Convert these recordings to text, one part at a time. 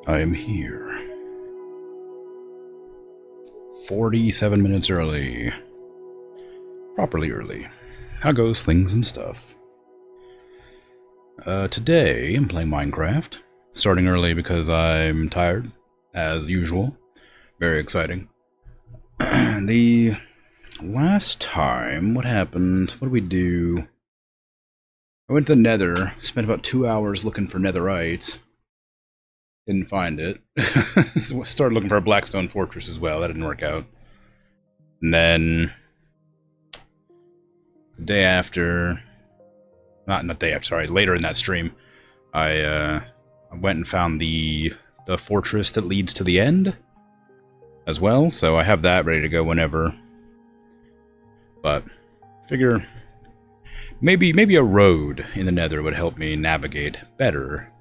I am here. 47 minutes early. Properly early. How goes things and stuff? Today I'm playing Minecraft. Starting early because I'm tired, as usual. Very exciting. The last time, what happened? What did we do? I went to the Nether, spent about 2 hours looking for netherite. Didn't find it. Started looking for a blackstone fortress as well. That didn't work out. And then the day after, not day after, sorry, later in that stream, I went and found the fortress that leads to the end as well. So I have that ready to go whenever. But figure maybe a road in the Nether would help me navigate better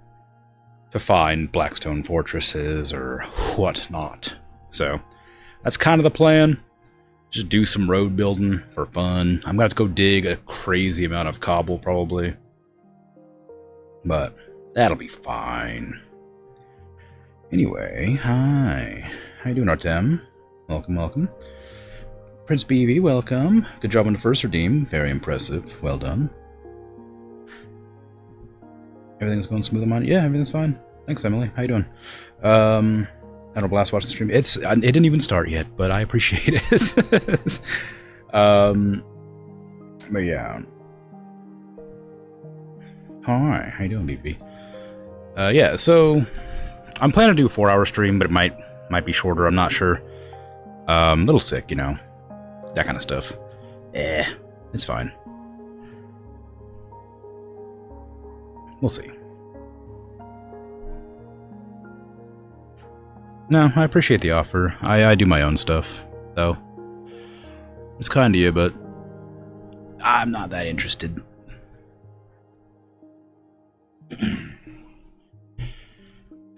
to find blackstone fortresses or whatnot. So that's kind of the plan. Just do some road building for fun. I'm gonna have to go dig a crazy amount of cobble probably, but that'll be fine. Anyway, hi. How you doing, Artem? Welcome, welcome. Prince BV, welcome. Good job on the first redeem. Very impressive. Well done. Everything's going smooth on mine? Yeah, everything's fine. Thanks, Emily. How you doing? I don't blast watch the stream. It didn't even start yet, but I appreciate it. But yeah. Hi, how you doing, BV? Yeah, so I'm planning to do a 4-hour stream, but it might be shorter. I'm not sure. A little sick, you know, that kind of stuff. It's fine. We'll see. No, I appreciate the offer. I do my own stuff, though. It's kind of you, but I'm not that interested.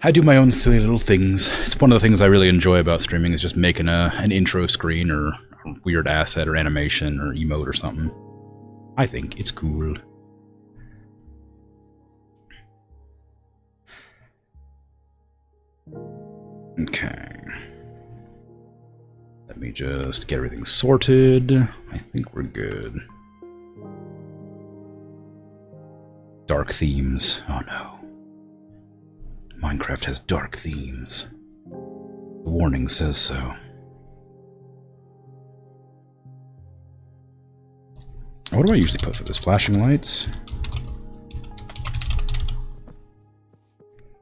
I do my own silly little things. It's one of the things I really enjoy about streaming is just making an intro screen or a weird asset or animation or emote or something. I think it's cool. Okay. Let me just get everything sorted. I think we're good. Dark themes. Oh no. Minecraft has dark themes. The warning says so. What do I usually put for this? Flashing lights?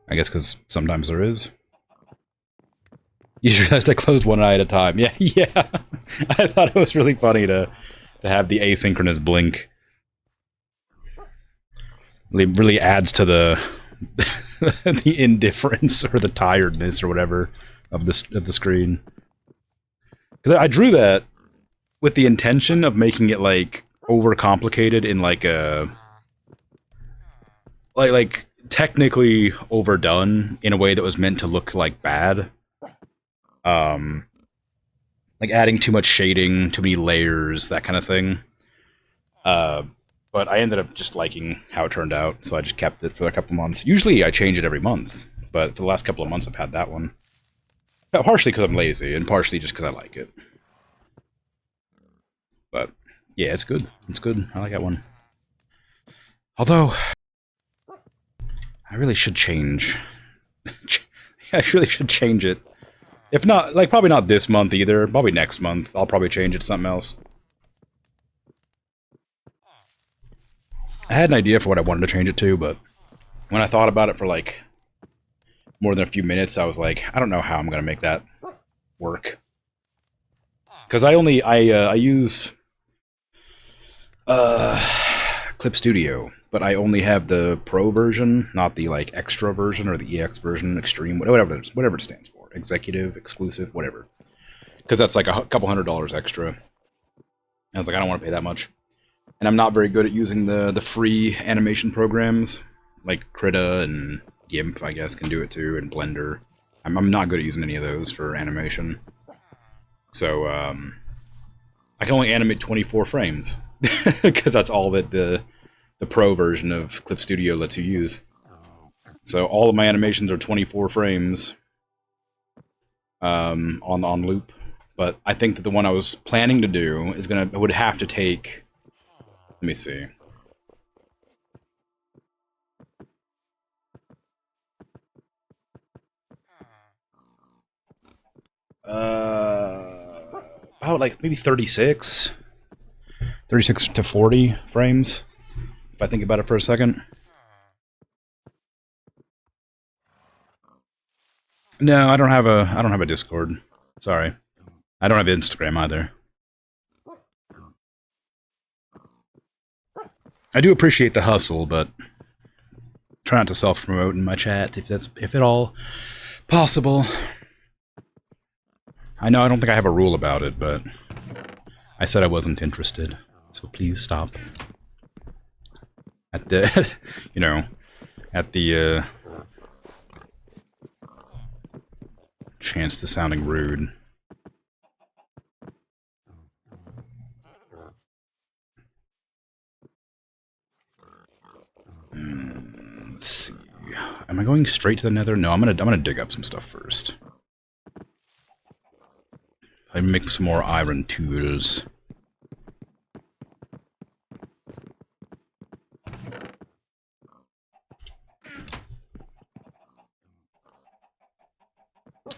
I guess because sometimes there is. You realized I closed one eye at a time. Yeah, yeah. I thought it was really funny to have the asynchronous blink. It really adds to the the indifference or the tiredness or whatever of the screen. Because I drew that with the intention of making it like overcomplicated in like a like technically overdone in a way that was meant to look like bad. Like adding too much shading, too many layers, that kind of thing. But I ended up just liking how it turned out, so I just kept it for a couple months. Usually I change it every month, but for the last couple of months I've had that one. Partially because I'm lazy, and partially just because I like it. But yeah, it's good. It's good. I like that one. Although, I really should change. I really should change it. If not, like, probably not this month either. Probably next month. I'll probably change it to something else. I had an idea for what I wanted to change it to, but when I thought about it for, like, more than a few minutes, I was like, I don't know how I'm going to make that work. Because I use Clip Studio, but I only have the Pro version, not the, like, Extra version or the EX version, Extreme, whatever it stands for. Executive, exclusive, whatever. Because that's like a couple $100 extra. I was like, I don't want to pay that much. And I'm not very good at using the free animation programs. Like Krita and GIMP, I guess, can do it too, and Blender. I'm not good at using any of those for animation. So, I can only animate 24 frames. Because that's all that the Pro version of Clip Studio lets you use. So all of my animations are 24 frames on loop. But I think that the one I was planning to do is would have to take. Let me see. About like maybe 36 to 40 frames. If I think about it for a second. No, I don't have a Discord. Sorry. I don't have Instagram either. I do appreciate the hustle, but try not to self-promote in my chat if at all possible. I know I don't think I have a rule about it, but I said I wasn't interested, so please stop. At the, you know, at the chance to sounding rude. Let's see. Am I going straight to the Nether? No, I'm gonna dig up some stuff first. I make some more iron tools.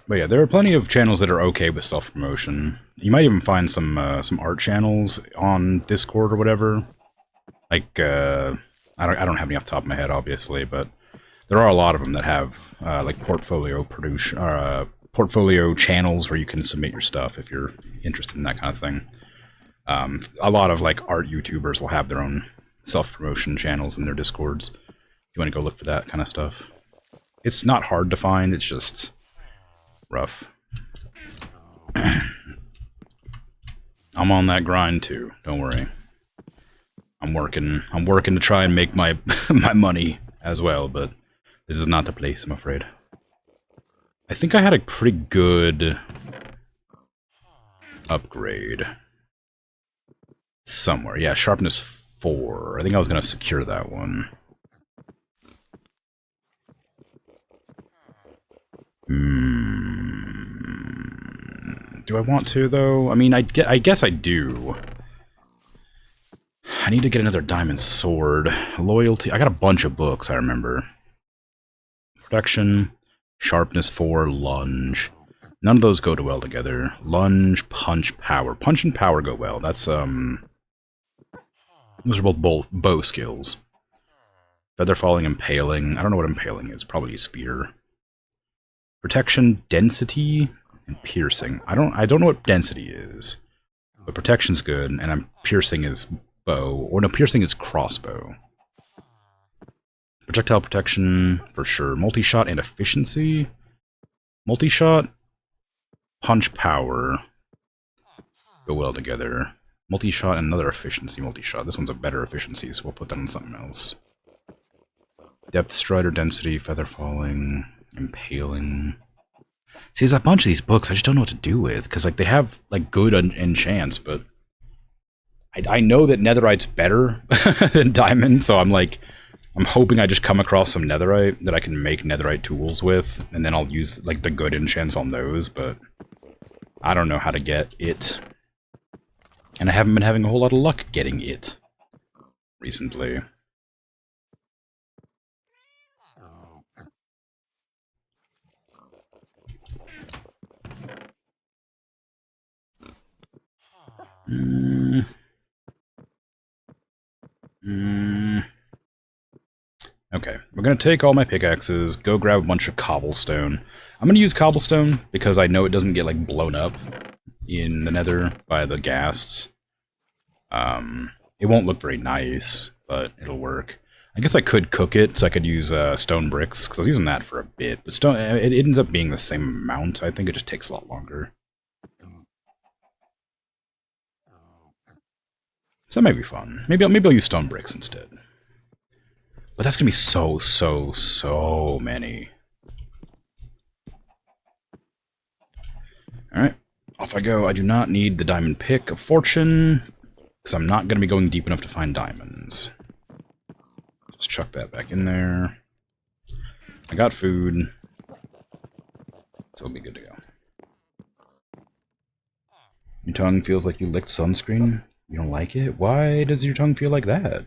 But yeah, there are plenty of channels that are okay with self-promotion. You might even find some art channels on Discord or whatever. Like, I don't have any off the top of my head, obviously, but there are a lot of them that have like portfolio channels where you can submit your stuff if you're interested in that kind of thing. A lot of like art YouTubers will have their own self-promotion channels in their Discords. If you want to go look for that kind of stuff. It's not hard to find, it's just rough. I'm on that grind too, don't worry. I'm working to try and make my my money as well, but this is not the place, I'm afraid. I think I had a pretty good upgrade somewhere. Yeah, sharpness 4. I think I was going to secure that one. Do I want to, though? I mean, I guess I do. I need to get another diamond sword. Loyalty. I got a bunch of books, I remember. Protection, sharpness 4, lunge. None of those go well together. Lunge, punch, power. Punch and power go well. That's, those are both bow skills. Feather falling, impaling. I don't know what impaling is. Probably a spear. Protection, density, and piercing. I don't know what density is. But protection's good, and piercing is bow. Or no, piercing is crossbow. Projectile protection, for sure. Multi-shot and efficiency. Multi-shot, punch, power go well together. Multi-shot and another efficiency multi-shot. This one's a better efficiency, so we'll put that on something else. Depth, strider, density, feather falling, impaling. See, there's a bunch of these books I just don't know what to do with, because like they have like good enchants, but I know that netherite's better than diamond, so I'm hoping I just come across some netherite that I can make netherite tools with, and then I'll use like the good enchants on those, but I don't know how to get it. And I haven't been having a whole lot of luck getting it recently. Okay, we're going to take all my pickaxes, go grab a bunch of cobblestone. I'm going to use cobblestone because I know it doesn't get like blown up in the nether by the ghasts. It won't look very nice, but it'll work. I guess I could cook it, so I could use stone bricks, because I was using that for a bit. But stone, it ends up being the same amount. I think it just takes a lot longer. So that might be fun. Maybe I'll use stone bricks instead. But that's gonna be so many. Alright, off I go. I do not need the diamond pick of fortune, because I'm not gonna be going deep enough to find diamonds. Just chuck that back in there. I got food. So it'll be good to go. Your tongue feels like you licked sunscreen? You don't like it? Why does your tongue feel like that?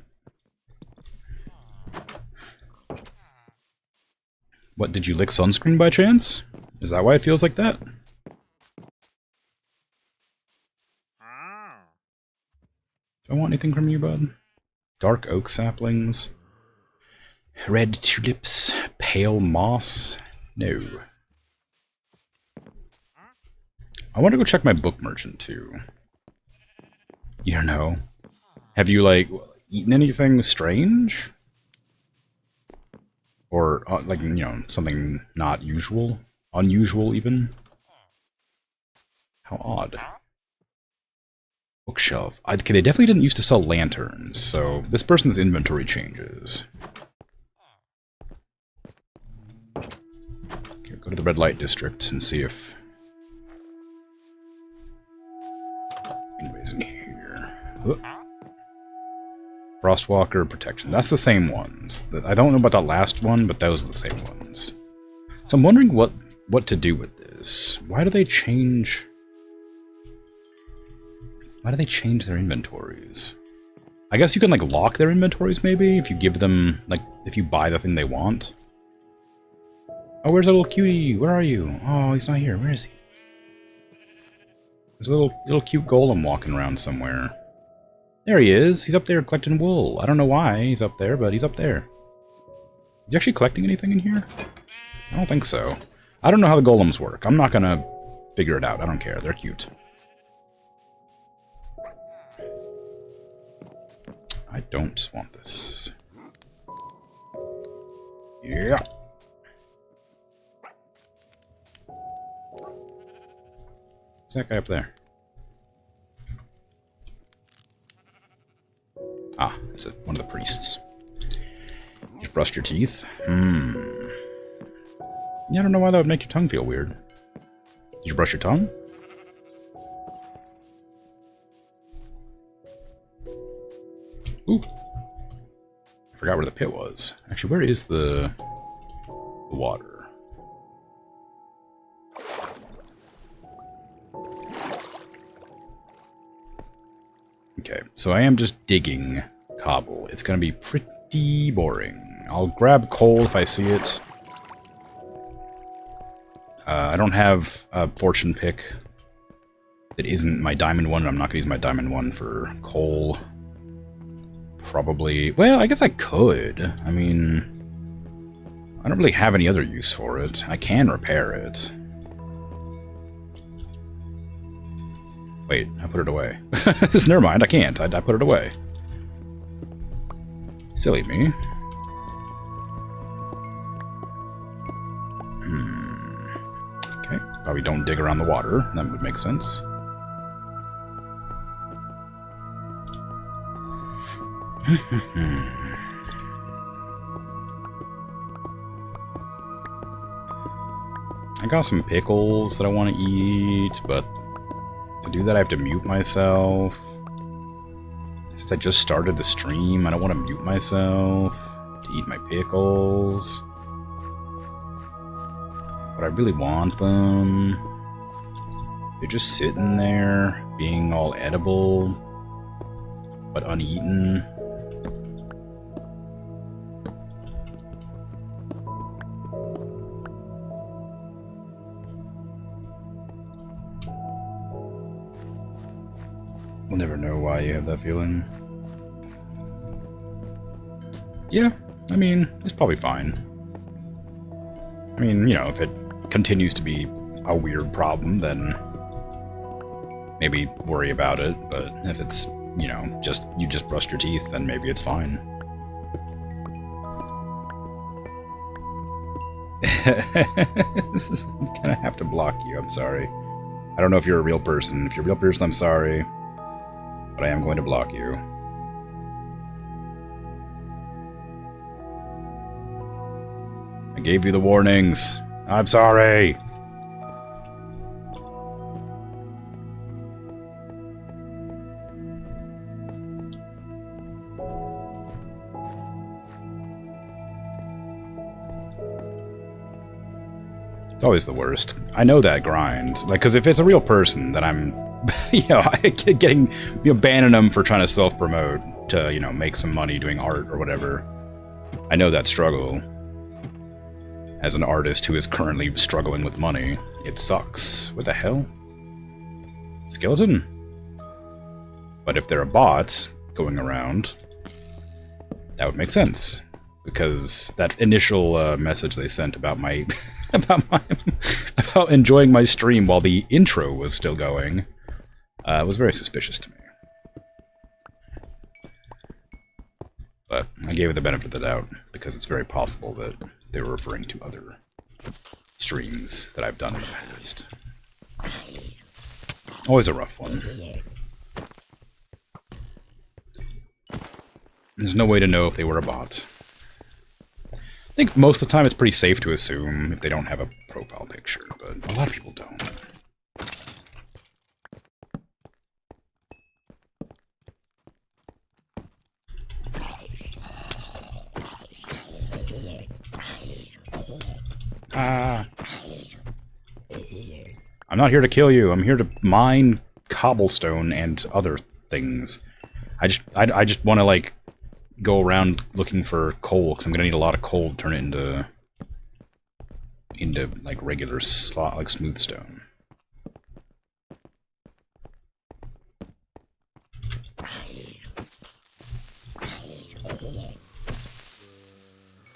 What, did you lick sunscreen by chance? Is that why it feels like that? Do I want anything from you, bud? Dark oak saplings. Red tulips. Pale moss. No. I want to go check my book merchant, too. You don't know. Have you, like, eaten anything strange? Or, like, you know, something not usual? Unusual, even? How odd. Bookshelf. Okay, they definitely didn't used to sell lanterns, so this person's inventory changes. Okay, go to the red light district and see if anybody's in here. Oh. Frostwalker protection. That's the same ones. I don't know about that last one, but those are the same ones. So I'm wondering what to do with this. Why do they change... Why do they change their inventories? I guess you can, like, lock their inventories, maybe? If you give them, like, if you buy the thing they want. Oh, where's a little cutie? Where are you? Oh, he's not here. Where is he? There's a little cute golem walking around somewhere. There he is. He's up there collecting wool. I don't know why he's up there, but he's up there. Is he actually collecting anything in here? I don't think so. I don't know how the golems work. I'm not gonna figure it out. I don't care. They're cute. I don't want this. Yeah. What's that guy up there? Ah, it's one of the priests. Just brushed your teeth? Yeah, I don't know why that would make your tongue feel weird. Did you brush your tongue? Ooh. I forgot where the pit was. Actually, where is the water? Okay, so I am just digging cobble. It's going to be pretty boring. I'll grab coal if I see it. I don't have a fortune pick that isn't my diamond one. I'm not going to use my diamond one for coal. Probably... Well, I guess I could. I mean... I don't really have any other use for it. I can repair it. Wait, I put it away. Never mind, I can't. I put it away. Silly me. Okay, probably don't dig around the water. That would make sense. I got some pickles that I want to eat, but to do that I have to mute myself. Since I just started the stream, I don't want to mute myself to eat my pickles. But I really want them. They're just sitting there, being all edible, but uneaten. We'll never know why you have that feeling. Yeah, I mean, it's probably fine. I mean, you know, if it continues to be a weird problem, then maybe worry about it, but if it's, you know, you just brushed your teeth, then maybe it's fine. I'm gonna have to block you, I'm sorry. I don't know if you're a real person. If you're a real person, I'm sorry. But I am going to block you. I gave you the warnings. I'm sorry. It's always the worst. I know that grind. Like, because if it's a real person, then I'm, you know, getting, you know, banning them for trying to self-promote to, you know, make some money doing art or whatever. I know that struggle. As an artist who is currently struggling with money, it sucks. What the hell? Skeleton? But if they're a bot going around, that would make sense. Because that initial message they sent about my about enjoying my stream while the intro was still going was very suspicious to me. But I gave it the benefit of the doubt because it's very possible that they were referring to other streams that I've done in the past. Always a rough one. There's no way to know if they were a bot. I think most of the time it's pretty safe to assume if they don't have a profile picture, but a lot of people don't. I'm not here to kill you. I'm here to mine cobblestone and other things. I just want to, like, go around looking for coal, because I'm gonna need a lot of coal to turn it into like regular slot, like smooth stone.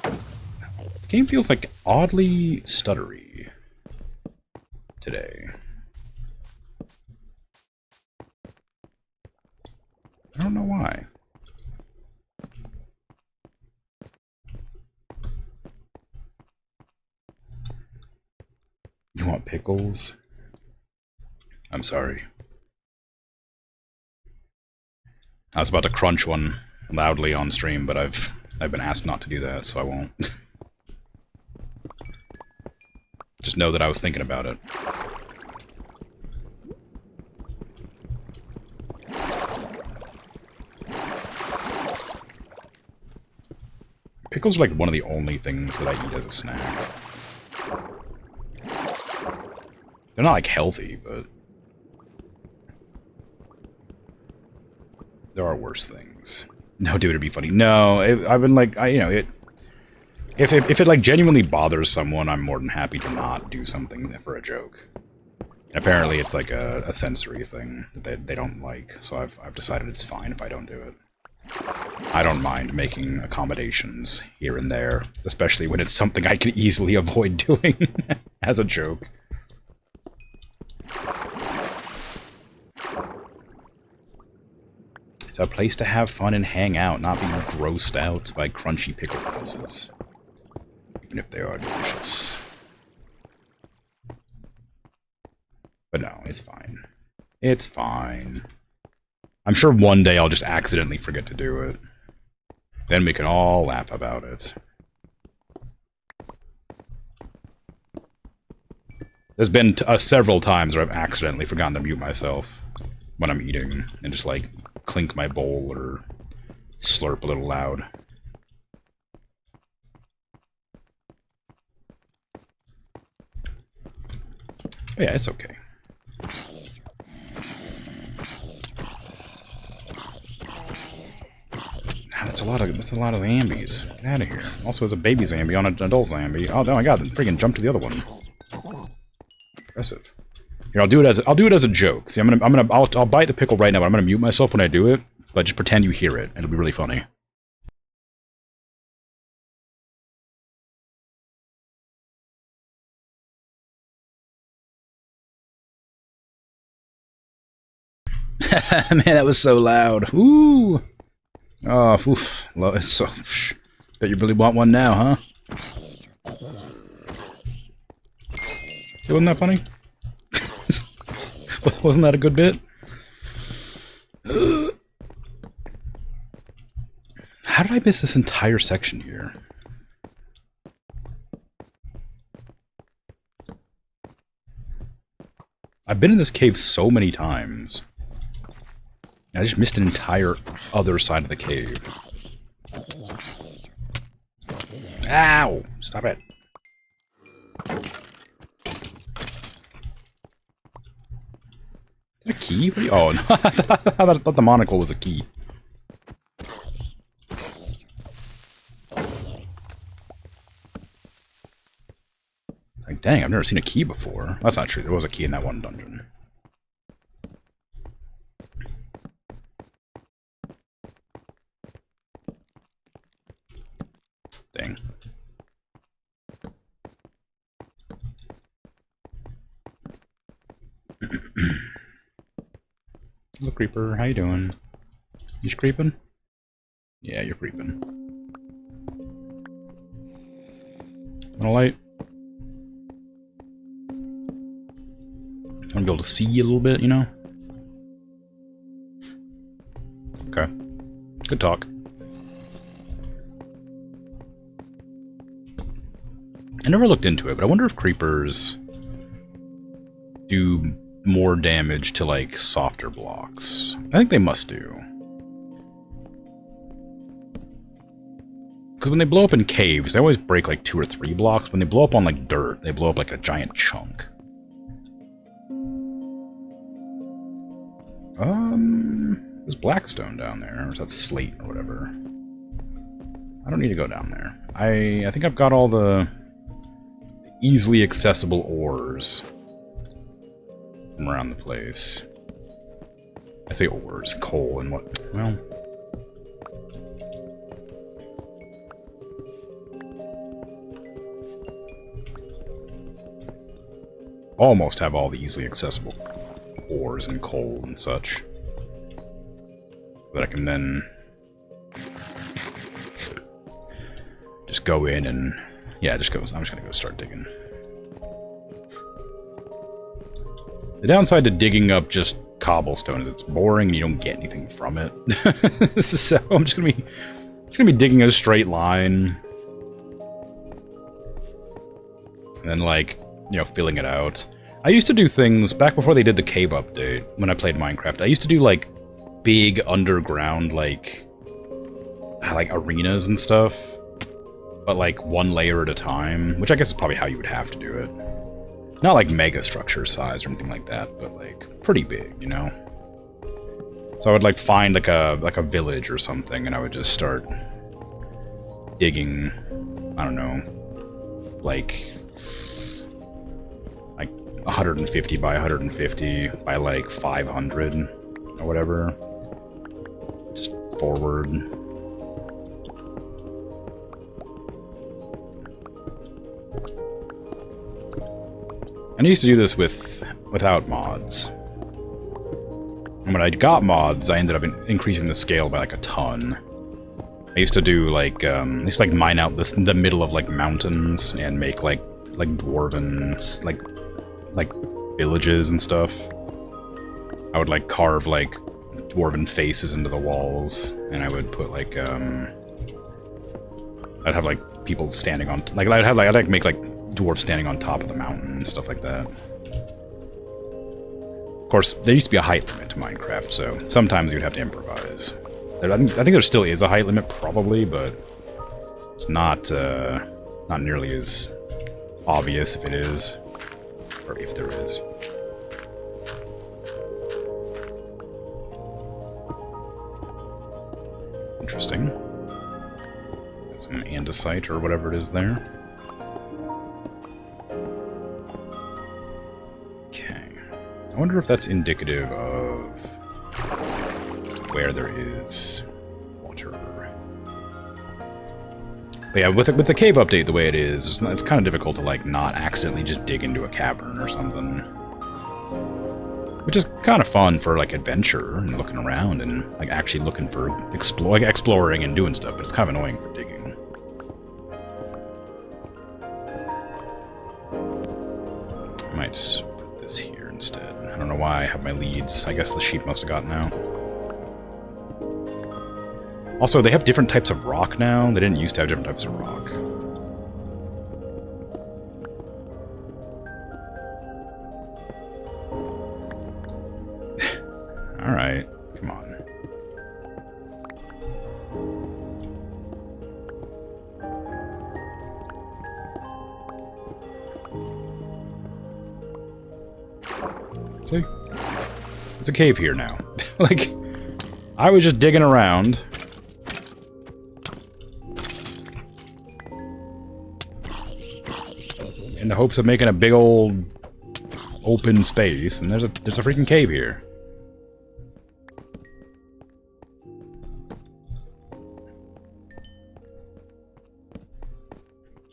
The game feels like oddly stuttery today. I don't know why. You want pickles? I'm sorry. I was about to crunch one loudly on stream, but I've been asked not to do that, so I won't. Just know that I was thinking about it. Pickles are like one of the only things that I eat as a snack. They're not, like, healthy, but there are worse things. No, dude, it'd be funny. No, I've been, like, you know, if it, like, genuinely bothers someone, I'm more than happy to not do something for a joke. And apparently it's, like, a sensory thing that they don't like, so I've decided it's fine if I don't do it. I don't mind making accommodations here and there, especially when it's something I can easily avoid doing as a joke. It's a place to have fun and hang out, not be grossed out by crunchy pickle pieces. Even if they are delicious. But no, it's fine. It's fine. I'm sure one day I'll just accidentally forget to do it. Then we can all laugh about it. There's been several times where I've accidentally forgotten to mute myself when I'm eating, and just, like, clink my bowl or slurp a little loud. But yeah, it's okay. That's a lot of zombies. Get out of here. Also, there's a baby zombie on an adult zombie. Oh no, my god! Freaking jump to the other one. Impressive. Here, I'll do it as a joke. See, I'll bite the pickle right now, but I'm gonna mute myself when I do it. But just pretend you hear it, and it'll be really funny. Man, that was so loud. Ooh. Oh, oof. It's so. Bet you really want one now, huh? Wasn't that funny? Wasn't that a good bit? How did I miss this entire section here? I've been in this cave so many times. I just missed an entire other side of the cave. Ow! Stop it. key? What are you, oh, no. I thought the monocle was a key. Like, dang, I've never seen a key before. That's not true. There was a key in that one dungeon. Dang. Hello, creeper. How you doing? You creeping? Yeah, you're creeping. Want a light? Want to be able to see you a little bit, you know? Okay. Good talk. I never looked into it, but I wonder if creepers do more damage to, like, softer blocks. I think they must do. Because when they blow up in caves, they always break, like, 2 or 3 blocks. When they blow up on, like, dirt, they blow up like a giant chunk. There's blackstone down there, or is that slate or whatever? I don't need to go down there. I think I've got all the easily accessible ores from around the place. I say ores, coal, and what? Well, almost have all the easily accessible ores and coal and such. That I can then just go in and, yeah, I'm just gonna go start digging. The downside to digging up just cobblestone is it's boring and you don't get anything from it. So I'm just gonna be digging a straight line and then, like, you know, filling it out. I used to do things back before they did the cave update when I played Minecraft. I used to do, like, big underground, like arenas and stuff, but, like, one layer at a time, which I guess is probably how you would have to do it. Not like mega structure size or anything like that, but, like, pretty big, you know? So I would, like, find like a village or something, and I would just start digging, I don't know, like 150 by 150 by like 500 or whatever. Just forward. And I used to do this without mods. And when I got mods, I ended up increasing the scale by like a ton. I used to do like, I used to like mine out the middle of like mountains and make like dwarven like villages and stuff. I would like carve like dwarven faces into the walls, and I would put like I'd have like people standing on I'd make like dwarves standing on top of the mountain and stuff like that. Of course, there used to be a height limit to Minecraft, so sometimes you'd have to improvise. I think there still is a height limit, probably, but it's not nearly as obvious if it is, or if there is. Interesting. Some andesite or whatever it is there. Okay. I wonder if that's indicative of where there is water. But yeah, with the cave update the way it is, it's kind of difficult to like not accidentally just dig into a cavern or something. Which is kind of fun for like adventure and looking around and like actually looking for exploring and doing stuff, but it's kind of annoying for digging. I might put this here instead. I don't know why I have my leads. I guess the sheep must have gotten out. Also, they have different types of rock now. They didn't used to have different types of rock. Alright, come on. See? There's a cave here now. Like, I was just digging around. In the hopes of making a big old open space, and there's a freaking cave here.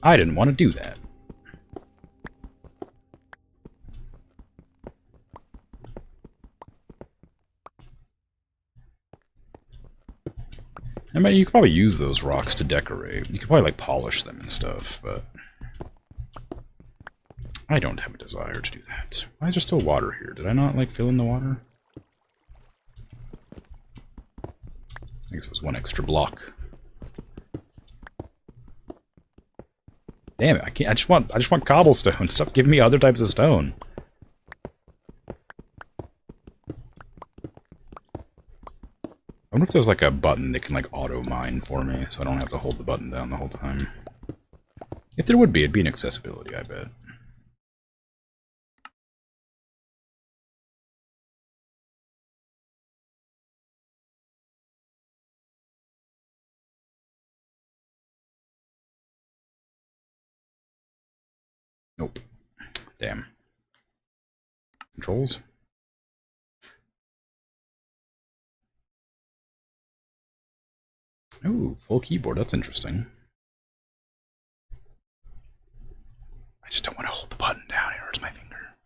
I didn't want to do that. I mean, you could probably use those rocks to decorate. You could probably, like, polish them and stuff, but I don't have a desire to do that. Why is there still water here? Did I not, like, fill in the water? I guess it was one extra block. Damn it, I can't. I just want cobblestone. Stop giving me other types of stone. I wonder if there's like a button that can like auto mine for me, so I don't have to hold the button down the whole time. If there would be, it'd be an accessibility, I bet. Nope. Damn. Controls? Ooh, full keyboard, that's interesting. I just don't want to hold the button down, it hurts my finger.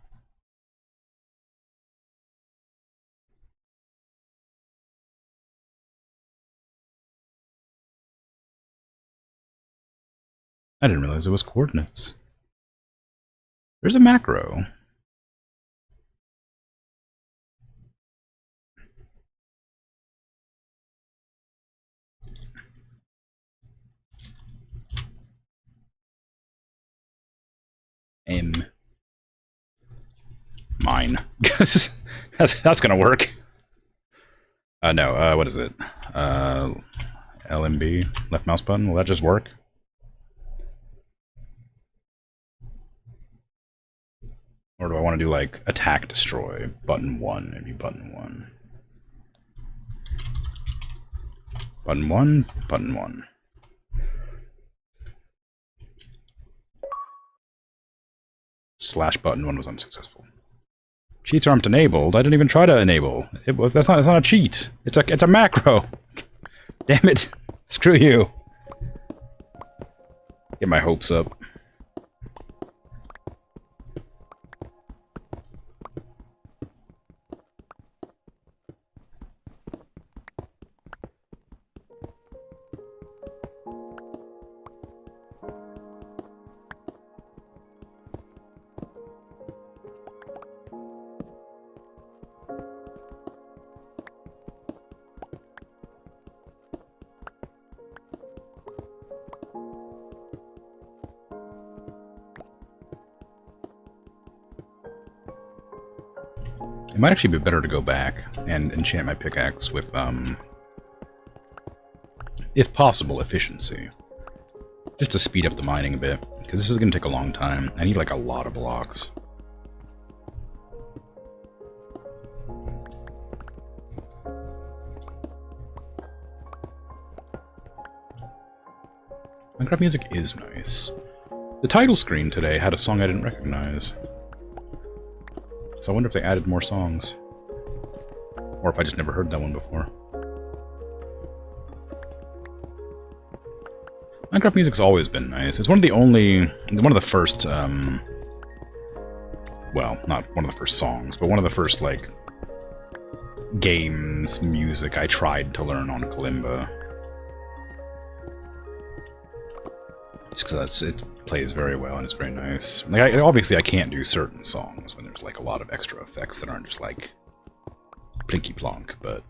I didn't realize it was coordinates. There's a macro. Mine. that's gonna work. No, what is it? LMB, left mouse button, will that just work? Or do I want to do like attack destroy, button 1, maybe button 1. Button 1, button 1. Slash button 1 was unsuccessful. Cheats aren't enabled. I didn't even try to enable. It's not a cheat. It's a macro. Damn it. Screw you. Get my hopes up. It might actually be better to go back and enchant my pickaxe with, if possible, efficiency. Just to speed up the mining a bit, because this is going to take a long time. I need, like, a lot of blocks. Minecraft music is nice. The title screen today had a song I didn't recognize. So I wonder if they added more songs. Or if I just never heard that one before. Minecraft music's always been nice. It's one of the first, well, not one of the first songs, but one of the first, like, games music I tried to learn on Kalimba. Just because it plays very well and it's very nice. Like, obviously I can't do certain songs when there's like a lot of extra effects that aren't just like plinky plonk, but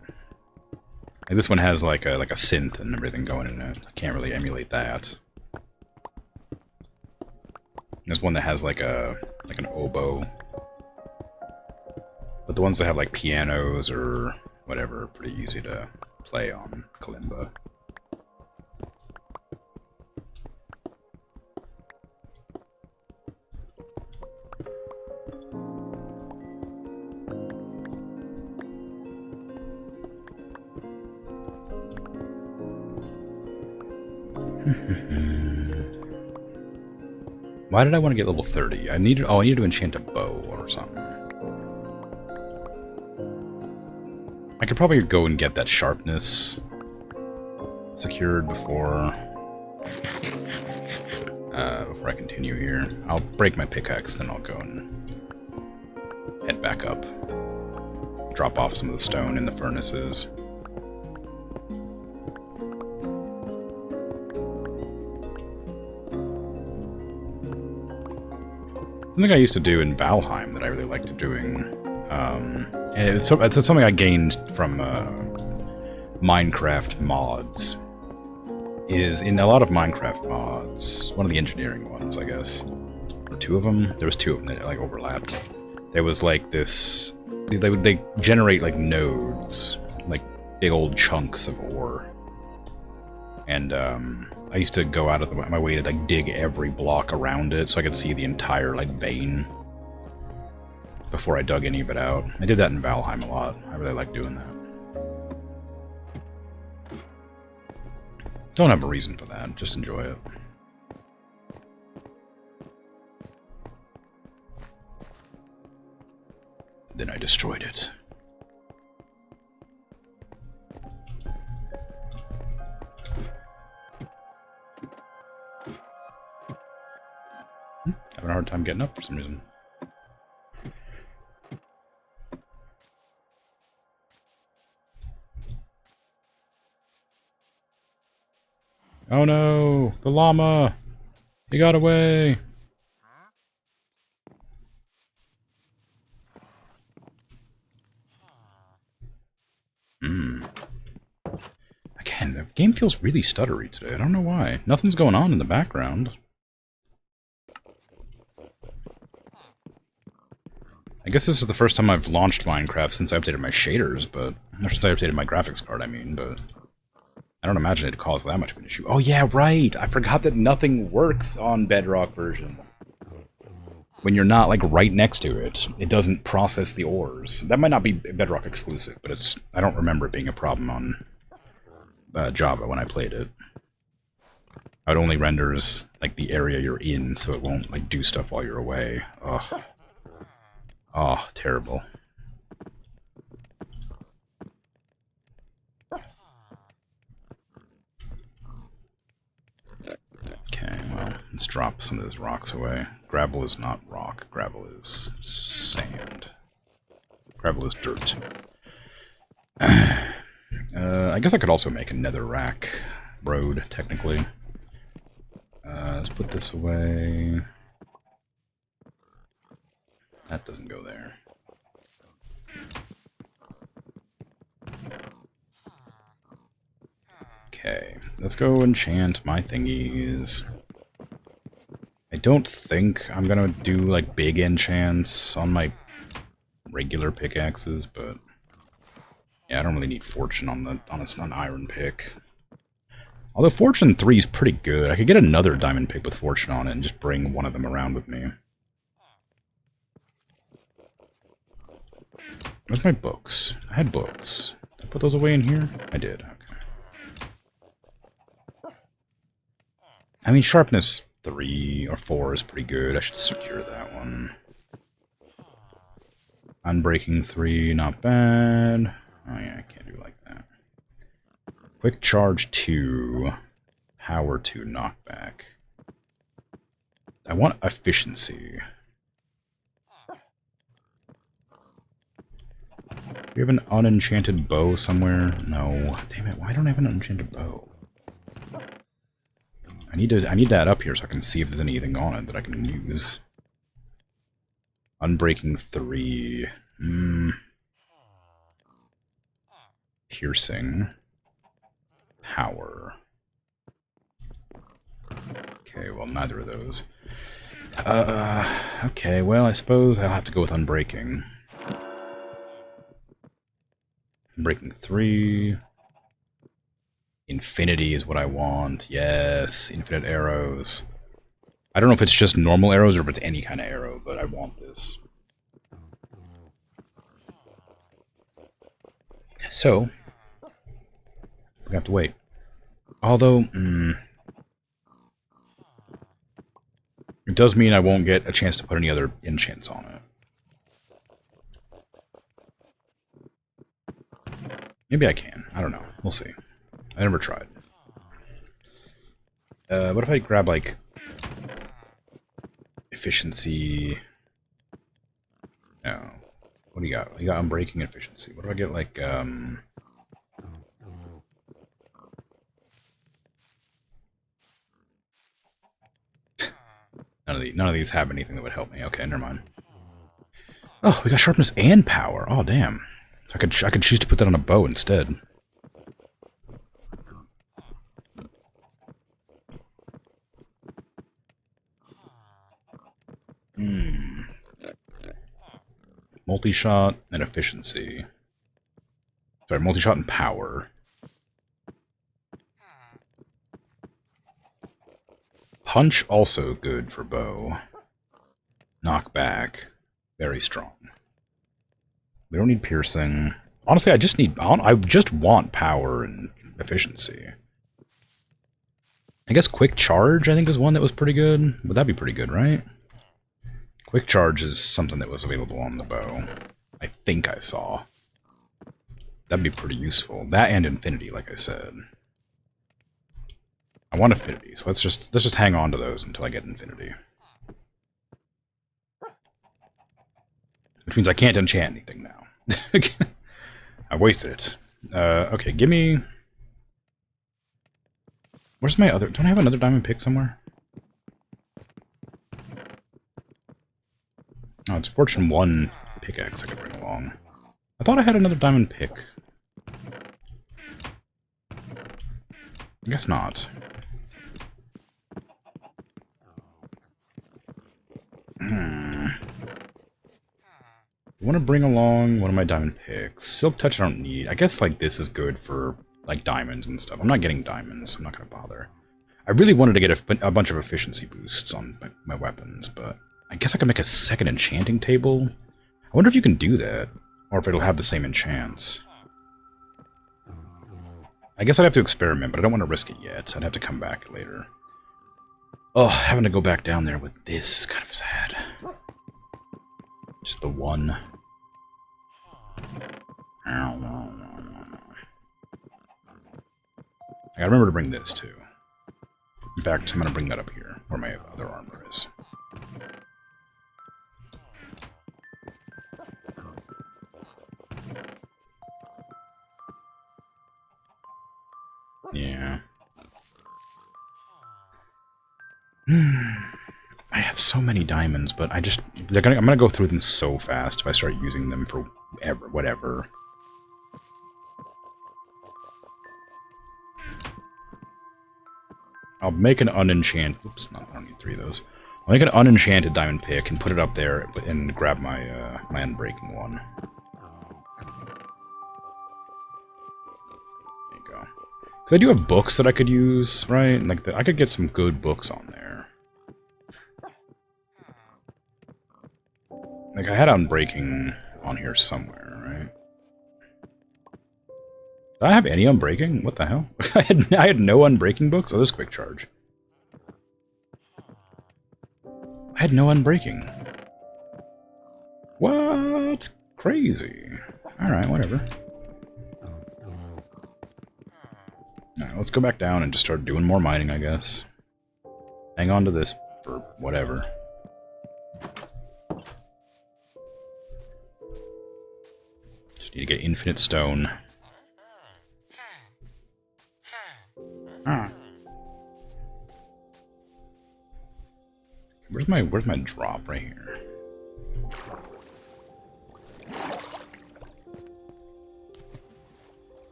like, this one has like a synth and everything going in it. I can't really emulate that. There's one that has like an oboe, but the ones that have like pianos or whatever are pretty easy to play on Kalimba. Why did I want to get level 30? I needed to enchant a bow or something. I could probably go and get that sharpness secured before I continue here. I'll break my pickaxe, then I'll go and head back up. Drop off some of the stone in the furnaces. Something I used to do in Valheim that I really liked doing, and it's something I gained from Minecraft mods, is in a lot of Minecraft mods, one of the engineering ones, I guess, or two of them, there was two of them that like overlapped. There was like this, they generate like nodes, like big old chunks of ore, and I used to go out of my way to like dig every block around it so I could see the entire like vein before I dug any of it out. I did that in Valheim a lot. I really like doing that. Don't have a reason for that, just enjoy it. Then I destroyed it. Having a hard time getting up for some reason. Oh no! The llama! He got away! Again, the game feels really stuttery today. I don't know why. Nothing's going on in the background. I guess this is the first time I've launched Minecraft since I updated my shaders, or since I updated my graphics card, I mean, but I don't imagine it'd cause that much of an issue. Oh yeah, right! I forgot that nothing works on Bedrock version. When you're not, like, right next to it, it doesn't process the ores. That might not be Bedrock exclusive, but I don't remember it being a problem on Java when I played it. It only renders, like, the area you're in, so it won't, like, do stuff while you're away. Ugh. Oh, terrible. Okay, well, let's drop some of those rocks away. Gravel is not rock. Gravel is sand. Gravel is dirt. I guess I could also make a nether rack road, technically. Let's put this away. That doesn't go there. Okay, let's go enchant my thingies. I don't think I'm gonna do, like, big enchants on my regular pickaxes, but yeah, I don't really need fortune on an iron pick. Although fortune 3 is pretty good. I could get another diamond pick with fortune on it and just bring one of them around with me. Where's my books? I had books. Did I put those away in here? I did, okay. I mean, sharpness 3 or 4 is pretty good. I should secure that one. Unbreaking 3, not bad. Oh yeah, I can't do it like that. Quick charge 2. Power 2, knockback. I want efficiency. Do we have an unenchanted bow somewhere? No. Damn it, why don't I have an unenchanted bow? I need that up here so I can see if there's anything on it that I can use. Unbreaking 3. Piercing. Power. Okay, well, neither of those. Okay, well, I suppose I'll have to go with Unbreaking. Unbreaking 3. Infinity is what I want. Yes, infinite arrows. I don't know if it's just normal arrows or if it's any kind of arrow, but I want this. So, we have to wait. Although, does mean I won't get a chance to put any other enchants on it. Maybe I can. I don't know. We'll see. I never tried. What if I grab, like, efficiency? No. What do you got? You got unbreaking efficiency. What do I get, like, None of these have anything that would help me. Okay, never mind. Oh, we got sharpness and power. Oh, damn. So I could choose to put that on a bow instead. Multi-shot and efficiency. Sorry, multi-shot and power. Punch also good for bow. Knockback, very strong. We don't need piercing. Honestly, I just want power and efficiency. I guess quick charge, I think, is one that was pretty good. Would that be pretty good, right? Quick charge is something that was available on the bow. I think I saw. That'd be pretty useful. That and infinity, like I said. I want infinity, so let's just hang on to those until I get infinity. Which means I can't enchant anything now. I wasted it. Okay, give me... Where's my other... Don't I have another diamond pick somewhere? Oh, it's Fortune 1 pickaxe I could bring along. I thought I had another diamond pick. I guess not. I want to bring along one of my diamond picks. Silk Touch I don't need. I guess like this is good for like diamonds and stuff. I'm not getting diamonds. I'm not going to bother. I really wanted to get a bunch of efficiency boosts on my weapons, but I guess I could make a second enchanting table. I wonder if you can do that, or if it'll have the same enchants. I guess I'd have to experiment, but I don't want to risk it yet. I'd have to come back later. Oh, having to go back down there with this is kind of sad. Just the one. I gotta remember to bring this too. In fact, I'm gonna bring that up here, where my other armor is. Yeah. I have so many diamonds, but I'm gonna go through them so fast if I start using them for whatever. I'll make an unenchanted... Oops, I don't need 3 of those. I'll make an unenchanted diamond pick and put it up there and grab my my unbreaking one. There you go. Because I do have books that I could use, right? Like I could get some good books on there. Like I had unbreaking on here somewhere, right? Did I have any unbreaking? What the hell? I had no unbreaking books? Oh, there's quick charge. I had no unbreaking. What? Crazy. Alright, whatever. Alright, let's go back down and just start doing more mining, I guess. Hang on to this for whatever. Just need to get infinite stone. Where's my drop right here?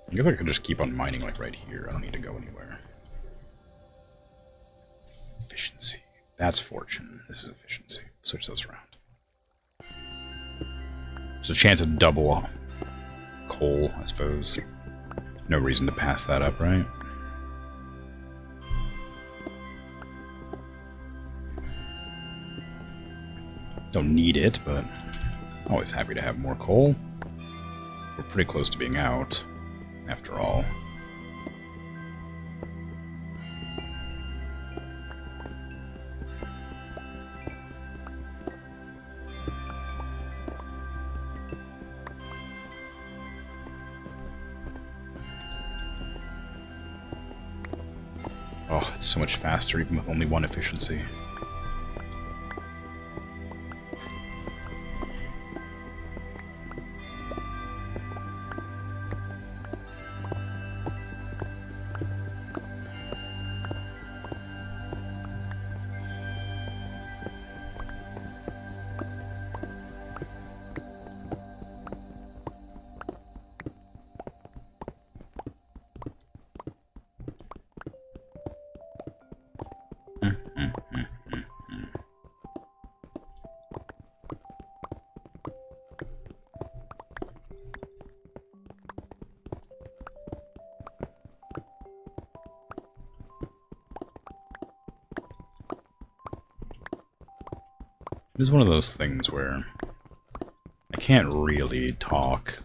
I guess I could just keep on mining like right here. I don't need to go anywhere. Efficiency. That's fortune. This is efficiency. Switch those around. There's a chance of double coal, I suppose. No reason to pass that up, right? Don't need it, but always happy to have more coal. We're pretty close to being out, after all. Oh, it's so much faster even with only one efficiency. It is one of those things where I can't really talk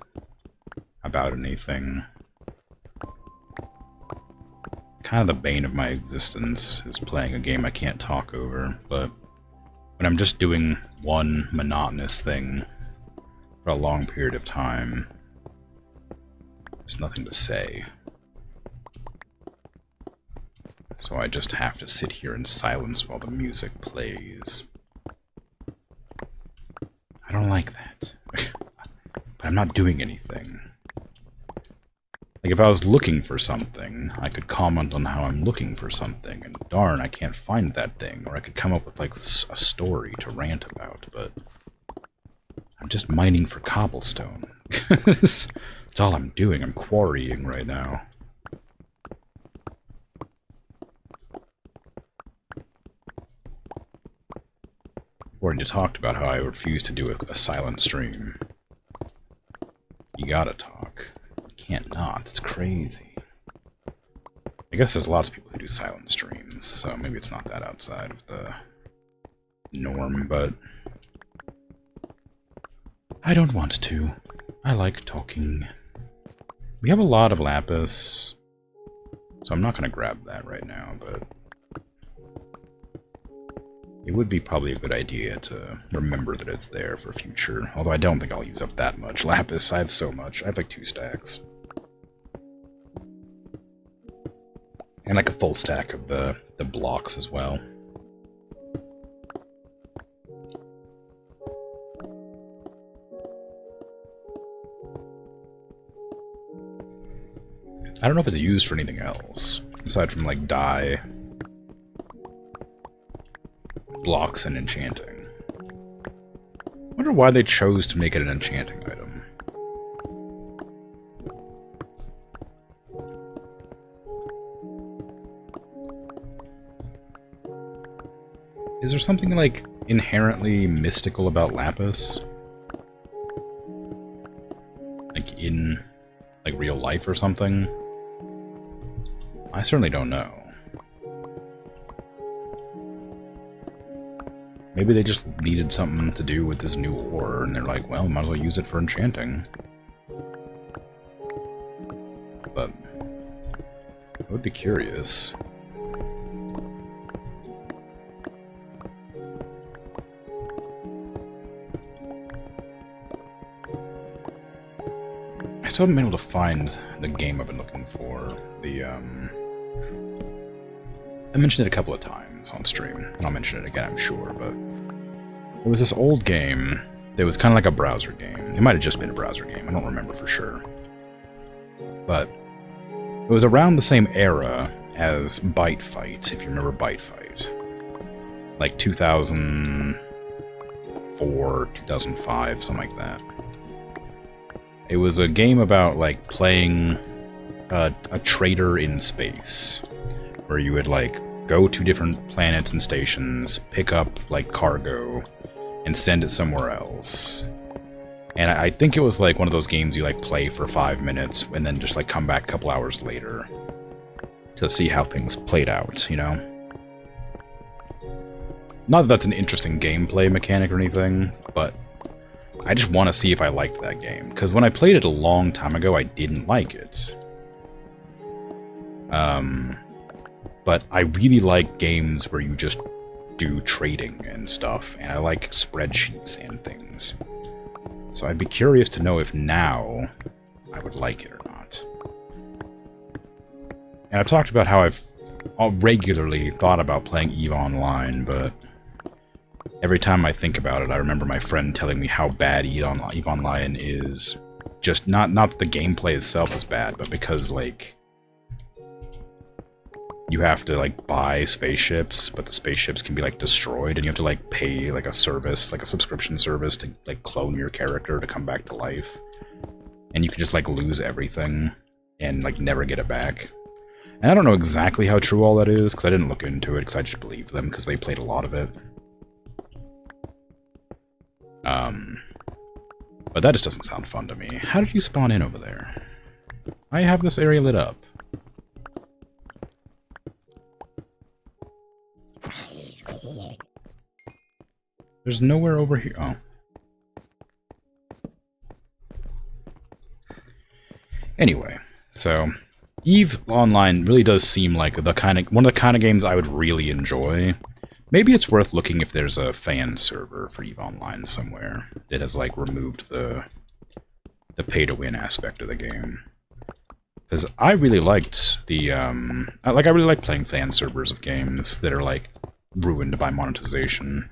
about anything. Kind of the bane of my existence is playing a game I can't talk over, but when I'm just doing one monotonous thing for a long period of time, there's nothing to say. So I just have to sit here in silence while the music plays. I don't like that. But I'm not doing anything. Like, if I was looking for something, I could comment on how I'm looking for something, and darn, I can't find that thing, or I could come up with, like, a story to rant about, but I'm just mining for cobblestone. That's all I'm doing. I'm quarrying right now. Already talked about how I refuse to do a silent stream. You gotta talk. You can't not. It's crazy. I guess there's lots of people who do silent streams, so maybe it's not that outside of the norm, but I don't want to. I like talking. We have a lot of lapis, so I'm not gonna grab that right now, but it would be probably a good idea to remember that it's there for future, although I don't think I'll use up that much lapis. I have so much. I have like 2 stacks. And like a full stack of the blocks as well. I don't know if it's used for anything else, aside from like dye, blocks, and enchanting. I wonder why they chose to make it an enchanting item. Is there something like inherently mystical about lapis? Like in like real life or something? I certainly don't know. Maybe they just needed something to do with this new ore, and they're like, well, might as well use it for enchanting. But I would be curious. I still haven't been able to find the game I've been looking for. I mentioned it a couple of times on stream, and I'll mention it again, I'm sure, but it was this old game that was kind of like a browser game. It might have just been a browser game, I don't remember for sure. But it was around the same era as Bite Fight, if you remember Bite Fight. Like 2004, 2005, something like that. It was a game about, like, playing a trader in space, where you would, like, go to different planets and stations, pick up, like, cargo, and send it somewhere else. And I think it was, like, one of those games you, like, play for 5 minutes, and then just, like, come back a couple hours later to see how things played out, you know? Not that that's an interesting gameplay mechanic or anything, but I just want to see if I liked that game. Because when I played it a long time ago, I didn't like it. But I really like games where you just do trading and stuff, and I like spreadsheets and things. So I'd be curious to know if now I would like it or not. And I've talked about how I've regularly thought about playing EVE Online, but every time I think about it, I remember my friend telling me how bad EVE Online is. Just not that the gameplay itself is bad, but because, like, you have to, like, buy spaceships, but the spaceships can be, like, destroyed, and you have to, like, pay, like, a service, like a subscription service to, like, clone your character to come back to life. And you can just, like, lose everything and, like, never get it back. And I don't know exactly how true all that is, because I didn't look into it, because I just believe them, because they played a lot of it. But that just doesn't sound fun to me. How did you spawn in over there? I have this area lit up. There's nowhere over here. Oh. Anyway, so EVE Online really does seem like one of the kind of games I would really enjoy. Maybe it's worth looking if there's a fan server for EVE Online somewhere that has, like, removed the pay-to-win aspect of the game. Because I really liked the I really like playing fan servers of games that are, like, ruined by monetization.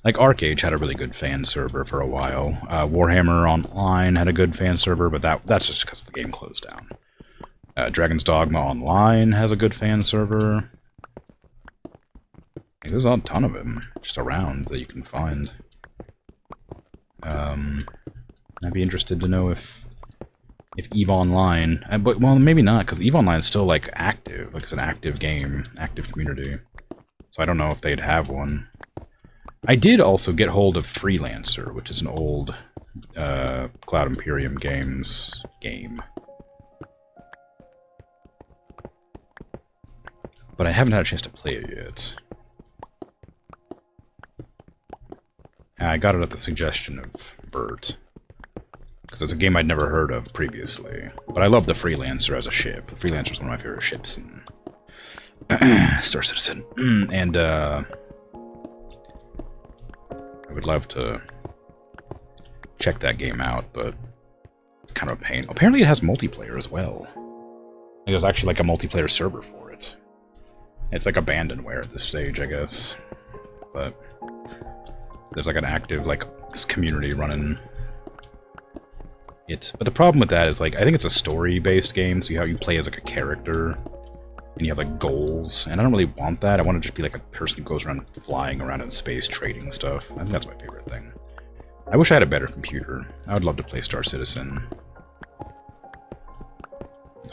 Like, ArcAge had a really good fan server for a while. Warhammer Online had a good fan server, but that's just because the game closed down. Dragon's Dogma Online has a good fan server. Like, there's a ton of them just around that you can find. I'd be interested to know if EVE Online, but, well, maybe not, because EVE Online is still, like, active. Like, it's an active game, active community. So I don't know if they'd have one. I did also get hold of Freelancer, which is an old Cloud Imperium Games game. But I haven't had a chance to play it yet. I got it at the suggestion of Bert, because it's a game I'd never heard of previously. But I love the Freelancer as a ship. The Freelancer is one of my favorite ships in Star Citizen. And I would love to check that game out, but it's kind of a pain. Apparently it has multiplayer as well. There's actually, like, a multiplayer server for it. It's like abandonware at this stage, I guess. But there's, like, an active, like, community running it. But the problem with that is, like, I think it's a story-based game, so you play as, like, a character, and you have, like, goals, and I don't really want that. I want to just be, like, a person who goes around flying around in space trading stuff. I think that's my favorite thing. I wish I had a better computer. I would love to play Star Citizen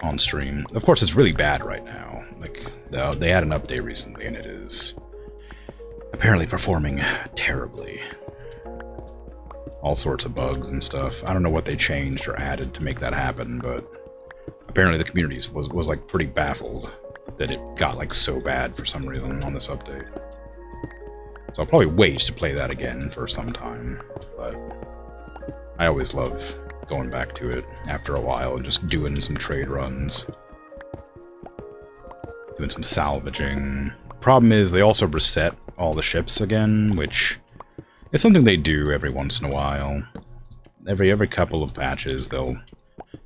on stream. Of course, it's really bad right now. Like, they had an update recently, and it is apparently performing terribly. All sorts of bugs and stuff. I don't know what they changed or added to make that happen, but apparently the community was like, pretty baffled that it got, like, so bad for some reason on this update. So I'll probably wait to play that again for some time, but I always love going back to it after a while and just doing some trade runs. Doing some salvaging. Problem is, they also reset all the ships again, which it's something they do every once in a while. Every couple of patches, they'll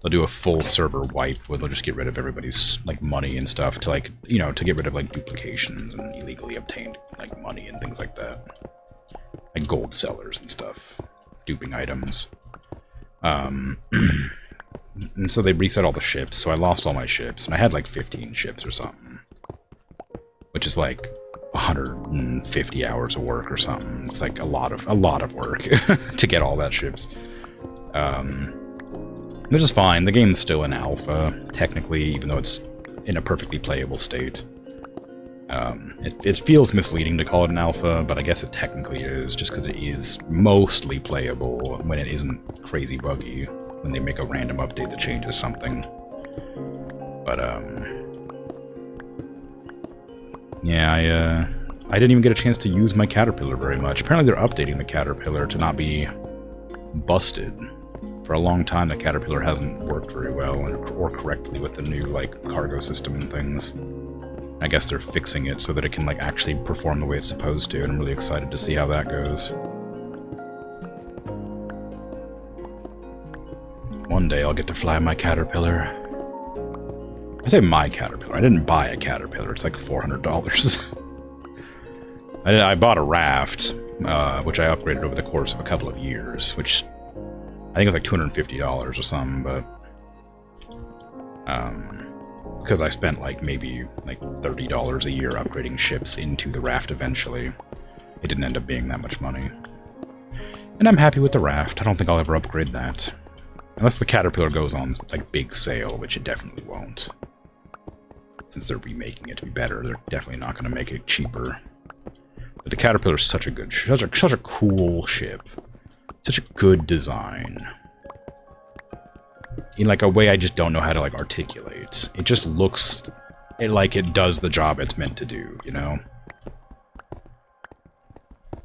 do a full server wipe where they'll just get rid of everybody's, like, money and stuff to, like, you know, to get rid of, like, duplications and illegally obtained, like, money and things like that. Like gold sellers and stuff. Duping items. And so they reset all the ships, so I lost all my ships, and I had, like, 15 ships or something. Which is, like, 150 hours of work or something. It's, like, a lot of work to get all that ships. Which is fine. The game's still in alpha, technically, even though it's in a perfectly playable state. It feels misleading to call it an alpha, but I guess it technically is, just because it is mostly playable when it isn't crazy buggy, when they make a random update that changes something. But, yeah, I didn't even get a chance to use my Caterpillar very much. Apparently they're updating the Caterpillar to not be busted. For a long time, the Caterpillar hasn't worked very well or correctly with the new, like, cargo system and things. I guess they're fixing it so that it can, like, actually perform the way it's supposed to, and I'm really excited to see how that goes. One day I'll get to fly my Caterpillar. I say my caterpillar. I didn't buy a caterpillar. It's like $400. I bought a raft, which I upgraded over the course of a couple of years, which I think it was like $250 or something, but because I spent like maybe like $30 a year upgrading ships into the raft eventually, it didn't end up being that much money. And I'm happy with the raft. I don't think I'll ever upgrade that. Unless the caterpillar goes on like big sale, which it definitely won't. Since they're remaking it to be better, they're definitely not going to make it cheaper. But the caterpillar is such a cool ship. Such a good design. In like a way I just don't know how to like articulate. It just looks like it does the job it's meant to do, you know?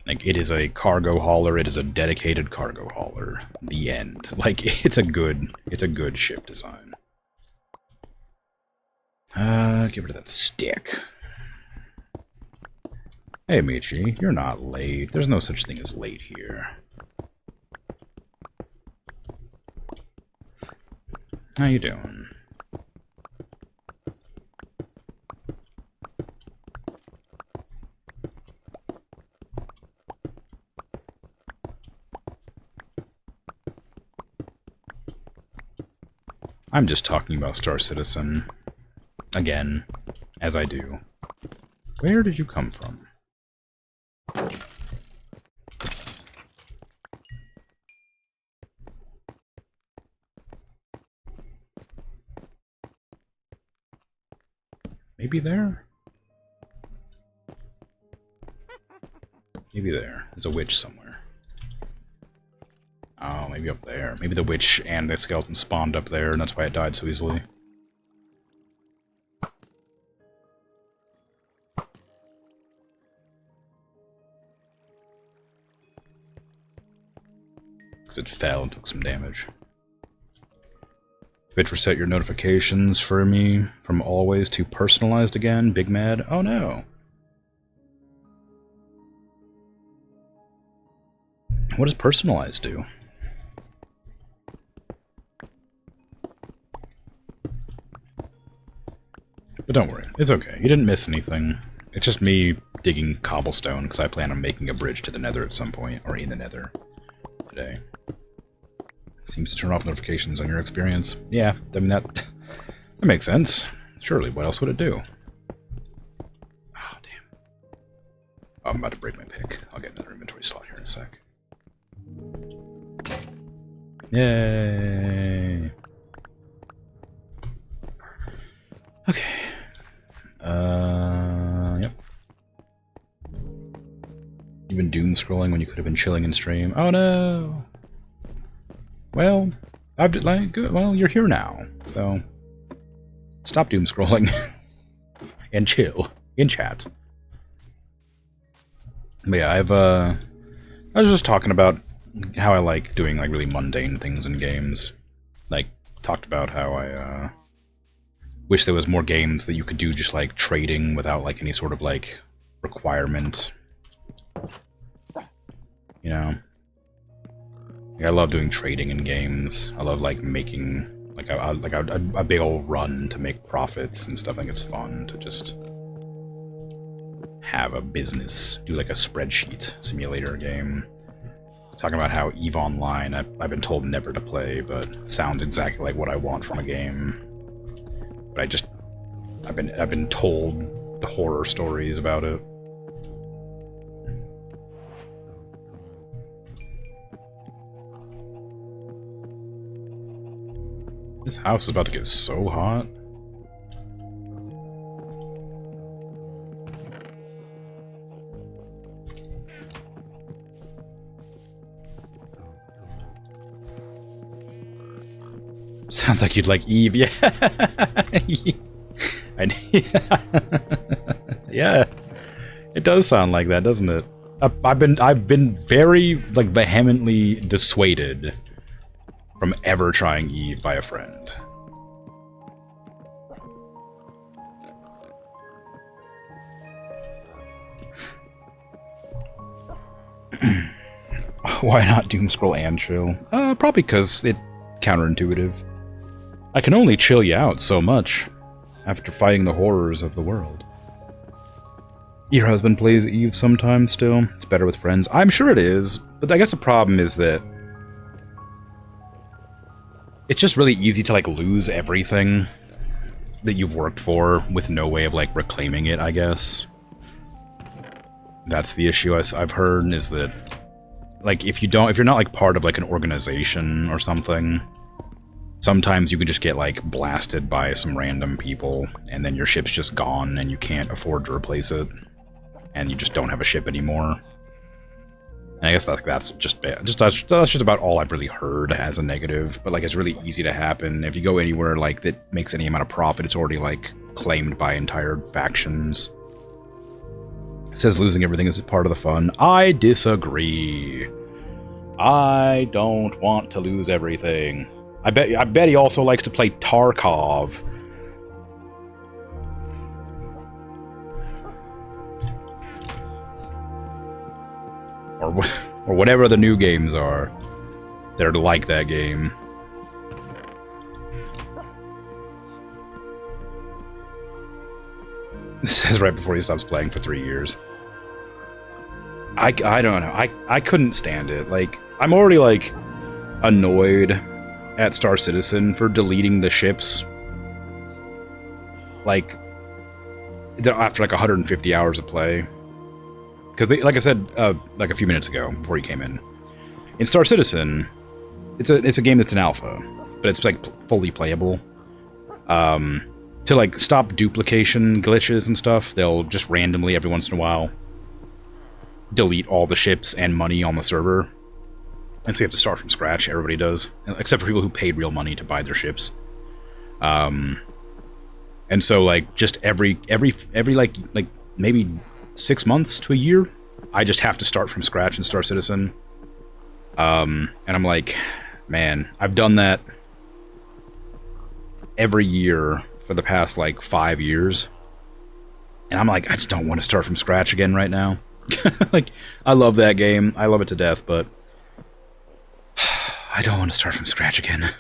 Like, it is a cargo hauler, it is a dedicated cargo hauler. The end. Like, it's a good ship design. Get rid of that stick. Hey, Michi, you're not late. There's no such thing as late here. How you doing? I'm just talking about Star Citizen. Again, as I do. Where did you come from? Maybe there? Maybe there. There's a witch somewhere. Oh, maybe up there. Maybe the witch and the skeleton spawned up there, and that's why it died so easily. Because it fell and took some damage. Bit reset your notifications for me from always to personalized again. Big mad. Oh no. What does personalized do? But don't worry, it's okay. You didn't miss anything. It's just me digging cobblestone because I plan on making a bridge to the Nether at some point, or in the Nether today. Seems to turn off notifications on your experience. Yeah, I mean, that makes sense. Surely, what else would it do? Oh, damn. Oh, I'm about to break my pick. I'll get another inventory slot here in a sec. Yay! Okay. Yep. You've been doom scrolling when you could have been chilling in stream. Oh no! Well, well, you're here now, so stop doom scrolling and chill in chat. But yeah, I was just talking about how I like doing like really mundane things in games. Like, talked about how I wish there was more games that you could do just like trading without like any sort of like requirement. You know? Like, I love doing trading in games. I love like making like a big old run to make profits and stuff. I think it's fun to just have a business, do like a spreadsheet simulator game. Talking about how EVE Online, I've been told never to play, but sounds exactly like what I want from a game. But I've been told the horror stories about it. This house is about to get so hot. Sounds like you'd like Eve, yeah. Yeah, it does sound like that, doesn't it? I've been very like vehemently dissuaded from ever trying Eve by a friend. Why not doom scroll and chill? Probably because it's counterintuitive. I can only chill you out so much. after fighting the horrors of the world. Your husband plays Eve sometimes still. It's better with friends. I'm sure it is, but I guess the problem is that it's just really easy to, like, lose everything that you've worked for with no way of, like, reclaiming it, I guess. That's the issue I've heard, is that, like, if you're not, like, part of, like, an organization or something, sometimes you can just get, like, blasted by some random people, and then your ship's just gone, and you can't afford to replace it, and you just don't have a ship anymore. And I guess that's just bad. That's just about all I've really heard as a negative, but, like, it's really easy to happen. If you go anywhere, like, that makes any amount of profit, it's already, like, claimed by entire factions. It says losing everything is part of the fun. I disagree. I don't want to lose everything. I bet he also likes to play Tarkov. Or whatever the new games are. They're like that game. This says right before he stops playing for 3 years. I don't know. I couldn't stand it. Like, I'm already, like, annoyed at Star Citizen for deleting the ships. Like, after, like, 150 hours of play. Because, like I said, like a few minutes ago, before you came in Star Citizen, it's a game that's an alpha, but it's, like, fully playable. To, like, stop duplication glitches and stuff, they'll just randomly, every once in a while, delete all the ships and money on the server. And so you have to start from scratch, everybody does. Except for people who paid real money to buy their ships. And so, like, just every like maybe 6 months to a year, I just have to start from scratch in Star Citizen. And I'm like, man, I've done that every year for the past, like, 5 years. And I'm like, I just don't want to start from scratch again right now. Like, I love that game. I love it to death, but I don't want to start from scratch again.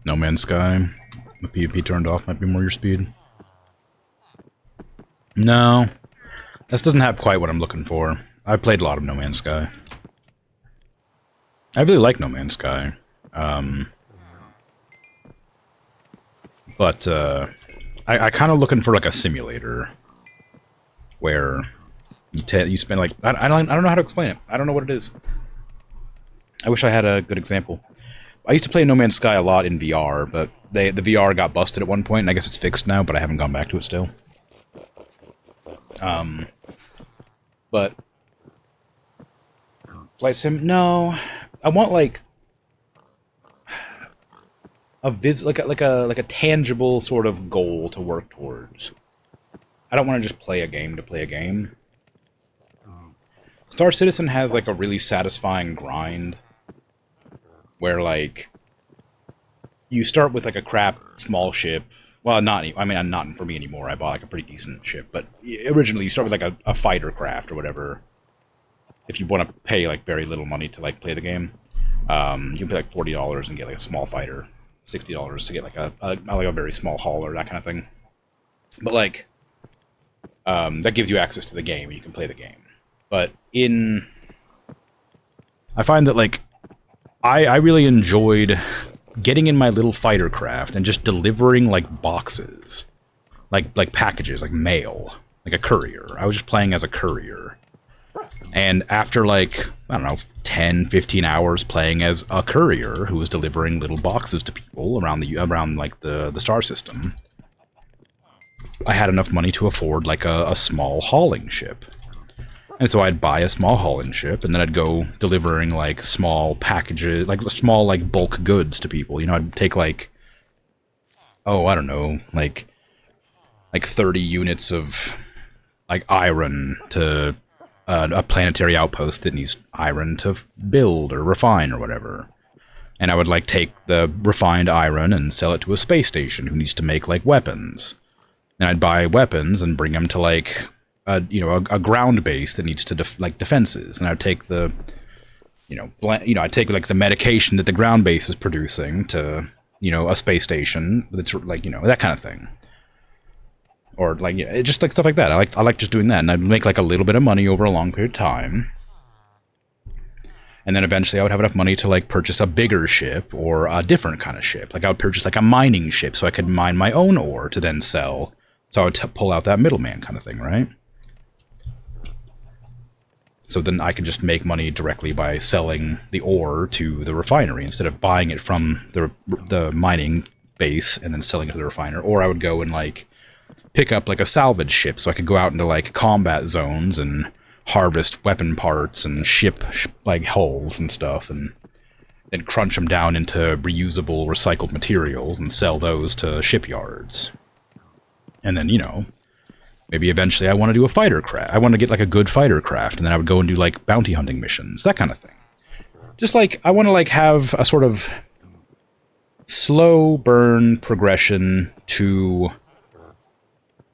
No Man's Sky. The PvP turned off might be more your speed. No. This doesn't have quite what I'm looking for. I've played a lot of No Man's Sky. I really like No Man's Sky. But I kind of looking for, like, a simulator where you spend, like, I don't know how to explain it. I don't know what it is. I wish I had a good example. I used to play No Man's Sky a lot in VR, but the VR got busted at one point, and I guess it's fixed now, but I haven't gone back to it still. But Flight Sim, no. I want, like, like a tangible sort of goal to work towards. I don't want to just play a game to play a game. Star Citizen has, like, a really satisfying grind where, like, you start with, like, a crap small ship. Well, not for me anymore. I bought, like, a pretty decent ship, but originally you start with, like, a fighter craft or whatever. If you want to pay, like, very little money to, like, play the game, you can pay, like, $40 and get, like, a small fighter. $60 to get, like, a very small hauler, that kind of thing. But, like, that gives you access to the game, and you can play the game. But I find that, like, I really enjoyed getting in my little fighter craft and just delivering, like, boxes. Like packages, like mail. Like a courier. I was just playing as a courier. And after, like, I don't know, 10, 15 hours playing as a courier who was delivering little boxes to people around the star system, I had enough money to afford, like, a small hauling ship. And so I'd buy a small hauling ship, and then I'd go delivering, like, small packages, like, small, like, bulk goods to people. You know, I'd take, like, oh, I don't know, like 30 units of like iron to a planetary outpost that needs iron to build or refine or whatever. And I would like take the refined iron and sell it to a space station who needs to make like weapons. And I'd buy weapons and bring them to like a ground base that needs to defenses. And I'd take the I'd take like the medication that the ground base is producing to a space station that's like that kind of thing. Or like just like stuff like that. I like just doing that, and I'd make like a little bit of money over a long period of time. And then eventually I would have enough money to like purchase a bigger ship or a different kind of ship. Like I would purchase like a mining ship so I could mine my own ore to then sell. So I would pull out that middleman kind of thing, right? So then I could just make money directly by selling the ore to the refinery instead of buying it from the mining base and then selling it to the refiner. Or I would go and like pick up like a salvage ship so I could go out into like combat zones and harvest weapon parts and ship like hulls and stuff, and then crunch them down into reusable, recycled materials and sell those to shipyards. And then, maybe eventually I want to do a fighter craft. I want to get like a good fighter craft, and then I would go and do like bounty hunting missions, that kind of thing. Just like I want to like have a sort of slow burn progression to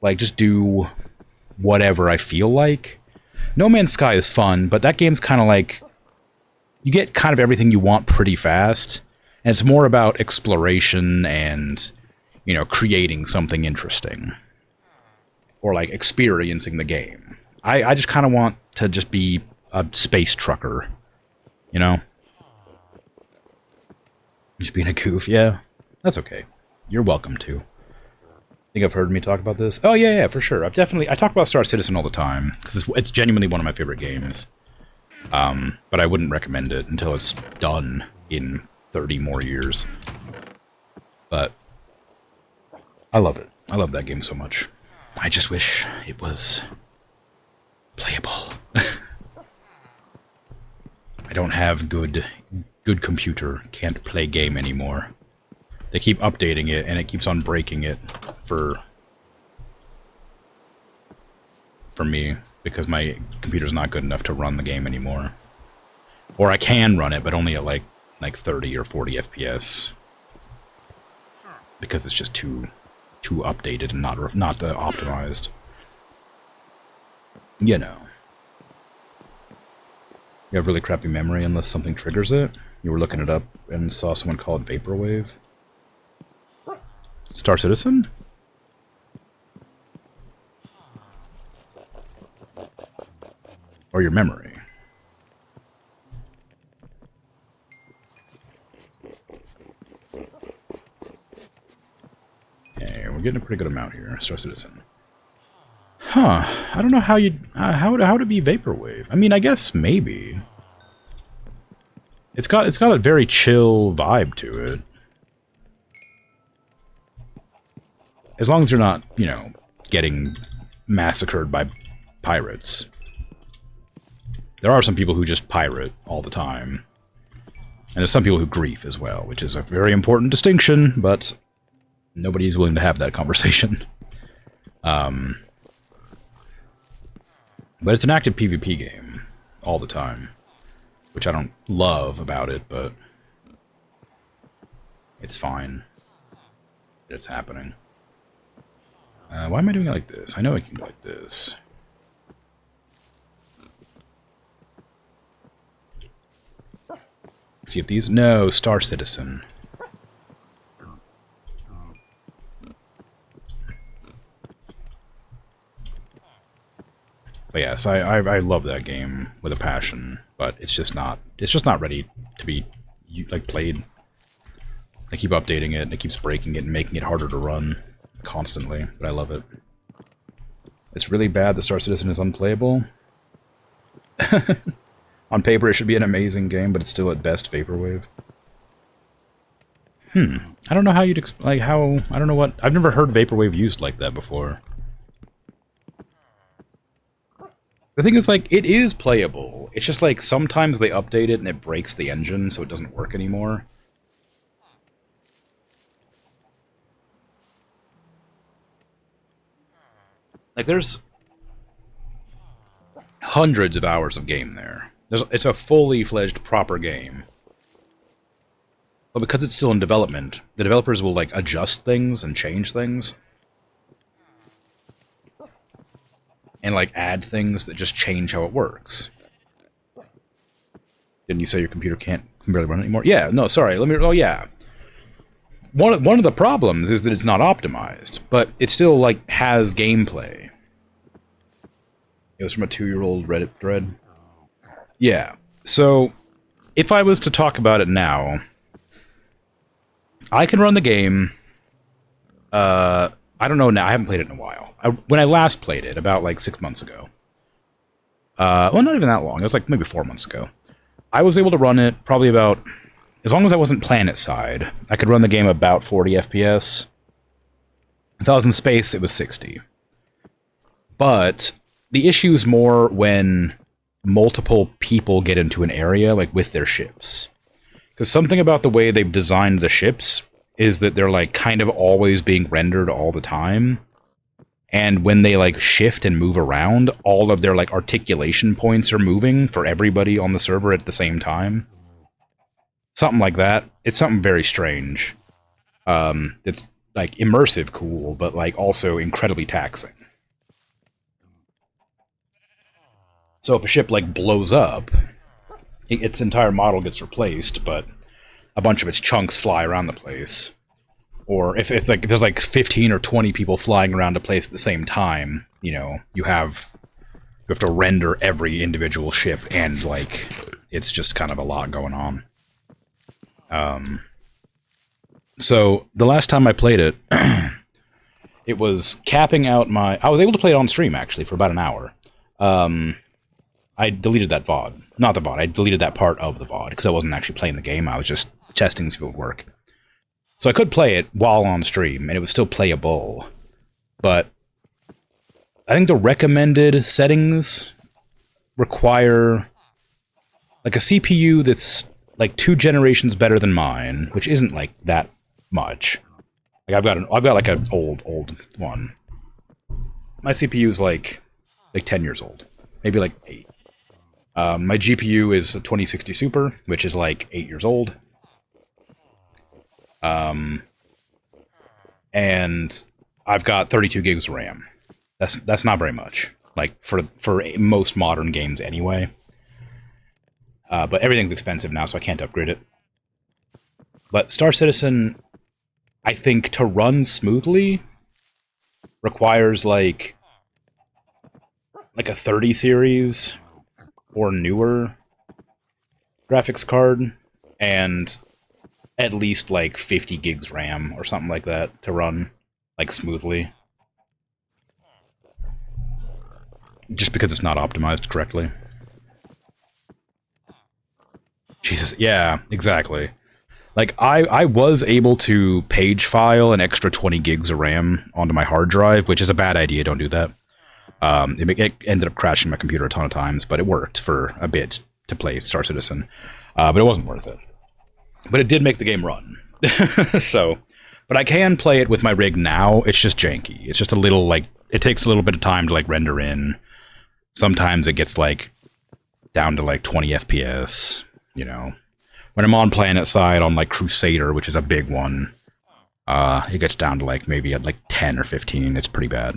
like just do whatever I feel like. No Man's Sky is fun, but that game's kind of like, you get kind of everything you want pretty fast, and it's more about exploration and, creating something interesting. Or like experiencing the game. I just kind of want to just be a space trucker, Just being a goof, yeah. That's okay. You're welcome to. Think I've heard me talk about this? Oh, yeah, for sure. I talk about Star Citizen all the time, because it's genuinely one of my favorite games. But I wouldn't recommend it until it's done in 30 more years. But I love it. I love that game so much. I just wish it was playable. I don't have good computer. Can't play game anymore. They keep updating it, and it keeps on breaking it for me, because my computer's not good enough to run the game anymore. Or I can run it, but only at like 30 or 40 FPS. Because it's just too updated and not optimized. You have really crappy memory unless something triggers it. You were looking it up and saw someone call it Vaporwave. Star Citizen? Or your memory? Okay, we're getting a pretty good amount here. Star Citizen. Huh. I don't know how you'd... how would it be Vaporwave? I mean, I guess maybe. It's got a very chill vibe to it. As long as you're not, getting massacred by pirates. There are some people who just pirate all the time. And there's some people who grief as well, which is a very important distinction, but nobody's willing to have that conversation. But it's an active PvP game all the time, which I don't love about it, but it's fine. It's happening. Why am I doing it like this? I know I can do it like this. See if these... No, Star Citizen. But yes, I love that game with a passion, but it's just not ready to be like played. They keep updating it, and it keeps breaking it and making it harder to run constantly, but I love it. It's really bad that Star Citizen is unplayable. On paper, it should be an amazing game, but it's still at best Vaporwave. I don't know how you'd explain, like, how... I don't know what... I've never heard Vaporwave used like that before. The thing is, like, it is playable. It's just, like, sometimes they update it and it breaks the engine, so it doesn't work anymore. Like, there's hundreds of hours of game there. It's a fully fledged, proper game. But because it's still in development, the developers will, like, adjust things and change things. And, like, add things that just change how it works. Didn't you say your computer can barely run anymore? Yeah, no, sorry. Oh, yeah. One of the problems is that it's not optimized, but it still, like, has gameplay. It was from a 2-year-old Reddit thread. Yeah. So, if I was to talk about it now, I can run the game. I don't know now. I haven't played it in a while. When I last played it, about like 6 months ago. Well, not even that long. It was like maybe 4 months ago. I was able to run it probably about, as long as I wasn't planet side, I could run the game about 40 FPS. If I was in space, it was 60. But the issue is more when multiple people get into an area, like with their ships. Because something about the way they've designed the ships is that they're like kind of always being rendered all the time. And when they like shift and move around, all of their like articulation points are moving for everybody on the server at the same time. Something like that. It's something very strange. It's like immersive cool, but like also incredibly taxing. So if a ship like blows up, its entire model gets replaced, but a bunch of its chunks fly around the place. Or if it's like if there's like 15 or 20 people flying around a place at the same time, you know, you have to render every individual ship, and like it's just kind of a lot going on. So the last time I played it, it was capping out my. I was able to play it on stream actually for about an hour. I deleted that VOD. Not the VOD, I deleted that part of the VOD, because I wasn't actually playing the game, I was just testing to see if it would work. So I could play it while on stream, and it was still playable. But I think the recommended settings require like a CPU that's like 2 generations better than mine, which isn't like that much. Like I've got like an old one. My CPU is like 10 years old, maybe like 8. My GPU is a 2060 Super, which is like 8 years old. And I've got 32 gigs of RAM. That's not very much, like for most modern games anyway. But everything's expensive now, so I can't upgrade it. But Star Citizen, I think, to run smoothly, requires like a 30 series or newer graphics card, and at least like 50 gigs RAM or something like that to run like smoothly. Just because it's not optimized correctly. Jesus, yeah, exactly. Like, I was able to page file an extra 20 gigs of RAM onto my hard drive, which is a bad idea, don't do that. It ended up crashing my computer a ton of times, but it worked for a bit to play Star Citizen. But it wasn't worth it. But it did make the game run. So, but I can play it with my rig now. It's just janky. It's just a little, like, it takes a little bit of time to, like, render in. Sometimes it gets, like, down to, like, 20 FPS, you know. When I'm on planet side on, like, Crusader, which is a big one, it gets down to, like, maybe at, like, 10 or 15. It's pretty bad.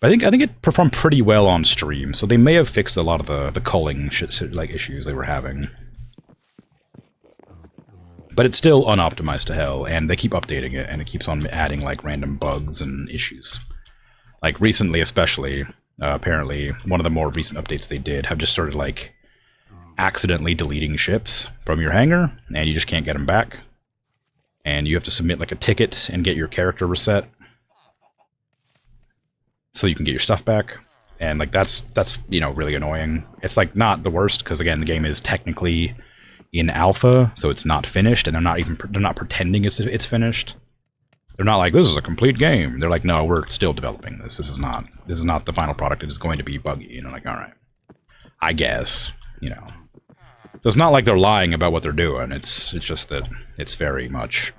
But I think it performed pretty well on stream, so they may have fixed a lot of the culling like issues they were having. But it's still unoptimized to hell, and they keep updating it, and it keeps on adding, like, random bugs and issues. Like, recently especially, apparently, one of the more recent updates they did have just started, like, accidentally deleting ships from your hangar, and you just can't get them back. And you have to submit, like, a ticket and get your character reset, so you can get your stuff back. And, like, that's you know, really annoying. It's, like, not the worst, because, again, the game is technically in alpha, so it's not finished, and they're not pretending it's finished. They're not like, this is a complete game. They're like, no, we're still developing this. This is not the final product. It is going to be buggy. You know, like, all right, I guess, you know. So it's not like they're lying about what they're doing. It's just that it's very much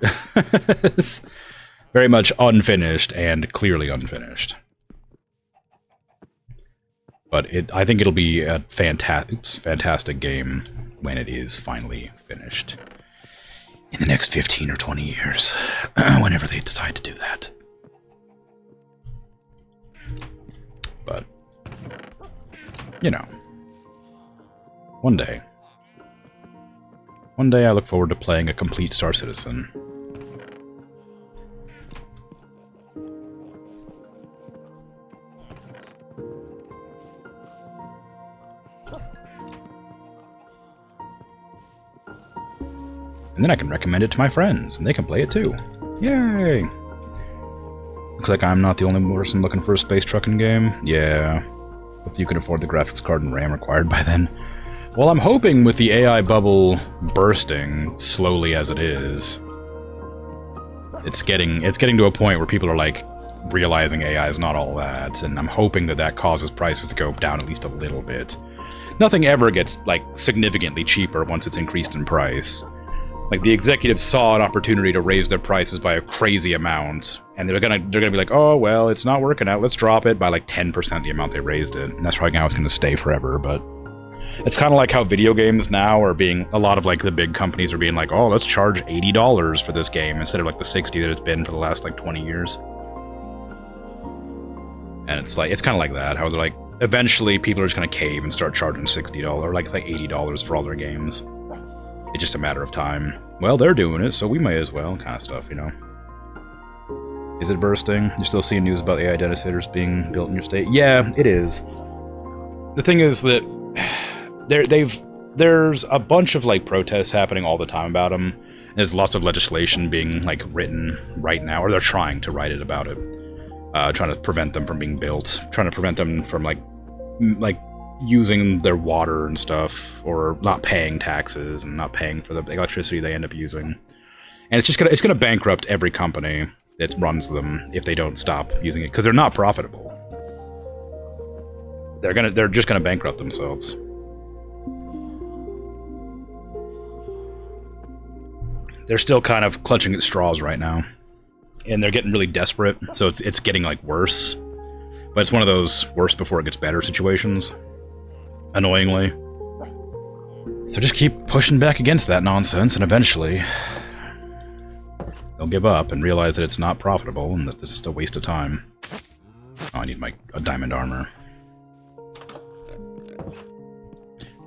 very much unfinished and clearly unfinished. But I think it'll be a fantastic game when it is finally finished. In the next 15 or 20 years, whenever they decide to do that. But, you know, one day I look forward to playing a complete Star Citizen. And then I can recommend it to my friends, and they can play it too. Yay! Looks like I'm not the only person looking for a space trucking game. Yeah. If you can afford the graphics card and RAM required by then. Well, I'm hoping with the AI bubble bursting, slowly as it is, it's getting to a point where people are like realizing AI is not all that, and I'm hoping that that causes prices to go down at least a little bit. Nothing ever gets like significantly cheaper once it's increased in price. Like, the executives saw an opportunity to raise their prices by a crazy amount, and they're gonna be like, oh, well, it's not working out, let's drop it by like 10% the amount they raised it. And that's probably how it's gonna stay forever, but it's kind of like how video games now are being, a lot of like the big companies are being like, oh, let's charge $80 for this game instead of like the 60 that it's been for the last like 20 years. And it's like, it's kind of like that, how they're like, eventually people are just gonna cave and start charging $60, or like $80 for all their games. It's just a matter of time. Well, they're doing it, so we may as well, kind of stuff, you know. Is it bursting? You're still seeing news about AI data centers being built in your state? Yeah, it is. The thing is that there's a bunch of like protests happening all the time about them. There's lots of legislation being like written right now, or they're trying to write it about it, trying to prevent them from being built, trying to prevent them from like using their water and stuff, or not paying taxes and not paying for the electricity they end up using. And it's just gonna bankrupt every company that runs them if they don't stop using it, because they're not profitable. They're just gonna bankrupt themselves. They're still kind of clutching at straws right now, and they're getting really desperate, so it's getting like worse. But it's one of those worse before it gets better situations. Annoyingly. So just keep pushing back against that nonsense, and eventually they'll give up and realize that it's not profitable and that this is a waste of time. Oh, I need a diamond armor.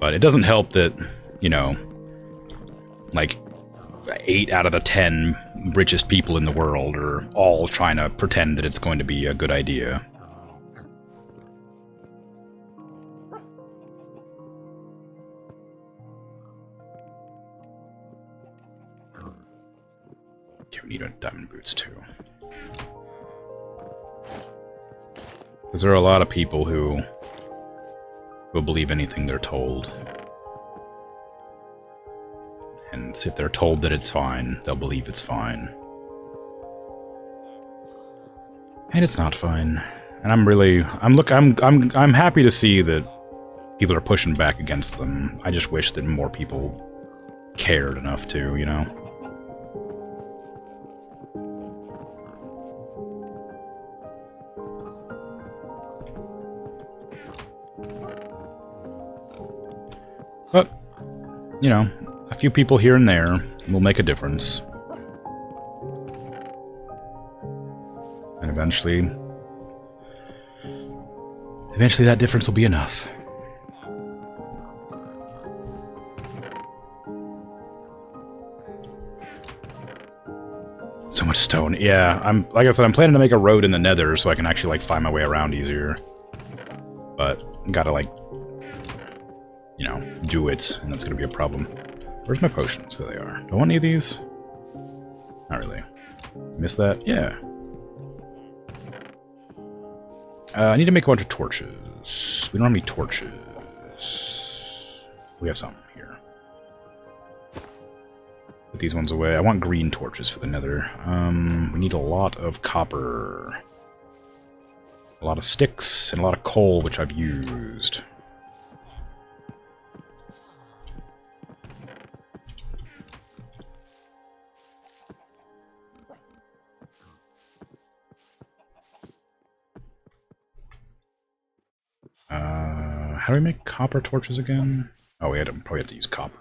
But it doesn't help that, you know, like 8 out of the 10 richest people in the world are all trying to pretend that it's going to be a good idea. We need diamond boots too. Because there are a lot of people who will believe anything they're told. And if they're told that it's fine, they'll believe it's fine. And it's not fine. And I'm happy to see that people are pushing back against them. I just wish that more people cared enough to, you know? But, you know, a few people here and there will make a difference. And eventually that difference will be enough. So much stone. Yeah, like I said, I'm planning to make a road in the Nether so I can actually like find my way around easier. But gotta like, you know, do it, and that's gonna be a problem. Where's my potions? There they are. Do I want any of these? Not really. Missed that? Yeah. I need to make a bunch of torches. We don't have any torches. We have some here. Put these ones away. I want green torches for the Nether. We need a lot of copper. A lot of sticks, and a lot of coal, which I've used. How do we make copper torches again? Oh, we probably have to use copper.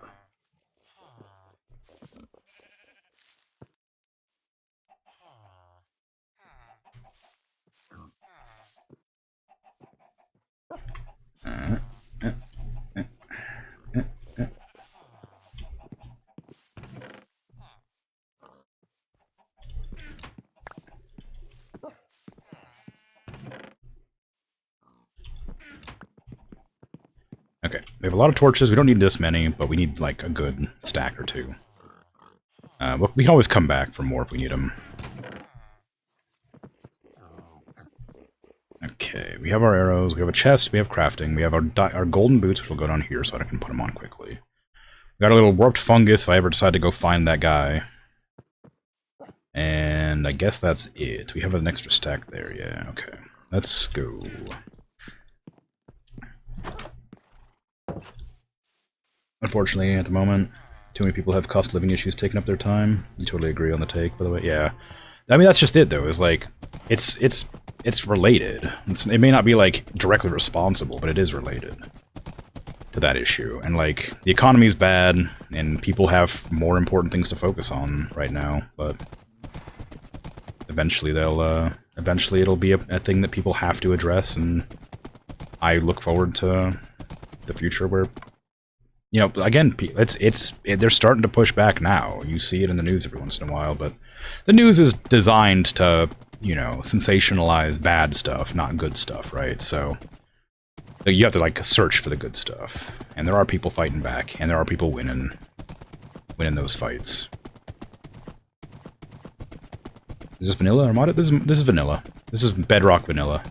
Okay, we have a lot of torches. We don't need this many, but we need like a good stack or two. But we can always come back for more if we need them. Okay, we have our arrows, we have a chest, we have crafting, we have our golden boots, which will go down here so I can put them on quickly. We got a little warped fungus if I ever decide to go find that guy. And I guess that's it. We have an extra stack there, yeah, okay. Let's go. Unfortunately, at the moment, too many people have cost of living issues taking up their time. I totally agree on the take, by the way. Yeah. I mean, that's just it, though, is like, it's related. It may not be, like, directly responsible, but it is related to that issue. And, like, the economy's bad, and people have more important things to focus on right now, but eventually eventually it'll be a thing that people have to address, and I look forward to the future where, you know, again, they're starting to push back now. You see it in the news every once in a while, but the news is designed to, you know, sensationalize bad stuff, not good stuff, right? So you have to, like, search for the good stuff. And there are people fighting back, and there are people winning those fights. Is this vanilla or modded? This is vanilla. This is bedrock vanilla.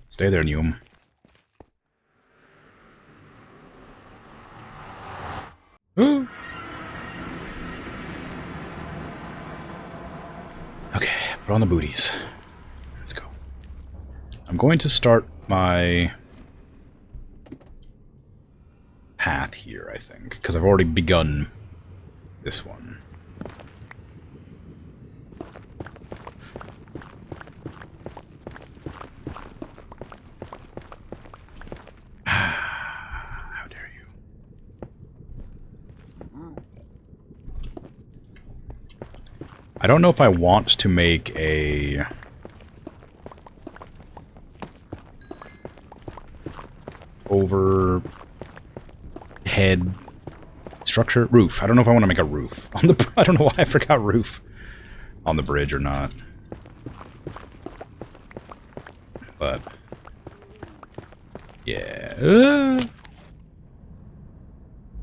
Stay there, Neum. Ooh. Okay, put on the booties. Let's go. I'm going to start my path here, I think, because I've already begun this one. How dare you. I don't know if I want to make a overhead structure roof. I don't know if I want to make a roof on the. I don't know why I forgot roof on the bridge or not. But yeah.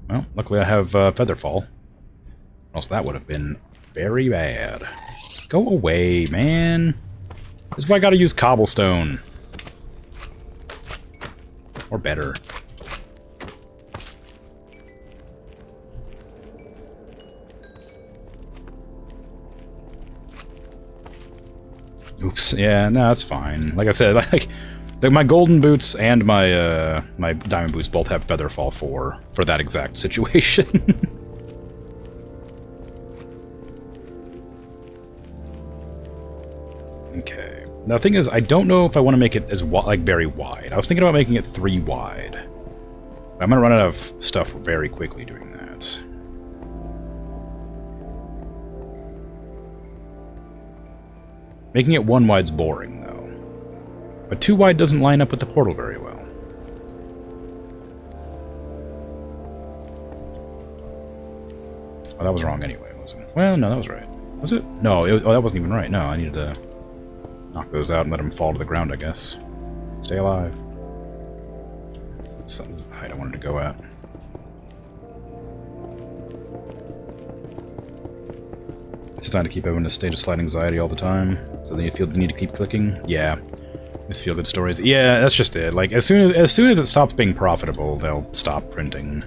Well, luckily I have Featherfall. Or else that would have been very bad. Go away, man. This is why I gotta use cobblestone. Or better. Oops. Yeah, no, that's fine. Like I said, like my golden boots and my my diamond boots both have Featherfall 4 for that exact situation. Okay. Now, the thing is, I don't know if I want to make it as very wide. I was thinking about making it 3 wide. But I'm going to run out of stuff very quickly doing that. Making it 1 wide's boring, though. But 2 wide doesn't line up with the portal very well. Oh, that was wrong anyway, wasn't it? Well, no, that was right. Was it? No, oh, that wasn't even right. No, I needed to knock those out and let them fall to the ground, I guess. Stay alive. This is the height I wanted to go at. It's time to keep everyone in a state of slight anxiety all the time, so then you feel the need to keep clicking. Yeah, just feel good stories. Yeah, that's just it. Like as soon as it stops being profitable, they'll stop printing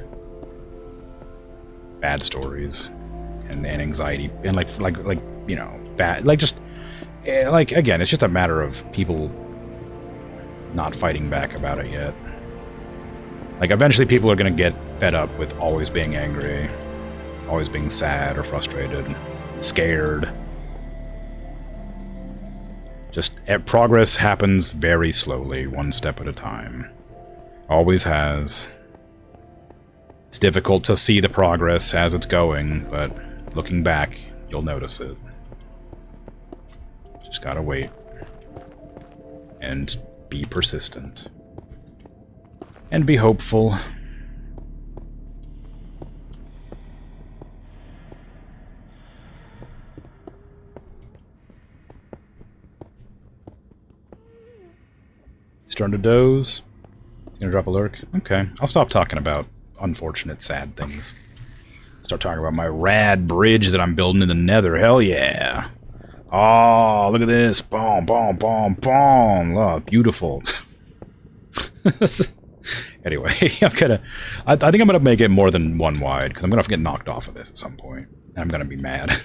bad stories and anxiety and like you know, bad, like just like, again, it's just a matter of people not fighting back about it yet. Like, eventually people are gonna get fed up with always being angry. always being sad or frustrated, scared. Just progress happens very slowly, one step at a time. Always has. It's difficult to see the progress as it's going, but looking back, you'll notice it. Just gotta wait. And be persistent. And be hopeful. Starting to doze. Gonna drop a lurk. Okay, I'll stop talking about unfortunate, sad things. Start talking about my rad bridge that I'm building in the Nether. Hell yeah! Oh, look at this! Boom, boom, boom, boom! Oh, beautiful. Anyway, I think I'm gonna make it more than one wide because I'm gonna get knocked off of this at some point. And I'm gonna be mad.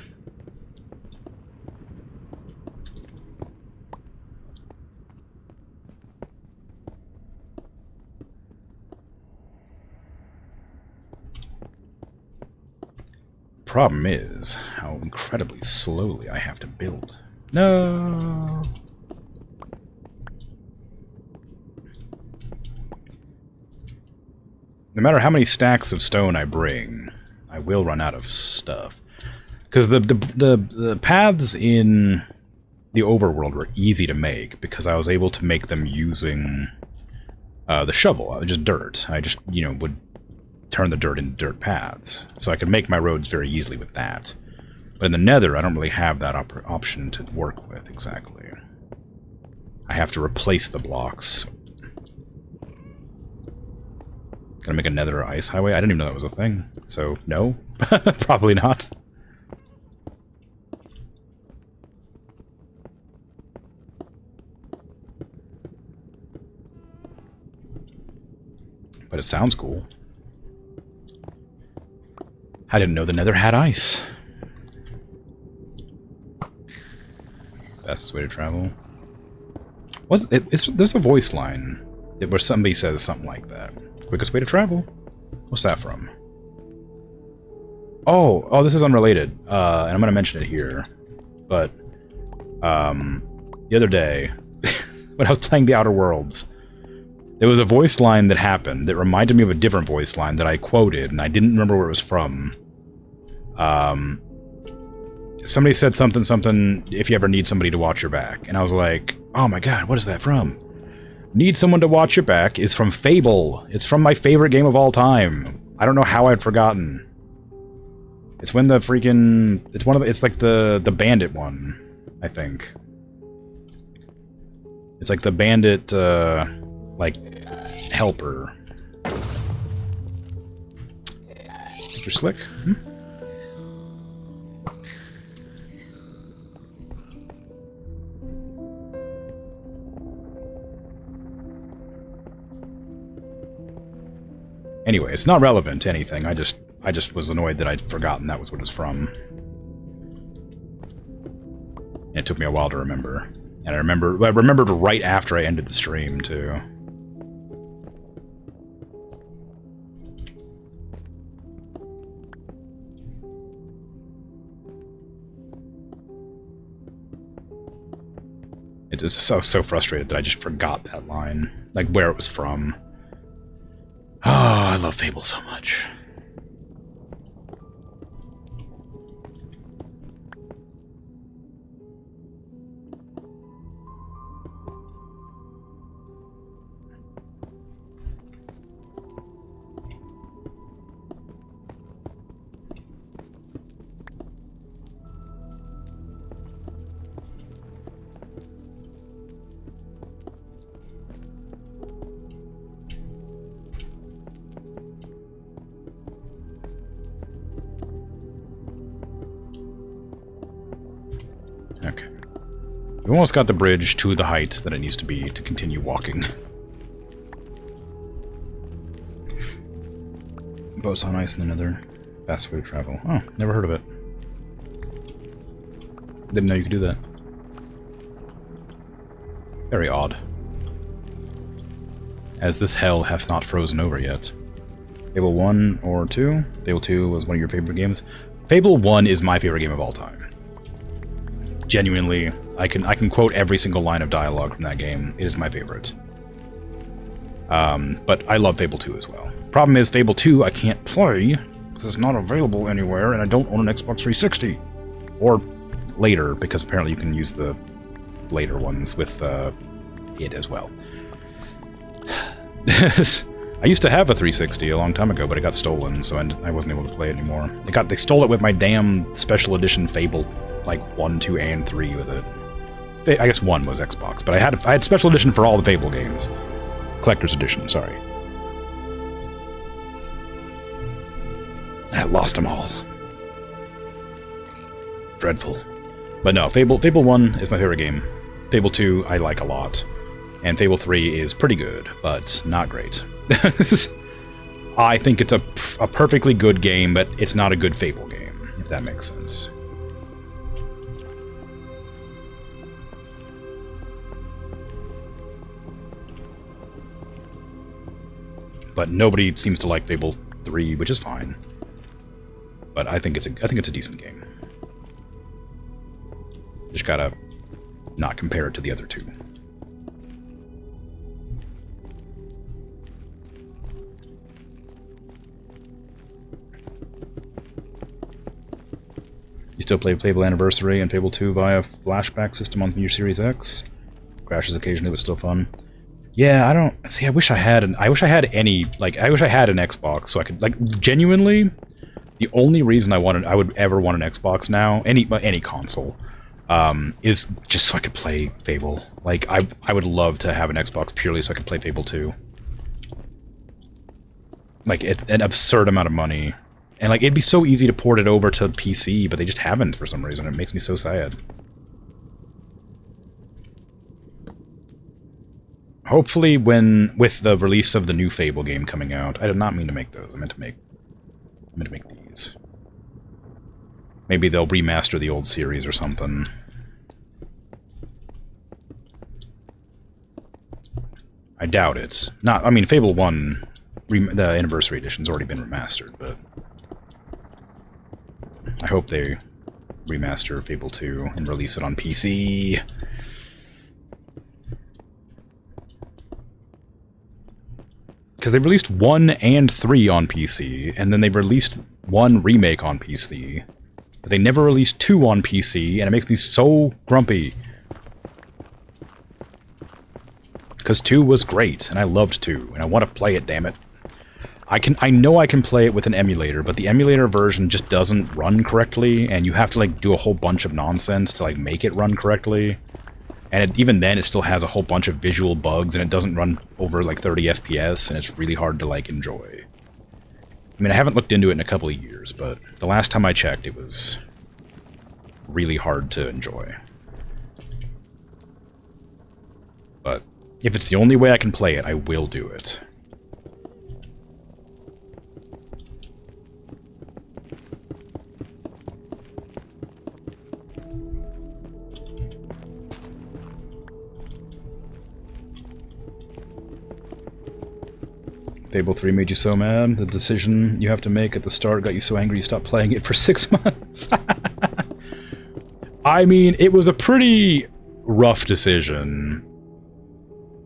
Problem is how incredibly slowly I have to build. No. No matter how many stacks of stone I bring, I will run out of stuff. Because the paths in the overworld were easy to make because I was able to make them using the shovel, just dirt. I just, would turn the dirt into dirt paths. So I could make my roads very easily with that. But in the Nether, I don't really have that option to work with exactly. I have to replace the blocks. Gonna make a Nether ice highway? I didn't even know that was a thing. So, no. Probably not. But it sounds cool. I didn't know the Nether had ice. Fastest way to travel. There's a voice line where somebody says something like that. Quickest way to travel. What's that from? Oh, this is unrelated. And I'm going to mention it here. But the other day, when I was playing The Outer Worlds, there was a voice line that happened that reminded me of a different voice line that I quoted, and I didn't remember where it was from. Somebody said something, if you ever need somebody to watch your back. And I was like, oh my god, what is that from? Need someone to watch your back is from Fable. It's from my favorite game of all time. I don't know how I'd forgotten. It's when the freaking... It's like the bandit one, I think. It's like the bandit, helper. Mr. Slick? Hmm? Anyway, it's not relevant to anything. I just was annoyed that I'd forgotten that was what it's from. And it took me a while to remember. And I remembered right after I ended the stream, too. I was so frustrated that I just forgot that line. Like, where it was from. Oh, I love Fable so much. Okay. We almost got the bridge to the height that it needs to be to continue walking. Boats on ice in the Nether. Fast way to travel. Oh, never heard of it. Didn't know you could do that. Very odd. As this hell hath not frozen over yet. Fable 1 or 2? Fable 2 was one of your favorite games. Fable 1 is my favorite game of all time. Genuinely, I can quote every single line of dialogue from that game. It is my favorite. But I love Fable 2 as well. Problem is, Fable 2 I can't play because it's not available anywhere, and I don't own an Xbox 360. Or later, because apparently you can use the later ones with it as well. I used to have a 360 a long time ago, but it got stolen, so I wasn't able to play it anymore. They stole it with my damn special edition Fable, like 1, 2, and 3 with it. I guess 1 was Xbox, but I had special edition for all the Fable games. Collector's edition, sorry. I lost them all. Dreadful. But no, Fable 1 is my favorite game. Fable 2 I like a lot. And Fable 3 is pretty good, but not great. I think it's a perfectly good game, but it's not a good Fable game, if that makes sense. But nobody seems to like Fable 3, which is fine. But I think it's a decent game. Just gotta not compare it to the other two. You still play Fable Anniversary and Fable 2 via flashback system on your Series X? Crashes occasionally, but still fun. Yeah, I don't see. I wish I had an Xbox so I could genuinely. The only reason I would ever want an Xbox now, any console, is just so I could play Fable. Like I would love to have an Xbox purely so I could play Fable 2. Like an absurd amount of money. And like it'd be so easy to port it over to PC, but they just haven't for some reason. It makes me so sad. Hopefully with the release of the new Fable game coming out, I did not mean to make those. I meant to make these. Maybe they'll remaster the old series or something. I doubt it. I mean, Fable 1, the Anniversary Edition's already been remastered, but I hope they remaster Fable 2 and release it on PC. Because they released 1 and 3 on PC, and then they released 1 remake on PC. But they never released 2 on PC, and it makes me so grumpy. Because 2 was great, and I loved 2, and I want to play it, damn it. I know I can play it with an emulator, but the emulator version just doesn't run correctly, and you have to do a whole bunch of nonsense to make it run correctly. And even then, it still has a whole bunch of visual bugs, and it doesn't run over 30 FPS, and it's really hard to enjoy. I mean, I haven't looked into it in a couple of years, but the last time I checked, it was really hard to enjoy. But if it's the only way I can play it, I will do it. Fable 3 made you so mad? The decision you have to make at the start got you so angry you stopped playing it for 6 months? I mean, it was a pretty rough decision.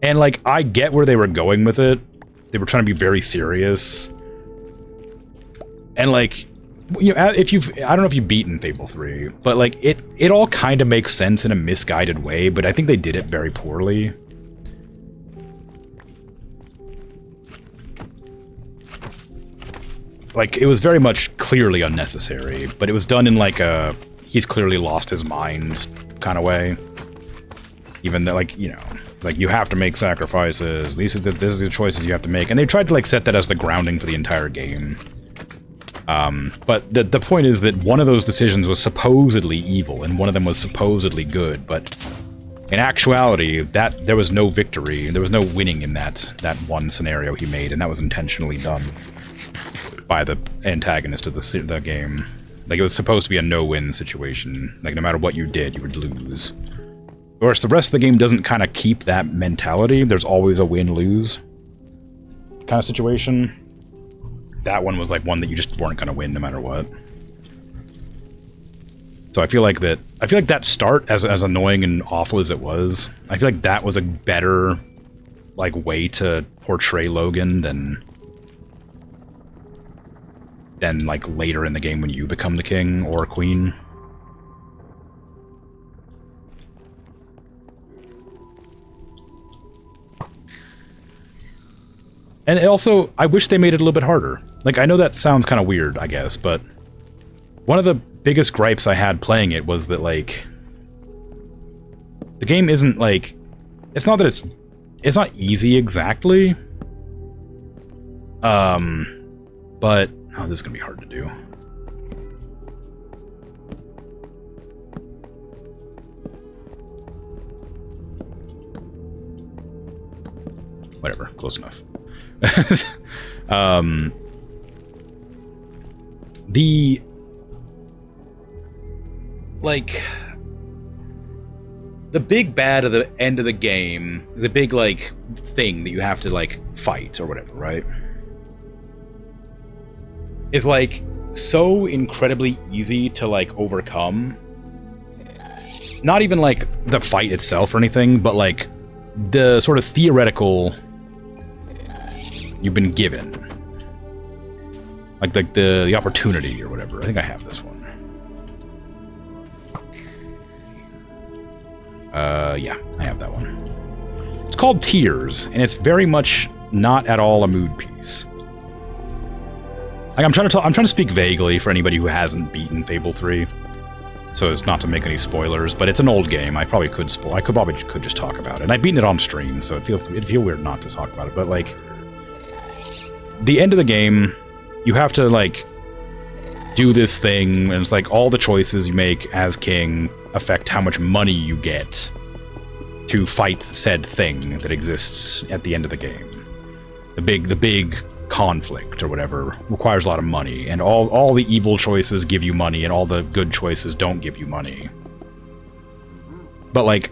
And, I get where they were going with it. They were trying to be very serious. And, I don't know if you've beaten Fable 3, but, it all kind of makes sense in a misguided way, but I think they did it very poorly. It was very much clearly unnecessary, but it was done in a he's clearly lost his mind kind of way. Even though, it's you have to make sacrifices. This is the choices you have to make, and they tried to set that as the grounding for the entire game. But the point is that one of those decisions was supposedly evil, and one of them was supposedly good. But in actuality, there was no victory, there was no winning in that one scenario he made, and that was intentionally done by the antagonist of the game. It was supposed to be a no-win situation. No matter what you did, you would lose. Of course, the rest of the game doesn't kind of keep that mentality. There's always a win-lose kind of situation. that one was like one that you just weren't going to win no matter what. So I feel like that start, as annoying and awful as it was, I feel like that was a better like way to portray Logan than like later in the game when you become the king or queen. And also, I wish they made it a little bit harder. Like, I know that sounds kind of weird, I guess, but one of the biggest gripes I had playing it was that, like, the game isn't, like, it's not that it's not easy exactly, but, oh, this is gonna be hard to do. Whatever, close enough. The big bad at the end of the game, the big like thing that you have to like fight or whatever, right? Is like so incredibly easy to like overcome. Not even like the fight itself or anything, but like the sort of theoretical you've been given, like the opportunity or whatever. I think I have this one. Yeah, I have that one. It's called Tears, and it's very much not at all a mood piece. Like I'm trying to speak vaguely for anybody who hasn't beaten Fable 3, so as not to make any spoilers. But it's an old game. I probably could spoil. I probably could just talk about it. And I've beaten it on stream, so it'd feel weird not to talk about it. But like, the end of the game, you have to like do this thing, and it's like all the choices you make as king affect how much money you get to fight said thing that exists at the end of the game. The big conflict or whatever requires a lot of money, and all the evil choices give you money, and all the good choices don't give you money. But like,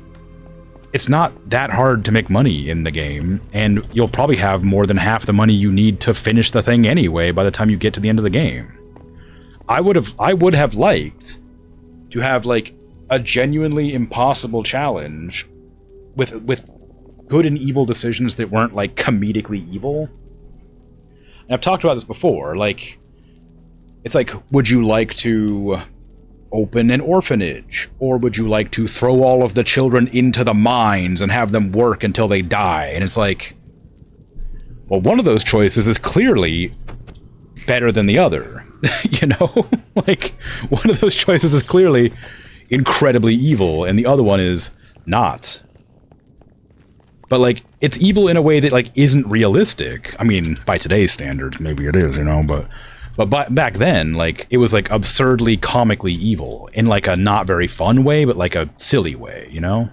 it's not that hard to make money in the game, and you'll probably have more than half the money you need to finish the thing anyway by the time you get to the end of the game. I would have liked to have like a genuinely impossible challenge with good and evil decisions that weren't like comedically evil. And I've talked about this before, like, it's like, would you like to open an orphanage, or would you like to throw all of the children into the mines and have them work until they die? And it's like, well, one of those choices is clearly better than the other. You know? Like, one of those choices is clearly incredibly evil, and the other one is not. But, like, it's evil in a way that, like, isn't realistic. I mean, by today's standards, maybe it is, you know, but back then, like, it was, like, absurdly comically evil in, like, a not very fun way, but, like, a silly way, you know?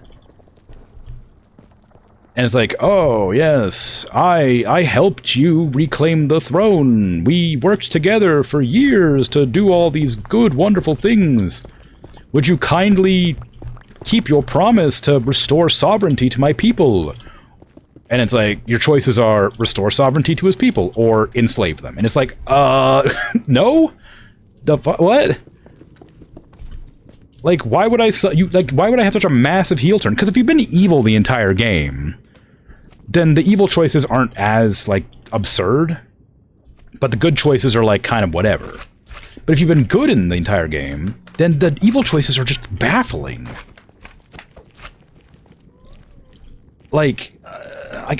And it's like, oh, yes, I helped you reclaim the throne. We worked together for years to do all these good, wonderful things. Would you kindly keep your promise to restore sovereignty to my people? And it's like, your choices are restore sovereignty to his people or enslave them. And it's like, no? What? Like, why would why would I have such a massive heel turn? Because if you've been evil the entire game, then the evil choices aren't as, like, absurd. But the good choices are, like, kind of whatever. But if you've been good in the entire game, then the evil choices are just baffling. Like, I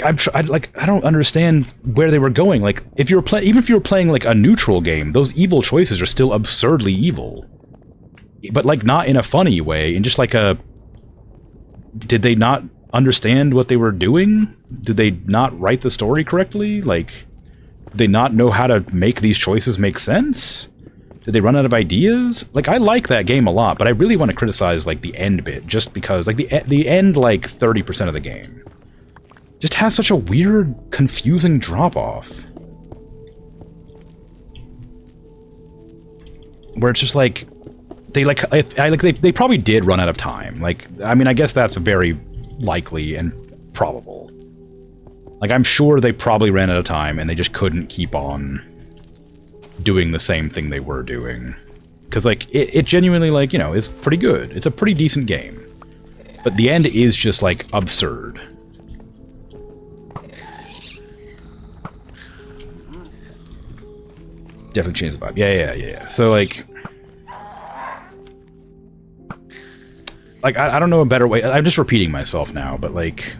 don't understand where they were going. Like, if you're even if you were playing like a neutral game, those evil choices are still absurdly evil. But like not in a funny way, in just like a, did they not understand what they were doing? Did they not write the story correctly? Like, did they not know how to make these choices make sense? Did they run out of ideas? Like, I like that game a lot, but I really want to criticize like the end bit, just because like the end, like 30% of the game just has such a weird, confusing drop-off. Where it's just like, they probably did run out of time. Like, I mean, I guess that's very likely and probable. Like, I'm sure they probably ran out of time and they just couldn't keep on doing the same thing they were doing. Because, like, it genuinely, like, you know, is pretty good. It's a pretty decent game. But the end is just, like, absurd. Definitely changed the vibe. Yeah. So, like... I don't know a better way... I'm just repeating myself now, but, like...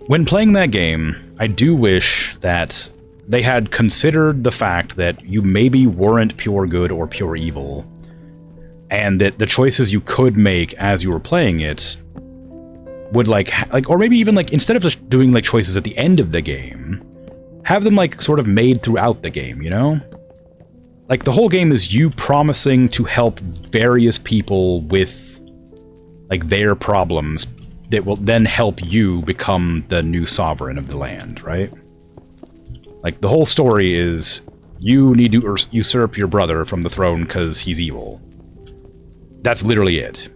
When playing that game, I do wish that they had considered the fact that you maybe weren't pure good or pure evil, and that the choices you could make as you were playing it would, like, or maybe even, like, instead of just doing, like, choices at the end of the game, have them, like, sort of made throughout the game, you know? Like, the whole game is you promising to help various people with, like, their problems that will then help you become the new sovereign of the land, right? Like, the whole story is you need to usurp your brother from the throne because he's evil. That's literally it.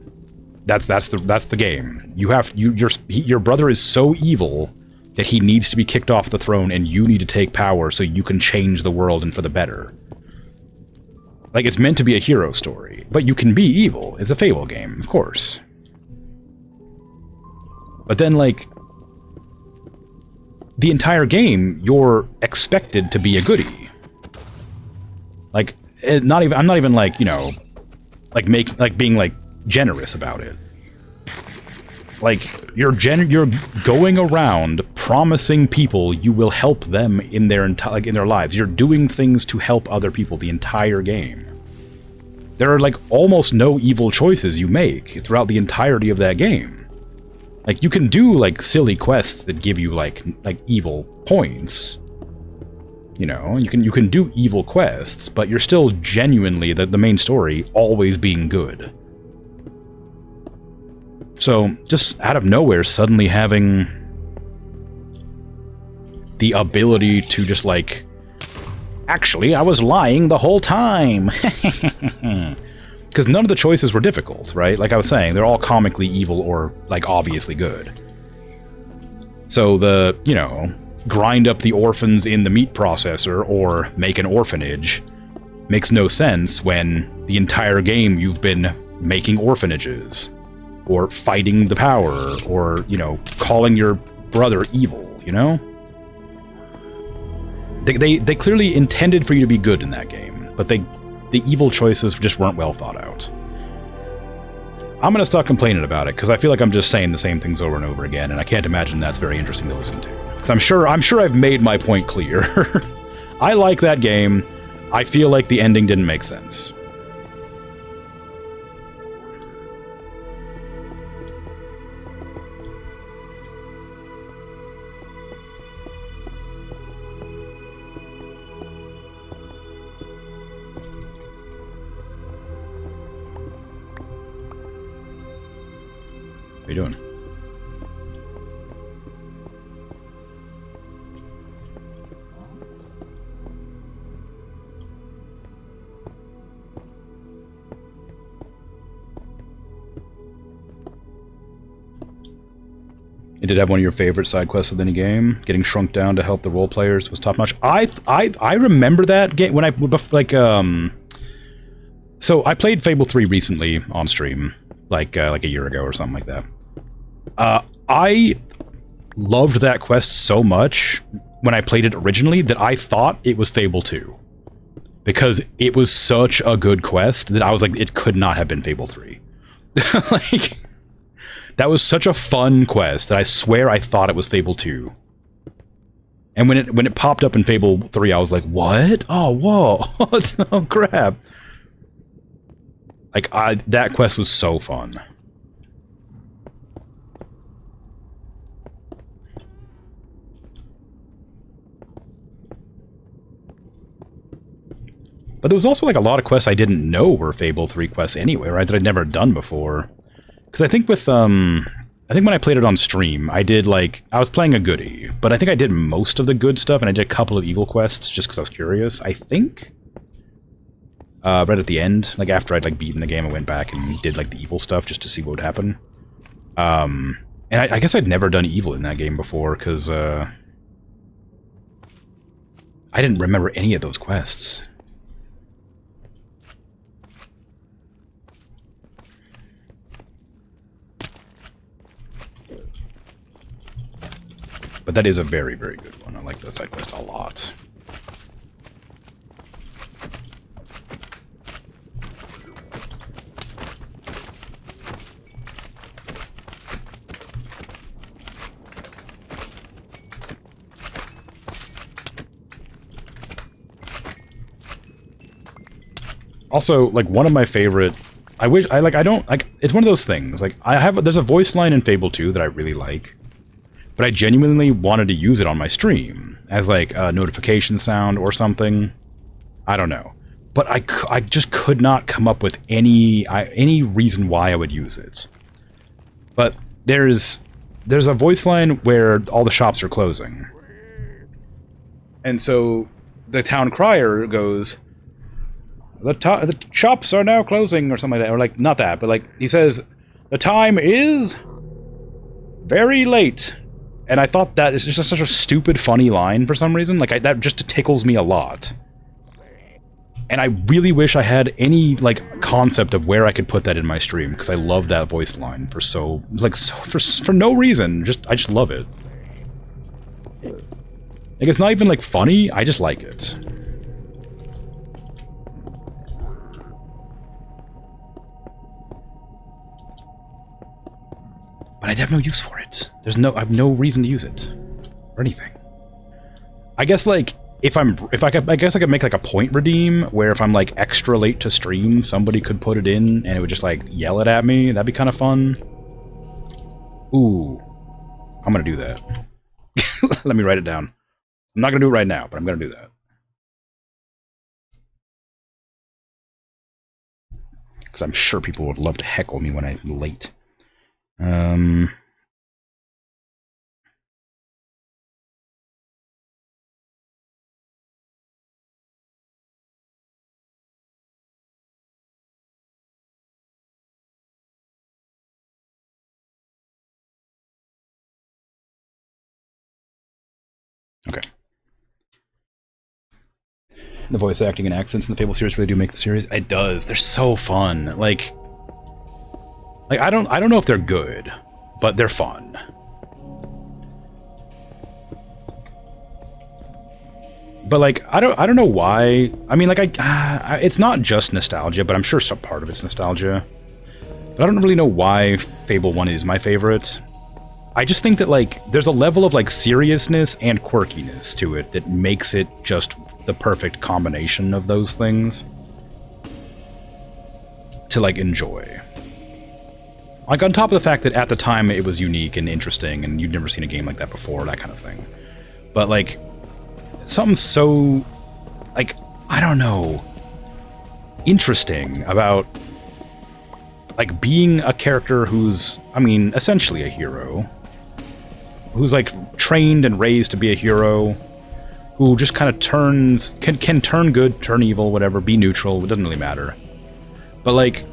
That's the game. Your brother is so evil that he needs to be kicked off the throne, and you need to take power so you can change the world and for the better. Like, it's meant to be a hero story, but you can be evil. It's a Fable game, of course. But then, like, the entire game, you're expected to be a goodie. Like, I'm not even, like, you know, like, being, like, generous about it. Like, you're going around promising people you will help them in their in their lives. You're doing things to help other people the entire game. There are, like, almost no evil choices you make throughout the entirety of that game. Like, you can do, like, silly quests that give you, like evil points. You know, you can do evil quests, but you're still genuinely, the main story, always being good. So, just out of nowhere, suddenly having the ability to just, like, actually, I was lying the whole time! Because none of the choices were difficult, right? Like I was saying, they're all comically evil or, like, obviously good. So the, you know, grind up the orphans in the meat processor or make an orphanage makes no sense when the entire game you've been making orphanages, or fighting the power, or, you know, calling your brother evil, you know? They clearly intended for you to be good in that game, but the evil choices just weren't well thought out. I'm gonna stop complaining about it, because I feel like I'm just saying the same things over and over again, and I can't imagine that's very interesting to listen to. Because I'm sure I've made my point clear. I like that game. I feel like the ending didn't make sense. What are you doing? It did have one of your favorite side quests of any game. Getting shrunk down to help the role players was top notch. I remember that game when so I played Fable 3 recently on stream, like a year ago or something like that. I loved that quest so much when I played it originally that I thought it was Fable 2. Because it was such a good quest that I was like, it could not have been Fable 3. Like, that was such a fun quest that I swear I thought it was Fable 2. And when it popped up in Fable 3, I was like, what? Oh, whoa. Oh, crap. Like, that quest was so fun. But there was also, like, a lot of quests I didn't know were Fable 3 quests anyway, right? That I'd never done before. Because I think with, I think when I played it on stream, I did, like, I was playing a goodie, but I think I did most of the good stuff, and I did a couple of evil quests just because I was curious, I think. Right at the end, like, after I'd, like, beaten the game, I went back and did, like, the evil stuff just to see what would happen. And I guess I'd never done evil in that game before, because, I didn't remember any of those quests. But that is a very, very good one. I like that side quest a lot. Also, like, one of my favorite... I don't... Like, it's one of those things. Like, there's a voice line in Fable 2 that I really like. But I genuinely wanted to use it on my stream. As, like, a notification sound or something. I don't know. But I just could not come up with any reason why I would use it. But there's a voice line where all the shops are closing. And so the town crier goes... The shops are now closing, or something like that. Or, like, not that, but, like, he says, the time is very late. And I thought that is just such a stupid, funny line for some reason. Like, that just tickles me a lot. And I really wish I had any, like, concept of where I could put that in my stream, because I love that voice line for for no reason. I just love it. Like, it's not even, like, funny, I just like it. But I'd have no use for it. I have no reason to use it. Or anything. I guess, like, I guess I could make, like, a point redeem, where if I'm, like, extra late to stream, somebody could put it in, and it would just, like, yell it at me. That'd be kind of fun. Ooh. I'm gonna do that. Let me write it down. I'm not gonna do it right now, but I'm gonna do that. Because I'm sure people would love to heckle me when I'm late. Okay. The voice acting and accents in the Fable series really do make the series. It does. They're so fun. Like I don't know if they're good, but they're fun. But like I don't know why. I mean, like it's not just nostalgia, but I'm sure some part of it's nostalgia. But I don't really know why Fable 1 is my favorite. I just think that, like, there's a level of, like, seriousness and quirkiness to it that makes it just the perfect combination of those things to, like, enjoy. Like, on top of the fact that at the time it was unique and interesting and you'd never seen a game like that before, that kind of thing. But, like, something so, like, I don't know, interesting about, like, being a character who's, I mean, essentially a hero, who's, like, trained and raised to be a hero, who just kind of can turn good, turn evil, whatever, be neutral, it doesn't really matter. But, like,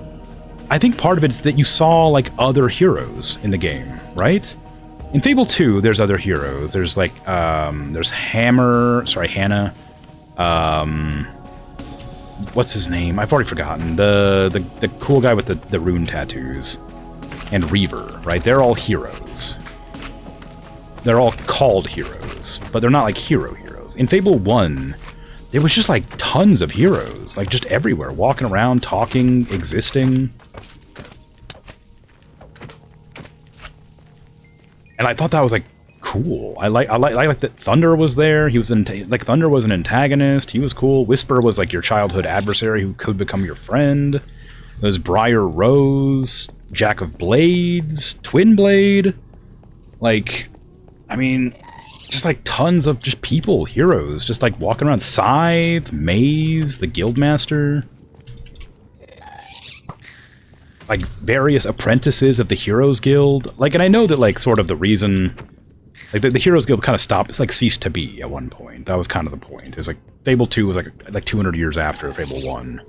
I think part of it is that you saw, like, other heroes in the game, right? In Fable 2, there's other heroes. There's, like, there's Hannah, what's his name? I've already forgotten. The cool guy with the rune tattoos. And Reaver, right? They're all heroes. They're all called heroes, but they're not, like, heroes. In Fable 1, there was just, like, tons of heroes, like, just everywhere, walking around, talking, existing. And I thought that was, like, cool. I like that Thunder was there. He was Thunder was an antagonist. He was cool. Whisper was, like, your childhood adversary who could become your friend. There's Briar Rose, Jack of Blades, Twin Blade. Like, I mean, just, like, tons of just people, heroes, just, like, walking around. Scythe, Maze, the Guildmaster. Like, various apprentices of the Heroes Guild. Like, and I know that, like, sort of the reason... Like, the Heroes Guild kind of stopped. It's, like, ceased to be at one point. That was kind of the point. It's, like, Fable 2 was, like 200 years after Fable 1.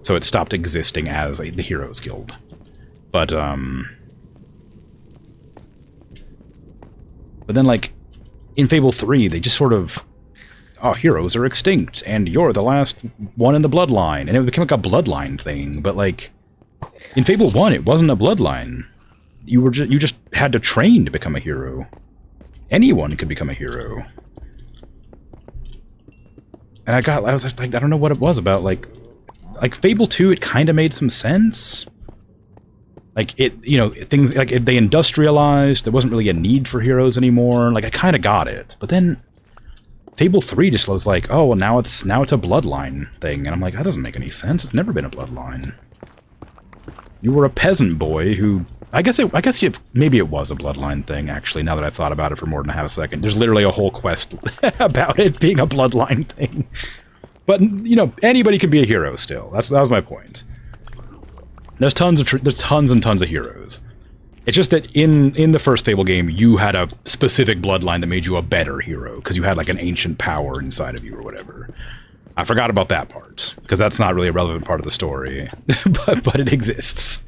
So it stopped existing as the Heroes Guild. But then, like, in Fable 3, they just sort of... oh, heroes are extinct, and you're the last one in the bloodline. And it became like a bloodline thing, but like, in Fable 1, it wasn't a bloodline. You just had to train to become a hero. Anyone could become a hero. And I was just like, I don't know what it was about, like Fable 2, it kind of made some sense. Like, things, like, they industrialized, there wasn't really a need for heroes anymore, like, I kind of got it. But then, Fable 3 just was like, oh, well, now it's a bloodline thing, and I'm like, that doesn't make any sense, it's never been a bloodline. You were a peasant boy who, maybe it was a bloodline thing, actually, now that I've thought about it for more than a half a second. There's literally a whole quest about it being a bloodline thing. But, anybody can be a hero still. That was my point. There's tons and tons of heroes. It's just that in the first Fable game, you had a specific bloodline that made you a better hero, because you had, like, an ancient power inside of you or whatever. I forgot about that part, because that's not really a relevant part of the story, but it exists.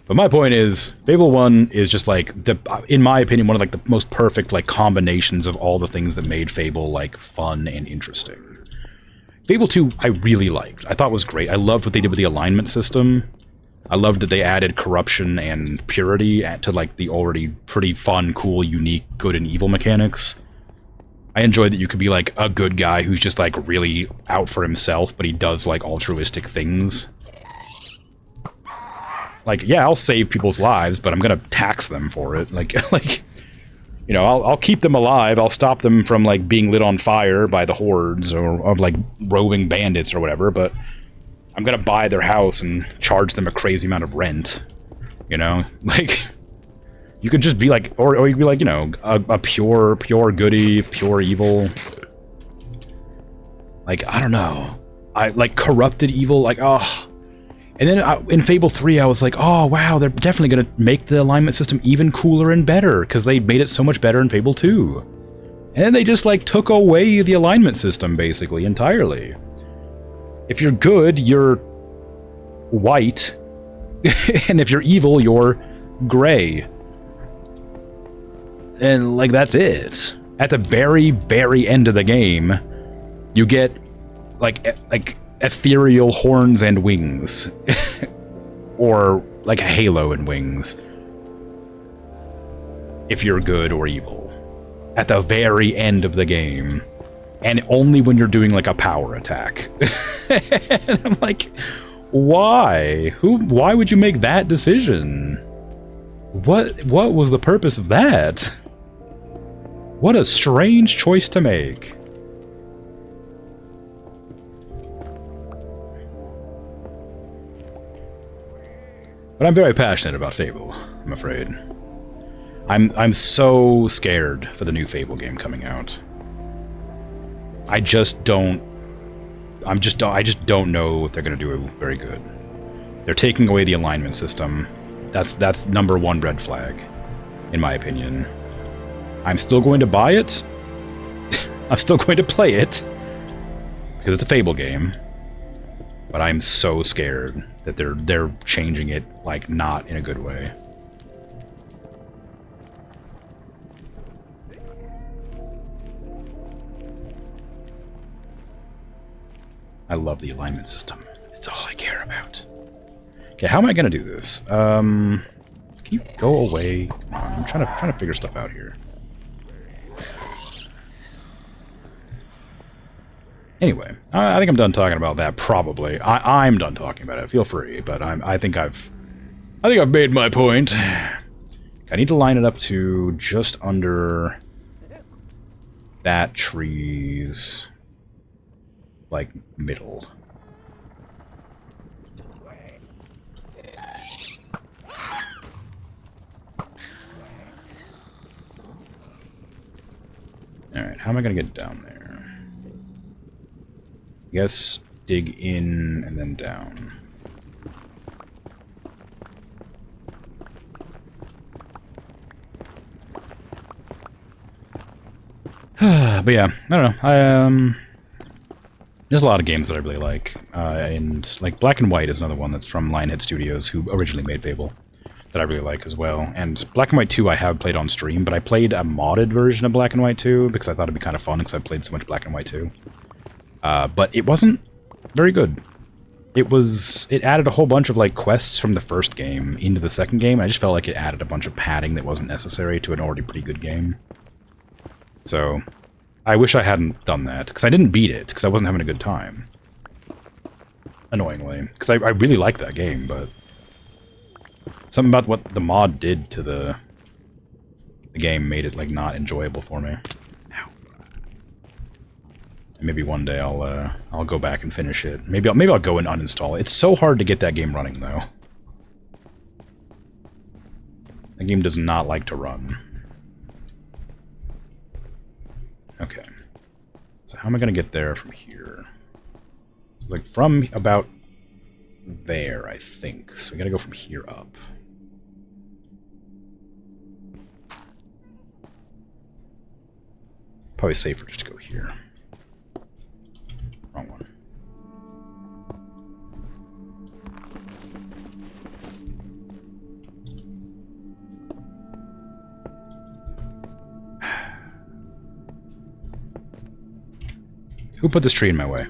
But my point is, Fable 1 is just, like, in my opinion, one of, like, the most perfect, like, combinations of all the things that made Fable, like, fun and interesting. Fable 2, I really liked. I thought was great. I loved what they did with the alignment system. I loved that they added corruption and purity to, like, the already pretty fun, cool, unique good and evil mechanics. I enjoyed that you could be, like, a good guy who's just, like, really out for himself, but he does, like, altruistic things. Like, yeah, I'll save people's lives, but I'm gonna tax them for it. Like, I'll keep them alive, I'll stop them from, like, being lit on fire by the hordes, or like, roving bandits or whatever, but I'm gonna buy their house and charge them a crazy amount of rent. Like, you could just be like, or you could be like, a pure goody, pure evil. Like, I don't know. Like, corrupted evil, like, oh. And then in Fable 3, I was like, oh, wow, they're definitely going to make the alignment system even cooler and better, because they made it so much better in Fable 2. And then they just, like, took away the alignment system, basically, entirely. If you're good, you're white, and if you're evil, you're gray. And, like, that's it. At the very, very end of the game, you get, like ethereal horns and wings. Or, like, a halo and wings. If you're good or evil. At the very end of the game. And only when you're doing, like, a power attack. And I'm like, why? Why would you make that decision? What was the purpose of that? What a strange choice to make. But I'm very passionate about Fable, I'm afraid. I'm so scared for the new Fable game coming out. I just don't know if they're gonna do it very good. They're taking away the alignment system. That's number one red flag, in my opinion. I'm still going to buy it. I'm still going to play it because it's a Fable game. But I'm so scared that they're changing it, like, not in a good way. I love the alignment system. It's all I care about. Okay, how am I gonna do this? Can you go away? Come on, I'm trying to figure stuff out here. Anyway, I think I'm done talking about that. Probably, I'm done talking about it. Feel free, but I think I've made my point. I need to line it up to just under that tree's, like, middle. Alright, how am I gonna get down there? I guess dig in and then down. But yeah, I don't know. There's a lot of games that I really like, and like Black and White is another one that's from Lionhead Studios, who originally made Fable. that I really like as well. And Black and White 2 I have played on stream, but I played a modded version of Black and White 2 because I thought it'd be kind of fun because I played so much Black and White 2. But it wasn't very good. It added a whole bunch of like quests from the first game into the second game. I just felt like it added a bunch of padding that wasn't necessary to an already pretty good game. So I wish I hadn't done that, because I didn't beat it, because I wasn't having a good time. Annoyingly. Because I really like that game, but something about what the mod did to the game made it like not enjoyable for me. Ow. Maybe one day I'll go back and finish it. Maybe I'll go and uninstall it. It's so hard to get that game running, though. That game does not like to run. Okay. So how am I going to get there from here? It's like from about there, I think. So we got to go from here up. Probably safer just to go here. Wrong one. Who put this tree in my way?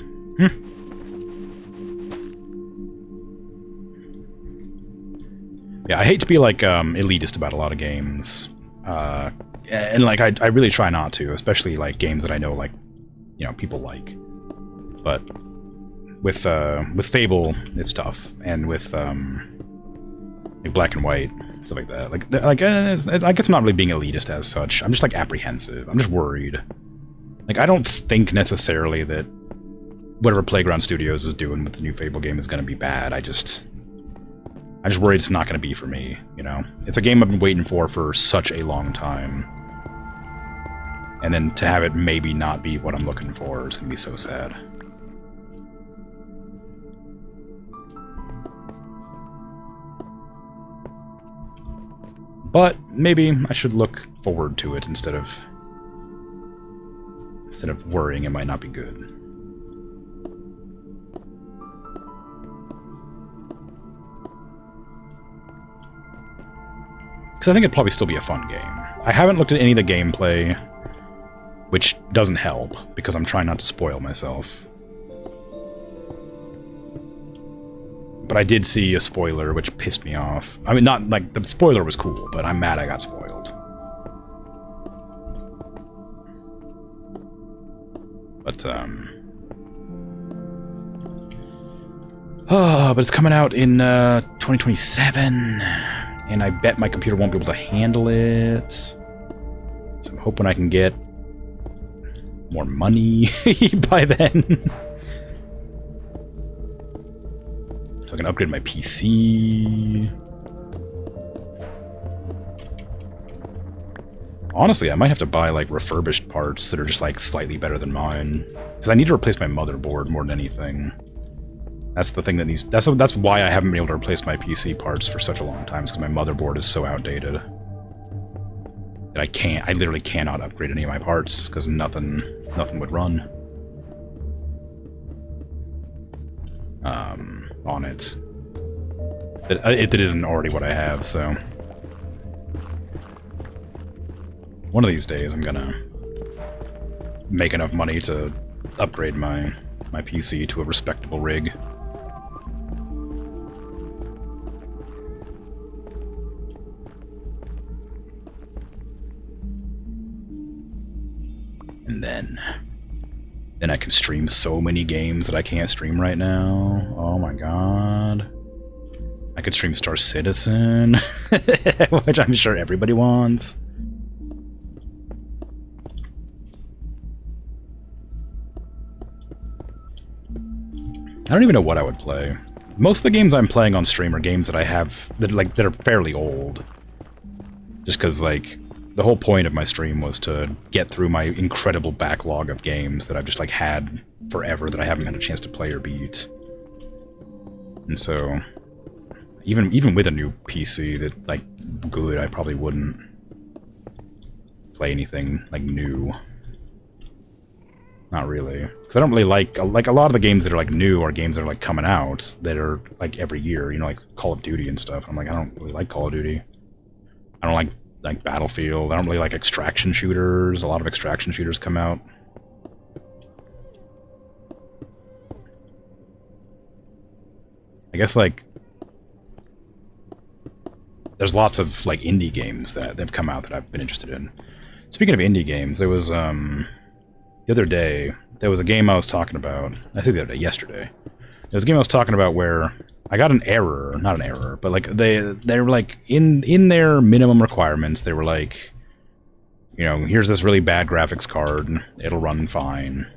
Yeah, I hate to be like elitist about a lot of games. And like I really try not to, especially like games that I know like, you know, people like. But with Fable, it's tough, and with like Black and White, stuff like that. I guess I'm not really being elitist as such. I'm just like apprehensive. I'm just worried. Like I don't think necessarily that whatever Playground Studios is doing with the new Fable game is going to be bad. I'm just worried it's not going to be for me. You know, it's a game I've been waiting for such a long time. And then to have it maybe not be what I'm looking for is going to be so sad. But maybe I should look forward to it instead of worrying it might not be good. Because I think it'd probably still be a fun game. I haven't looked at any of the gameplay, which doesn't help, because I'm trying not to spoil myself. But I did see a spoiler, which pissed me off. I mean, not, like, the spoiler was cool, but I'm mad I got spoiled. But, but it's coming out in, 2027, and I bet my computer won't be able to handle it. So I'm hoping I can get more money by then. So I can upgrade my PC. Honestly, I might have to buy like refurbished parts that are just like slightly better than mine, because I need to replace my motherboard more than anything. That's the thing that needs. That's why I haven't been able to replace my PC parts for such a long time, because my motherboard is so outdated that I literally cannot upgrade any of my parts because nothing would run on it. It isn't already what I have, so one of these days I'm gonna make enough money to upgrade my PC to a respectable rig. And then I can stream so many games that I can't stream right now. Oh my god. I could stream Star Citizen, which I'm sure everybody wants. I don't even know what I would play. Most of the games I'm playing on stream are games that I have that are fairly old. Just because, like, the whole point of my stream was to get through my incredible backlog of games that I've just like had forever that I haven't had a chance to play or beat. And so, even with a new PC that like good, I probably wouldn't play anything like new. Not really. Because I don't really like a lot of the games that are like new or games that are like coming out that are like every year, you know, like Call of Duty and stuff. I'm like, I don't really like Call of Duty. I don't like Battlefield. I don't really like extraction shooters. A lot of extraction shooters come out. I guess like there's lots of like indie games that have come out that I've been interested in. Speaking of indie games, there was the other day there was a game I was talking about. I think the other day, yesterday. There was a game I was talking about where I got an error, not an error, but like they were like in their minimum requirements, they were like, you know, here's this really bad graphics card, it'll run fine,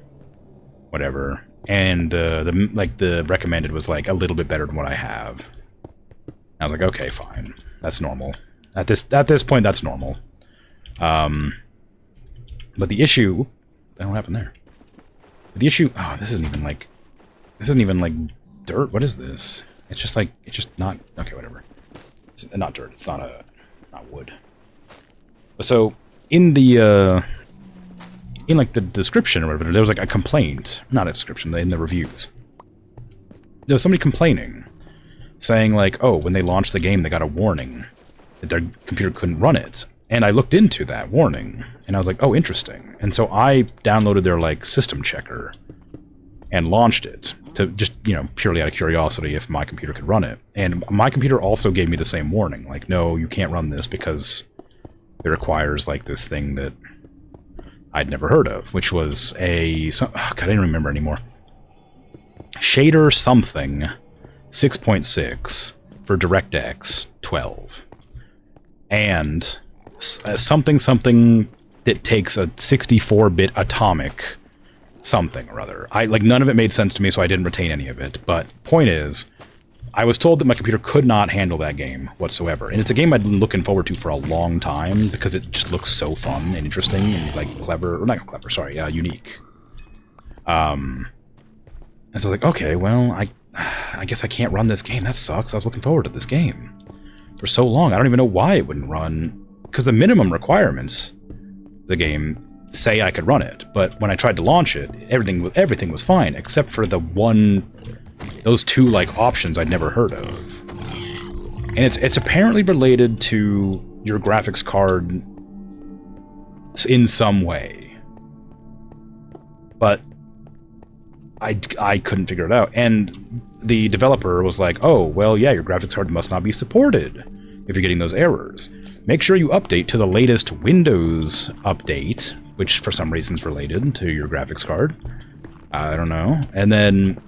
whatever. And the recommended was like a little bit better than what I have. I was like, okay, fine, that's normal. At this point, that's normal. But the issue, what the hell happened there? The issue, oh, this isn't even like dirt. What is this? It's just not, okay, whatever. It's not dirt. It's not wood. So in the in like the description or whatever, there was like a complaint, not a description, in the reviews. There was somebody complaining, saying like, oh, when they launched the game, they got a warning that their computer couldn't run it. And I looked into that warning, and I was like, oh, interesting. And so I downloaded their like system checker and launched it to just, you know, purely out of curiosity if my computer could run it. And my computer also gave me the same warning, like, no, you can't run this because it requires like this thing that I'd never heard of, which was God, I didn't remember anymore. Shader something 6.6 for DirectX 12. And something that takes a 64-bit atomic something or other. None of it made sense to me, so I didn't retain any of it. But point is, I was told that my computer could not handle that game whatsoever. And it's a game I'd been looking forward to for a long time because it just looks so fun and interesting and like clever, or not clever, sorry, unique. And so I was like, okay, well, I guess I can't run this game. That sucks. I was looking forward to this game for so long. I don't even know why it wouldn't run, because the minimum requirements of the game say I could run it, but when I tried to launch it, everything was fine except for those two like options I'd never heard of. And it's apparently related to your graphics card in some way, but I couldn't figure it out. And the developer was like, oh, well, yeah, your graphics card must not be supported if you're getting those errors. Make sure you update to the latest Windows update, which for some reason is related to your graphics card. I don't know. And then,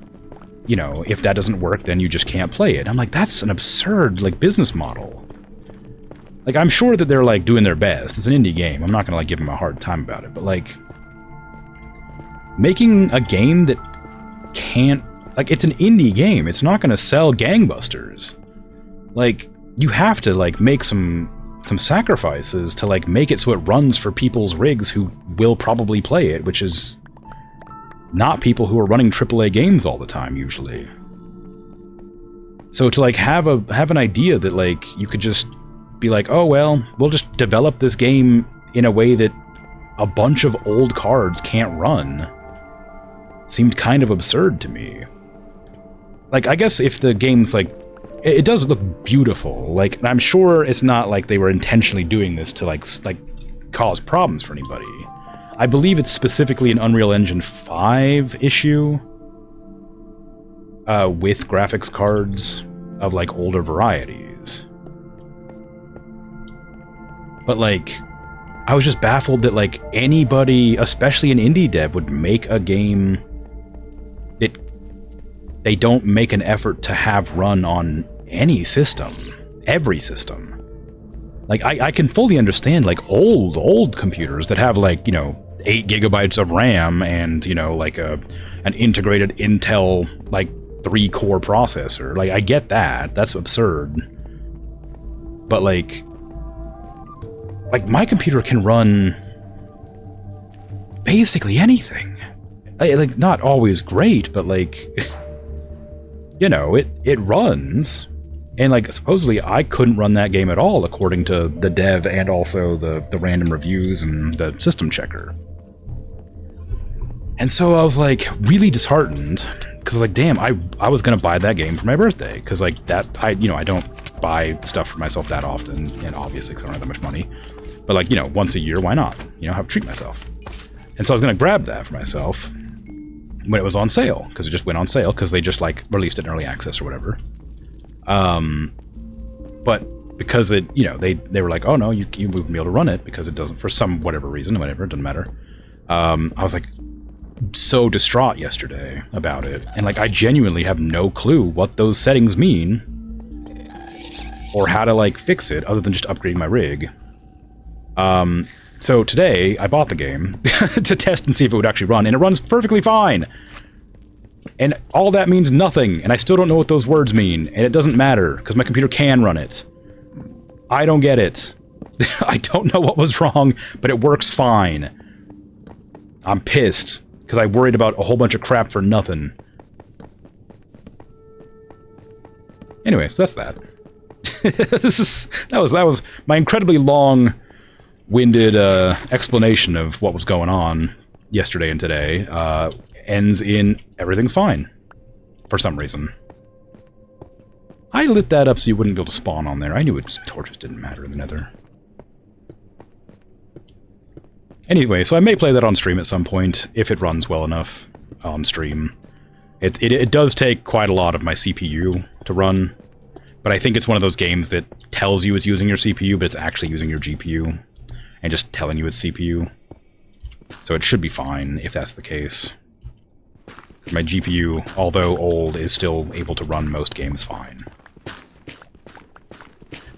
you know, if that doesn't work, then you just can't play it. I'm like, that's an absurd, like, business model. Like, I'm sure that they're, like, doing their best. It's an indie game. I'm not gonna, like, give them a hard time about it. But, like, making a game that can't... Like, it's an indie game. It's not gonna sell gangbusters. Like, you have to, like, make some sacrifices to, like, make it so it runs for people's rigs who will probably play it, which is not people who are running AAA games all the time, usually. So to, like, have an idea that, like, you could just be like, oh, well, we'll just develop this game in a way that a bunch of old cards can't run, seemed kind of absurd to me. Like, I guess if the game's, like, it does look beautiful. Like, I'm sure it's not like they were intentionally doing this to, like cause problems for anybody. I believe it's specifically an Unreal Engine 5 issue with graphics cards of, like, older varieties. But, like, I was just baffled that, like, anybody, especially an indie dev, would make a game that they don't make an effort to have run on any system, every system. Like, I can fully understand, like, old computers that have, like, you know, 8 gigabytes of RAM and, you know, like an integrated Intel, like, 3-core processor. Like, I get that. That's absurd. But, like, my computer can run basically anything. Like, not always great, but, like, you know, it runs. And, like, supposedly I couldn't run that game at all, according to the dev and also the random reviews and the system checker. And so I was like really disheartened because like, damn, I was gonna buy that game for my birthday because like that I don't buy stuff for myself that often, and obviously because I don't have that much money. But like, once a year, why not? Have treat myself. And so I was gonna grab that for myself when it was on sale, because it just went on sale because they just like released it in early access or whatever. But because it, they were like, oh no, you wouldn't be able to run it because it doesn't, for some whatever reason, whatever, it doesn't matter. I was like so distraught yesterday about it, and like I genuinely have no clue what those settings mean or how to like fix it other than just upgrading my rig. So today I bought the game to test and see if it would actually run, and it runs perfectly fine. And all that means nothing, and I still don't know what those words mean, and it doesn't matter because my computer can run it. I don't get it. I don't know what was wrong, but it works fine. I'm pissed because I worried about a whole bunch of crap for nothing. Anyway, so that's that. that was my incredibly long-winded explanation of what was going on yesterday and today. Ends in everything's fine for some reason. I lit that up so you wouldn't be able to spawn on there. I knew torches didn't matter in the Nether. Anyway, so I may play that on stream at some point if it runs well enough on stream. It does take quite a lot of my CPU to run, but I think it's one of those games that tells you it's using your CPU, but it's actually using your GPU and just telling you it's CPU. So it should be fine if that's the case. My GPU, although old, is still able to run most games fine.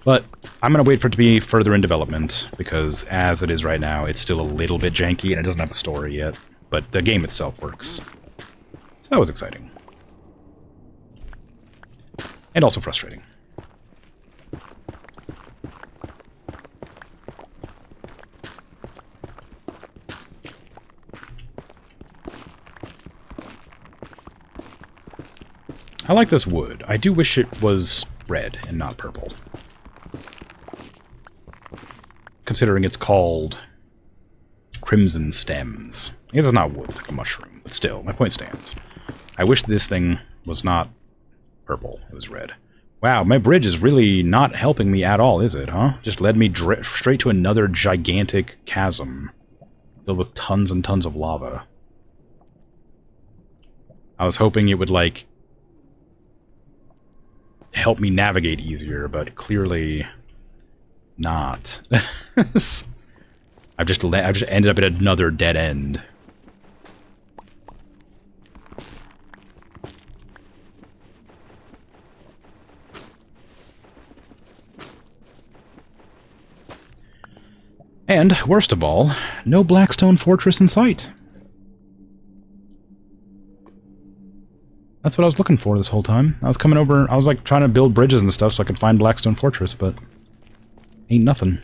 But I'm going to wait for it to be further in development, because as it is right now, it's still a little bit janky, and it doesn't have a story yet. But the game itself works. So that was exciting. And also frustrating. I like this wood. I do wish it was red and not purple. Considering it's called Crimson Stems. I guess it's not wood, it's like a mushroom, but still, my point stands. I wish this thing was not purple, it was red. Wow, my bridge is really not helping me at all, is it, huh? Just led me straight to another gigantic chasm filled with tons and tons of lava. I was hoping it would, like, help me navigate easier, but clearly not. I've just ended up at another dead end. And, worst of all, no Blackstone Fortress in sight. That's what I was looking for this whole time. I was coming over, I was like trying to build bridges and stuff so I could find Blackstone Fortress, but ain't nothing.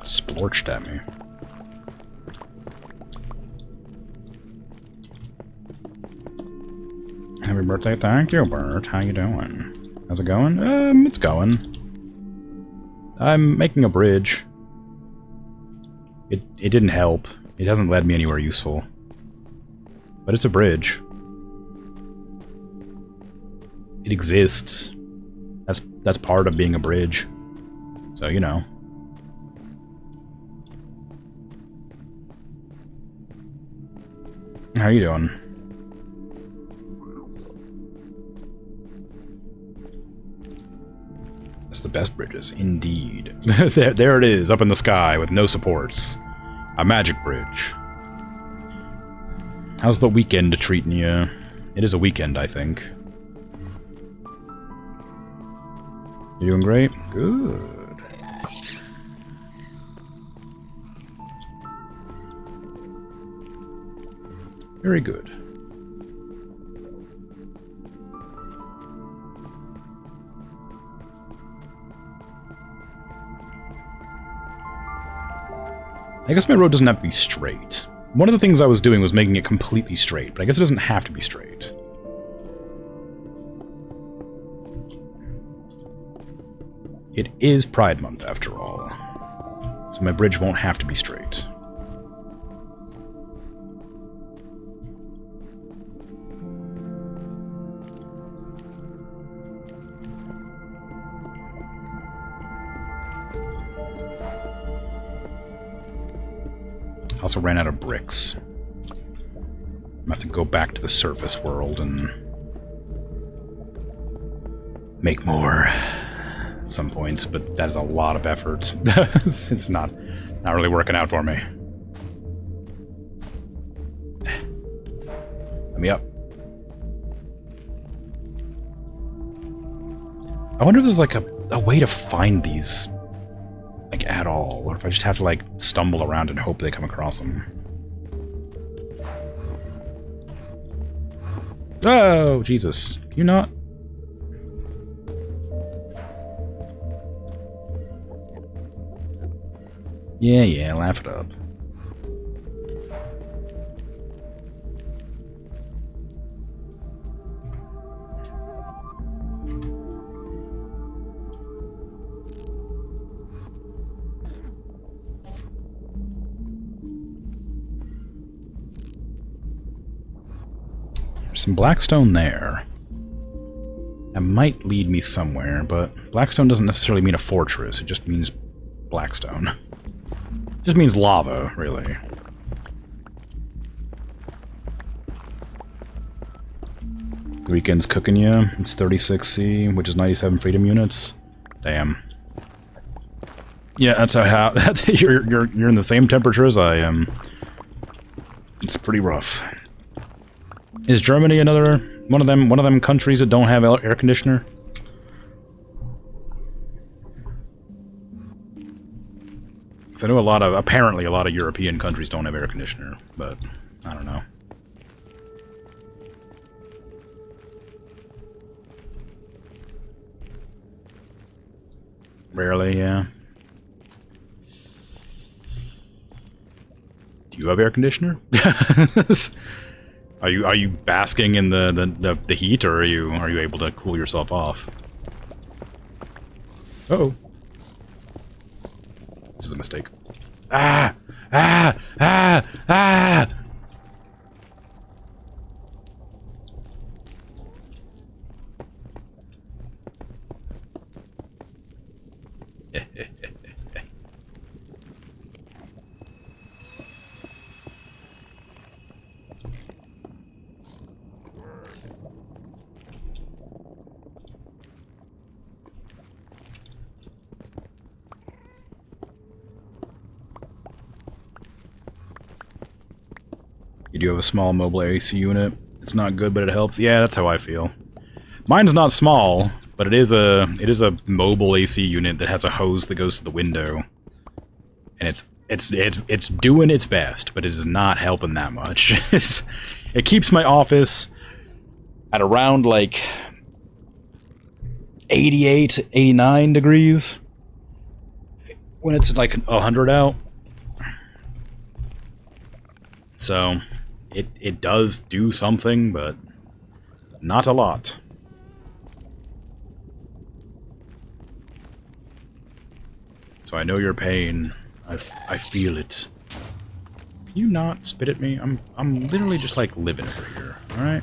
Splorched at me. Happy birthday, thank you, Bert. How you doing? How's it going? It's going. I'm making a bridge. It didn't help. It hasn't led me anywhere useful. But it's a bridge. It exists. That's part of being a bridge. So, you know. How you doing? That's the best bridges, indeed. there it is, up in the sky with no supports. A magic bridge. How's the weekend treating you? It is a weekend, I think. You doing great? Good. Very good. I guess my road doesn't have to be straight. One of the things I was doing was making it completely straight, but I guess it doesn't have to be straight. It is Pride Month, after all. So my bridge won't have to be straight. I also ran out of bricks. I'm gonna have to go back to the surface world and make more at some points, but that is a lot of effort. It's not really working out for me. Let me up. I wonder if there's like a way to find these, like, at all, or if I just have to like stumble around and hope they come across them. Oh, Jesus. Can you not? Yeah, laugh it up. There's some blackstone there. That might lead me somewhere, but blackstone doesn't necessarily mean a fortress, it just means blackstone. It just means lava, really. The weekend's cooking you. It's 36C, which is 97 freedom units. Damn. Yeah, that's how you're in the same temperature as I am. It's pretty rough. Is Germany another one of them countries that don't have air conditioner? Because I know apparently a lot of European countries don't have air conditioner, but I don't know. Rarely, yeah. Do you have air conditioner? Are you basking in the heat, or are you able to cool yourself off? Uh-oh. This is a mistake. Ah! Ah! Ah! Ah! You do have a small mobile AC unit. It's not good, but it helps. Yeah, that's how I feel. Mine's not small, but it is a mobile AC unit that has a hose that goes to the window, and it's doing its best, but it is not helping that much. It keeps my office at around like 88, 89 degrees when it's like 100 out. So it does do something, but not a lot. So I know your pain. I feel it. Can you not spit at me? I'm literally just like living over here. All right.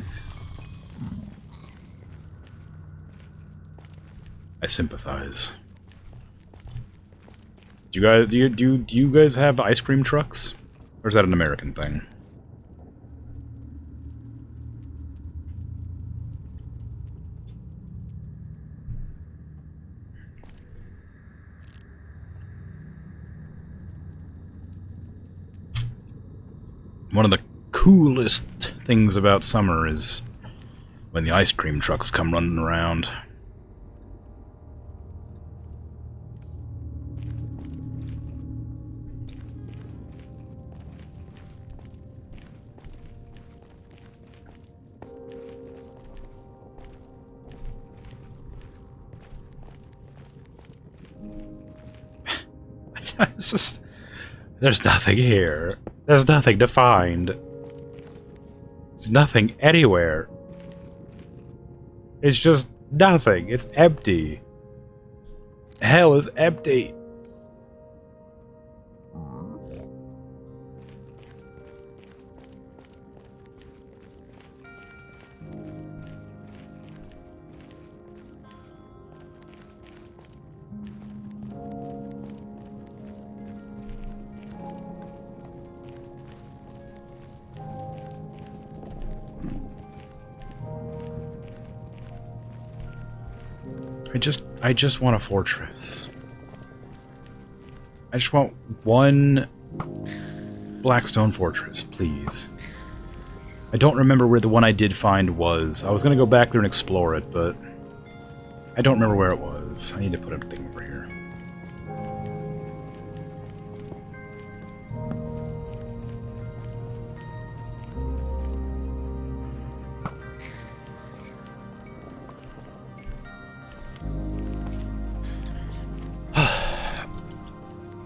I sympathize. Do you guys have ice cream trucks, or is that an American thing? One of the coolest things about summer is when the ice cream trucks come running around. It's just, there's nothing here. There's nothing to find. There's nothing anywhere. It's just nothing. It's empty. hell is empty? I just want a fortress. I just want one blackstone fortress, please. I don't remember where the one I did find was. I was gonna go back there and explore it, but I don't remember where it was. I need to put a thing over here.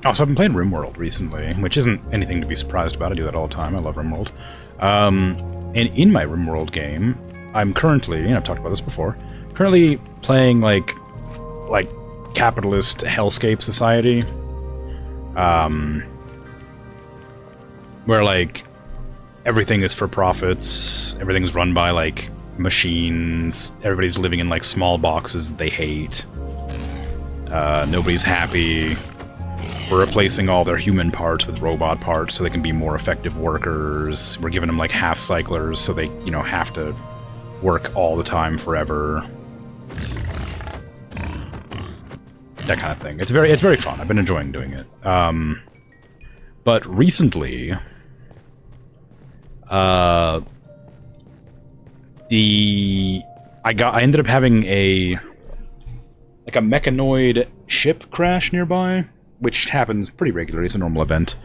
Also, I've been playing RimWorld recently, which isn't anything to be surprised about. I do that all the time. I love RimWorld. And in my RimWorld game, I'm currently, and I've talked about this before, currently playing like capitalist hellscape society, where like everything is for profits, everything's run by like machines, everybody's living in like small boxes they hate, nobody's happy. We're replacing all their human parts with robot parts so they can be more effective workers. We're giving them like half cyclers so they, you know, have to work all the time forever. That kind of thing. It's very fun. I've been enjoying doing it. But recently, I ended up having a mechanoid ship crash nearby, which happens pretty regularly. It's a normal event.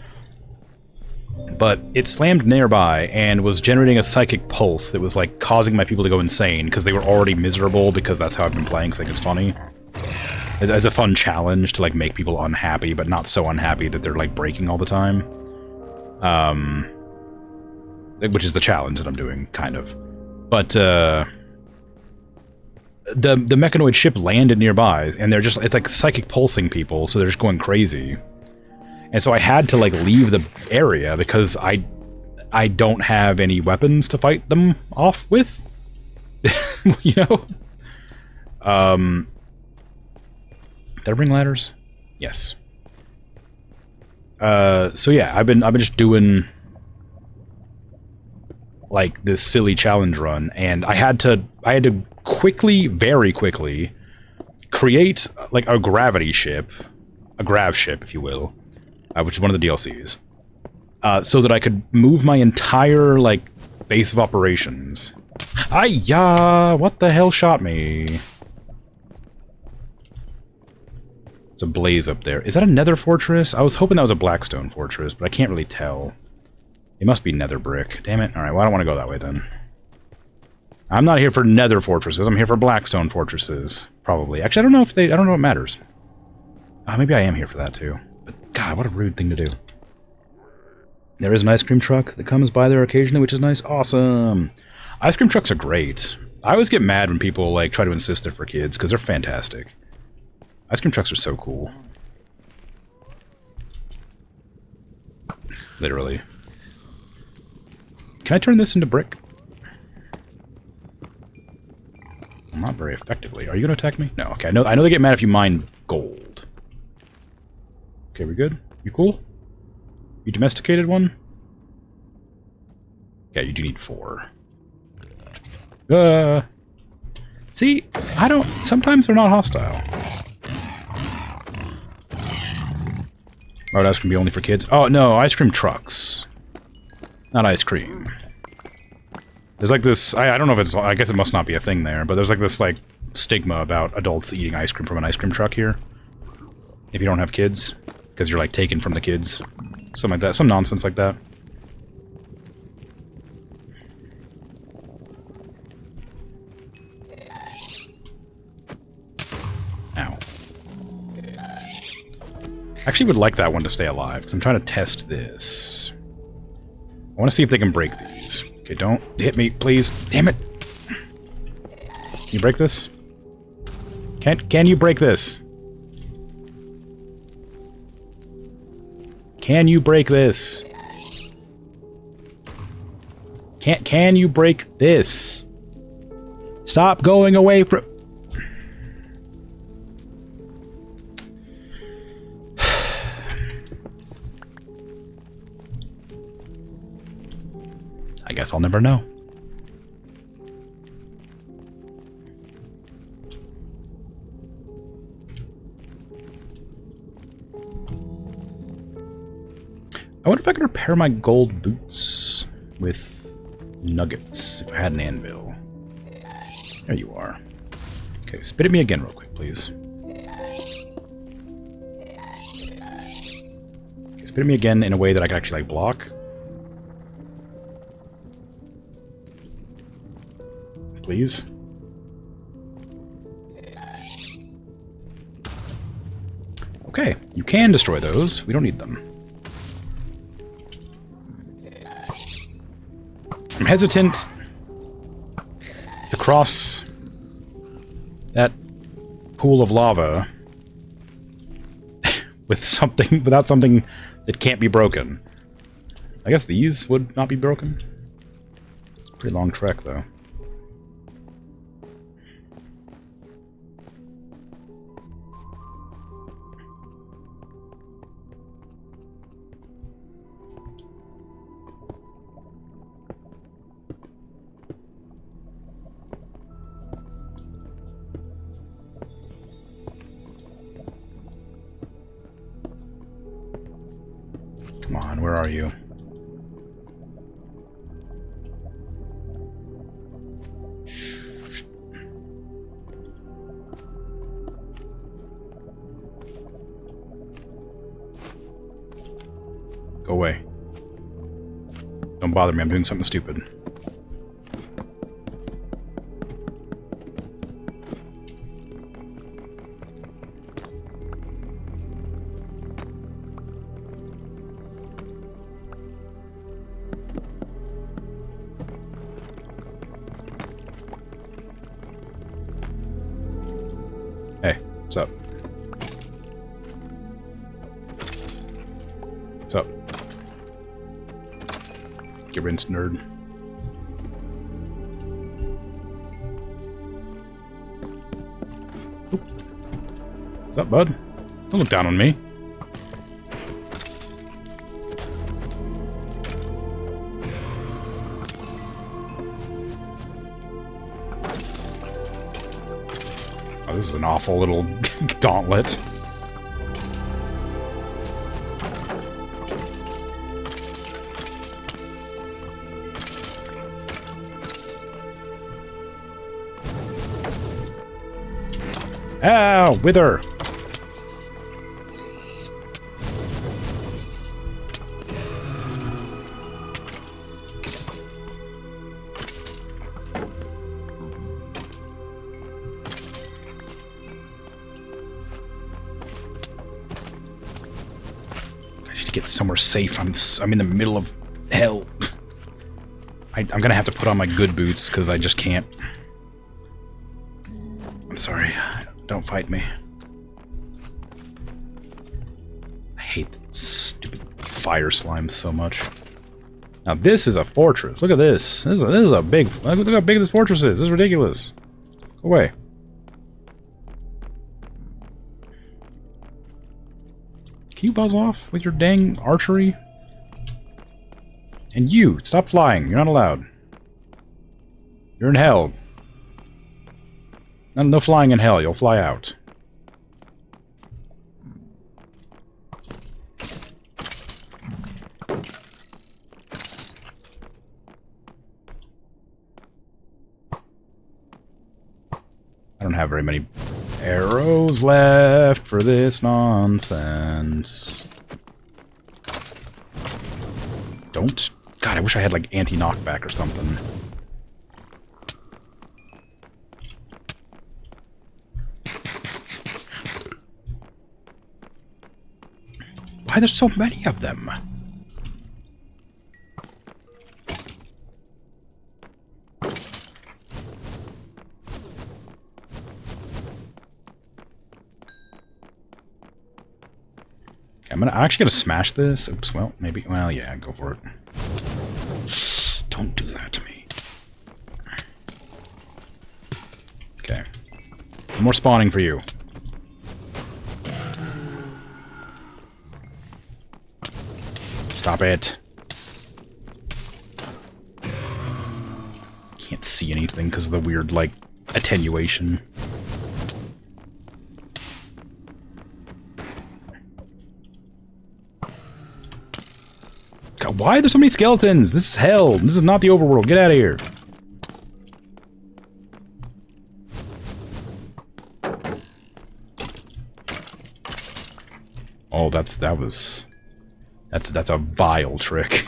But it slammed nearby and was generating a psychic pulse that was like causing my people to go insane because they were already miserable, because that's how I've been playing, because I think it's funny. As a fun challenge to like make people unhappy, but not so unhappy that they're like breaking all the time. Which is the challenge that I'm doing, kind of. But the mechanoid ship landed nearby, and it's like psychic pulsing people, so they're just going crazy. And so I had to like leave the area because I don't have any weapons to fight them off with. You know? Did I bring ladders? Yes. So yeah, I've been just doing like this silly challenge run, and I had to quickly, very quickly, create like a gravity ship, a grav ship, if you will, which is one of the DLCs, so that I could move my entire like base of operations. Ay-ya! What the hell shot me? It's a blaze up there. Is that a Nether fortress? I was hoping that was a Blackstone fortress, but I can't really tell. It must be Nether brick. Damn it. Alright, well, I don't want to go that way then. I'm not here for Nether fortresses. I'm here for Blackstone fortresses. Probably. Actually, I don't know if I don't know what matters. Maybe I am here for that too. But God, what a rude thing to do. There is an ice cream truck that comes by there occasionally, which is nice. Awesome. Ice cream trucks are great. I always get mad when people like try to insist they're for kids, because they're fantastic. Ice cream trucks are so cool. Literally. Can I turn this into brick? Well, not very effectively. Are you going to attack me? No. Okay. I know they get mad if you mine gold. Okay, we good? You cool? You domesticated one? Yeah, you do need 4. See, I don't... Sometimes they're not hostile. Oh, ice cream be only for kids? Oh, no, ice cream trucks. Not ice cream. There's like this... I don't know if it's... I guess it must not be a thing there, but there's like this, like, stigma about adults eating ice cream from an ice cream truck here. If you don't have kids. Because you're, like, taken from the kids. Something like that. Some nonsense like that. Ow. I actually would like that one to stay alive, because I'm trying to test this. I want to see if they can break these. Okay, don't hit me, please. Damn it! Can you break this? Can you break this? Can you break this? Can you break this? Stop going away from... I guess I'll never know. I wonder if I can repair my gold boots with nuggets if I had an anvil. There you are. Okay, spit at me again real quick, please. Okay, spit at me again in a way that I can actually, like, block. Please. Okay, you can destroy those. We don't need them. I'm hesitant to cross that pool of lava with something without something that can't be broken. I guess these would not be broken. It's a pretty long trek, though. Come on, where are you? Go away. Don't bother me, I'm doing something stupid. Hey, what's up? What's up? Get rinsed, nerd. Oop. What's up, bud? Don't look down on me. Oh, this is an awful little gauntlet. Ow! Wither! I should get somewhere safe. I'm in the middle of hell. I'm gonna have to put on my good boots because I just can't. I'm sorry. Don't fight me. I hate that stupid fire slime so much. Now this is a fortress. Look at this. This is a big... Look how big this fortress is. This is ridiculous. Go away. Can you buzz off with your dang archery? And you, stop flying. You're not allowed. You're in hell. No flying in hell, you'll fly out. I don't have very many arrows left for this nonsense. Don't... God, I wish I had, like, anti-knockback or something. Why there's so many of them? I'm actually gonna smash this. Oops, well, maybe. Well, yeah, go for it. Don't do that to me. Okay. More spawning for you. Stop it. Can't see anything because of the weird, like, attenuation. God, why are there so many skeletons? This is hell. This is not the overworld. Get out of here. Oh, that's a vile trick.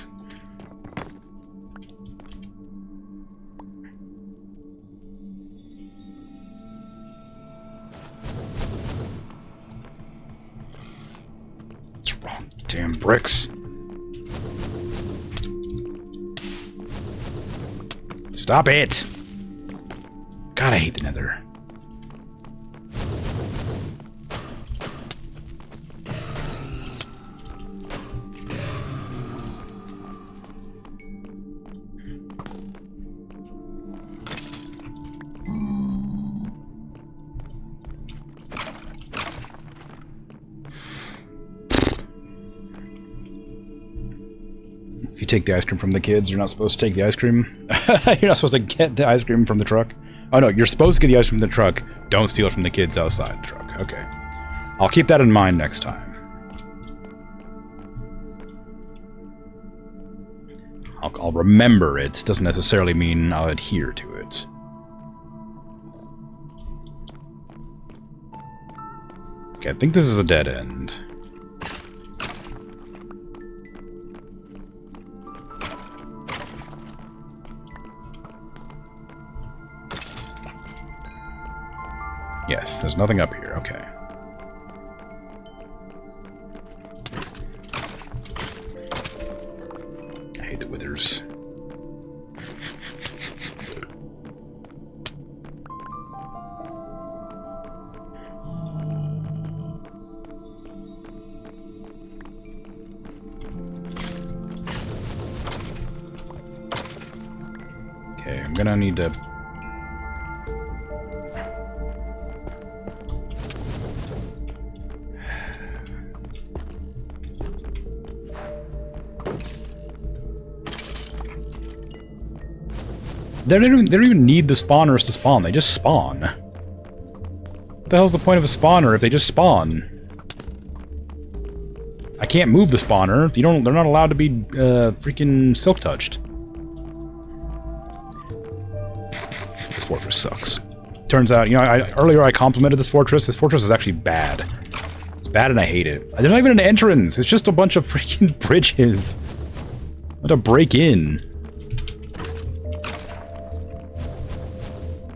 What's wrong? Damn bricks. Stop it! God, I hate the Nether. If you take the ice cream from the kids, you're not supposed to take the ice cream. You're not supposed to get the ice cream from the truck. Oh no, you're supposed to get the ice cream from the truck. Don't steal it from the kids outside the truck. Okay. I'll keep that in mind next time. I'll remember it. Doesn't necessarily mean I'll adhere to it. Okay, I think this is a dead end. Yes, there's nothing up here. Okay. I hate the withers. Okay, I'm gonna need to... They don't even need the spawners to spawn, they just spawn. What the hell's the point of a spawner if they just spawn? I can't move the spawner. They're not allowed to be freaking silk touched. This fortress sucks. Turns out, you know, earlier I complimented this fortress. This fortress is actually bad. It's bad and I hate it. There's not even an entrance. It's just a bunch of freaking bridges. I have to break in.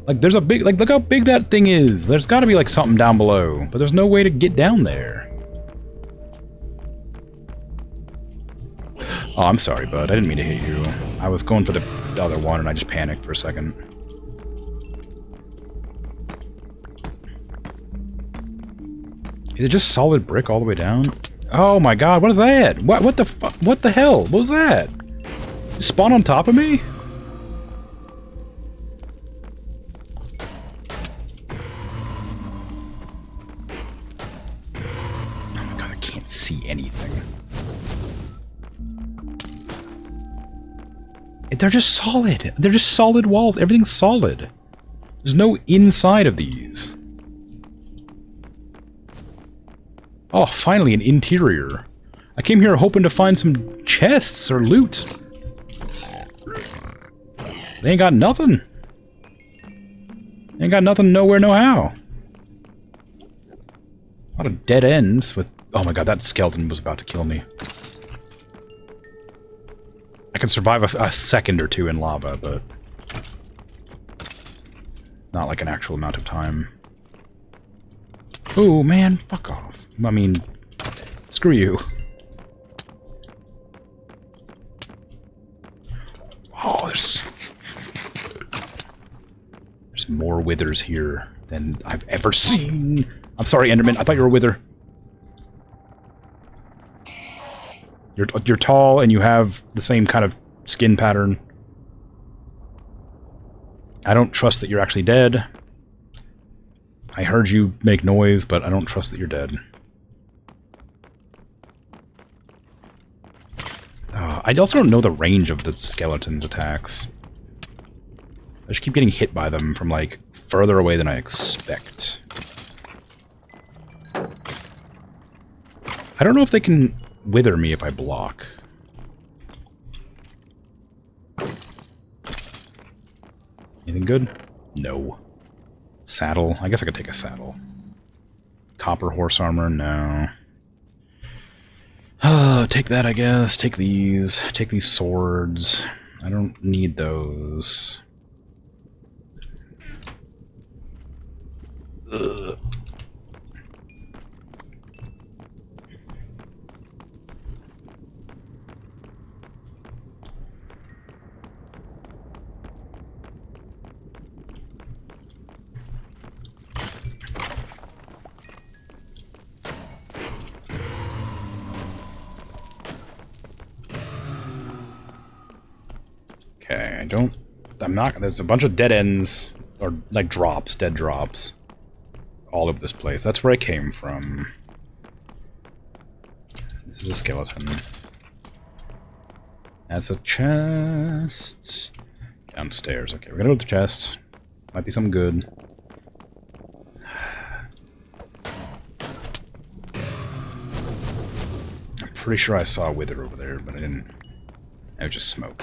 Like, there's a big, like, look how big that thing is. There's gotta be, like, something down below. But there's no way to get down there. Oh, I'm sorry, bud. I didn't mean to hit you. I was going for the other one, and I just panicked for a second. Is it just solid brick all the way down? Oh my god, what is that? What the fuck? What the hell? What was that? You spawn on top of me? See anything. They're just solid. They're just solid walls. Everything's solid. There's no inside of these. Oh, finally an interior. I came here hoping to find some chests or loot. They ain't got nothing. They ain't got nothing nowhere, no how. A lot of dead ends with... Oh my god, that skeleton was about to kill me. I can survive a second or two in lava, but... not like an actual amount of time. Oh man, fuck off. I mean, screw you. Oh, there's more withers here than I've ever seen. I'm sorry, Enderman. I thought you were a wither. You're tall and you have the same kind of skin pattern. I don't trust that you're actually dead. I heard you make noise, but I don't trust that you're dead. I also don't know the range of the skeleton's attacks. I just keep getting hit by them from, like, further away than I expect. I don't know if they can wither me if I block. Anything good? No. Saddle? I guess I could take a saddle. Copper horse armor? No. Take that, I guess. Take these. Take these swords. I don't need those. Ugh. Okay, there's a bunch of dead ends, or like drops, dead drops, all over this place. That's where I came from. This is a skeleton. That's a chest. Downstairs. Okay, we're gonna go to the chest. Might be something good. I'm pretty sure I saw a wither over there, but I didn't. It was just smoke.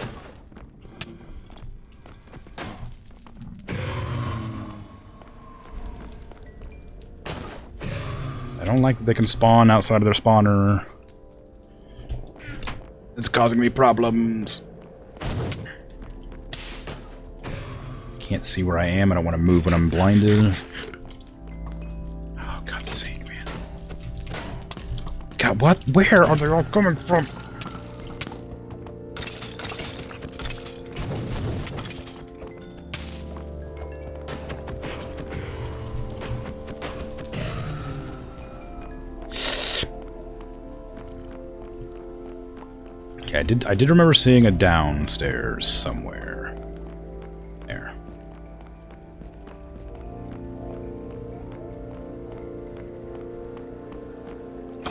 I don't like that they can spawn outside of their spawner. It's causing me problems. Can't see where I am. I don't want to move when I'm blinded. Oh, God's sake, man. God, what? Where are they all coming from? Okay, I did remember seeing a downstairs somewhere. There.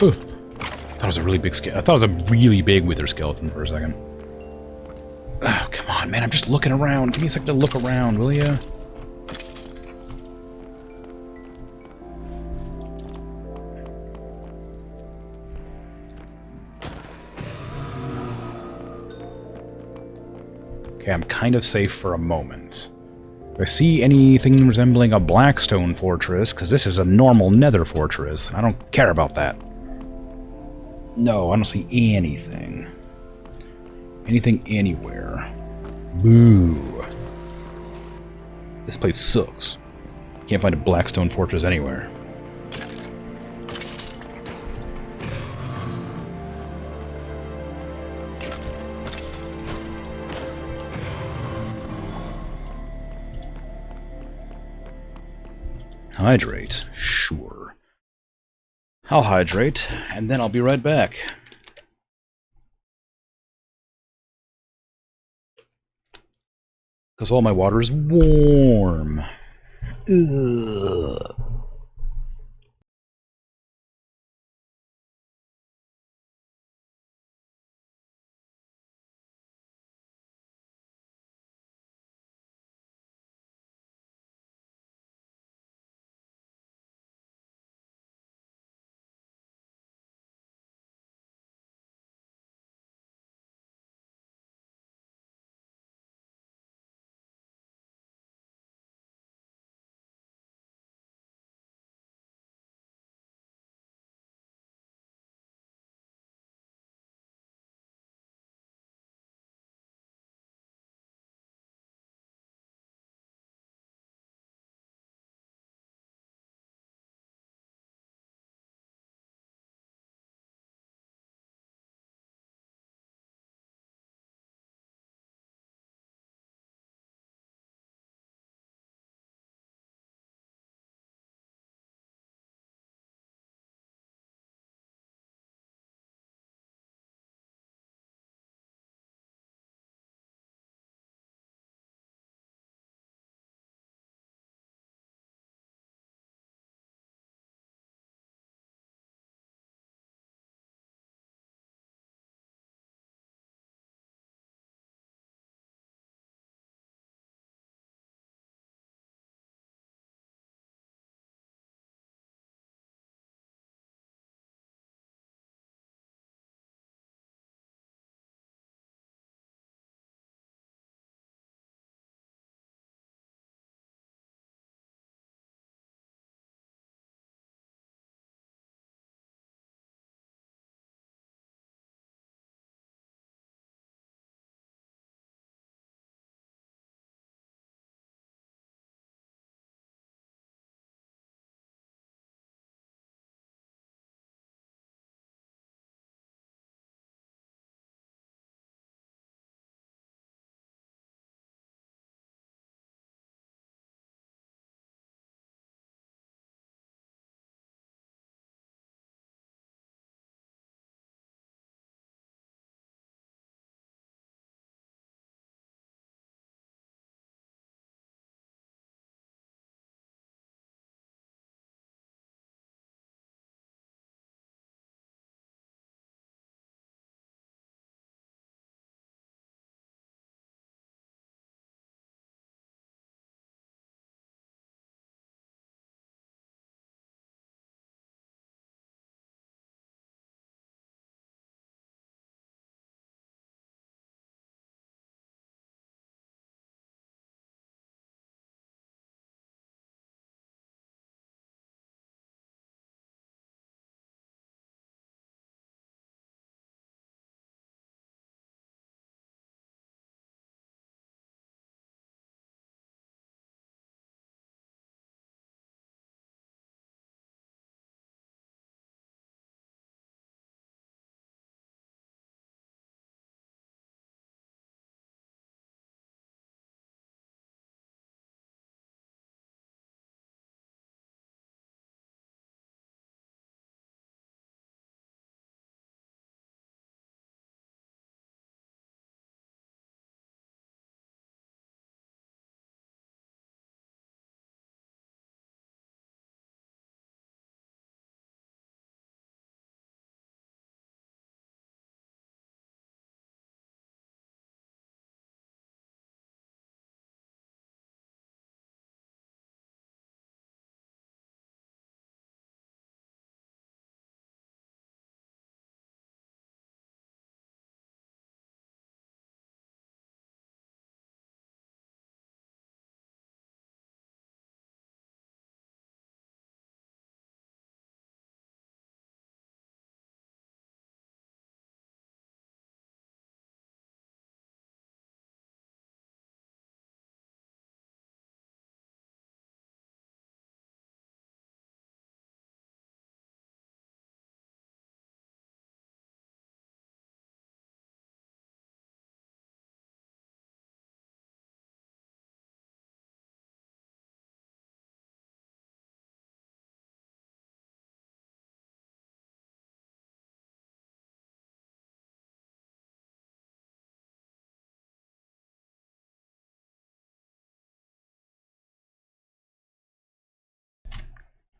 Ooh. I thought it was a really big I thought it was a really big wither skeleton for a second. Oh, come on, man, I'm just looking around. Give me a second to look around, will ya? Okay, I'm kind of safe for a moment. If I see anything resembling a blackstone fortress, because this is a normal nether fortress, I don't care about that. No, I don't see anything. Anything anywhere. Boo. This place sucks. Can't find a blackstone fortress anywhere. Hydrate? Sure. I'll hydrate, and then I'll be right back. Because all my water is warm. Ugh.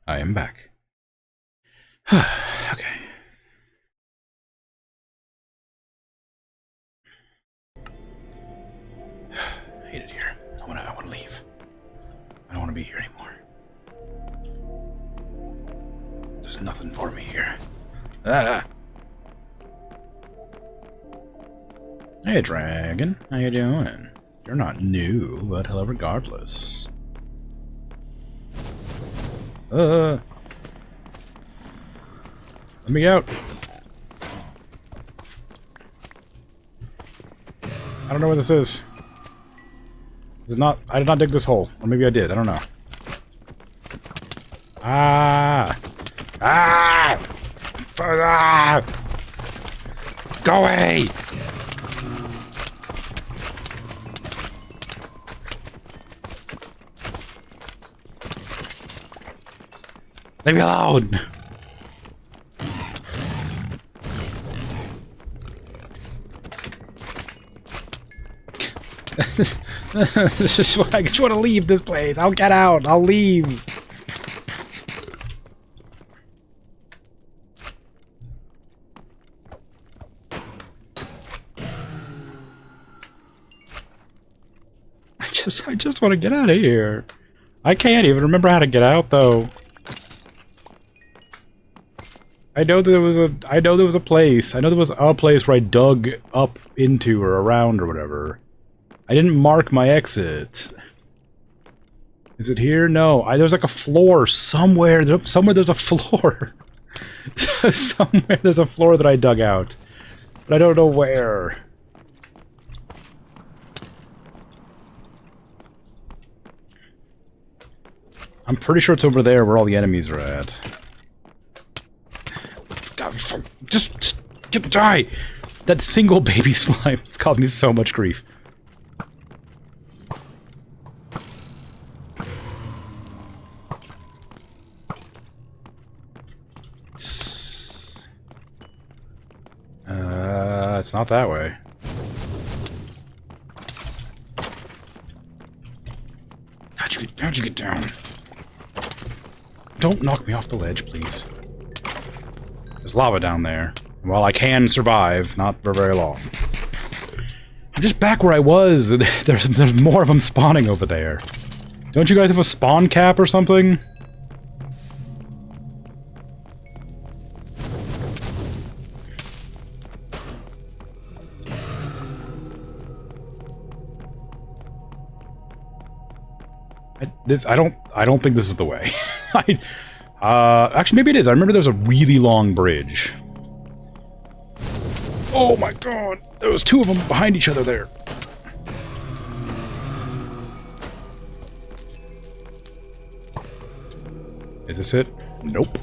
I am back. Okay. I hate it here. I wanna leave. I don't wanna be here anymore. There's nothing for me here. Ah! Hey, dragon. How you doing? You're not new, but hello regardless. Let me out. I don't know where this is. This is not... I did not dig this hole. Or maybe I did. I don't know. Ah! Ah! Ah! Go away! Leave me alone! This is what I just want to leave this place. I'll get out. I'll leave. I just want to get out of here. I can't even remember how to get out though. I know there was a place. I know there was a place where I dug up into or around or whatever. I didn't mark my exit. Is it here? No. There's like a floor somewhere. Somewhere there's a floor. Somewhere there's a floor that I dug out. But I don't know where. I'm pretty sure it's over there where all the enemies are at. God, just die! That single baby slime has caused me so much grief. It's not that way. How'd you get down? Don't knock me off the ledge, please. There's lava down there. Well, I can survive, not for very long. I'm just back where I was. There's more of them spawning over there. Don't you guys have a spawn cap or something? I don't think this is the way. Actually, maybe it is. I remember there was a really long bridge. Oh my god! There was two of them behind each other there. Is this it? Nope.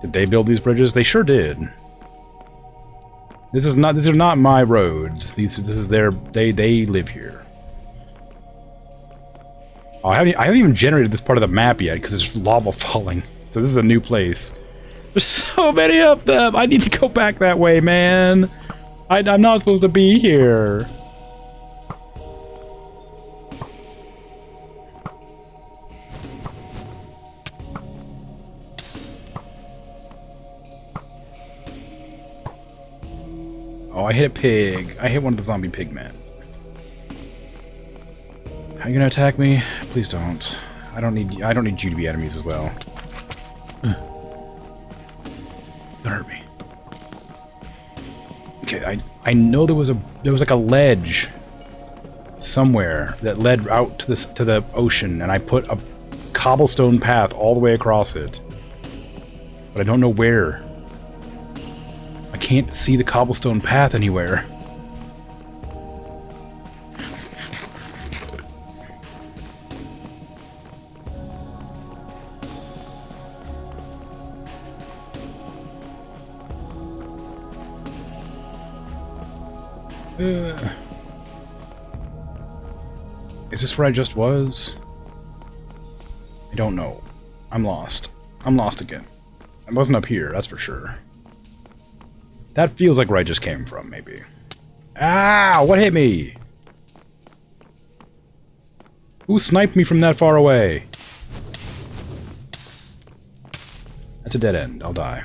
Did they build these bridges? They sure did. These are not my roads. This is their... They live here. Oh, I haven't even generated this part of the map yet because there's lava falling. So this is a new place. There's so many of them! I need to go back that way, man! I'm not supposed to be here. Oh, I hit a pig. I hit one of the zombie pigmen. Are you gonna attack me? Please don't. I don't need you to be enemies as well. Don't hurt me. Okay, I know there was like a ledge somewhere that led out to the ocean, and I put a cobblestone path all the way across it. But I don't know where. I can't see the cobblestone path anywhere. Is this where I just was? I don't know. I'm lost. I'm lost again. I wasn't up here, that's for sure. That feels like where I just came from, maybe. Ah! What hit me? Who sniped me from that far away? That's a dead end. I'll die.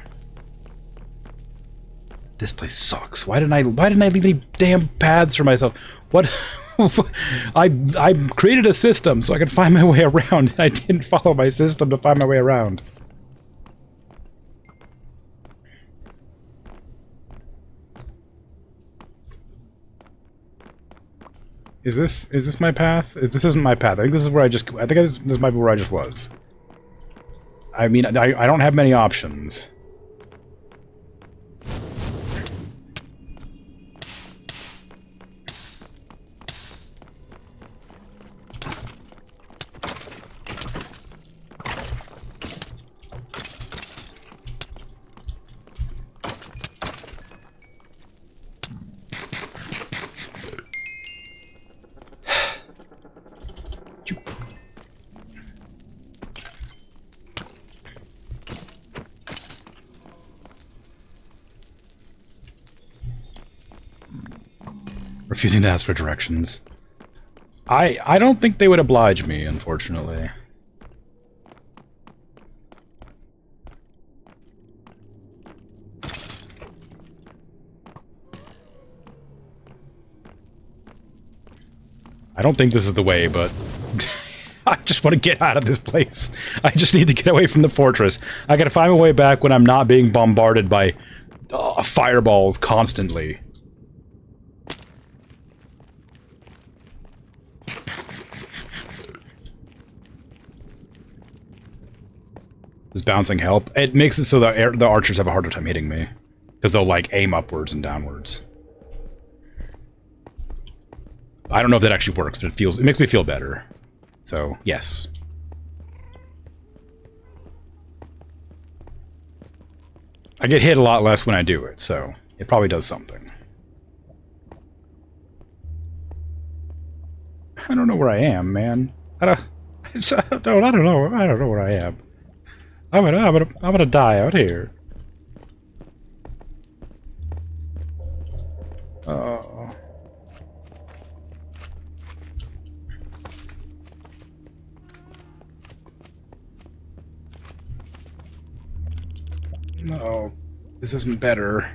This place sucks. Why didn't I leave any damn paths for myself? What? I created a system so I could find my way around. I didn't follow my system to find my way around. Is this my path? This isn't my path. I think this is where this might be where I just was. I mean, I don't have many options. Refusing to ask for directions. I don't think they would oblige me, unfortunately. I don't think this is the way, but I just want to get out of this place. I just need to get away from the fortress. I gotta find my way back when I'm not being bombarded by fireballs constantly. Does bouncing help? It makes it so that the archers have a harder time hitting me. Because they'll, like, aim upwards and downwards. I don't know if that actually works, but it makes me feel better. So, yes. I get hit a lot less when I do it, so it probably does something. I don't know where I am, man. I don't know where I am. I'm gonna die out here. Oh. No, this isn't better. I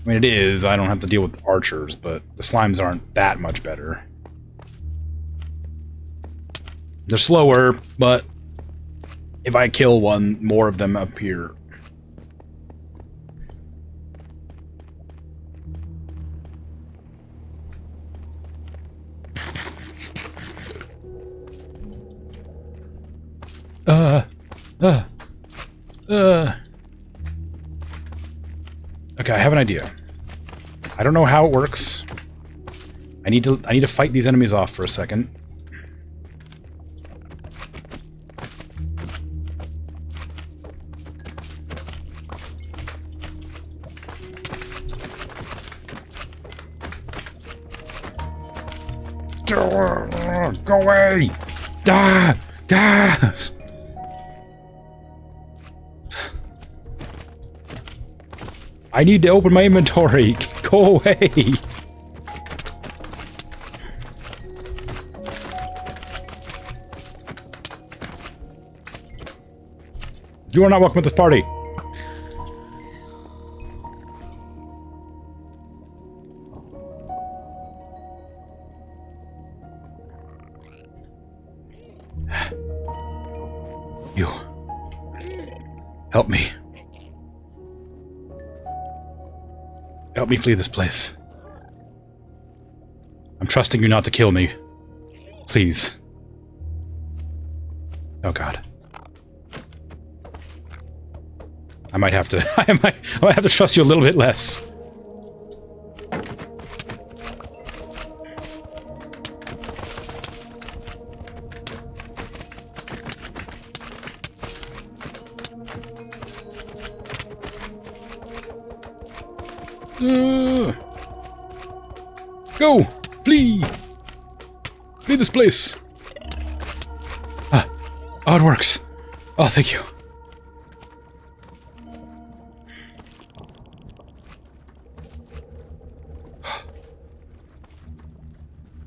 mean, it is. I don't have to deal with archers, but the slimes aren't that much better. They're slower, but if I kill one, more of them appear. Okay, I have an idea. I don't know how it works. I need to fight these enemies off for a second. Go away! Ah! Gas! I need to open my inventory. Go away! You are not welcome at this party. You. Help me. Help me flee this place. I'm trusting you not to kill me. Please. Oh god. I might have to I might have to trust you a little bit less. Go! Flee! Flee this place! Ah. Oh, it works. Oh, thank you.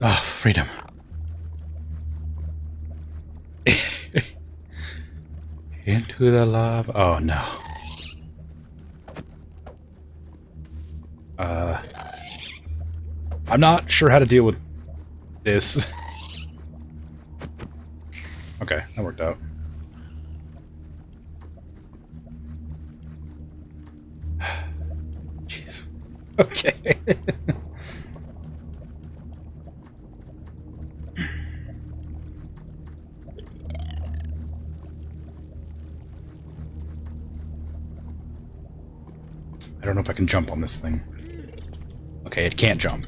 Ah, freedom. Into into the lava. Oh no. I'm not sure how to deal with this. Okay, that worked out. Jeez. Okay. I don't know if I can jump on this thing. Okay, it can't jump.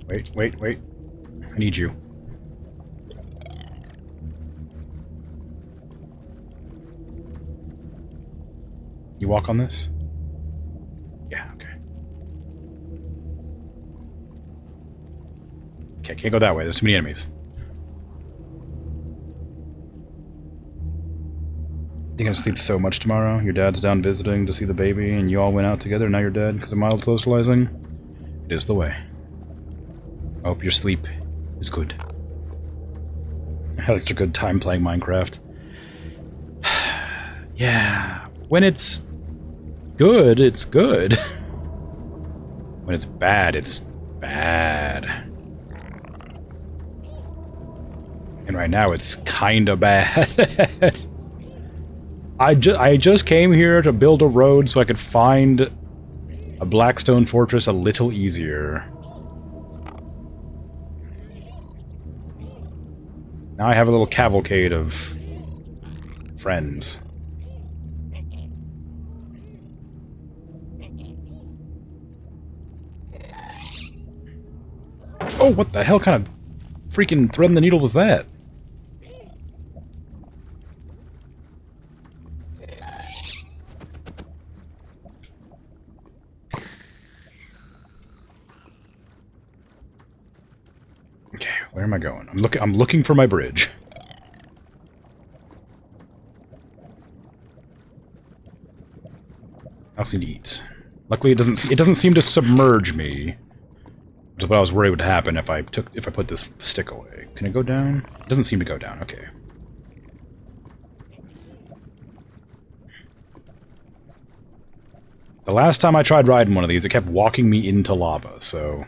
Wait, wait, wait. I need you. You walk on this? Yeah, okay. Okay, can't go that way. There's too many enemies. You're gonna sleep so much tomorrow? Your dad's down visiting to see the baby, and you all went out together, and now you're dead because of mild socializing? It is the way. I hope your sleep is good. I had such a good time playing Minecraft. Yeah, when it's good, it's good. When it's bad, it's bad. And right now, it's kinda bad. I just came here to build a road so I could find a Blackstone fortress a little easier. Now I have a little cavalcade of friends. Oh, what the hell kind of freaking thread in the needle was that? Okay, where am I going? I'm looking for my bridge. I also need to eat. Luckily, it doesn't seem to submerge me. Which is what I was worried would happen if I put this stick away. Can it go down? It doesn't seem to go down. Okay. The last time I tried riding one of these, it kept walking me into lava, so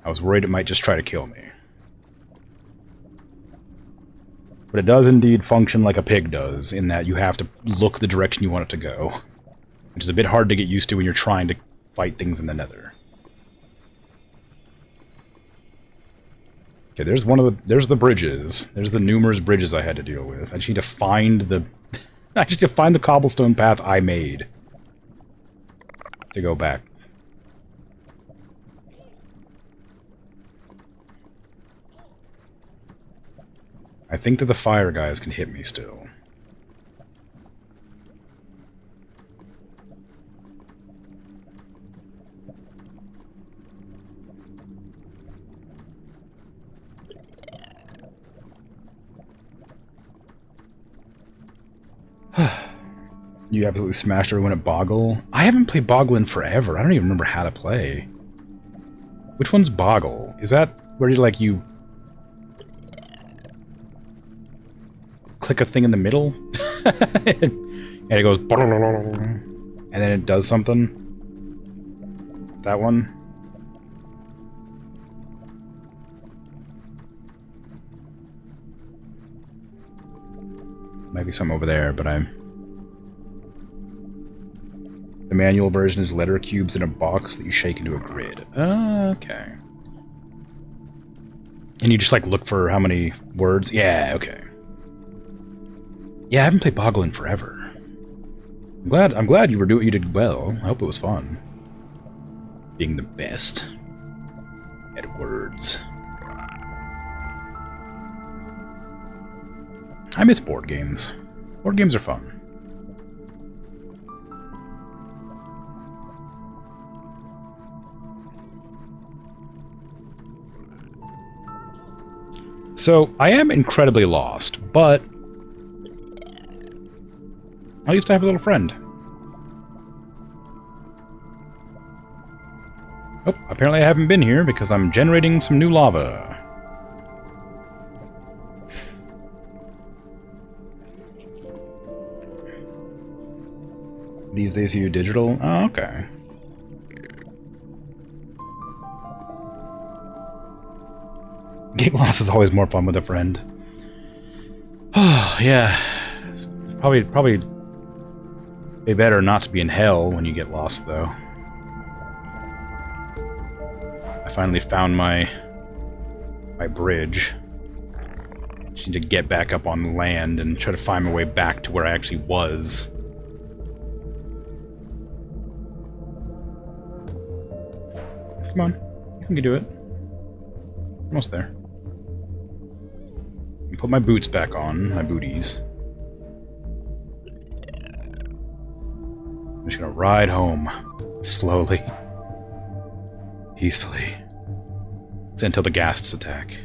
I was worried it might just try to kill me. But it does indeed function like a pig does, in that you have to look the direction you want it to go. Which is a bit hard to get used to when you're trying to fight things in the Nether. Okay, there's the bridges. There's the numerous bridges I had to deal with. I just need to find the I just need to find the cobblestone path I made to go back. I think that the fire guys can hit me still. You absolutely smashed everyone at Boggle. I haven't played Boggle in forever. I don't even remember how to play. Which one's Boggle? Is that where you click a thing in the middle? And it goes and then it does something? That one? Might be something over there, but I'm... The manual version is letter cubes in a box that you shake into a grid. Okay. And you just, look for how many words? Yeah, okay. Yeah, I haven't played Boggle in forever. I'm glad you did well. I hope it was fun. Being the best at words. I miss board games. Board games are fun. So, I am incredibly lost, but I used to have a little friend. Oh, apparently I haven't been here because I'm generating some new lava. these days you digital? Oh, okay. Game loss is always more fun with a friend. Oh, yeah. It's probably be better not to be in hell when you get lost, though. I finally found my bridge. Just need to get back up on the land and try to find my way back to where I actually was. Come on, you can do it. Almost there. Put my boots back on, my booties. I'm just gonna ride home, slowly, peacefully, until the ghasts attack.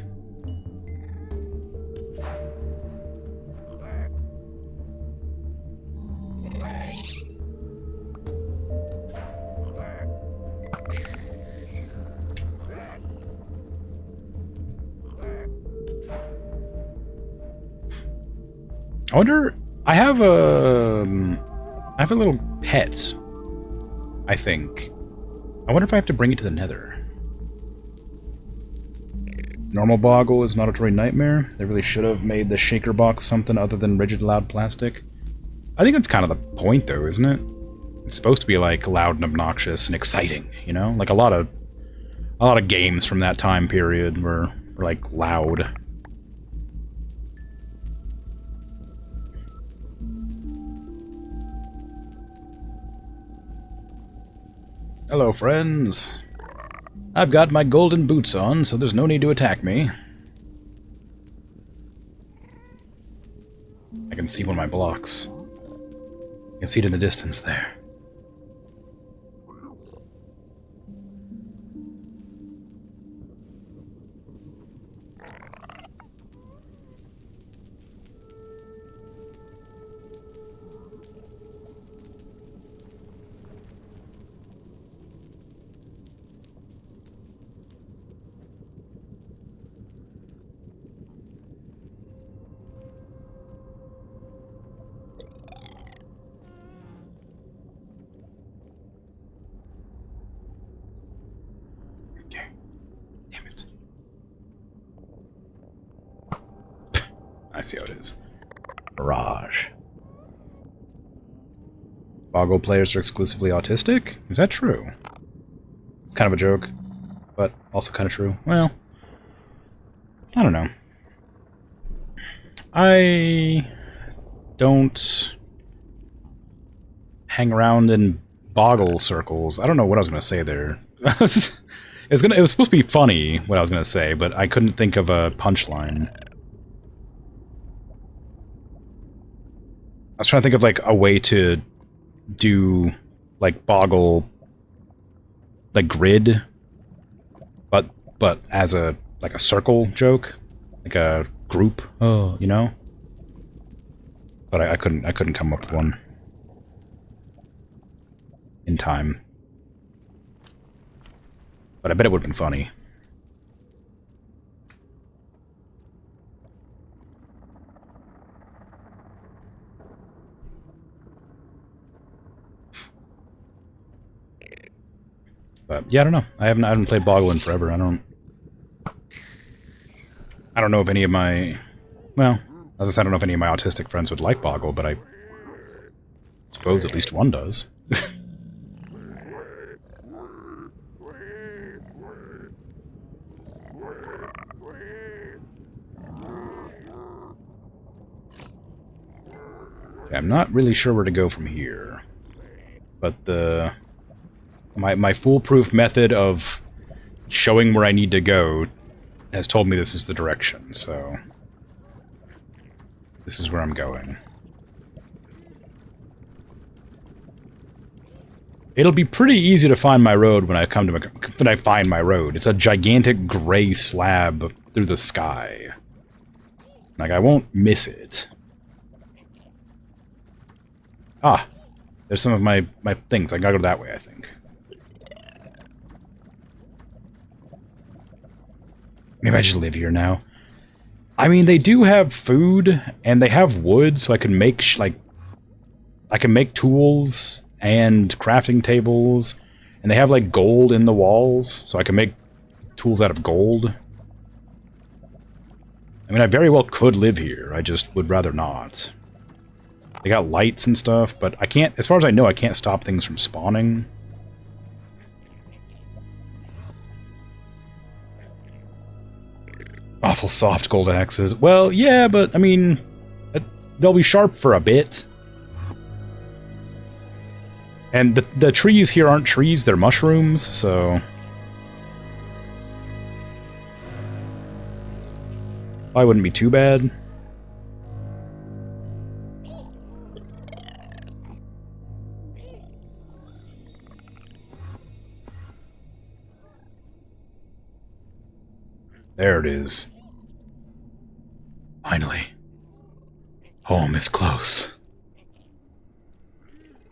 I wonder. I have a little pet. I think. I wonder if I have to bring it to the Nether. Normal boggle is an auditory nightmare. They really should have made the shaker box something other than rigid, loud plastic. I think that's kind of the point, though, isn't it? It's supposed to be like loud and obnoxious and exciting, you know? Like a lot of games from that time period were like loud. Hello, friends. I've got my golden boots on, so there's no need to attack me. I can see one of my blocks. I can see it in the distance there. I see how it is. Mirage. Boggle players are exclusively autistic? Is that true? It's kind of a joke, but also kind of true. Well, I don't know. I don't hang around in boggle circles. I don't know what I was going to say there. It was supposed to be funny, what I was going to say, but I couldn't think of a punchline. I was trying to think of, like, a way to do, like, boggle, like, grid, but as a, like, a circle joke, like a group, you know? But I couldn't come up with one in time. But I bet it would have been funny. But yeah, I don't know. I haven't played Boggle in forever. I don't know if any of my, well, as I said, I don't know if any of my autistic friends would like Boggle, but I suppose at least one does. Okay, I'm not really sure where to go from here, but my foolproof method of showing where I need to go has told me this is the direction, so this is where I'm going. It'll be pretty easy to find my road when I find my road. It's a gigantic gray slab through the sky. Like, I won't miss it. Ah, there's some of my things. I gotta go that way, I think. Maybe I just live here now. I mean, they do have food, and they have wood, so I can make, I can make tools and crafting tables, and they have like gold in the walls, so I can make tools out of gold. I mean, I very well could live here, I just would rather not. They got lights and stuff, but I can't, as far as I know, I can't stop things from spawning. Awful soft gold axes. Well, yeah, but, I mean, they'll be sharp for a bit. And the trees here aren't trees, they're mushrooms, so... probably wouldn't be too bad. There it is. Finally. Home is close.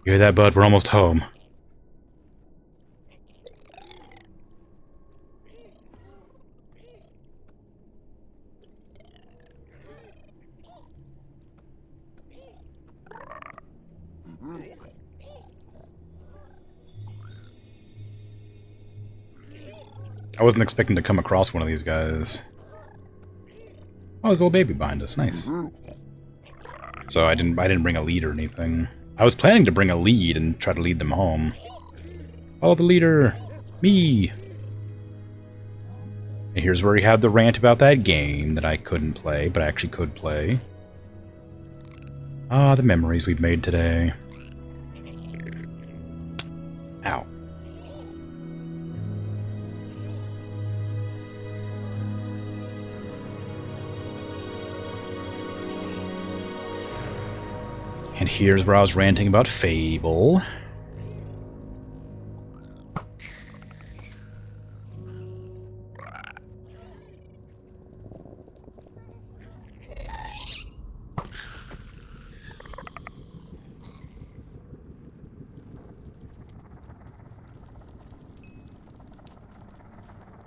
You hear that, bud? We're almost home. I wasn't expecting to come across one of these guys. Oh, there's a little baby behind us. Nice. So I didn't bring a lead or anything. I was planning to bring a lead and try to lead them home. Follow the leader. Me. And here's where he had the rant about that game that I couldn't play, but I actually could play. Ah, the memories we've made today. Ow. And here's where I was ranting about Fable.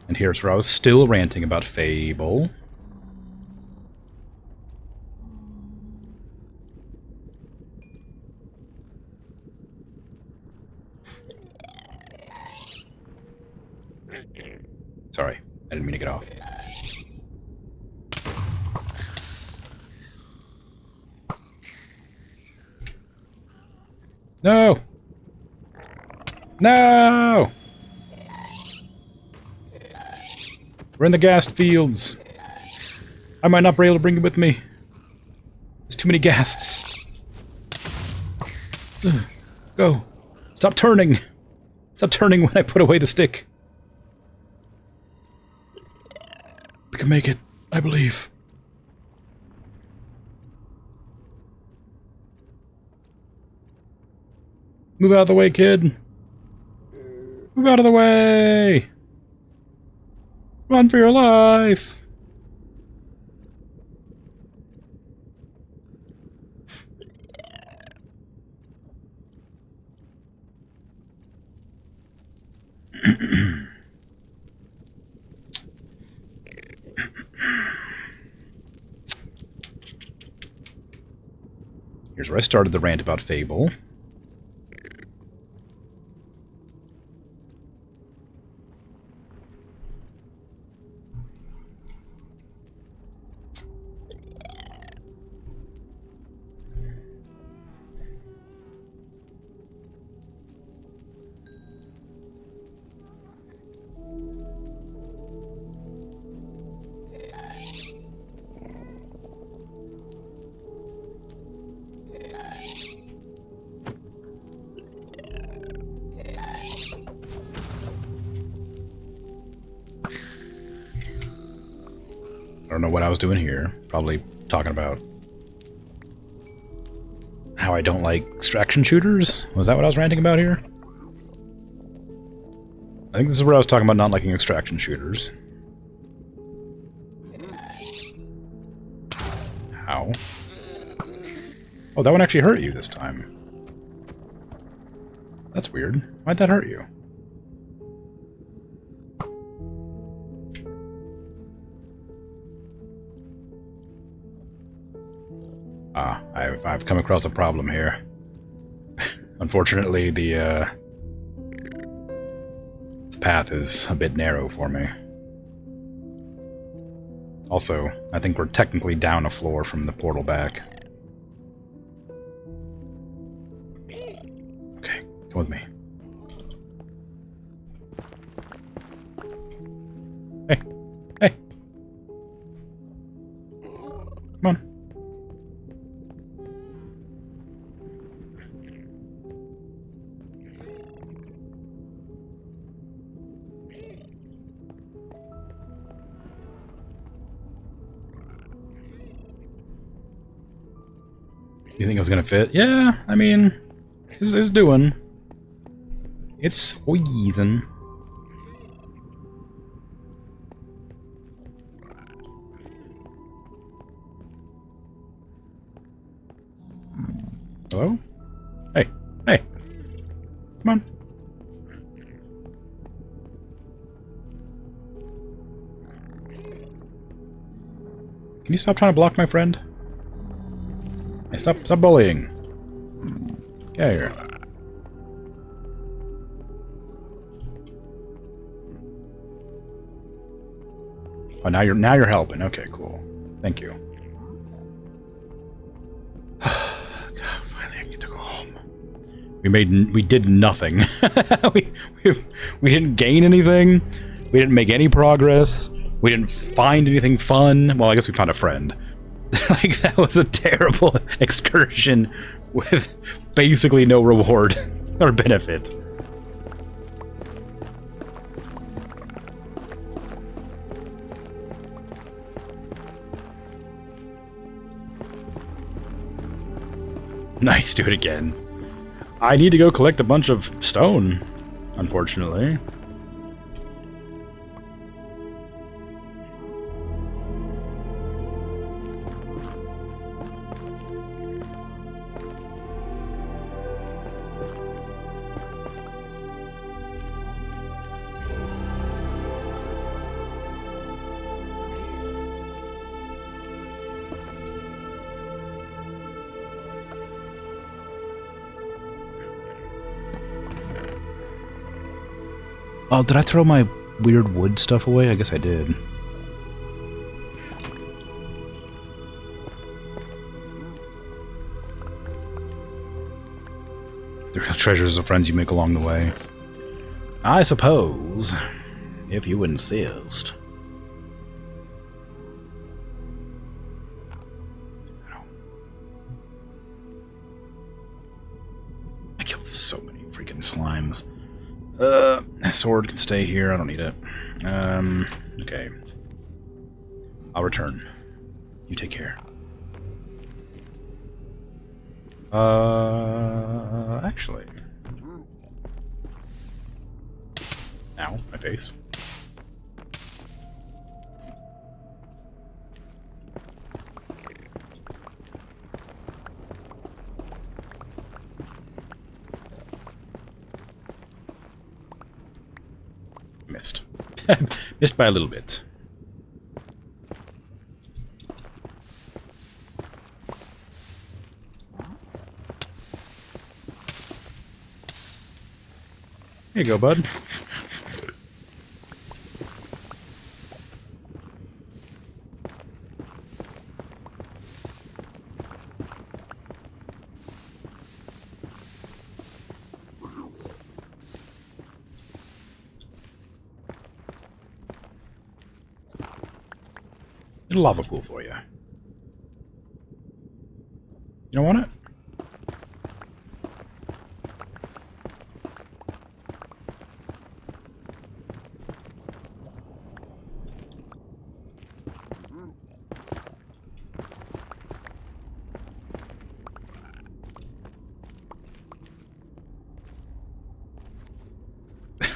And here's where I was still ranting about Fable. Sorry, I didn't mean to get off. No! No! We're in the ghast fields. I might not be able to bring it with me. There's too many ghasts. Ugh. Go. Stop turning. Stop turning when I put away the stick. We can make it, I believe. Move out of the way, kid. Move out of the way. Run for your life. Here's where I started the rant about Fable. I don't know what I was doing here. Probably talking about how I don't like extraction shooters. Was that what I was ranting about here? I think this is where I was talking about not liking extraction shooters. Ow. Oh, that one actually hurt you this time. That's weird. Why'd that hurt you? Ah, I've come across a problem here. Unfortunately, the this path is a bit narrow for me. Also, I think we're technically down a floor from the portal back. Okay, come with me. Hey, hey! Come on. You think it was gonna fit? Yeah, I mean, it's doing. It's squeezing. Hello? Hey, hey! Come on. Can you stop trying to block my friend? Hey, stop bullying. Get out of here. Oh, now you're helping. Okay, cool. Thank you. God, finally I get to go home. We did nothing. we didn't gain anything. We didn't make any progress. We didn't find anything fun. Well, I guess we found a friend. Like, that was a terrible excursion with basically no reward or benefit. Nice, do it again. I need to go collect a bunch of stone, unfortunately. Oh, did I throw my weird wood stuff away? I guess I did. The real treasures of friends you make along the way. I suppose, if you insist. I killed so many freaking slimes. Sword can stay here. I don't need it. Okay. I'll return. You take care. Actually. Ow, my face. Missed. Missed by a little bit. Here you go, bud. A lava pool for you. You don't want it?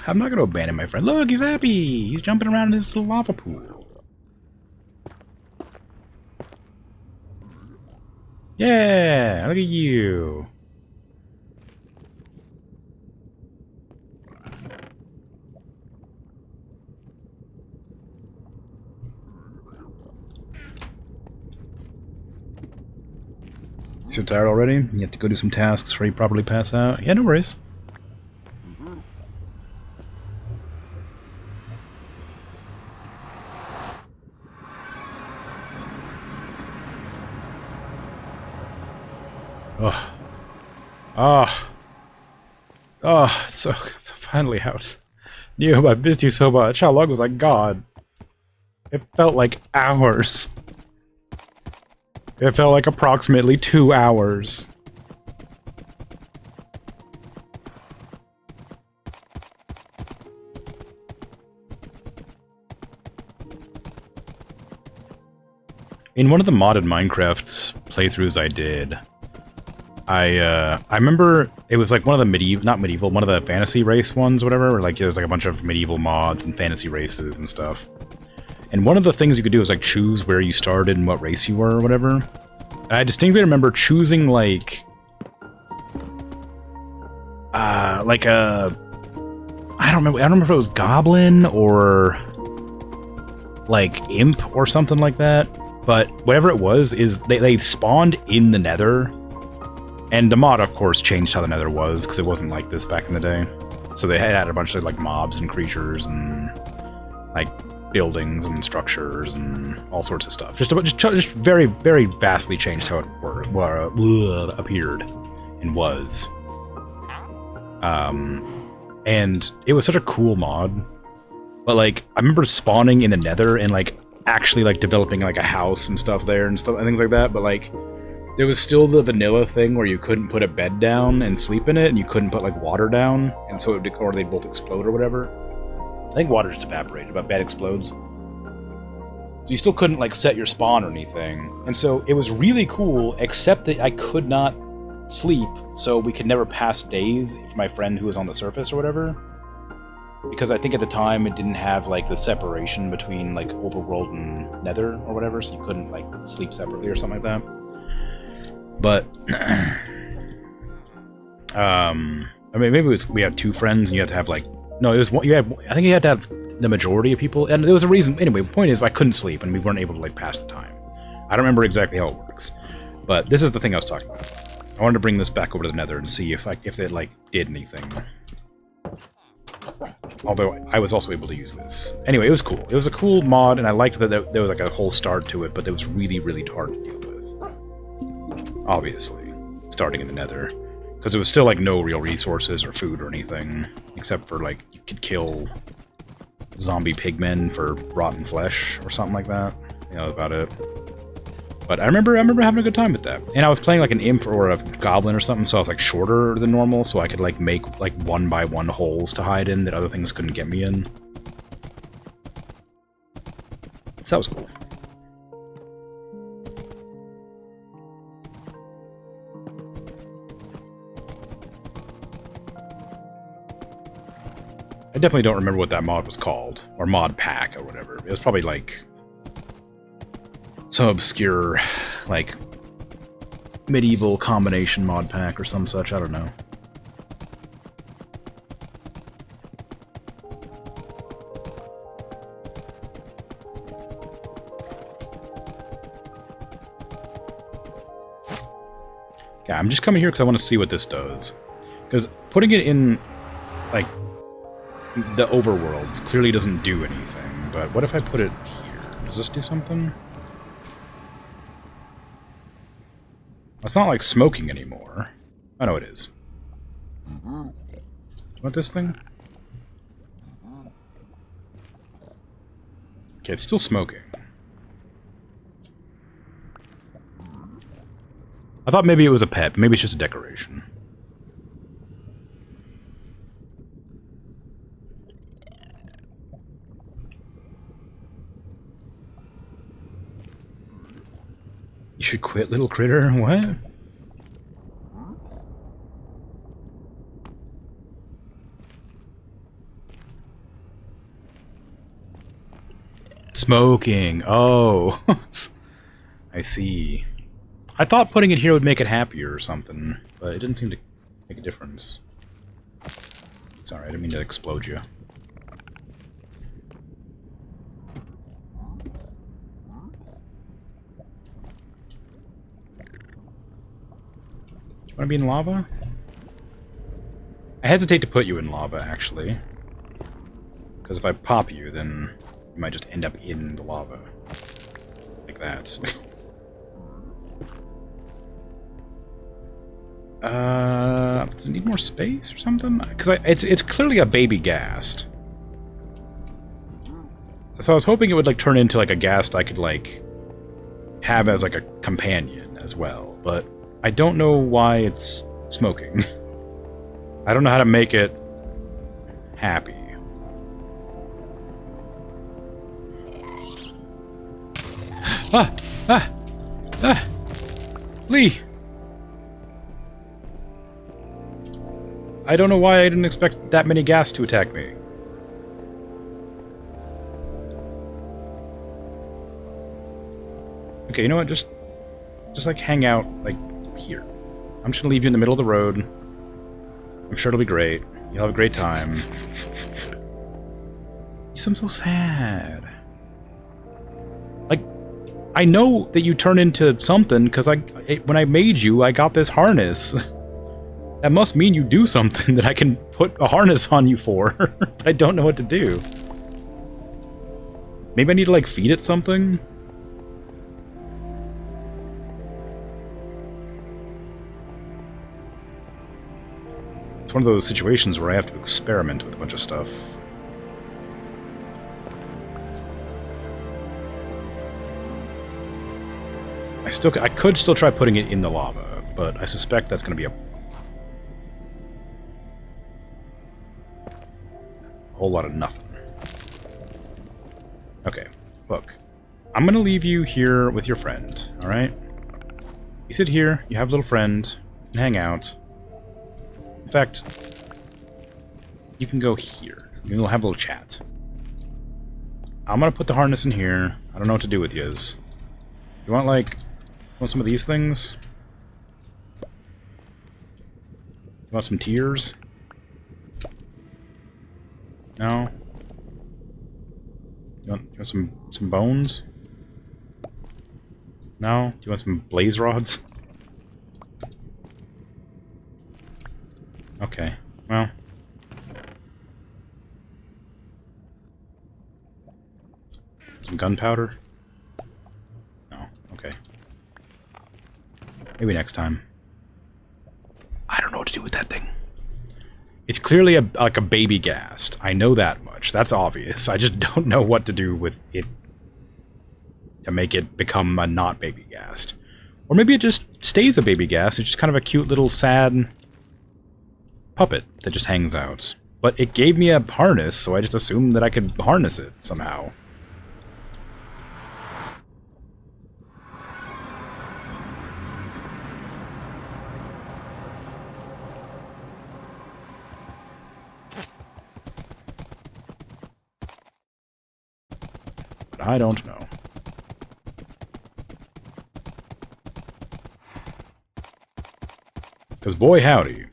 I'm not going to abandon my friend. Look, he's happy. He's jumping around in his little lava pool. Yeah, look at you. So tired already? You have to go do some tasks before you properly pass out? Yeah, no worries. Oh. Ah. Oh, so finally out. I missed you so much. How long was I gone? It felt like hours. It felt like approximately 2 hours. In one of the modded Minecraft playthroughs I did, I remember it was like one of the not medieval, one of the fantasy race ones, whatever, where like there's like a bunch of medieval mods and fantasy races and stuff. And one of the things you could do is like choose where you started and what race you were or whatever. I distinctly remember choosing like a I don't remember if it was goblin or like imp or something like that. But whatever it was is they spawned in the Nether. And the mod, of course, changed how the Nether was, because it wasn't like this back in the day. So they had a bunch of like mobs and creatures and like buildings and structures and all sorts of stuff. Just very, very vastly changed how it appeared and was. And it was such a cool mod. But like, I remember spawning in the Nether and like actually like developing like a house and stuff there and stuff and things like that. But like, there was still the vanilla thing where you couldn't put a bed down and sleep in it, and you couldn't put like water down, and so or they'd both explode or whatever. I think water just evaporated, but bed explodes. So you still couldn't like set your spawn or anything, and so it was really cool. Except that I could not sleep, so we could never pass days for my friend who was on the surface or whatever. Because I think at the time it didn't have like the separation between like overworld and Nether or whatever, so you couldn't like sleep separately or something like that. But, I mean, maybe it was we had 2 friends, and you had to have like, no, it was one. I think you had to have the majority of people, and there was a reason. Anyway, the point is, I couldn't sleep, and we weren't able to like pass the time. I don't remember exactly how it works, but this is the thing I was talking about. I wanted to bring this back over to the Nether and see if it like did anything. Although I was also able to use this. Anyway, it was cool. It was a cool mod, and I liked that there was like a whole start to it, but it was really, really hard to deal with. Obviously, starting in the Nether, because there was still like no real resources or food or anything, except for like you could kill zombie pigmen for rotten flesh or something like that. You know, about it. But I remember having a good time with that, and I was playing like an imp or a goblin or something, so I was like shorter than normal, so I could like make like 1x1 holes to hide in that other things couldn't get me in. So that was cool. I definitely don't remember what that mod was called, or mod pack, or whatever. It was probably like some obscure, like, medieval combination mod pack or some such, I don't know. Yeah, I'm just coming here because I want to see what this does. Because putting it in, like, the overworld clearly doesn't do anything, but what if I put it here? Does this do something? It's not like smoking anymore. Oh no, it is. What, this thing? Okay, it's still smoking. I thought maybe it was a pet, but maybe it's just a decoration. You should quit, little critter. What? Smoking. Oh. I see. I thought putting it here would make it happier or something, but it didn't seem to make a difference. Sorry, I didn't mean to explode you. Want to be in lava? I hesitate to put you in lava, actually. Because if I pop you, then you might just end up in the lava. Like that. Does it need more space or something? Because it's clearly a baby ghast. So I was hoping it would like turn into like a ghast I could like have as like a companion as well, but I don't know why it's smoking. I don't know how to make it happy. Lee! I don't know why I didn't expect that many gas to attack me. Okay, you know what? Just like hang out, like, here. I'm just gonna leave you in the middle of the road. I'm sure it'll be great. You'll have a great time. You seem so sad. Like, I know that you turn into something, because when I made you, I got this harness. That must mean you do something that I can put a harness on you for, but I don't know what to do. Maybe I need to, like, feed it something? It's one of those situations where I have to experiment with a bunch of stuff. I could still try putting it in the lava, but I suspect that's going to be a whole lot of nothing. Okay, look. I'm going to leave you here with your friend, alright? You sit here, you have a little friend, you can hang out. In fact, you can go here. We'll have a little chat. I'm going to put the harness in here. I don't know what to do with yous. You want, like... You want some of these things? You want some tears? No? You want some bones? No? Do you want some blaze rods? Okay, well... Some gunpowder? No, okay. Maybe next time. I don't know what to do with that thing. It's clearly like a baby ghast. I know that much. That's obvious. I just don't know what to do with it to make it become a not baby ghast. Or maybe it just stays a baby ghast. It's just kind of a cute little sad puppet that just hangs out. But it gave me a harness, so I just assumed that I could harness it somehow. I don't know. Because boy howdy.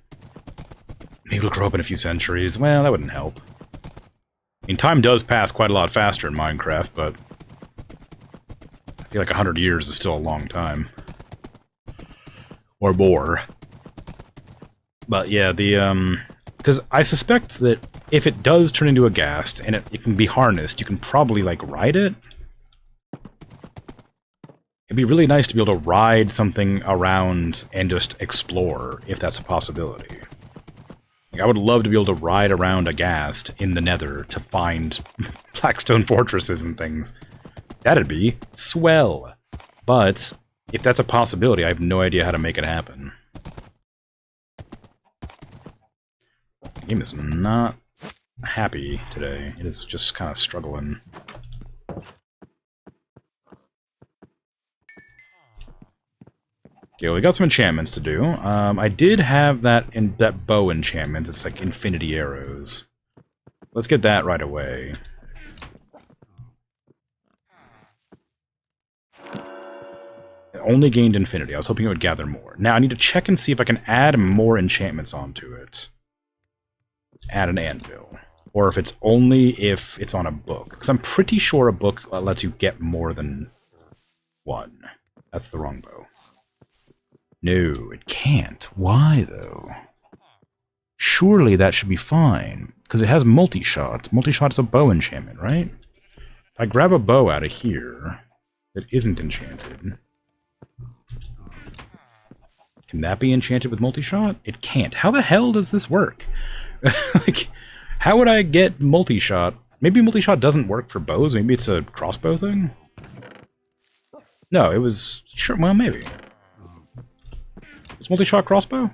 Maybe it'll grow up in a few centuries. Well, that wouldn't help. I mean, time does pass quite a lot faster in Minecraft, but... I feel like 100 years is still a long time. Or more. But yeah, the, because I suspect that if it does turn into a ghast, and it can be harnessed, you can probably, like, ride it? It'd be really nice to be able to ride something around and just explore, if that's a possibility. Like, I would love to be able to ride around a ghast in the Nether to find blackstone fortresses and things. That'd be swell. But, if that's a possibility, I have no idea how to make it happen. The game is not happy today. It is just kind of struggling. Okay, well, we got some enchantments to do. I did have that bow enchantment. It's like infinity arrows. Let's get that right away. It only gained infinity. I was hoping it would gather more. Now I need to check and see if I can add more enchantments onto it. Add an anvil. Or if it's only if it's on a book. Because I'm pretty sure a book lets you get more than one. That's the wrong bow. No, it can't. Why, though? Surely that should be fine, because it has multi-shot. Multi-shot is a bow enchantment, right? If I grab a bow out of here that isn't enchanted, can that be enchanted with multi-shot? It can't. How the hell does this work? Like, how would I get multi-shot? Maybe multi-shot doesn't work for bows. Maybe it's a crossbow thing? No, it was... Sure, well, maybe. Is multi-shot crossbow?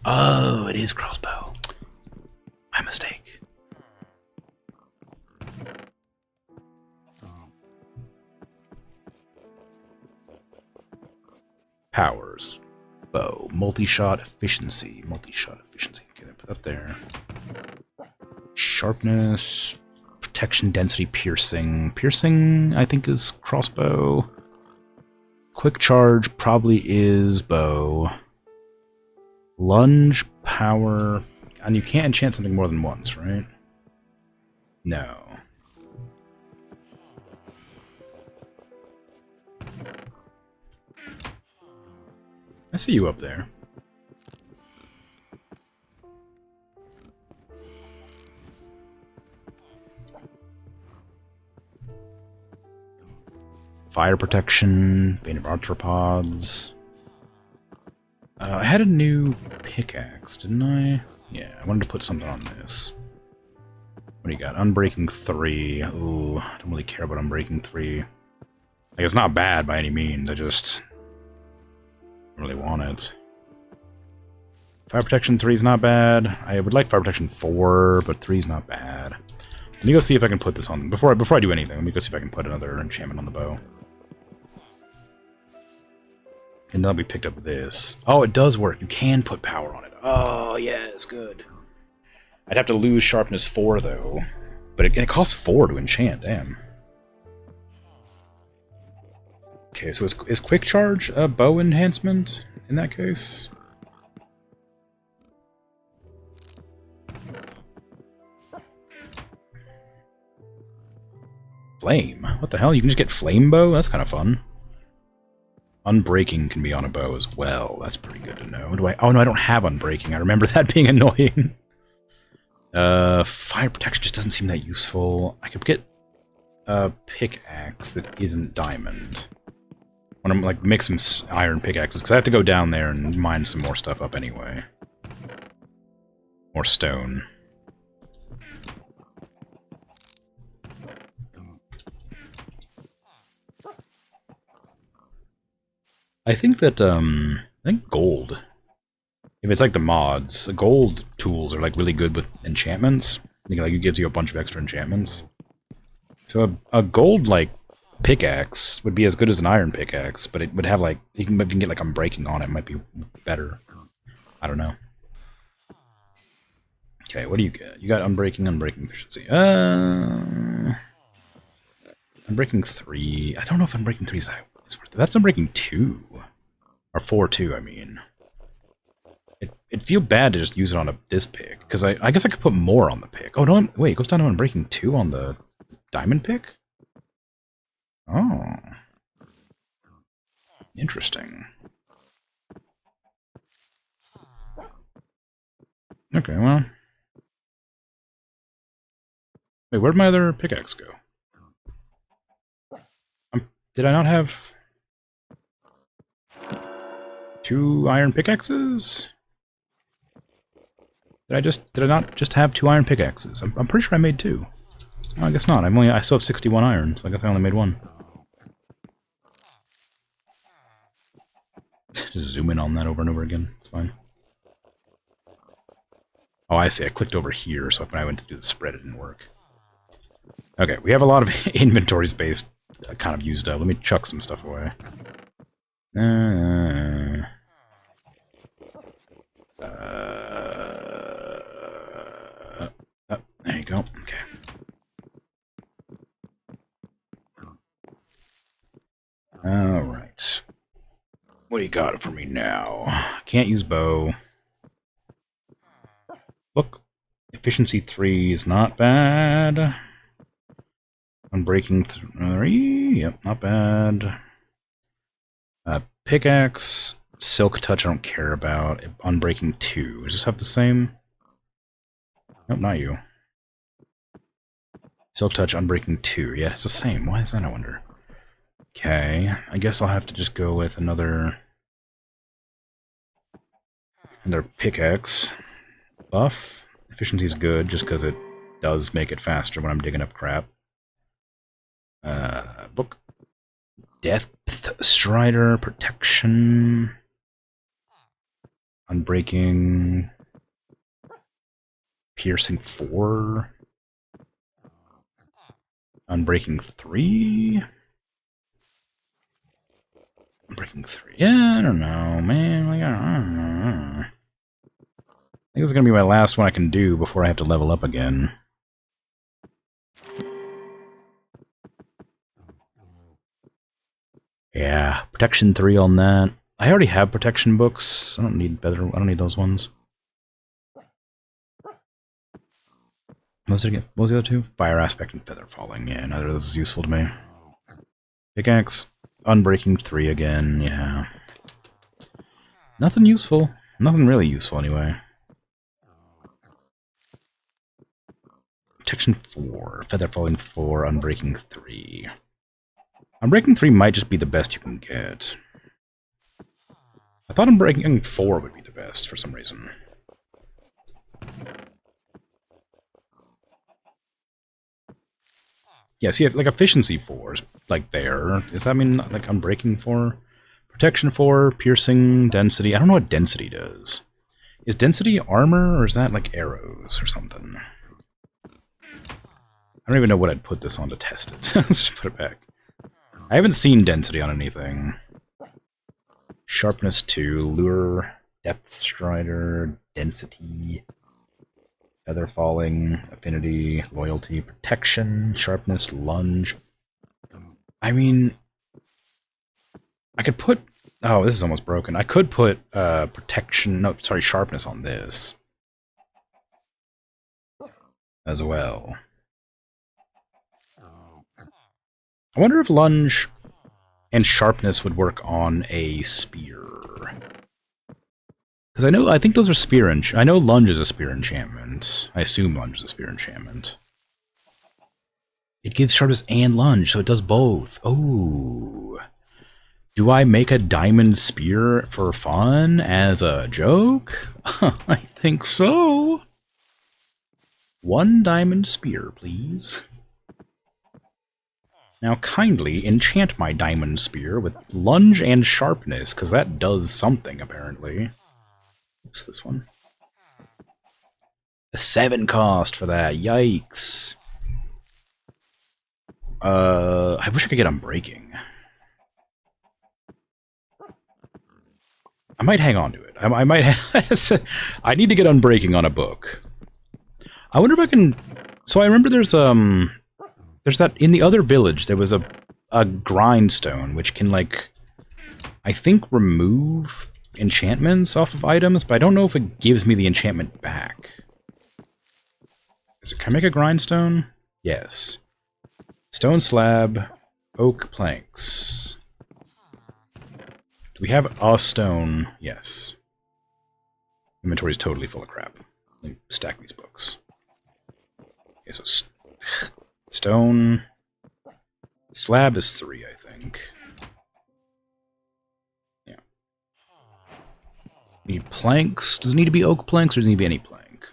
Oh, it is crossbow. My mistake. Powers. Bow. Multi-shot efficiency. Multi-shot efficiency. Okay, put that there. Sharpness. Protection, density, piercing. Piercing, I think, is crossbow. Quick charge probably is bow. Lunge, power, and you can't enchant something more than once, right? No. I see you up there. Fire protection, Bane of Arthropods. I had a new pickaxe, didn't I? Yeah, I wanted to put something on this. What do you got? Unbreaking 3. Ooh, I don't really care about Unbreaking 3. Like, it's not bad by any means, I just don't really want it. Fire Protection 3 is not bad. I would like Fire Protection 4, but 3 is not bad. Let me go see if I can put this on... Before I do anything, let me go see if I can put another enchantment on the bow. And then we picked up this. Oh, it does work. You can put power on it. Oh, yes, good. I'd have to lose sharpness 4, though. But it costs 4 to enchant, damn. Okay, so is quick charge a bow enhancement in that case? Flame? What the hell? You can just get flame bow? That's kind of fun. Unbreaking can be on a bow as well. That's pretty good to know. Oh no, I don't have Unbreaking. I remember that being annoying. Fire protection just doesn't seem that useful. I could get a pickaxe that isn't diamond. I want to like make some iron pickaxes because I have to go down there and mine some more stuff up anyway. More stone. I think that, I think gold. If it's like the mods, the gold tools are like really good with enchantments. I think like it gives you a bunch of extra enchantments. So a gold like pickaxe would be as good as an iron pickaxe, but it would have like, if you can get like Unbreaking on it, might be better. I don't know. Okay, what do you get? You got Unbreaking efficiency. Unbreaking 3. I don't know if Unbreaking 3 is worth it. That's Unbreaking 2. Or 4 too, I mean. It'd feel bad to just use it on this pick, because I guess I could put more on the pick. Oh, no, wait, it goes down to Unbreaking 2 on the diamond pick? Oh. Interesting. Okay, well. Wait, where'd my other pickaxe go? Did I not have 2 iron pickaxes? Did I not just have 2 iron pickaxes? I'm pretty sure I made 2. Well, I guess not. I still have 61 iron, so I guess I only made 1. Just zoom in on that over and over again. It's fine. Oh, I see. I clicked over here, so when I went to do the spread, it didn't work. Okay, we have a lot of inventory space kind of used up. Let me chuck some stuff away. Oh, there you go. Okay. Alright. What do you got for me now? Can't use bow. Look. Efficiency 3 is not bad. Unbreaking 3. Yep, not bad. pickaxe, silk touch I don't care about. Unbreaking 2. Does this have the same? Nope, not you. Silk touch, unbreaking 2. Yeah, it's the same. Why is that, I wonder? Okay, I guess I'll have to just go with another pickaxe. Buff. Efficiency is good, just because it does make it faster when I'm digging up crap. Book. Depth Strider, Protection. Unbreaking. Piercing 4. Unbreaking 3. Unbreaking 3. Yeah, I don't know, man. Like, I don't know. I think this is going to be my last one I can do before I have to level up again. Yeah, protection 3 on that. I already have protection books. I don't need those ones. What was the other two? Fire aspect and feather falling. Yeah, neither of those is useful to me. Pickaxe, unbreaking 3 again. Yeah. Nothing useful. Nothing really useful anyway. Protection 4, feather falling 4, unbreaking 3. Unbreaking 3 might just be the best you can get. I thought Unbreaking 4 would be the best for some reason. Yeah, see, like Efficiency 4 is like there. Does that mean like Unbreaking 4? Protection 4, Piercing, Density. I don't know what Density does. Is Density armor, or is that like arrows or something? I don't even know what I'd put this on to test it. Let's just put it back. I haven't seen Density on anything. Sharpness 2, Lure, Depth Strider, Density, Feather Falling, Affinity, Loyalty, Protection, Sharpness, Lunge. I mean, I could put... Oh, this is almost broken. I could put Protection... No, sorry, Sharpness on this. As well. I wonder if Lunge and Sharpness would work on a Spear. Because I think those are Spear I know Lunge is a Spear enchantment. I assume Lunge is a Spear enchantment. It gives Sharpness and Lunge, so it does both. Oh. Do I make a diamond spear for fun as a joke? I think so. 1 diamond spear, please. Now kindly enchant my diamond spear with Lunge and Sharpness, because that does something, apparently. What's this one? A 7 cost for that, yikes. I wish I could get Unbreaking. I might hang on to it. I might I need to get Unbreaking on a book. I wonder if I can... So I remember there's that... In the other village, there was a grindstone, which can, like... I think remove enchantments off of items, but I don't know if it gives me the enchantment back. Can I make a grindstone? Yes. Stone slab, oak planks. Do we have a stone? Yes. Inventory is totally full of crap. Let me stack these books. Okay, so stone. Slab is 3, I think. Yeah. Need planks. Does it need to be oak planks, or does it need to be any plank?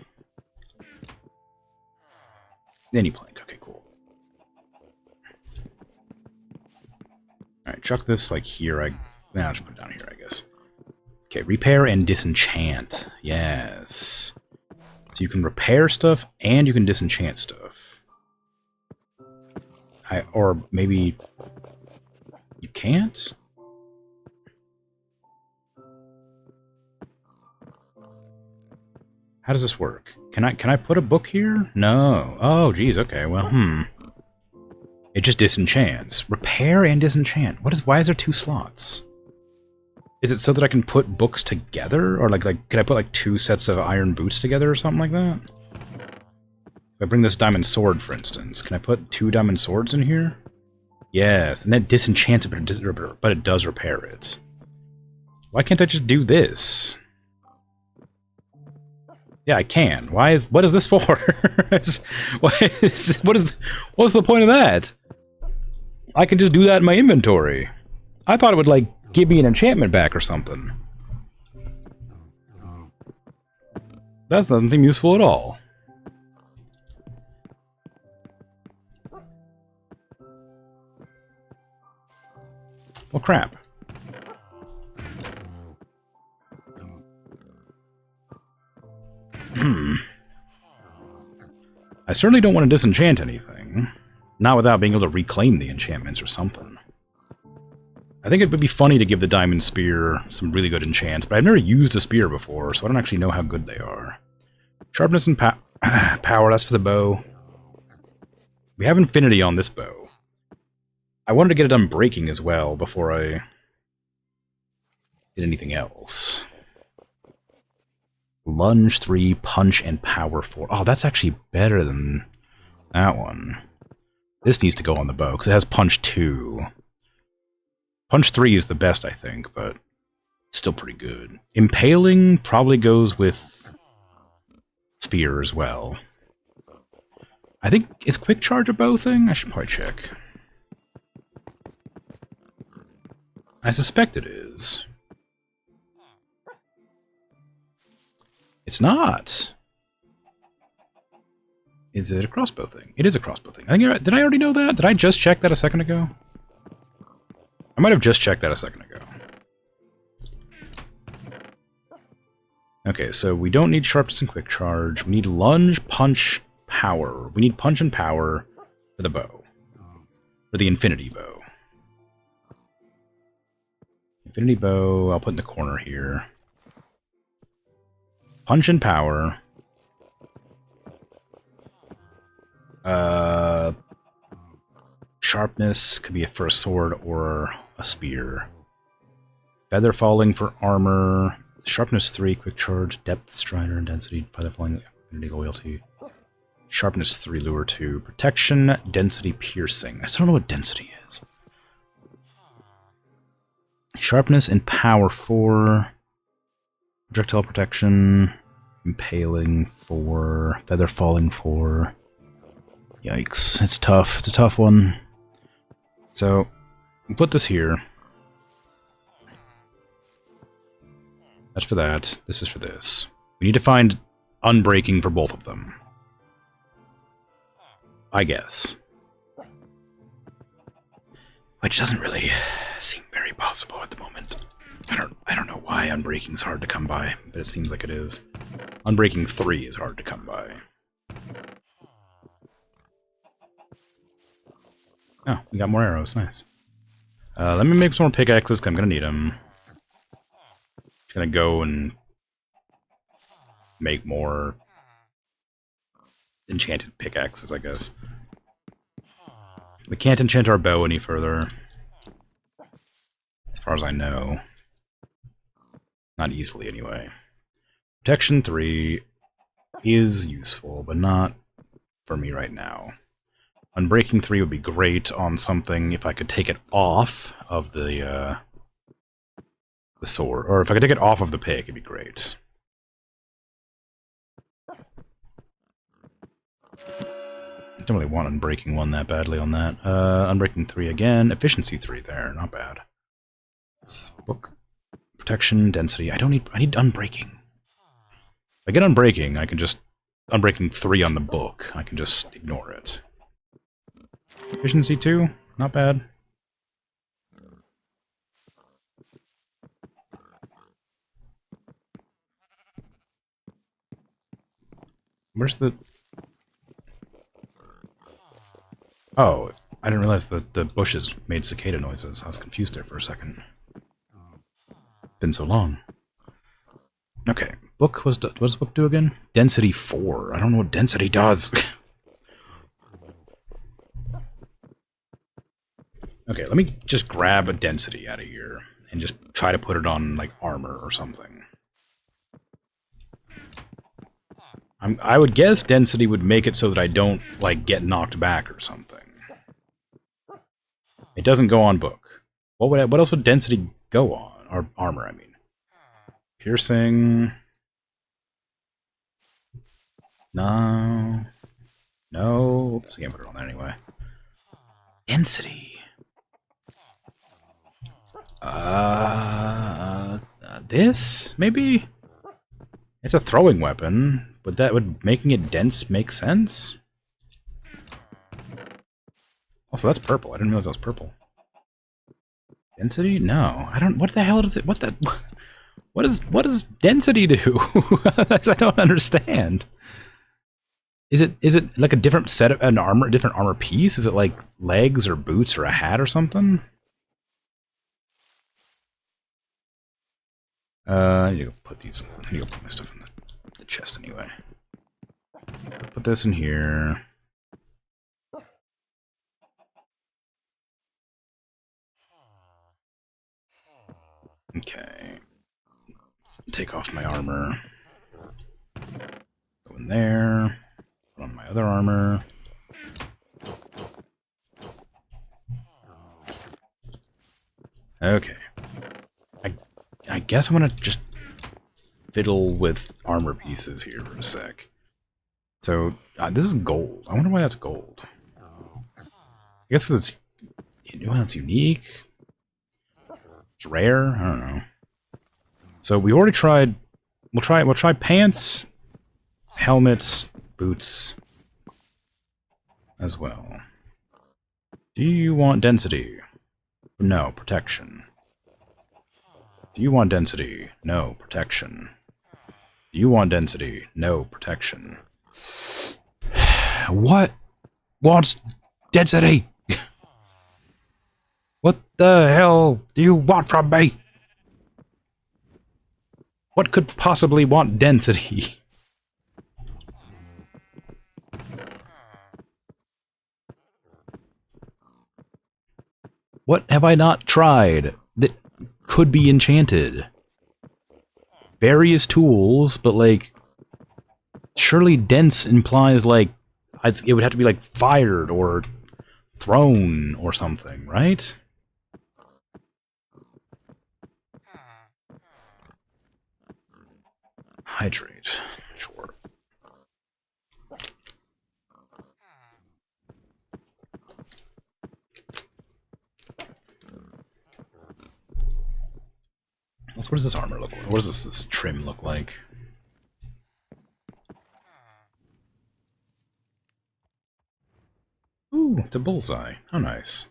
Any plank. Okay, cool. Alright, chuck this, like, here. I'll just put it down here, I guess. Okay, repair and disenchant. Yes. So you can repair stuff, and you can disenchant stuff. Or maybe... You can't? How does this work? Can I put a book here? No. Oh, geez, okay, well, It just disenchants. Repair and disenchant. Why is there 2 slots? Is it so that I can put books together? Or like can I put like 2 sets of iron boots together or something like that? If I bring this diamond sword, for instance, can I put 2 diamond swords in here? Yes, and that disenchants it, but it does repair it. Why can't I just do this? Yeah, I can. What is this for? What's the point of that? I can just do that in my inventory. I thought it would, like, give me an enchantment back or something. That doesn't seem useful at all. Well, crap. I certainly don't want to disenchant anything. Not without being able to reclaim the enchantments or something. I think it would be funny to give the Diamond Spear some really good enchants, but I've never used a spear before, so I don't actually know how good they are. Sharpness and power, that's for the bow. We have infinity on this bow. I wanted to get it done breaking as well before I did anything else. Lunge 3, punch, and power 4. Oh, that's actually better than that one. This needs to go on the bow, because it has punch 2. Punch 3 is the best, I think, but still pretty good. Impaling probably goes with spear as well. I think, is quick charge a bow thing? I should probably check. I suspect it is. It's not. Is it a crossbow thing? It is a crossbow thing. I think did I already know that? Did I just check that a second ago? I might have just checked that a second ago. Okay, so we don't need sharpness and quick charge. We need lunge, punch, power. We need punch and power for the bow. For the infinity bow. Infinity bow, I'll put in the corner here. Punch and power. Sharpness could be for a sword or a spear. Feather falling for armor. Sharpness 3, quick charge, depth, strider, and density. Feather falling, affinity, loyalty. Sharpness 3, lure 2. Protection, density, piercing. I still don't know what density is. Sharpness and power 4. Projectile protection, impaling 4, feather falling 4. Yikes, it's tough. It's a tough one. So, we'll put this here. That's for that. This is for this. We need to find unbreaking for both of them. I guess. Which doesn't really seem very possible at the moment. I don't know why Unbreaking's hard to come by, but it seems like it is. Unbreaking 3 is hard to come by. Oh, we got more arrows. Nice. Let me make some more pickaxes, because I'm going to need them. Just going to go and make more enchanted pickaxes, I guess. We can't enchant our bow any further. As far as I know. Not easily, anyway. Protection 3 is useful, but not for me right now. Unbreaking 3 would be great on something if I could take it off of the sword. Or if I could take it off of the pick, it'd be great. Don't really want Unbreaking 1 that badly on that. Unbreaking 3 again. Efficiency 3 there, not bad. This book. Protection, density. I need Unbreaking. If I get Unbreaking, I can just... Unbreaking 3 on the book. I can just ignore it. Efficiency 2, not bad. Where's the... Oh, I didn't realize that the bushes made cicada noises. I was confused there for a second. Been so long. Okay, book was... What does the book do again? Density 4. I don't know what density does. Okay, let me just grab a density out of here and just try to put it on, like, armor or something. I would guess density would make it so that I don't, like, get knocked back or something. It doesn't go on book. What else would density go on? Or armor, I mean. Piercing. No. No. Oops, I can't put it on there anyway. Density. This? Maybe? It's a throwing weapon. Would making it dense make sense? Also, that's purple. I didn't realize that was purple. Density? No. I don't... What the hell is it? What the... What does density do? I don't understand. Is it like a different set of an armor, different armor piece? Is it like legs or boots or a hat or something? I need to put these. I need to put my stuff in the chest anyway. Put this in here. Okay. Take off my armor. Go in there. Put on my other armor. Okay. I guess I'm gonna just fiddle with armor pieces here for a sec. So, this is gold. I wonder why that's gold. I guess because it's unique. It's rare. I don't know. So we already tried. We'll try pants, helmets, boots, as well. Do you want density? No, protection. Do you want density? No, protection. Do you want density? No, protection. What wants density? What the hell do you want from me? What could possibly want density? What have I not tried that could be enchanted? Various tools, but like, surely dense implies like, it would have to be like fired or thrown or something, right? Hydrate, sure. What does this armor look like? What does this trim look like? Ooh, it's a bullseye. How nice.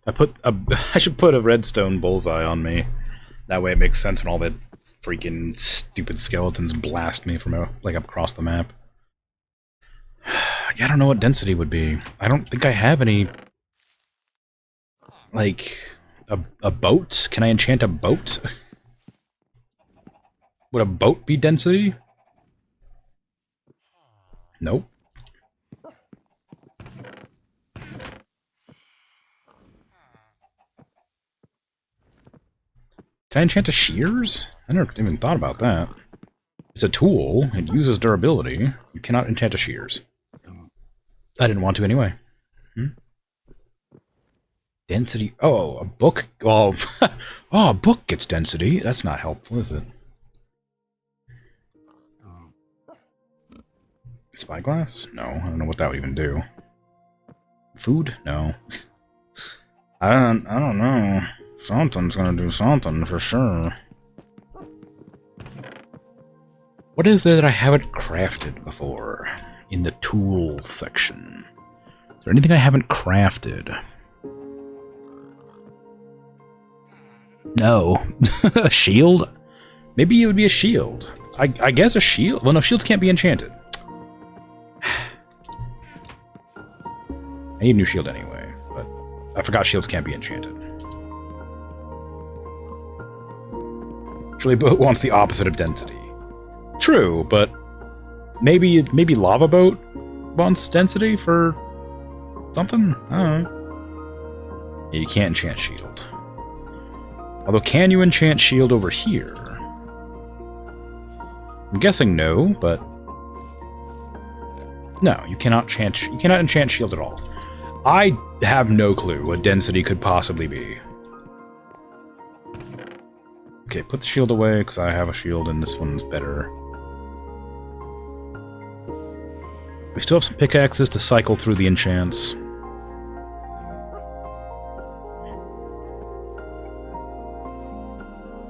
I should put a redstone bullseye on me. That way it makes sense when all the freaking stupid skeletons blast me from like across the map. Yeah, I don't know what density would be. I don't think I have any. Like a boat? Can I enchant a boat? Would a boat be density? Nope. Can I enchant a shears? I never even thought about that. It's a tool. It uses durability. You cannot enchant a shears. I didn't want to anyway. Density. Oh, a book. Oh, oh, a book gets density. That's not helpful, is it? Spyglass? No, I don't know what that would even do. Food? No. I don't know. Something's gonna do something for sure. What is there that I haven't crafted before in the tools section? Is there anything I haven't crafted? No. A shield? Maybe it would be a shield. I guess a shield? Well, no, shields can't be enchanted. I need a new shield anyway, but I forgot shields can't be enchanted. Actually, boat wants the opposite of density. True, but maybe lava boat wants density for something? I don't know. Yeah, you can't enchant shield. Although, can you enchant shield over here? I'm guessing no, but No, you cannot enchant shield at all. I have no clue what density could possibly be. Okay, put the shield away, because I have a shield and this one's better. We still have some pickaxes to cycle through the enchants.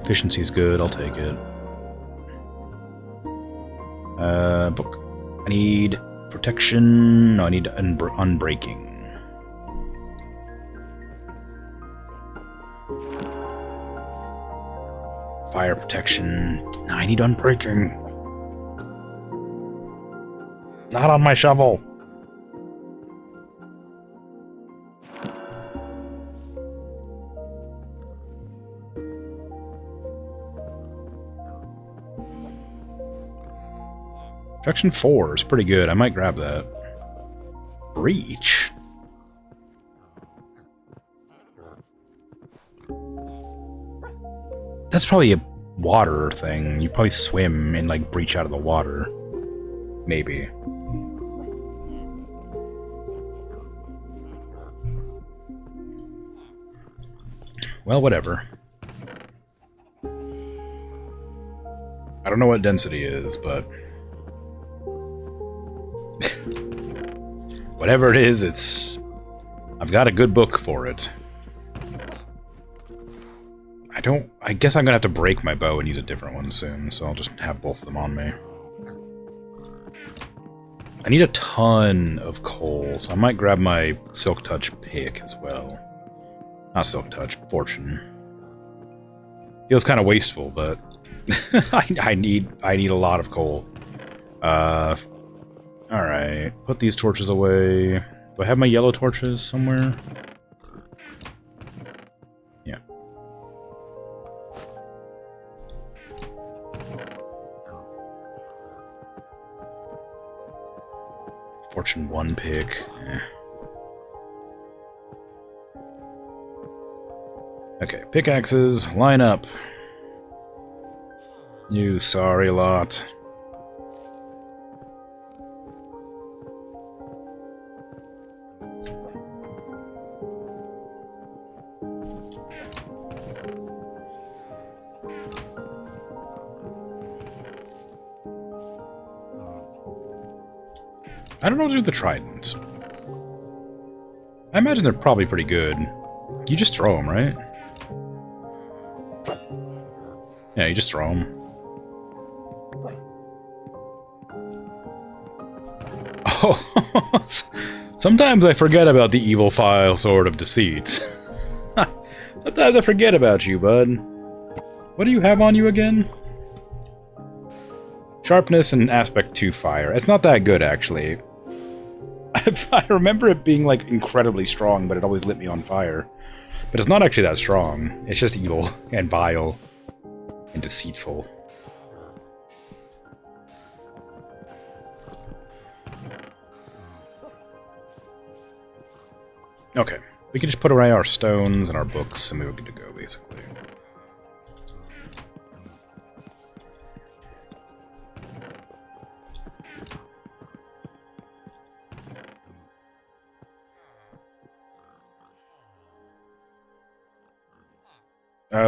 Efficiency's good, I'll take it. Book. I need protection. No, I need unbreaking. Fire protection. No, I need unbreaking. Not on my shovel. Protection 4 is pretty good. I might grab that. Breach? That's probably a water thing. You probably swim and, like, breach out of the water. Maybe. Well, whatever. I don't know what density is, but... whatever it is, it's... I've got a good book for it. I guess I'm gonna have to break my bow and use a different one soon, so I'll just have both of them on me. I need a ton of coal, so I might grab my Silk Touch pick as well. Not Silk Touch, Fortune. Feels kind of wasteful, but I need a lot of coal. Alright, put these torches away. Do I have my yellow torches somewhere? Yeah. Fortune 1 pick. Eh. Okay, pickaxes, line up. You sorry lot. I don't know what to do with the tridents. I imagine they're probably pretty good. You just throw them, right? Yeah, you just throw them. Oh, sometimes I forget about the evil file sword of deceit. Sometimes I forget about you, bud. What do you have on you again? Sharpness and aspect 2 fire. It's not that good, actually. I remember it being, like, incredibly strong, but it always lit me on fire. But it's not actually that strong. It's just evil and vile and deceitful. Okay, we can just put away our stones and our books, and we were good to go, basically.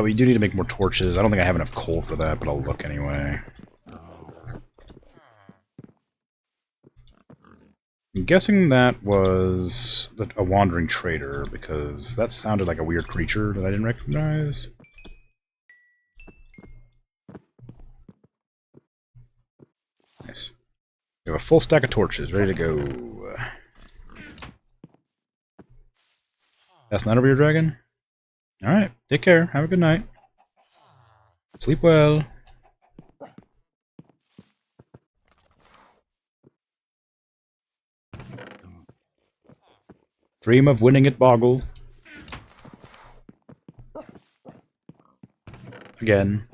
We do need to make more torches. I don't think I have enough coal for that, but I'll look anyway. I'm guessing that was a wandering trader, because that sounded like a weird creature that I didn't recognize. Nice. We have a full stack of torches, ready to go. That's not over your dragon? Alright, take care. Have a good night. Sleep well. Dream of winning at Boggle. Again.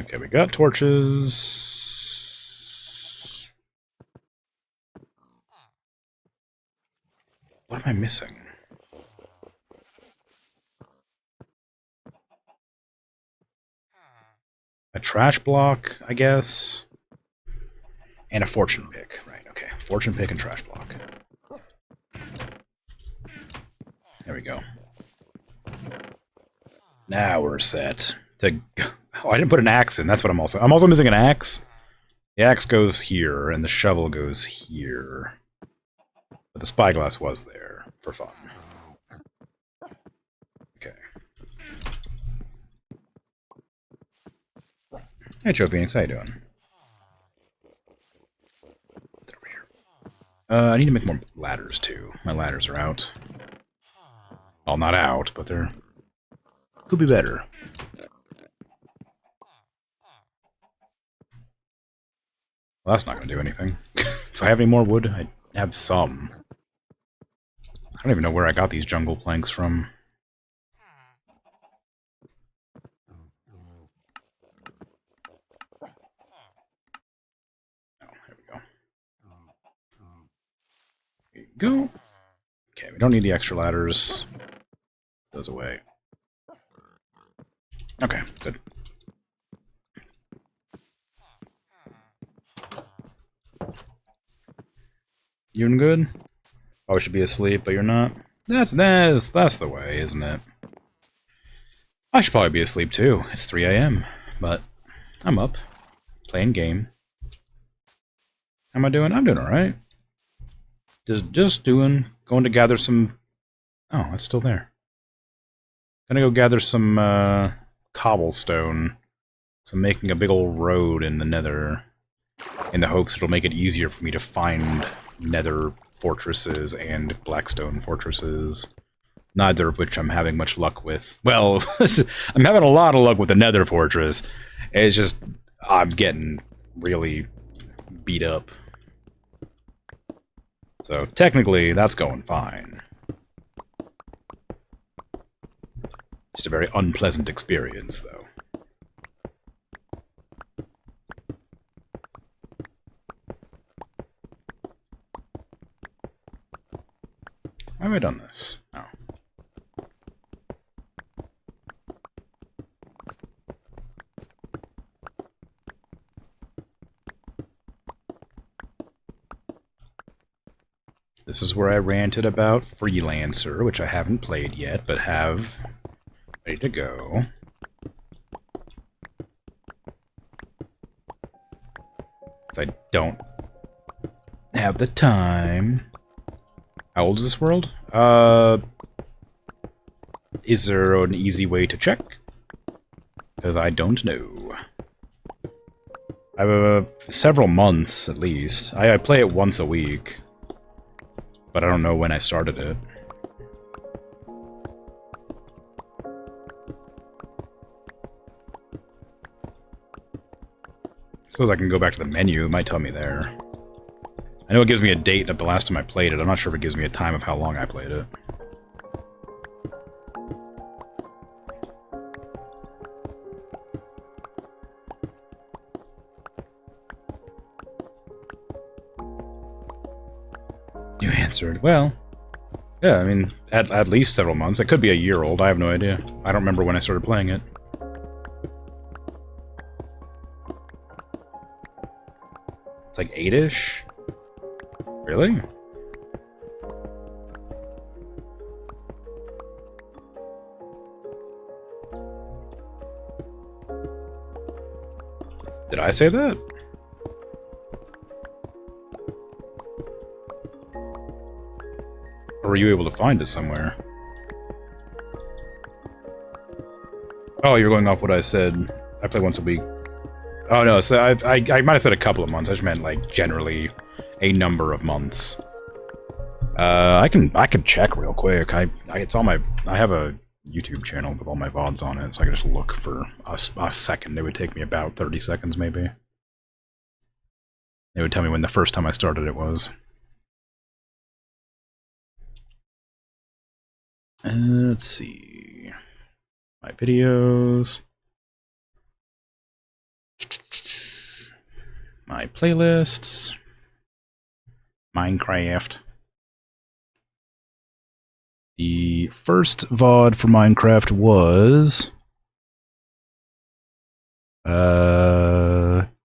Okay, we got torches. am I missing? A trash block, I guess. And a fortune pick. Right, okay. Fortune pick and trash block. There we go. Now we're set. Oh, I didn't put an axe in. That's what I'm also... I'm also missing an axe. The axe goes here, and the shovel goes here. But the spyglass was there, for fun. Okay. Hey, Chopianix, how you doing? Over here. I need to make more ladders, too. My ladders are out. Well, not out, but they're... could be better. Well, that's not going to do anything. If I have any more wood, I have some. I don't even know where I got these jungle planks from. Oh, there we go. There you go. Okay, we don't need the extra ladders. Those away. Okay, good. You doing good? Probably should be asleep, but you're not. That's the way, isn't it? I should probably be asleep too. It's 3 a.m. But I'm up, playing game. How am I doing? I'm doing alright. Just doing. Going to gather some... Oh, that's still there. Gonna go gather some cobblestone. So I'm making a big old road in the Nether. In the hopes it'll make it easier for me to find Nether fortresses and Blackstone fortresses. Neither of which I'm having much luck with. Well, I'm having a lot of luck with the Nether fortress. It's just, I'm getting really beat up. So technically, that's going fine. Just a very unpleasant experience, though. Why have I done this? Oh. This is where I ranted about Freelancer, which I haven't played yet, but have ready to go. Because I don't have the time. How old is this world? Is there an easy way to check? Because I don't know. I have several months, at least. I play it once a week. But I don't know when I started it. I suppose I can go back to the menu. It might tell me there. I know it gives me a date of the last time I played it. I'm not sure if it gives me a time of how long I played it. You answered. Well, yeah, I mean, at least several months. It could be a year old. I have no idea. I don't remember when I started playing it. It's like 8-ish? Really? Did I say that? Or were you able to find it somewhere? Oh, you're going off what I said. I play once a week. Oh no, so I might have said a couple of months. I just meant like generally a number of months. I can check real quick. It's on my... I have a YouTube channel with all my VODs on it, so I can just look for a second. It would take me about 30 seconds, maybe. It would tell me when the first time I started it was. Let's see. My videos. My playlists. Minecraft. The first VOD for Minecraft was...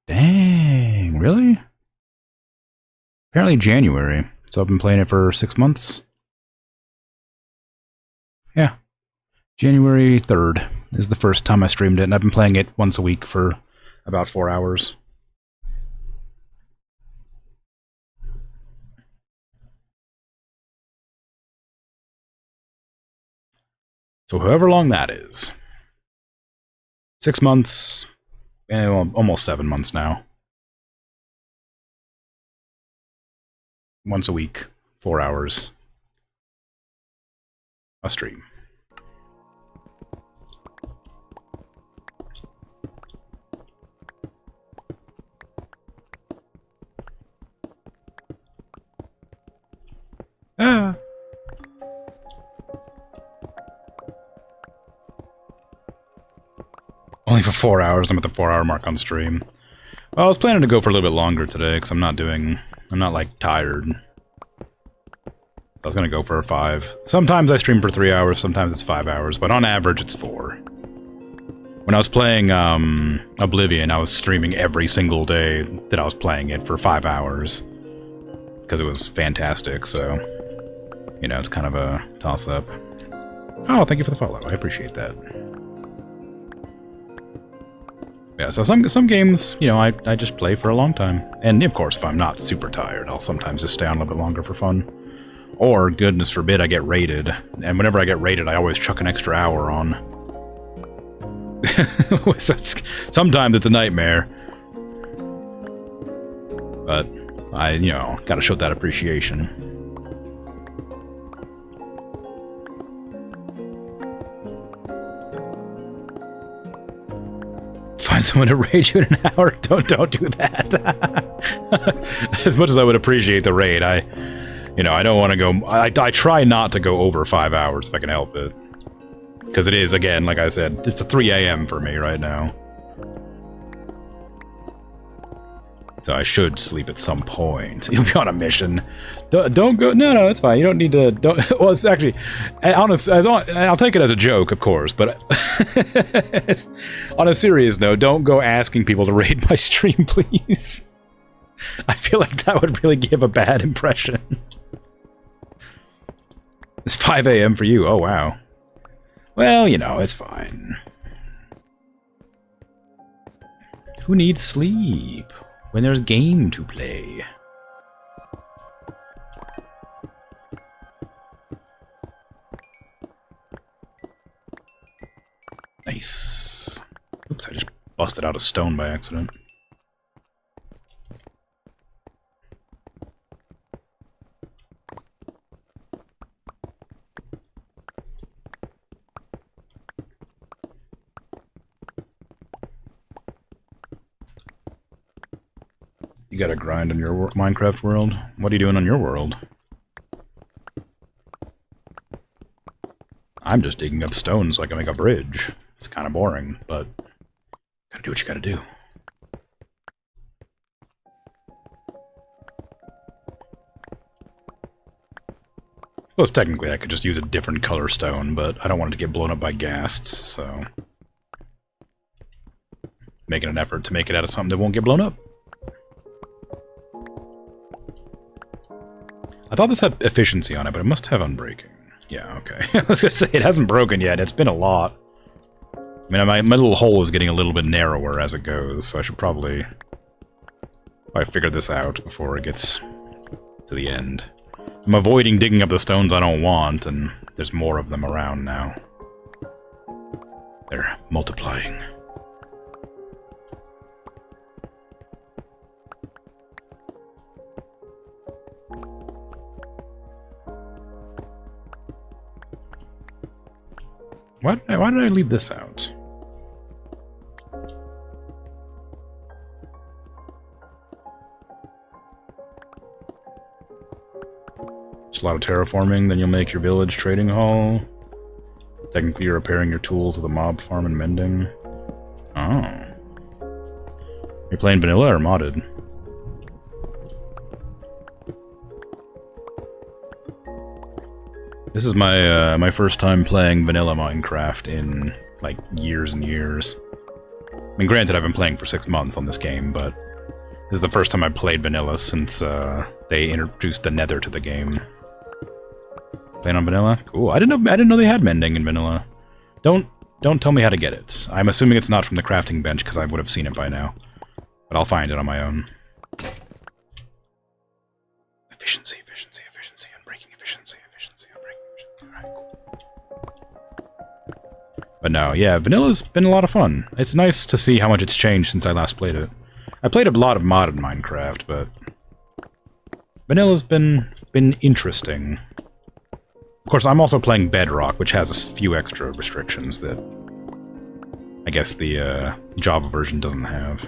Dang, really? Apparently January. So I've been playing it for 6 months. Yeah. January 3rd is the first time I streamed it, and I've been playing it once a week for about 4 hours. So however long that is. 6 months, well, almost 7 months now. Once a week, 4 hours. A stream. Ah. Only for 4 hours. I'm at the 4-hour mark on stream. Well, I was planning to go for a little bit longer today because I'm not like tired. I was gonna go for 5. Sometimes I stream for 3 hours, sometimes it's 5 hours, but on average it's 4. When I was playing Oblivion, I was streaming every single day that I was playing it for 5 hours. Because it was fantastic, so... You know, it's kind of a toss-up. Oh, thank you for the follow. I appreciate that. Yeah, so some games, you know, I just play for a long time. And of course, if I'm not super tired, I'll sometimes just stay on a little bit longer for fun. Or, goodness forbid, I get raided. And whenever I get raided, I always chuck an extra hour on. So sometimes it's a nightmare. But I, you know, gotta show that appreciation. Find someone to raid you in an hour? Don't do that. As much as I would appreciate the raid, you know, I don't want to go... I try not to go over 5 hours if I can help it. Because it is, again, like I said, it's a 3 a.m. for me right now. So I should sleep at some point. You'll be on a mission. Don't go... No, it's fine. You don't need to... Well, it's actually... Honest, I'll take it as a joke, of course, but... On a serious note, don't go asking people to raid my stream, please. I feel like that would really give a bad impression. It's 5 a.m. for you. Oh, wow. Well, you know, it's fine. Who needs sleep when there's game to play? Nice. Oops, I just busted out a stone by accident. You gotta grind in your Minecraft world? What are you doing on your world? I'm just digging up stone so I can make a bridge. It's kind of boring, but gotta do what you gotta do. I suppose technically I could just use a different color stone, but I don't want it to get blown up by ghasts, so... Making an effort to make it out of something that won't get blown up. I thought this had efficiency on it, but it must have unbreaking. Yeah, okay. I was gonna say, it hasn't broken yet. It's been a lot. I mean, my little hole is getting a little bit narrower as it goes, so I should probably figure this out before it gets to the end. I'm avoiding digging up the stones I don't want, and there's more of them around now. They're multiplying. Why did I leave this out? Just a lot of terraforming, then you'll make your village trading hall. Technically you're repairing your tools with a mob farm and mending. Oh. You're playing vanilla or modded? This is my my first time playing vanilla Minecraft in, like, years and years. I mean, granted, I've been playing for 6 months on this game, but this is the first time I've played vanilla since they introduced the Nether to the game. Playing on vanilla? Cool. I didn't know they had mending in vanilla. Don't tell me how to get it. I'm assuming it's not from the crafting bench because I would have seen it by now. But I'll find it on my own. Efficiency, efficiency, efficiency, unbreaking efficiency, efficiency, unbreaking efficiency. Alright, cool. But no, yeah, vanilla's been a lot of fun. It's nice to see how much it's changed since I last played it. I played a lot of modded Minecraft, but vanilla's been interesting. Of course, I'm also playing Bedrock, which has a few extra restrictions that I guess the Java version doesn't have.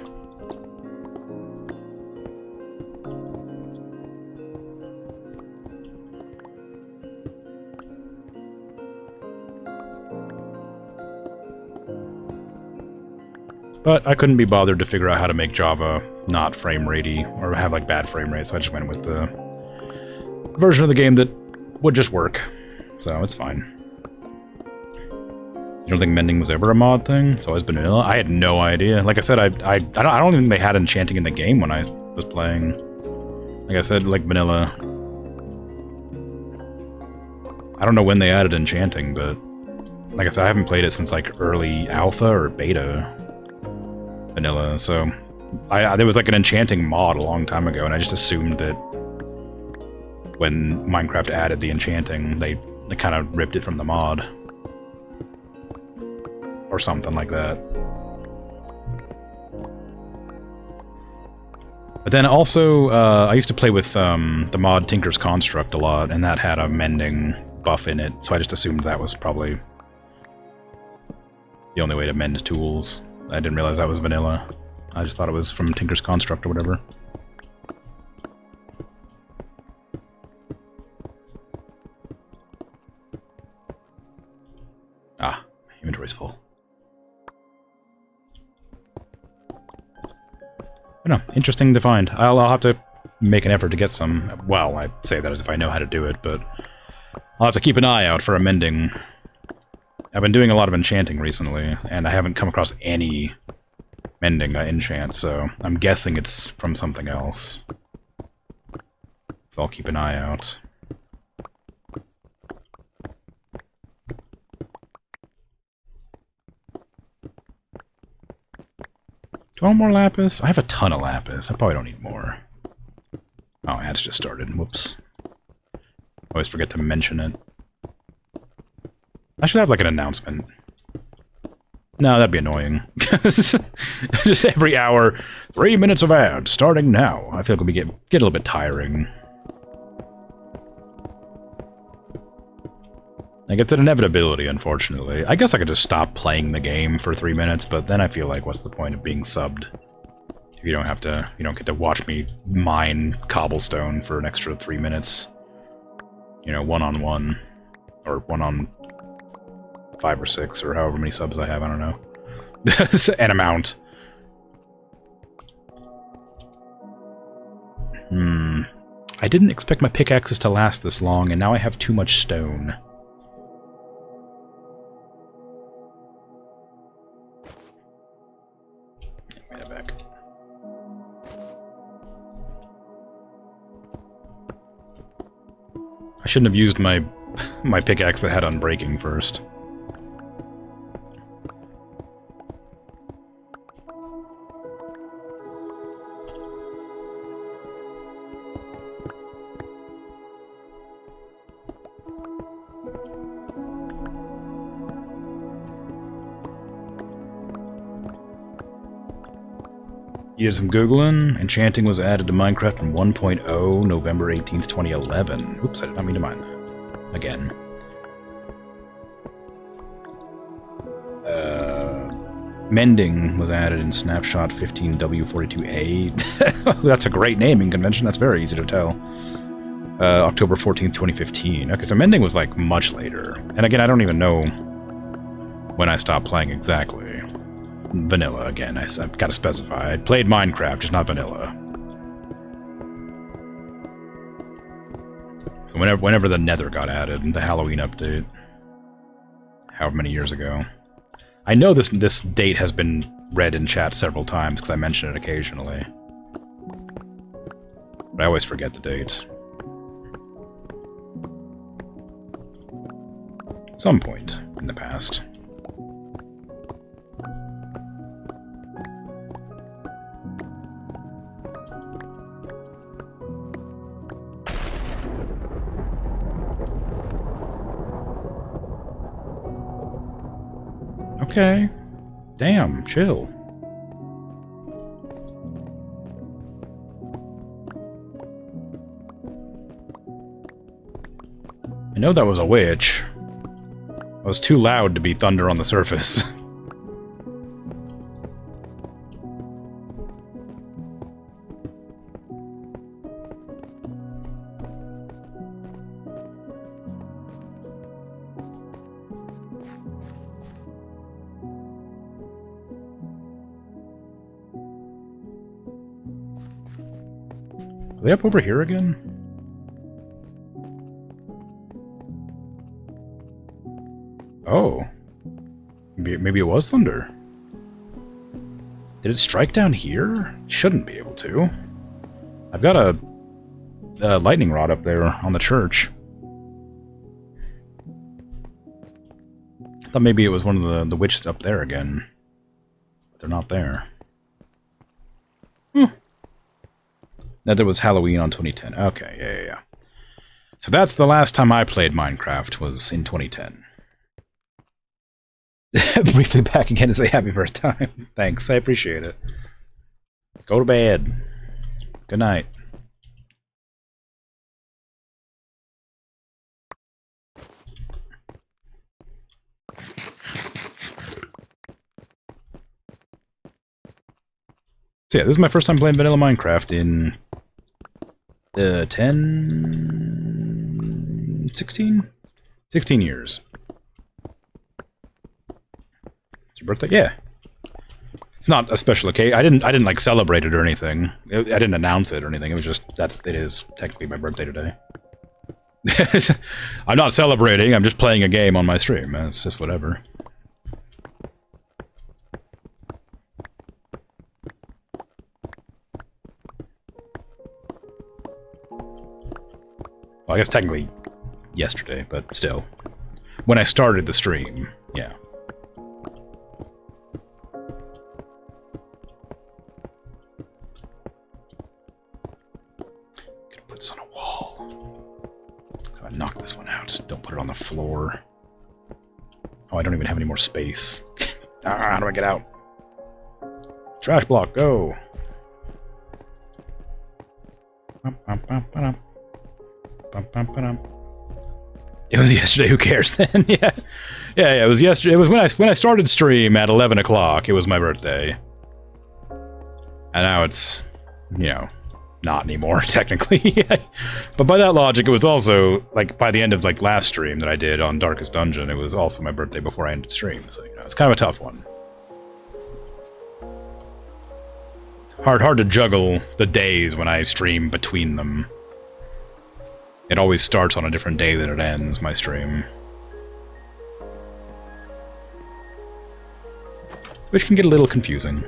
But I couldn't be bothered to figure out how to make Java not frame ratey, or have like bad frame rate, so I just went with the version of the game that would just work. So it's fine. You don't think mending was ever a mod thing? It's always been vanilla? I had no idea. Like I said, I don't even think they had enchanting in the game when I was playing. Like I said, like vanilla. I don't know when they added enchanting, but like I said, I haven't played it since like early alpha or beta vanilla, so there was like an enchanting mod a long time ago, and I just assumed that when Minecraft added the enchanting, they kind of ripped it from the mod. Or something like that. But then also, I used to play with the mod Tinker's Construct a lot, and that had a mending buff in it, so I just assumed that was probably the only way to mend tools. I didn't realize that was vanilla. I just thought it was from Tinker's Construct or whatever. Ah, inventory's full. But no, interesting to find. I'll have to make an effort to get some. Well, I say that as if I know how to do it, but I'll have to keep an eye out for a mending. I've been doing a lot of enchanting recently, and I haven't come across any mending enchant, so I'm guessing it's from something else. So I'll keep an eye out. Do I want more lapis? I have a ton of lapis. I probably don't need more. Oh, ads just started. Whoops. Always forget to mention it. I should have like an announcement. No, that'd be annoying. Just every hour, 3 minutes of ads starting now. I feel like we get a little bit tiring. Like, it's an inevitability, unfortunately. I guess I could just stop playing the game for 3 minutes, but then I feel like, what's the point of being subbed? If you don't have to, you don't get to watch me mine cobblestone for an extra 3 minutes. You know, one-on-one. Or one-on 5 or 6, or however many subs I have, I don't know. An amount. I didn't expect my pickaxes to last this long, and now I have too much stone. Wait a back. I shouldn't have used my pickaxe that had unbreaking first. You did some Googling. Enchanting was added to Minecraft in 1.0, November 18th, 2011. Oops, I did not mean to mine that. Again. Mending was added in Snapshot 15W42A. That's a great naming convention. That's very easy to tell. October 14th, 2015. Okay, so Mending was, like, much later. And again, I don't even know when I stopped playing exactly. Vanilla, again, I've got to specify. I played Minecraft, just not vanilla. So whenever the Nether got added, the Halloween update, however many years ago. I know this date has been read in chat several times because I mention it occasionally. But I always forget the date. Some point in the past. Okay. Damn, chill. I know that was a witch. It was too loud to be thunder on the surface. Are they up over here again? Oh. Maybe it was thunder. Did it strike down here? Shouldn't be able to. I've got a lightning rod up there on the church. I thought maybe it was one of the witches up there again. But they're not there. Nether was Halloween on 2010. Okay, yeah. So that's the last time I played Minecraft, was in 2010. Briefly back again to say happy birthday. Thanks, I appreciate it. Go to bed. Good night. So yeah, this is my first time playing vanilla Minecraft in 16 years. It's your birthday? Yeah. It's not a special occasion. I didn't like celebrate it or anything. I didn't announce it or anything. It was just it is technically my birthday today. I'm not celebrating. I'm just playing a game on my stream. It's just whatever. Well, I guess technically yesterday, but still. When I started the stream, yeah. Gonna put this on a wall. So I knock this one out. Don't put it on the floor. Oh, I don't even have any more space. How do I get out? Trash block, go! It was yesterday, who cares then? Yeah, it was yesterday. It was when I started stream at 11 o'clock. It was my birthday. And now it's, you know, not anymore, technically. But by that logic, it was also, like, by the end of, like, last stream that I did on Darkest Dungeon, it was also my birthday before I ended stream. So, you know, it's kind of a tough one. Hard to juggle the days when I stream between them. It always starts on a different day than it ends, my stream. Which can get a little confusing.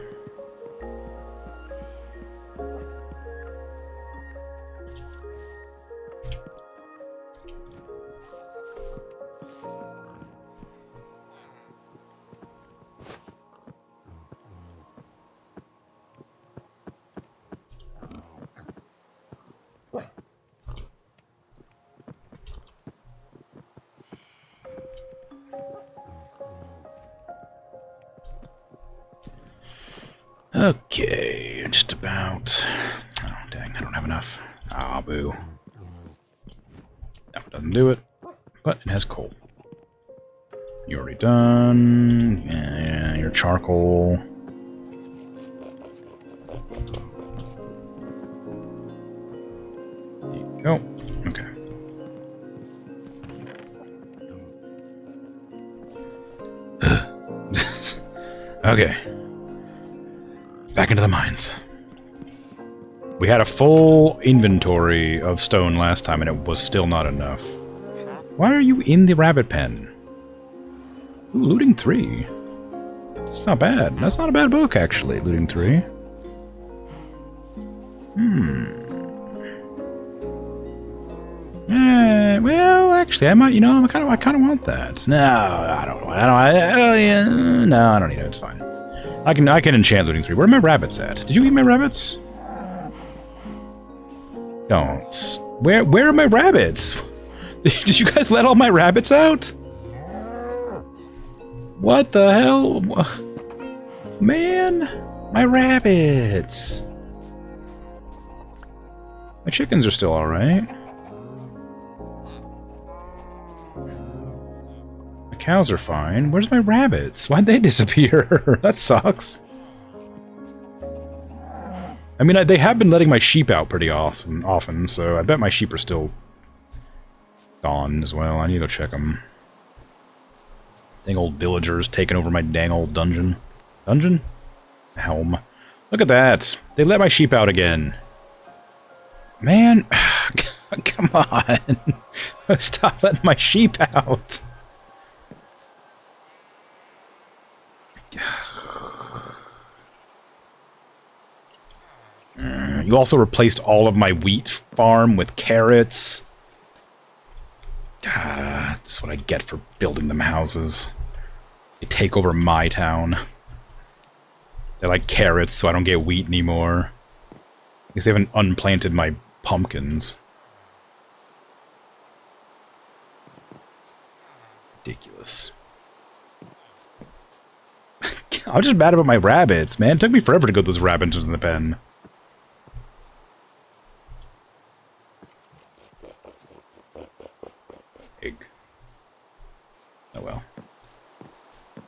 Okay, just about... Oh, dang, I don't have enough. Ah, boo. That doesn't do it, but it has coal. You already done. Yeah, your charcoal. There you go. Okay. Okay. Back into the mines. We had a full inventory of stone last time, and it was still not enough. Why are you in the rabbit pen? Ooh, looting 3. That's not bad. That's not a bad book, actually, looting 3. Well, actually, I might. You know, I kind of want that. No, I don't. No, I don't need it. It's fine. I can enchant looting 3. Where are my rabbits at? Did you eat my rabbits? Don't. Where are my rabbits? Did you guys let all my rabbits out? What the hell? Man, my rabbits. My chickens are still alright. My cows are fine. Where's my rabbits? Why'd they disappear? That sucks. I mean, they have been letting my sheep out pretty often, so I bet my sheep are still gone as well. I need to go check them. Dang old villagers taking over my dang old dungeon. Dungeon? Helm. Look at that! They let my sheep out again. Man, come on! Stop letting my sheep out! You also replaced all of my wheat farm with carrots. God, that's what I get for building them houses. They take over my town. They're like carrots, so I don't get wheat anymore. Because they haven't unplanted my pumpkins. Ridiculous. I'm just mad about my rabbits, man. It took me forever to get those rabbits in the pen. Oh well.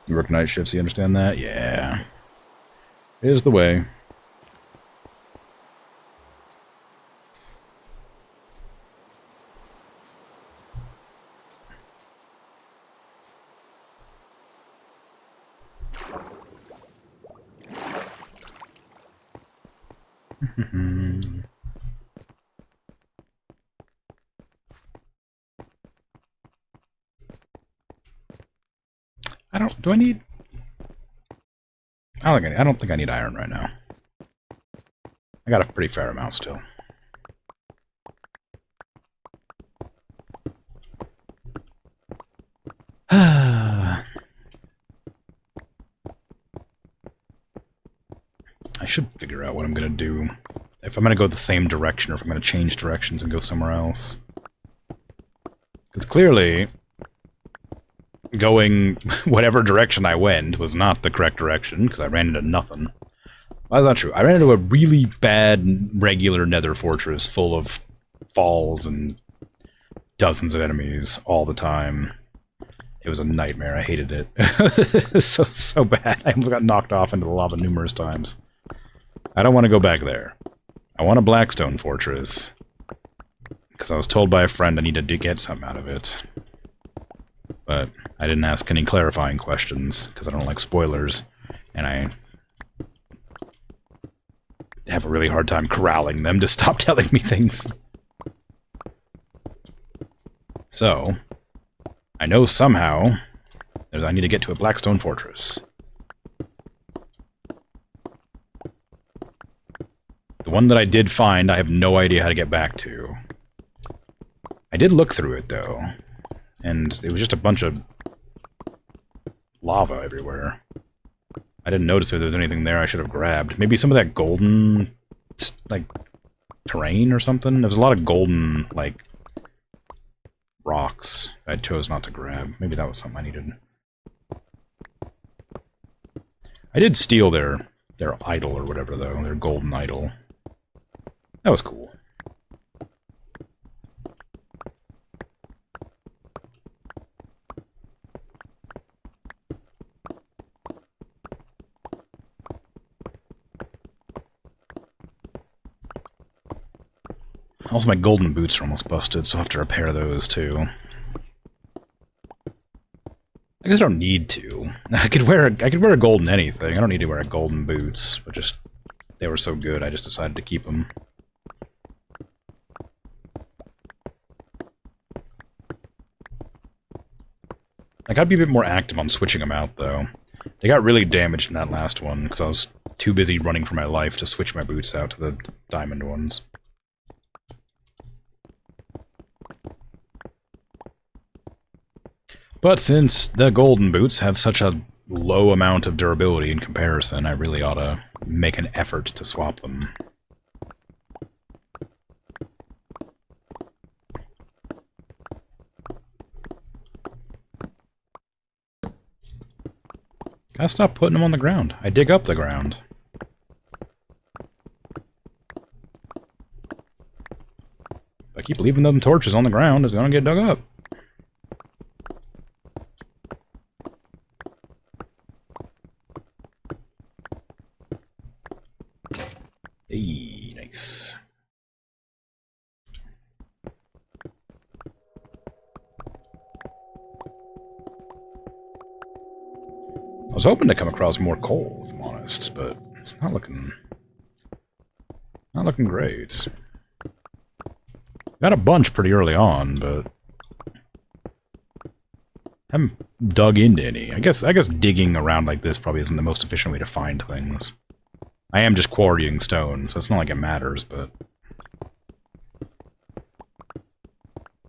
You work night shifts, you understand that? Yeah. It is the way. Do I need... I don't think I need iron right now. I got a pretty fair amount still. I should figure out what I'm going to do. If I'm going to go the same direction or if I'm going to change directions and go somewhere else. Because clearly, going whatever direction I went was not the correct direction, because I ran into nothing. Well, that's not true. I ran into a really bad regular Nether fortress full of falls and dozens of enemies all the time. It was a nightmare. I hated it. so bad. I almost got knocked off into the lava numerous times. I don't want to go back there. I want a Blackstone fortress. Because I was told by a friend I needed to get something out of it. But I didn't ask any clarifying questions, because I don't like spoilers. And I have a really hard time corralling them to stop telling me things. So, I know somehow that I need to get to a Blackstone fortress. The one that I did find, I have no idea how to get back to. I did look through it, though. And it was just a bunch of lava everywhere. I didn't notice if there was anything there I should have grabbed. Maybe some of that golden, like, terrain or something? There was a lot of golden, like, rocks I chose not to grab. Maybe that was something I needed. I did steal their idol or whatever, though. Their golden idol. That was cool. Also, my golden boots are almost busted, so I'll have to repair those, too. I guess I don't need to. I could wear a golden anything. I don't need to wear a golden boots, but just... they were so good, I just decided to keep them. I gotta be a bit more active on switching them out, though. They got really damaged in that last one, because I was too busy running for my life to switch my boots out to the diamond ones. But since the golden boots have such a low amount of durability in comparison, I really ought to make an effort to swap them. Gotta stop putting them on the ground. I dig up the ground. If I keep leaving them torches on the ground, it's gonna get dug up. Hey, nice. I was hoping to come across more coal, if I'm honest, but it's not looking great. Got a bunch pretty early on, but haven't dug into any. I guess digging around like this probably isn't the most efficient way to find things. I am just quarrying stone, so it's not like it matters, but...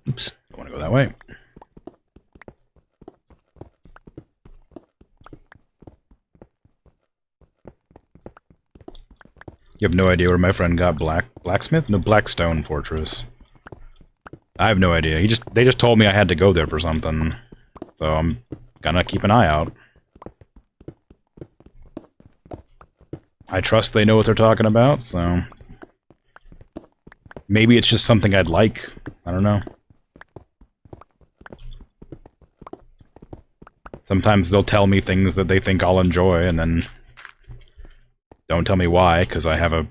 Oops, don't want to go that way. You have no idea where my friend got blacksmith? No, Blackstone Fortress. I have no idea. They just told me I had to go there for something. So I'm gonna keep an eye out. I trust they know what they're talking about, so... Maybe it's just something I'd like. I don't know. Sometimes they'll tell me things that they think I'll enjoy, and then... Don't tell me why, because I have a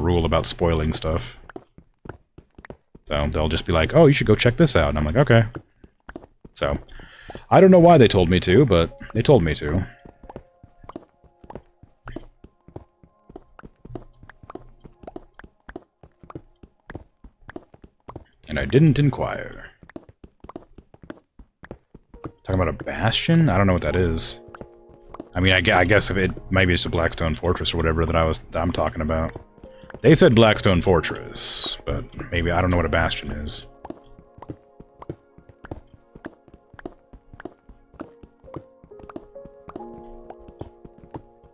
rule about spoiling stuff. So they'll just be like, oh, you should go check this out. And I'm like, okay. So, I don't know why they told me to, but they told me to. And I didn't inquire. Talking about a bastion? I don't know what that is. I mean, I guess if it maybe it's a Blackstone Fortress or whatever that I'm talking about. They said Blackstone Fortress, but maybe I don't know what a bastion is.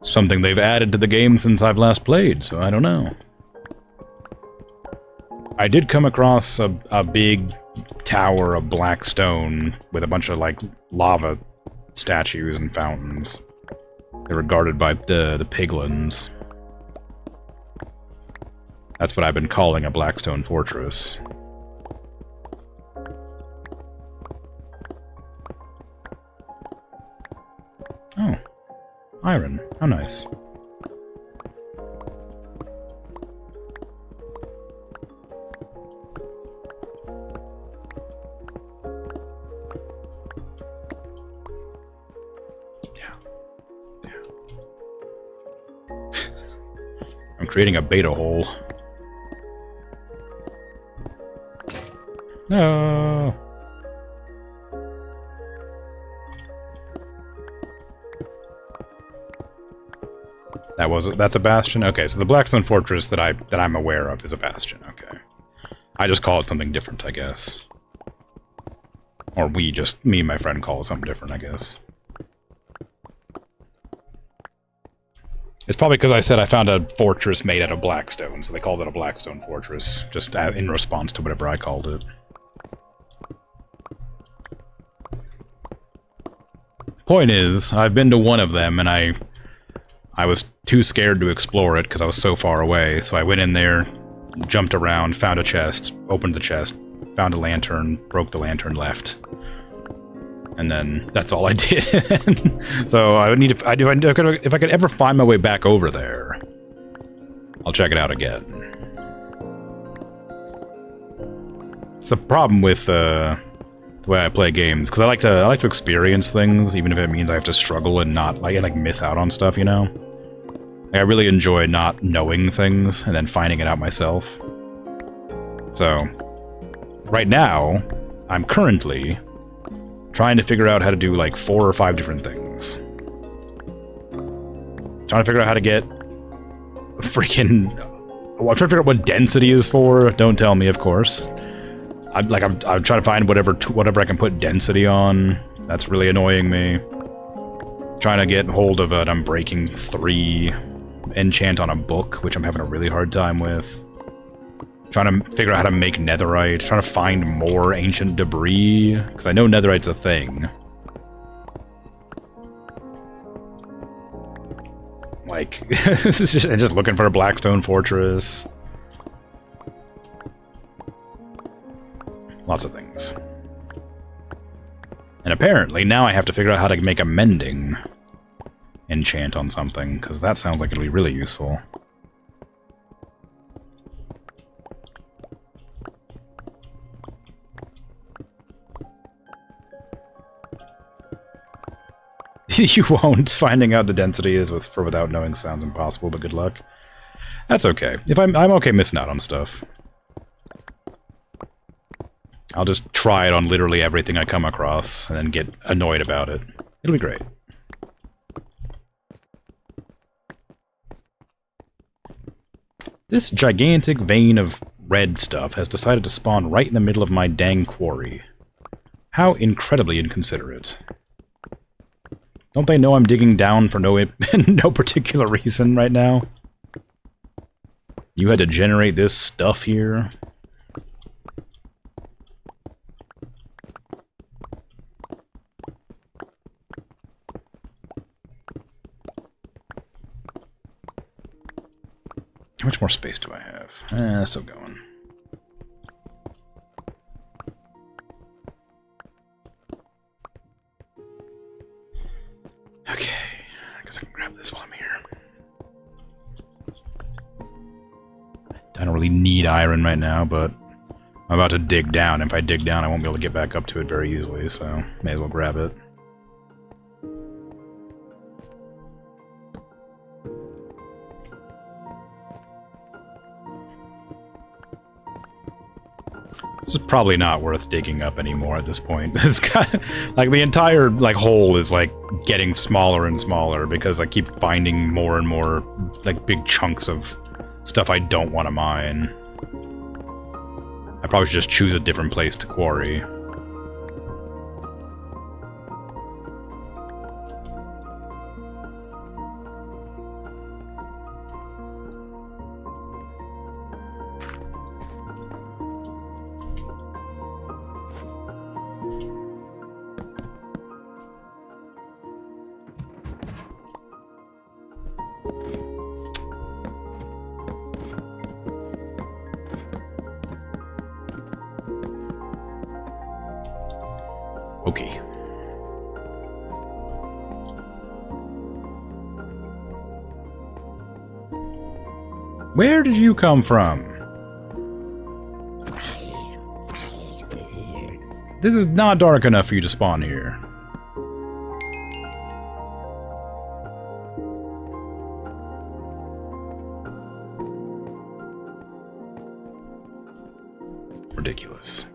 Something they've added to the game since I've last played, so I don't know. I did come across a big tower of black stone with a bunch of, like, lava statues and fountains. They were guarded by the piglins. That's what I've been calling a Blackstone Fortress. Oh. Iron. How nice. I'm creating a beta hole. No. That's a bastion? Okay, so the Blackstone Fortress that I'm aware of is a bastion, okay. I just call it something different, I guess. Or me and my friend call it something different, I guess. It's probably because I said I found a fortress made out of blackstone, so they called it a Blackstone Fortress, just in response to whatever I called it. Point is, I've been to one of them, and I was too scared to explore it because I was so far away, so I went in there, jumped around, found a chest, opened the chest, found a lantern, broke the lantern, left. And then that's all I did. So I would need to, if I could ever find my way back over there, I'll check it out again. It's the problem with the way I play games, because I like to experience things, even if it means I have to struggle and not like miss out on stuff, you know. Like, I really enjoy not knowing things and then finding it out myself. So right now, I'm currently trying to figure out how to do like 4 or 5 different things. Trying to figure out how to get freaking... I'm trying to figure out what density is for. Don't tell me, of course. I'm trying to find whatever I can put density on. That's really annoying me. Trying to get hold of an Unbreaking 3 enchant on a book, which I'm having a really hard time with. Trying to figure out how to make netherite. Trying to find more ancient debris, because I know netherite's a thing. Like, this is just looking for a Blackstone fortress. Lots of things. And apparently, now I have to figure out how to make a mending enchant on something, because that sounds like it'll be really useful. You won't. Finding out the density is for without knowing sounds impossible, but good luck. That's okay. If I'm okay missing out on stuff. I'll just try it on literally everything I come across, and then get annoyed about it. It'll be great. This gigantic vein of red stuff has decided to spawn right in the middle of my dang quarry. How incredibly inconsiderate. Don't they know I'm digging down for no particular reason right now? You had to generate this stuff here? How much more space do I have? Still going. Okay, I guess I can grab this while I'm here. I don't really need iron right now, but I'm about to dig down. If I dig down, I won't be able to get back up to it very easily, so may as well grab it. This is probably not worth digging up anymore at this point. It's got, like, the entire, like, hole is, like, getting smaller and smaller because I keep finding more and more, like, big chunks of stuff I don't want to mine. I probably should just choose a different place to quarry. Okay. Where did you come from? This is not dark enough for you to spawn here. Ridiculous.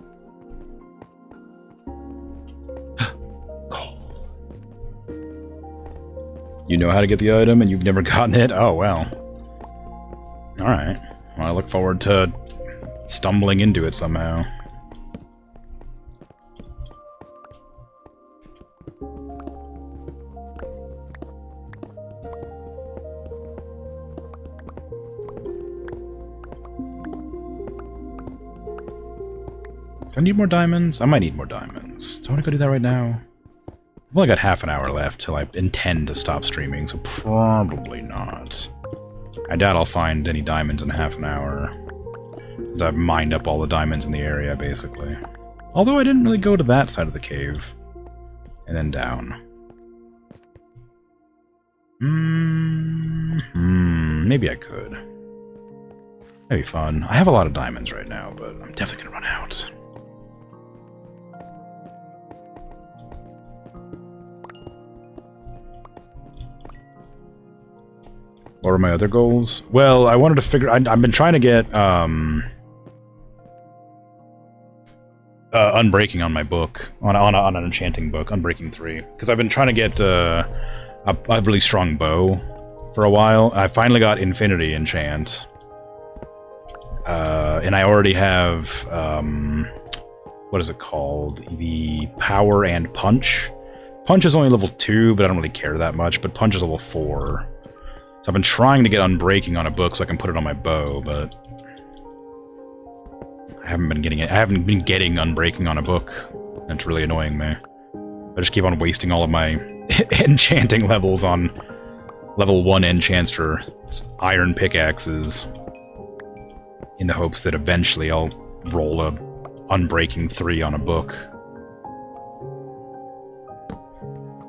You know how to get the item and you've never gotten it? Oh, well. Alright. Well, I look forward to stumbling into it somehow. Do I need more diamonds? I might need more diamonds. Do I want to go do that right now? I've only got half an hour left till I intend to stop streaming, so probably not. I doubt I'll find any diamonds in half an hour. I've mined up all the diamonds in the area, basically. Although I didn't really go to that side of the cave. And then down. Maybe I could. That'd be fun. I have a lot of diamonds right now, but I'm definitely gonna run out. What were my other goals? Well, I wanted to figure... I've been trying to get, Unbreaking on my book, on an enchanting book, Unbreaking 3. Because I've been trying to get a really strong bow for a while. I finally got Infinity Enchant. And I already have, what is it called? The Power and Punch. Punch is only level 2, but I don't really care that much, but Punch is level 4. So I've been trying to get Unbreaking on a book so I can put it on my bow, but I haven't been getting it. I haven't been getting Unbreaking on a book. That's really annoying me. I just keep on wasting all of my enchanting levels on level 1 enchants for iron pickaxes in the hopes that eventually I'll roll a Unbreaking 3 on a book.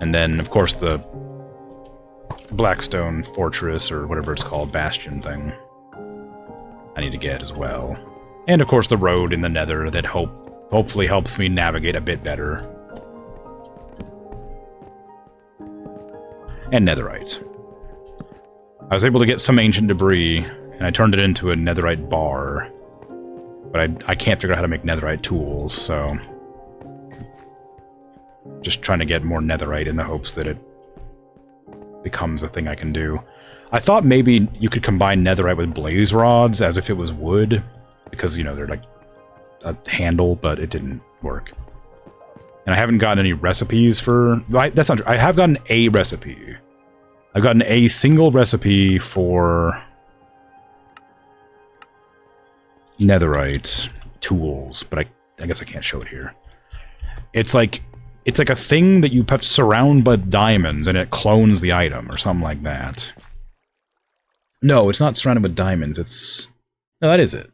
And then, of course, the Blackstone Fortress, or whatever it's called, Bastion thing, I need to get as well. And, of course, the road in the Nether that hopefully helps me navigate a bit better. And Netherite. I was able to get some ancient debris, and I turned it into a Netherite bar. But I can't figure out how to make Netherite tools, so just trying to get more Netherite in the hopes that it becomes a thing I can do. I thought maybe you could combine Netherite with blaze rods as if it was wood, because, you know, they're like a handle, but it didn't work. And I haven't gotten any recipes for... that's not true. I have gotten a recipe. I've gotten a single recipe for Netherite tools, but I guess I can't show it here. It's like a thing that you have to surround by diamonds, and it clones the item, or something like that. No, it's not surrounded with diamonds, it's... No, that is it.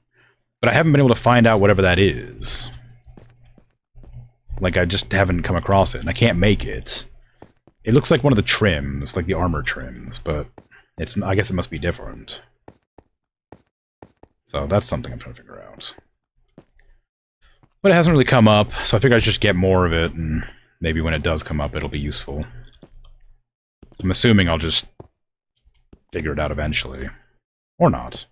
But I haven't been able to find out whatever that is. Like, I just haven't come across it, and I can't make it. It looks like one of the trims, like the armor trims, but it's... I guess it must be different. So that's something I'm trying to figure out. But it hasn't really come up, so I figured I'd just get more of it, and maybe when it does come up, it'll be useful. I'm assuming I'll just figure it out eventually. Or not.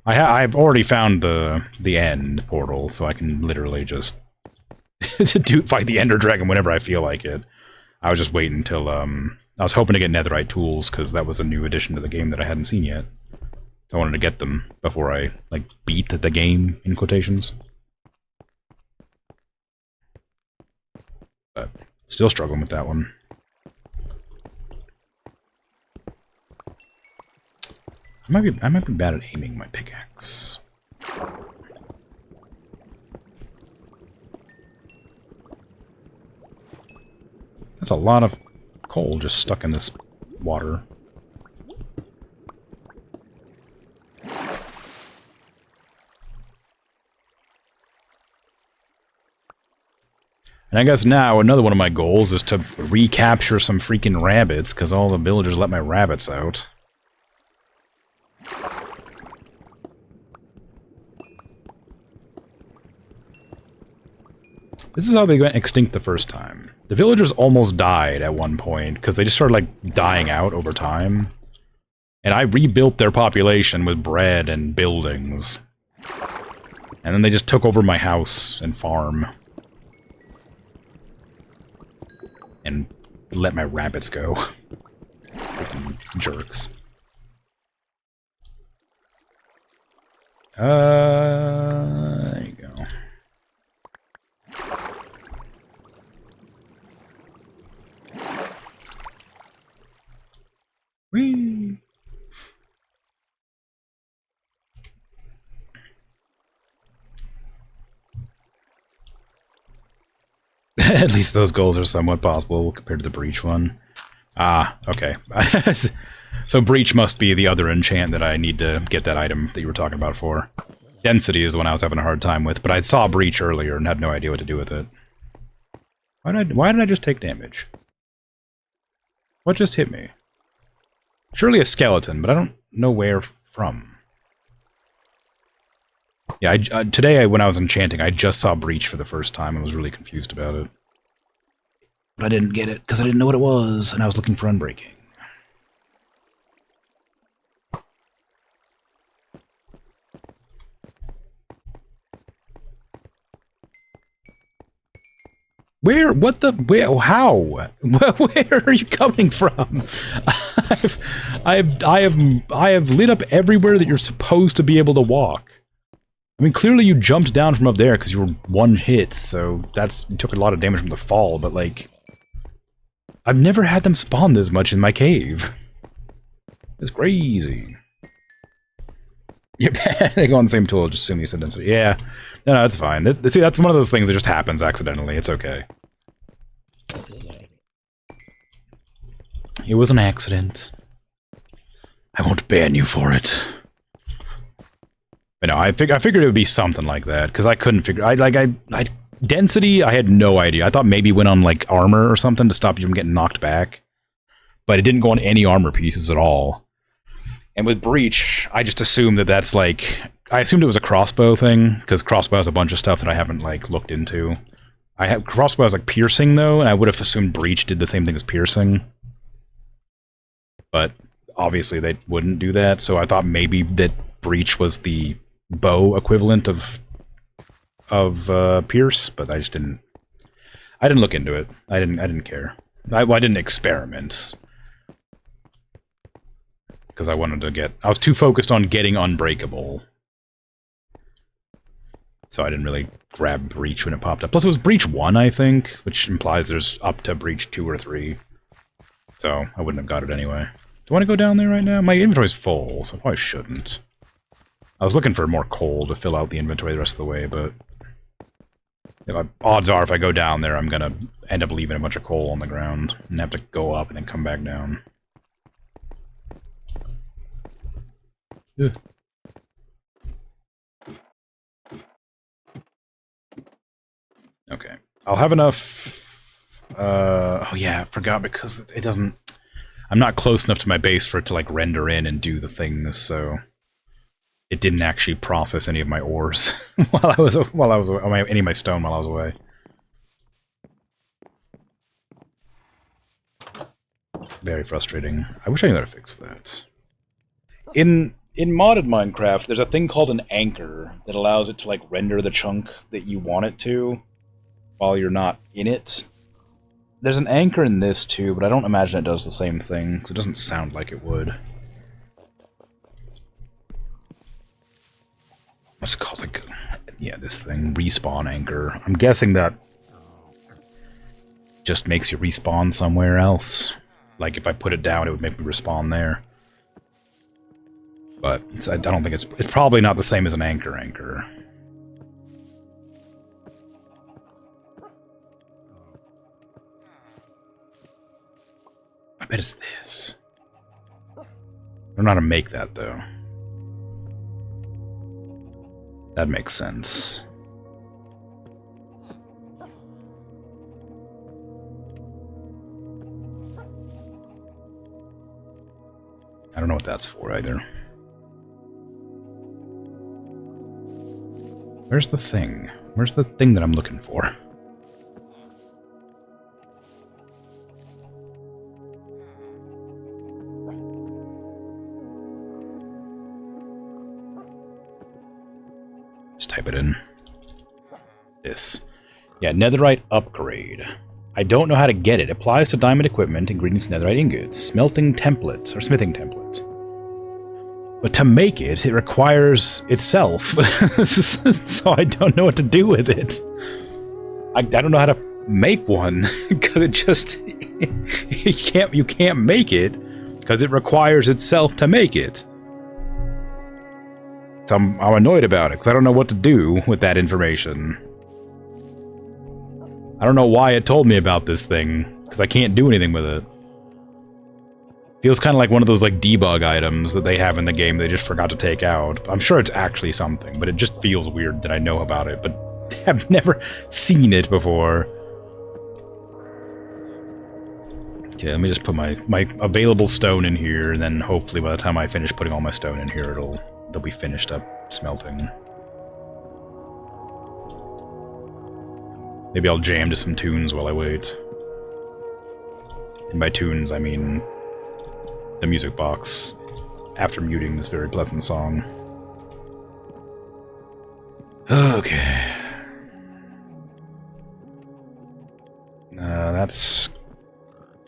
I've already found the end portal, so I can literally just fight the Ender Dragon whenever I feel like it. I was just waiting until, I was hoping to get Netherite tools, because that was a new addition to the game that I hadn't seen yet. So I wanted to get them before I, like, beat the game, in quotations. But still struggling with that one. I might be bad at aiming my pickaxe. That's a lot of coal just stuck in this water. And I guess now another one of my goals is to recapture some freaking rabbits, because all the villagers let my rabbits out. This is how they went extinct the first time. The villagers almost died at one point, because they just started, like, dying out over time. And I rebuilt their population with bread and buildings. And then they just took over my house and farm. And let my rabbits go. Freaking jerks. There you go. Whee! At least those goals are somewhat possible compared to the Breach one. Ah, okay. So Breach must be the other enchant that I need to get that item that you were talking about for. Density is the one I was having a hard time with, but I saw Breach earlier and had no idea what to do with it. Why did I just take damage? What just hit me? Surely a skeleton, but I don't know where from. Yeah, today when I was enchanting, I just saw Breach for the first time and was really confused about it. But I didn't get it, because I didn't know what it was, and I was looking for Unbreaking. Where? What the? Where? How? Where are you coming from? I have lit up everywhere that you're supposed to be able to walk. I mean, clearly you jumped down from up there because you were one hit, so you took a lot of damage from the fall, but like, I've never had them spawn this much in my cave. It's crazy. You're bad. They go on the same tool, just assume you said density. Yeah. No, it's fine. See, that's one of those things that just happens accidentally. It's okay. It was an accident. I won't ban you for it. But no, I figured it would be something like that, because I couldn't figure... density, I had no idea. I thought maybe it went on, like, armor or something to stop you from getting knocked back. But it didn't go on any armor pieces at all. And with Breach, I just assumed that that's, like... I assumed it was a crossbow thing, because crossbow has a bunch of stuff that I haven't, like, looked into. Crossbow has, like, piercing, though, and I would have assumed Breach did the same thing as piercing. But obviously they wouldn't do that, so I thought maybe that Breach was the bow equivalent of Pierce, but I just didn't. I didn't look into it. I didn't care. I didn't experiment because I wanted to get. I was too focused on getting Unbreakable, so I didn't really grab Breach when it popped up. Plus, it was Breach 1, I think, which implies there's up to Breach 2 or 3. So I wouldn't have got it anyway. Do I want to go down there right now? My inventory's full, so I probably shouldn't. I was looking for more coal to fill out the inventory the rest of the way, but odds are if I go down there, I'm gonna end up leaving a bunch of coal on the ground and have to go up and then come back down. Ugh. Okay, I'll have enough. Oh yeah, I forgot because it doesn't. I'm not close enough to my base for it to like render in and do the things, so it didn't actually process any of my ores while I was any of my stone while I was away. Very frustrating. I wish I knew how to fix that. In modded Minecraft, there's a thing called an anchor that allows it to like render the chunk that you want it to while you're not in it. There's an anchor in this too, but I don't imagine it does the same thing, because it doesn't sound like it would. What's it called? Like, yeah, this thing. Respawn anchor. I'm guessing that just makes you respawn somewhere else. Like, if I put it down, it would make me respawn there. But I don't think it's probably not the same as an anchor. I bet it's this. I don't know how to make that, though. That makes sense. I don't know what that's for, either. Where's the thing? Where's the thing that I'm looking for? Let's type it in. This. Yeah, netherite upgrade. I don't know how to get it. Applies to diamond equipment, ingredients, netherite ingots, smelting template, or smithing template. But to make it, it requires itself. So I don't know what to do with it. I don't know how to make one, because it just... you can't make it, because it requires itself to make it. So I'm annoyed about it, because I don't know what to do with that information. I don't know why it told me about this thing, because I can't do anything with it. Feels kind of like one of those like debug items that they have in the game they just forgot to take out. I'm sure it's actually something, but it just feels weird that I know about it, but I've never seen it before. Okay, let me just put my available stone in here, and then hopefully by the time I finish putting all my stone in here, they'll be finished up smelting. Maybe I'll jam to some tunes while I wait. And by tunes, I mean the music box, after muting this very pleasant song. Okay.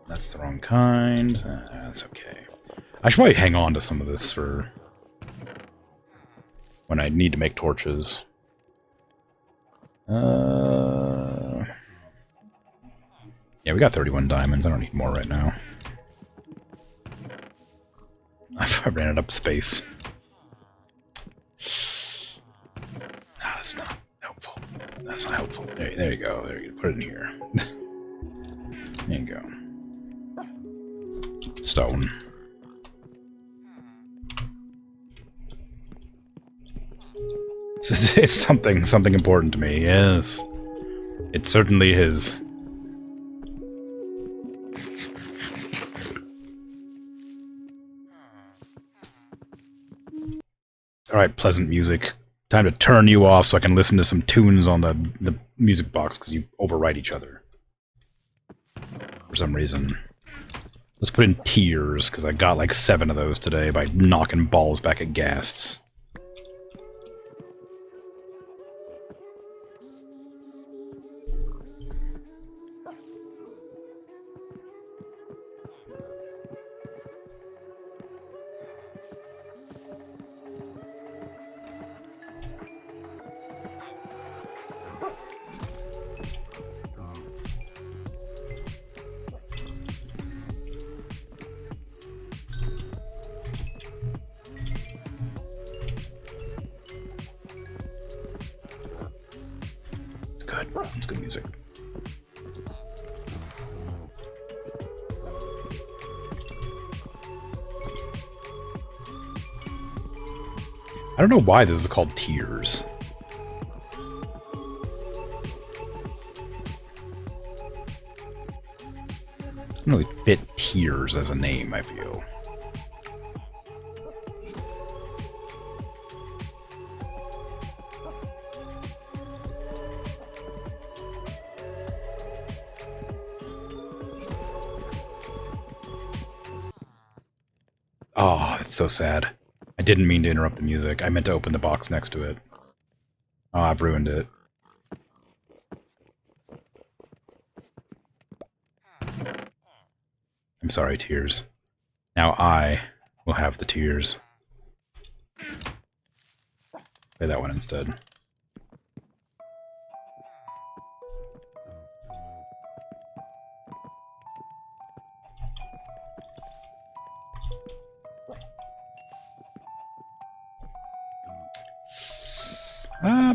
that's the wrong kind. That's okay. I should probably hang on to some of this for when I need to make torches. Yeah, we got 31 diamonds. I don't need more right now. I ran out of space. Ah, that's not helpful. That's not helpful. There you go. There you go. Put it in here. There you go. Stone. It's something important to me. Yes, it certainly is. Alright, pleasant music. Time to turn you off so I can listen to some tunes on the music box, because you overwrite each other. For some reason. Let's put in tears, because I got like 7 of those today by knocking balls back at ghasts. Good. It's good music. I don't know why this is called Tears. Doesn't really fit Tears as a name, I feel. Oh, that's so sad. I didn't mean to interrupt the music. I meant to open the box next to it. Oh, I've ruined it. I'm sorry, Tears. Now I will have the tears. Play that one instead.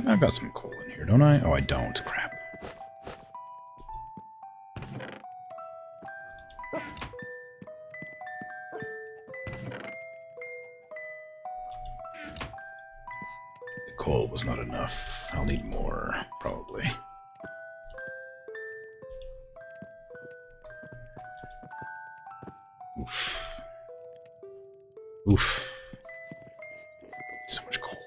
I've got some coal in here, don't I? Oh, I don't. Crap. The coal was not enough. I'll need more, probably. Oof. Oof. So much coal.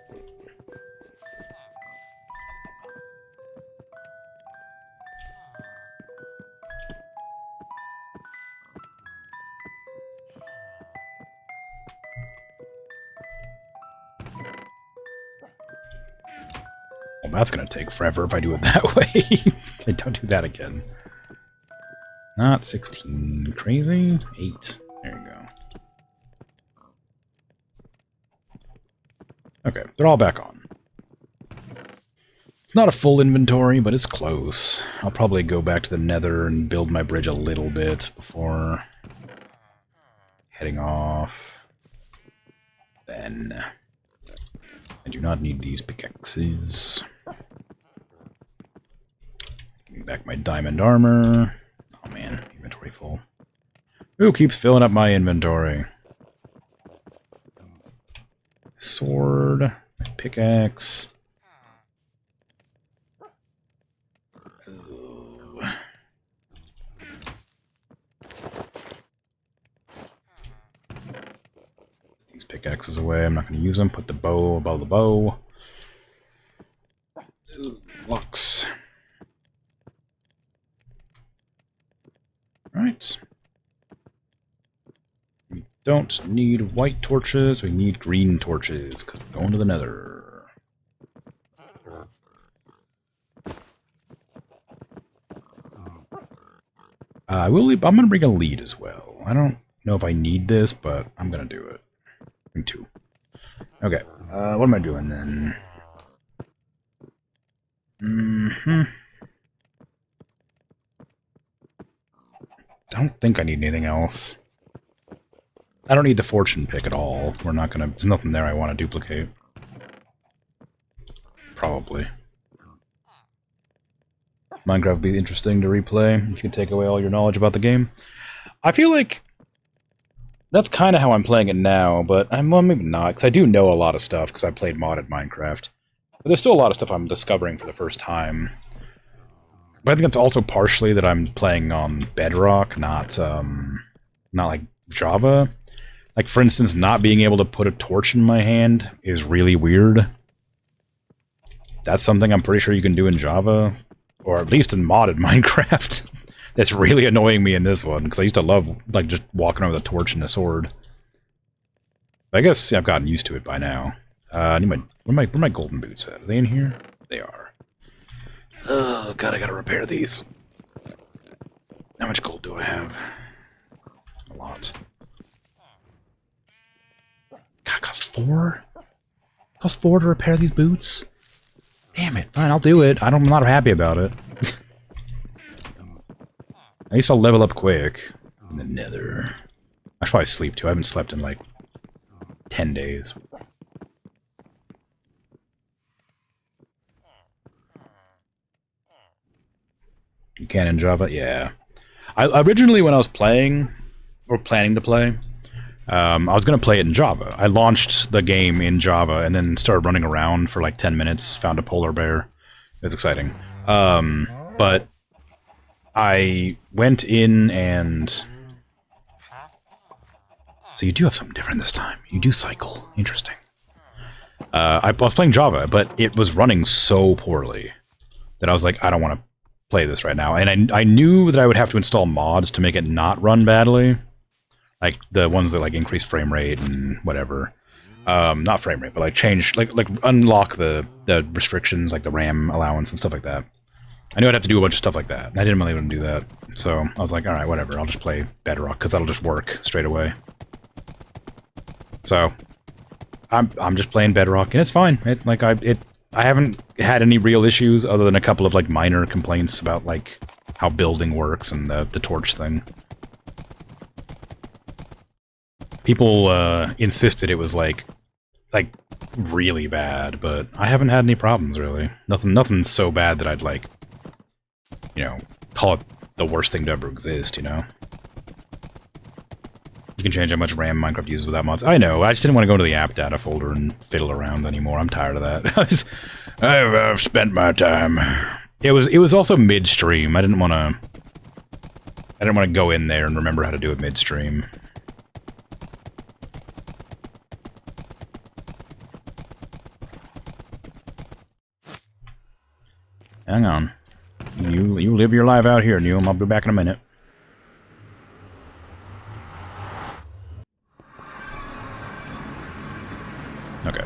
Well, that's gonna take forever if I do it that way. Okay, don't do that again. Not 16. Crazy? 8. There you go. Okay, they're all back on. It's not a full inventory, but it's close. I'll probably go back to the Nether and build my bridge a little bit before heading off. Then I do not need these pickaxes. Give me back my diamond armor. Oh man, inventory full. Who keeps filling up my inventory? Sword, my pickaxe. Ooh. These pickaxes away. I'm not going to use them. Put the bow above the bow. Lux. Right. We don't need white torches, we need green torches, because we're going to the Nether. I'm gonna bring a lead as well. I don't know if I need this, but I'm gonna do it. Bring 2. Okay, what am I doing then? I don't think I need anything else. I don't need the fortune pick at all. We're not gonna... There's nothing there I want to duplicate. Probably. Minecraft would be interesting to replay if you could take away all your knowledge about the game. I feel like that's kind of how I'm playing it now, but well, maybe not, because I do know a lot of stuff, because I played modded Minecraft. But there's still a lot of stuff I'm discovering for the first time. But I think it's also partially that I'm playing on Bedrock, not like Java. Like, for instance, not being able to put a torch in my hand is really weird. That's something I'm pretty sure you can do in Java, or at least in modded Minecraft. That's really annoying me in this one, because I used to love, like, just walking around with a torch and a sword. But I guess I've gotten used to it by now. I need where are my golden boots at? Are they in here? They are. Oh, God, I gotta repair these. How much gold do I have? A lot. God, it costs 4? It costs 4 to repair these boots? Damn it. Fine, I'll do it. I'm not happy about it. At least I'll level up quick. In the Nether. I should probably sleep too. I haven't slept in like 10 days. You can in Java? Yeah. I originally, when I was playing, or planning to play, I was going to play it in Java. I launched the game in Java and then started running around for like 10 minutes, found a polar bear. It was exciting. But I went in and... So you do have something different this time. You do cycle. Interesting. I was playing Java, but it was running so poorly that I was like, I don't want to play this right now. And I knew that I would have to install mods to make it not run badly. Like the ones that like increase frame rate and whatever. Not frame rate, but like change, like unlock the restrictions, like the RAM allowance and stuff like that. I knew I'd have to do a bunch of stuff like that, and I didn't really want to do that. So I was like, all right, whatever. I'll just play Bedrock because that'll just work straight away. So I'm just playing Bedrock, and it's fine. I haven't had any real issues other than a couple of like minor complaints about like how building works and the torch thing. People insisted it was like really bad, but I haven't had any problems really. Nothing so bad that I'd like, you know, call it the worst thing to ever exist, you know? You can change how much RAM Minecraft uses without mods. I know, I just didn't want to go into the app data folder and fiddle around anymore. I'm tired of that. I've spent my time. It was also midstream. I didn't want to go in there and remember how to do it midstream. Hang on. You live your life out here, Neil. I'll be back in a minute. Okay.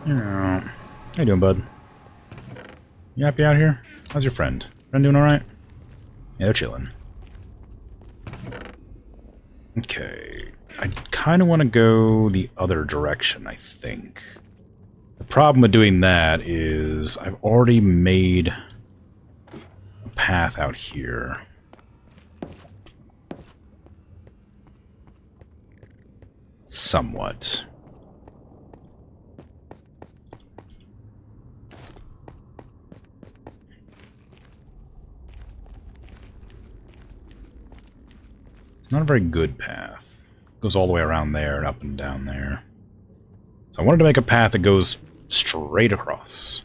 How you doing, bud? You happy out here? How's your friend? Friend doing alright? Yeah, they're chilling. Okay. I kind of want to go the other direction, I think. The problem with doing that is I've already made a path out here. Somewhat. It's not a very good path. It goes all the way around there and up and down there. So I wanted to make a path that goes straight across.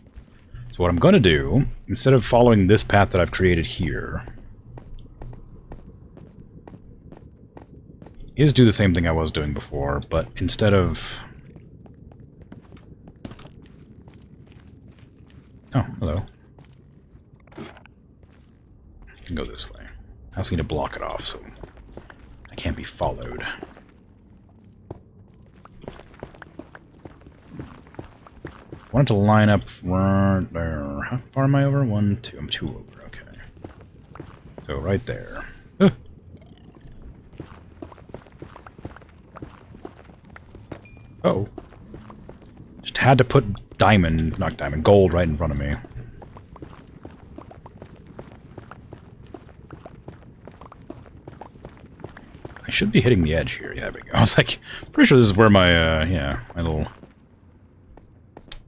So what I'm going to do, instead of following this path that I've created here, is do the same thing I was doing before, but instead of... Oh, hello. I can go this way. I also need to block it off, so I can't be followed. I wanted to line up right there. How far am I over? 1, 2. I'm 2 over, okay. So right there. Uh-oh. Just had to put gold right in front of me. I should be hitting the edge here. Yeah, there we go. I was like, pretty sure this is where my, yeah, my little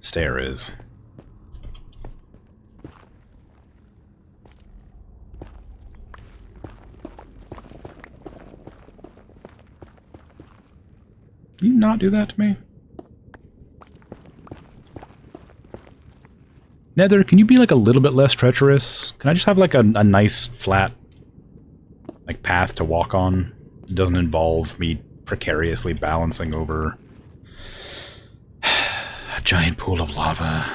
stair is. Can you not do that to me? Nether, can you be like a little bit less treacherous? Can I just have like a nice flat like path to walk on? It doesn't involve me precariously balancing over a giant pool of lava.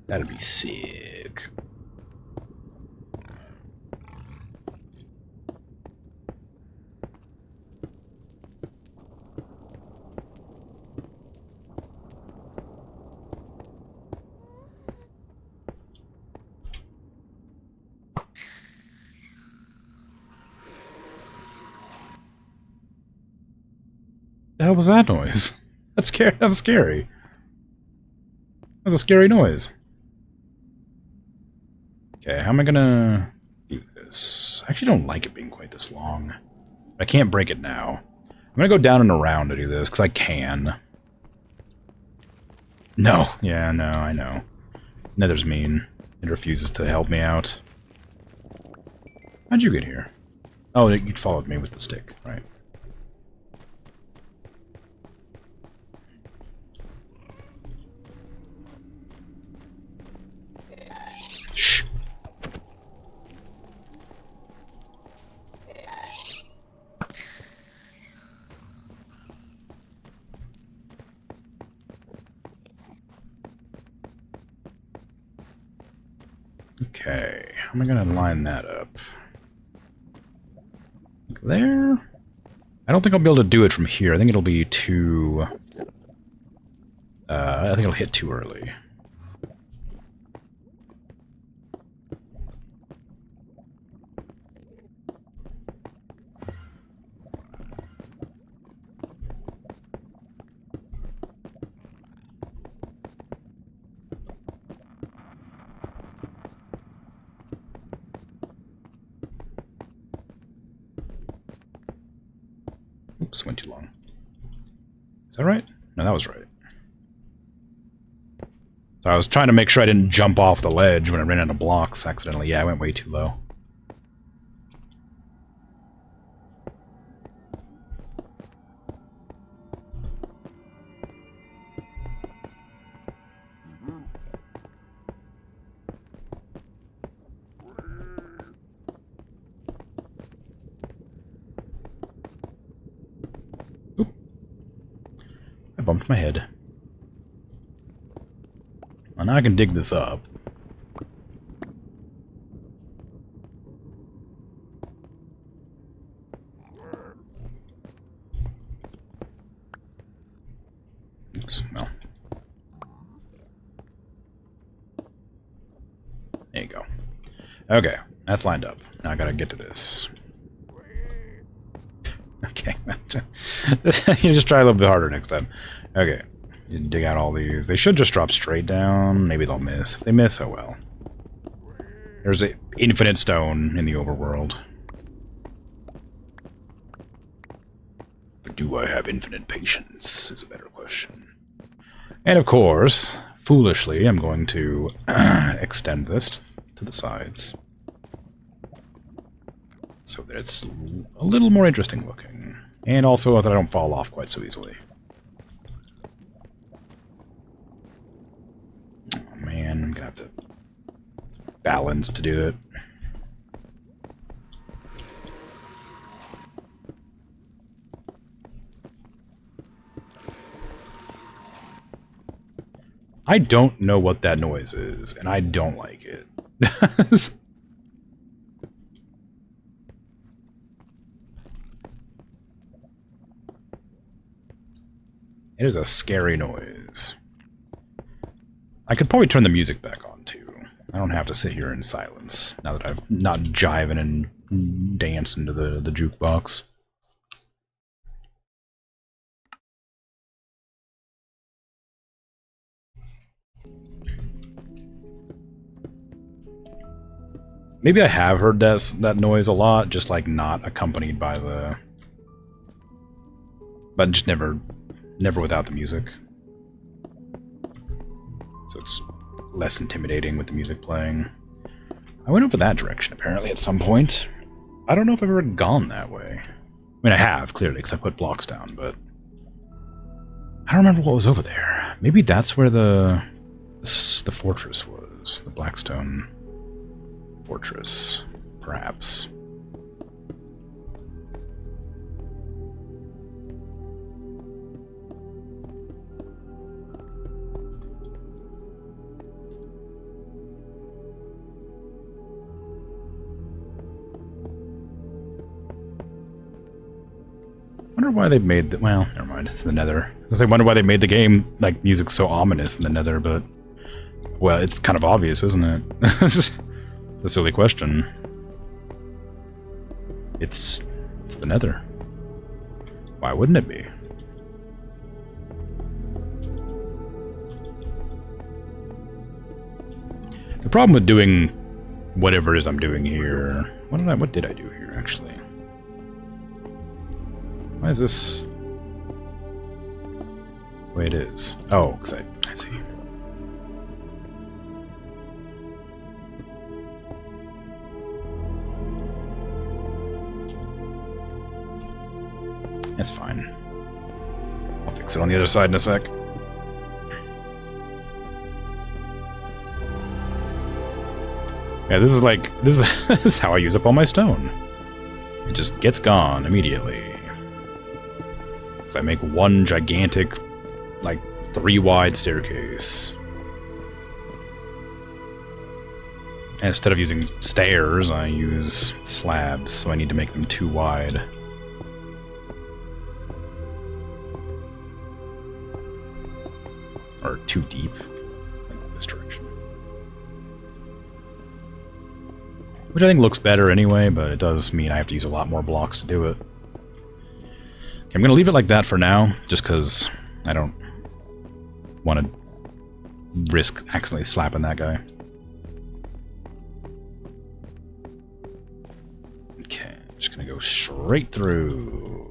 That'd be sick. The hell was that noise? That's scary. That was scary. That was a scary noise. Okay, how am I gonna do this? I actually don't like it being quite this long. I can't break it now. I'm gonna go down and around to do this, because I can. No. Yeah, no, I know. Nether's mean. It refuses to help me out. How'd you get here? Oh, you followed me with the stick, right. Shh. Okay, how am I going to line that up? Like there? I don't think I'll be able to do it from here. I think it'll be too... I think it'll hit too early. Oops, went too long. Is that right? No, that was right. So I was trying to make sure I didn't jump off the ledge when I ran out of blocks accidentally. Yeah, I went way too low. Oop. I bumped my head. Well, now I can dig this up. Oops, well. There you go. Okay, that's lined up. Now I gotta get to this. Okay, you just try a little bit harder next time. Okay, you dig out all these. They should just drop straight down. Maybe they'll miss. If they miss, oh well. There's an infinite stone in the overworld. But do I have infinite patience is a better question. And of course, foolishly, I'm going to extend this to the sides. So that it's a little more interesting looking. And also that I don't fall off quite so easily. Oh man, I'm gonna have to balance to do it. I don't know what that noise is, and I don't like it. It is a scary noise. I could probably turn the music back on, too. I don't have to sit here in silence now that I'm not jiving and dancing to the jukebox. Maybe I have heard that noise a lot, just like not accompanied by the... But just never without the music. So it's less intimidating with the music playing. I went over that direction, apparently, at some point. I don't know if I've ever gone that way. I mean, I have, clearly, because I put blocks down, but... I don't remember what was over there. Maybe that's where the fortress was. The Blackstone Fortress, perhaps. I wonder why they made the... Well, never mind, it's the Nether. I wonder why they made the game, like, music so ominous in the Nether, but... Well, it's kind of obvious, isn't it? It's a silly question. It's the Nether. Why wouldn't it be? The problem with doing whatever it is I'm doing here... What did I do here, actually? Why is this the way it is? Oh, because I see. That's fine. I'll fix it on the other side in a sec. Yeah, this is how I use up all my stone. It just gets gone immediately. I make one gigantic, like, 3-wide staircase. And instead of using stairs, I use slabs, so I need to make them 2 wide. Or 2 deep, like this direction. Which I think looks better anyway, but it does mean I have to use a lot more blocks to do it. I'm going to leave it like that for now, just because I don't want to risk accidentally slapping that guy. Okay, just going to go straight through.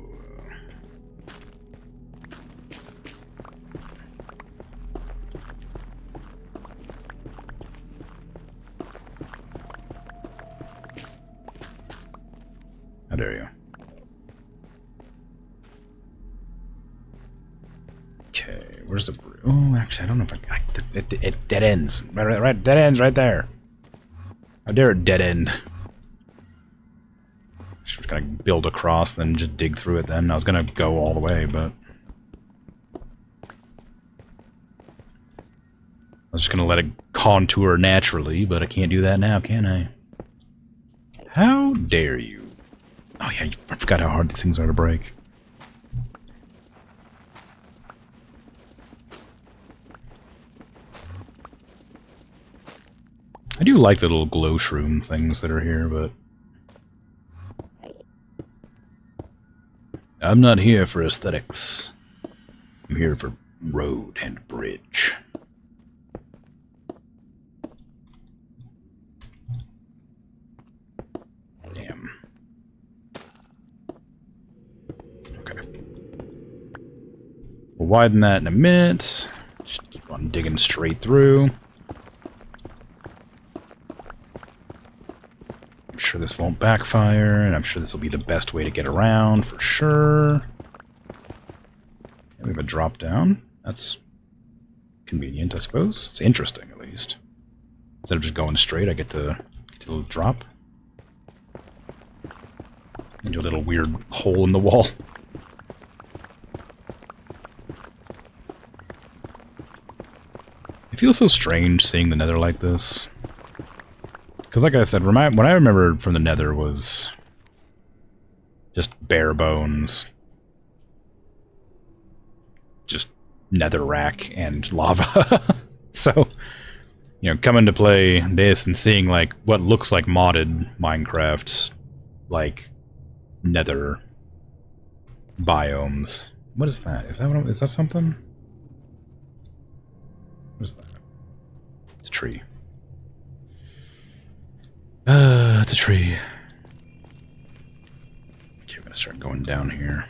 How dare you? Okay, where's the... Oh, actually, I don't know if it dead ends. Right, dead ends right there. How dare it dead end? Just gonna build across, then just dig through it then. I was gonna go all the way, but... I was just gonna let it contour naturally, but I can't do that now, can I? How dare you? Oh yeah, I forgot how hard these things are to break. I do like the little glow shroom things that are here, but... I'm not here for aesthetics. I'm here for road and bridge. Damn. Okay. We'll widen that in a minute. Just keep on digging straight through. I'm sure this won't backfire, and I'm sure this will be the best way to get around, for sure. Okay, we have a drop down. That's convenient, I suppose. It's interesting, at least. Instead of just going straight, I get to get a little drop. Into a little weird hole in the wall. It feels so strange seeing the Nether like this. Because like I said, what I remembered from the Nether was just bare bones. Just netherrack and lava. So, you know, coming to play this and seeing like what looks like modded Minecraft, like Nether biomes. What is that? Is that what is that something? What is that? It's a tree. It's a tree. Okay, I'm gonna start going down here.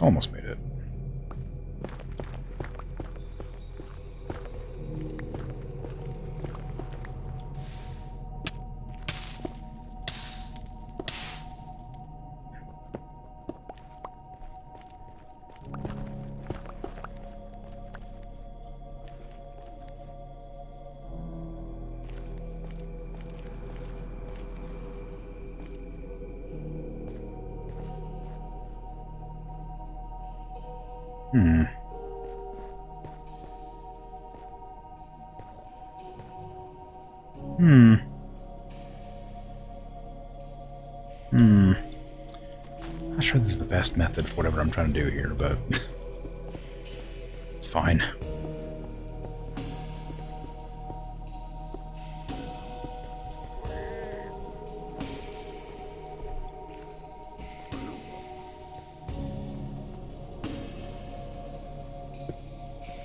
Almost made it. Hmm. Not sure this is the best method for whatever I'm trying to do here, but it's fine.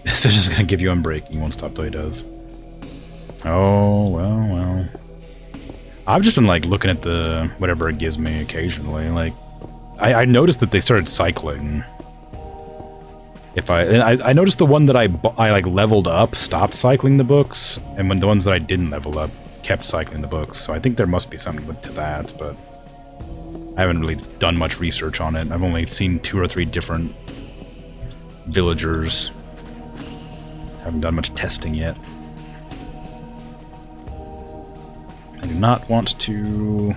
This fish is gonna give you unbreaking. He won't stop till he does. Oh, well. I've just been, like, looking at the whatever it gives me occasionally. Like, I noticed that they started cycling. I noticed the one that I like leveled up stopped cycling the books, and when the ones that I didn't level up kept cycling the books. So I think there must be something to that, but I haven't really done much research on it. I've only seen 2 or 3 different villagers. Haven't done much testing yet. I do not want to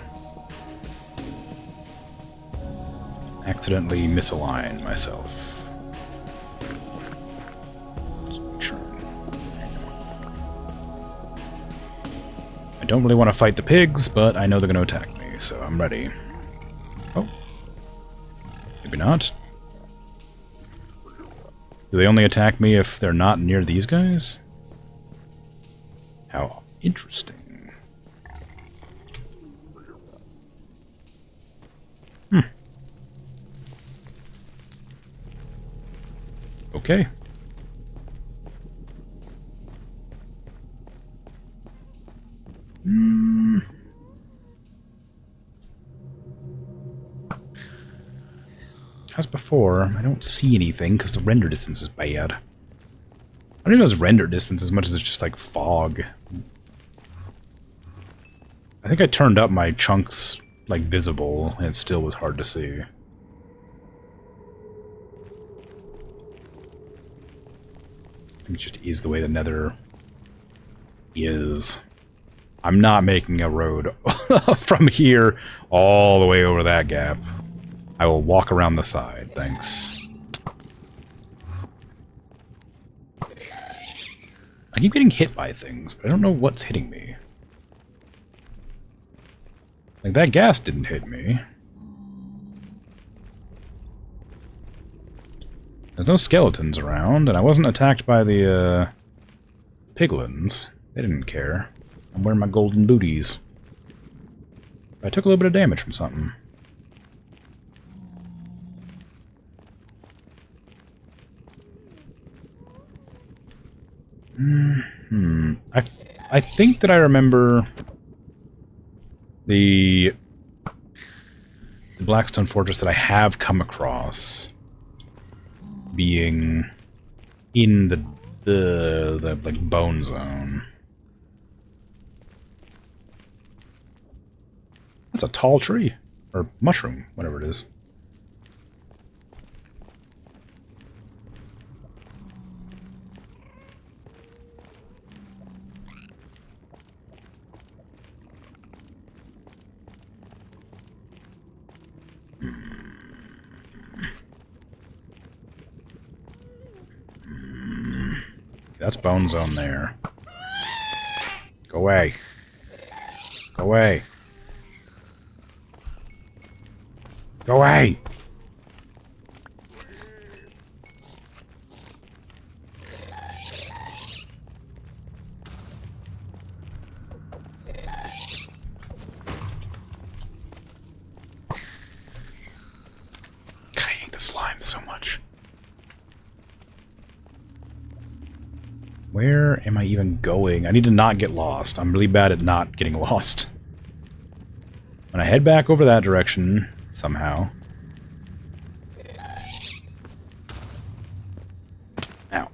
accidentally misalign myself. Just make sure. I don't really want to fight the pigs, but I know they're going to attack me, so I'm ready. Oh. Maybe not. Do they only attack me if they're not near these guys? How interesting. Okay. As before, I don't see anything because the render distance is bad. I don't even know it's render distance as much as it's just like fog. I think I turned up my chunks like visible and it still was hard to see. I think it just is the way the Nether is. I'm not making a road from here all the way over that gap. I will walk around the side, thanks. I keep getting hit by things, but I don't know what's hitting me. Like, that gas didn't hit me. There's no skeletons around, and I wasn't attacked by the, piglins. They didn't care. I'm wearing my golden booties. I took a little bit of damage from something. I think that I remember the Blackstone Fortress that I have come across being in the like bone zone. That's a tall tree or mushroom, whatever it is. that's Bone Zone there. Go away. Go away. Go away! God, I hate the slime so much. Where am I even going? I need to not get lost. I'm really bad at not getting lost. When I head back over that direction, somehow... Ow.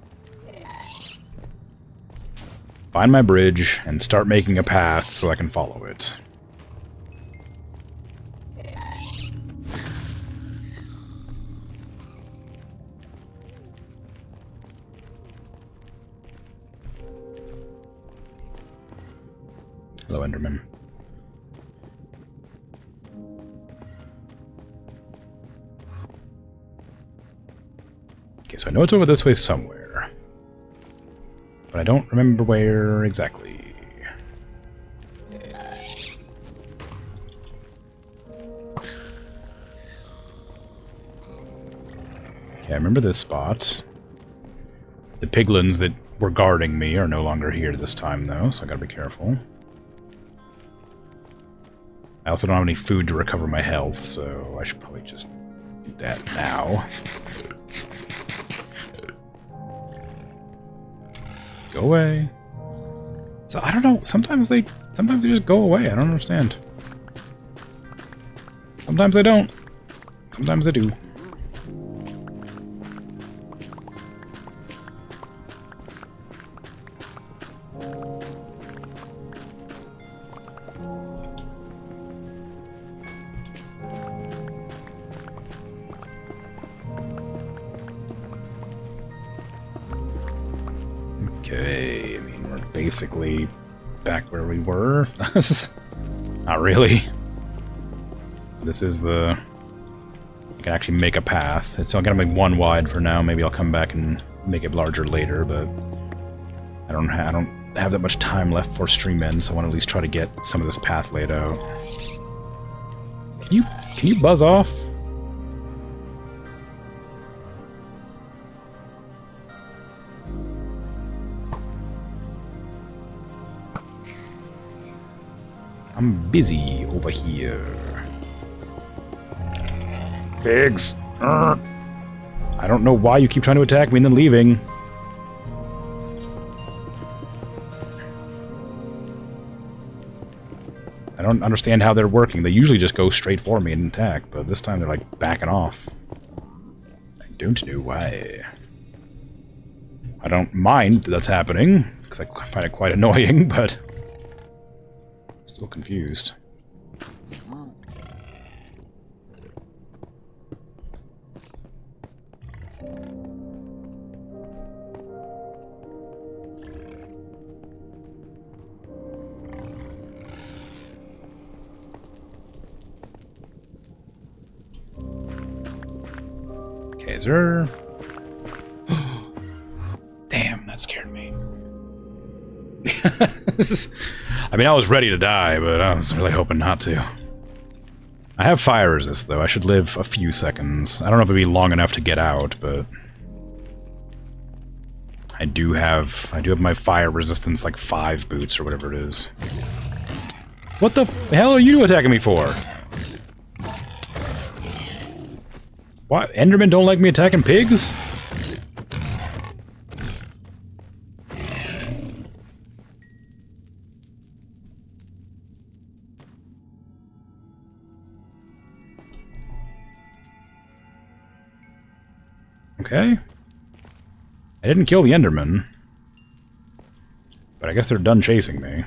Find my bridge and start making a path so I can follow it. Hello, Enderman. Okay, so I know it's over this way somewhere. But I don't remember where exactly. Okay, I remember this spot. The piglins that were guarding me are no longer here this time, though, so I gotta be careful. I also don't have any food to recover my health, so I should probably just do that now. Go away. So I don't know, sometimes they just go away. I don't understand. Sometimes I don't. Sometimes I do. Okay, I mean, we're basically back where we were. Not really. This is the... I can actually make a path. It's gonna be one wide for now. Maybe I'll come back and make it larger later, but... I don't have that much time left for stream end, so I want to at least try to get some of this path laid out. Can you buzz off? I'm busy over here. Pigs! I don't know why you keep trying to attack me and then leaving. I don't understand how they're working. They usually just go straight for me and attack, but this time they're like backing off. I don't know why. I don't mind that that's happening, because I find it quite annoying, but... Still confused. Okay, is there... Damn, that scared me. I mean, I was ready to die, but I was really hoping not to. I have fire resist, though. I should live a few seconds. I don't know if it'll be long enough to get out, but... I do have my fire resistance, like 5 boots or whatever it is. What the hell are you attacking me for? What? Endermen don't like me attacking pigs? Okay. I didn't kill the Enderman. But I guess they're done chasing me.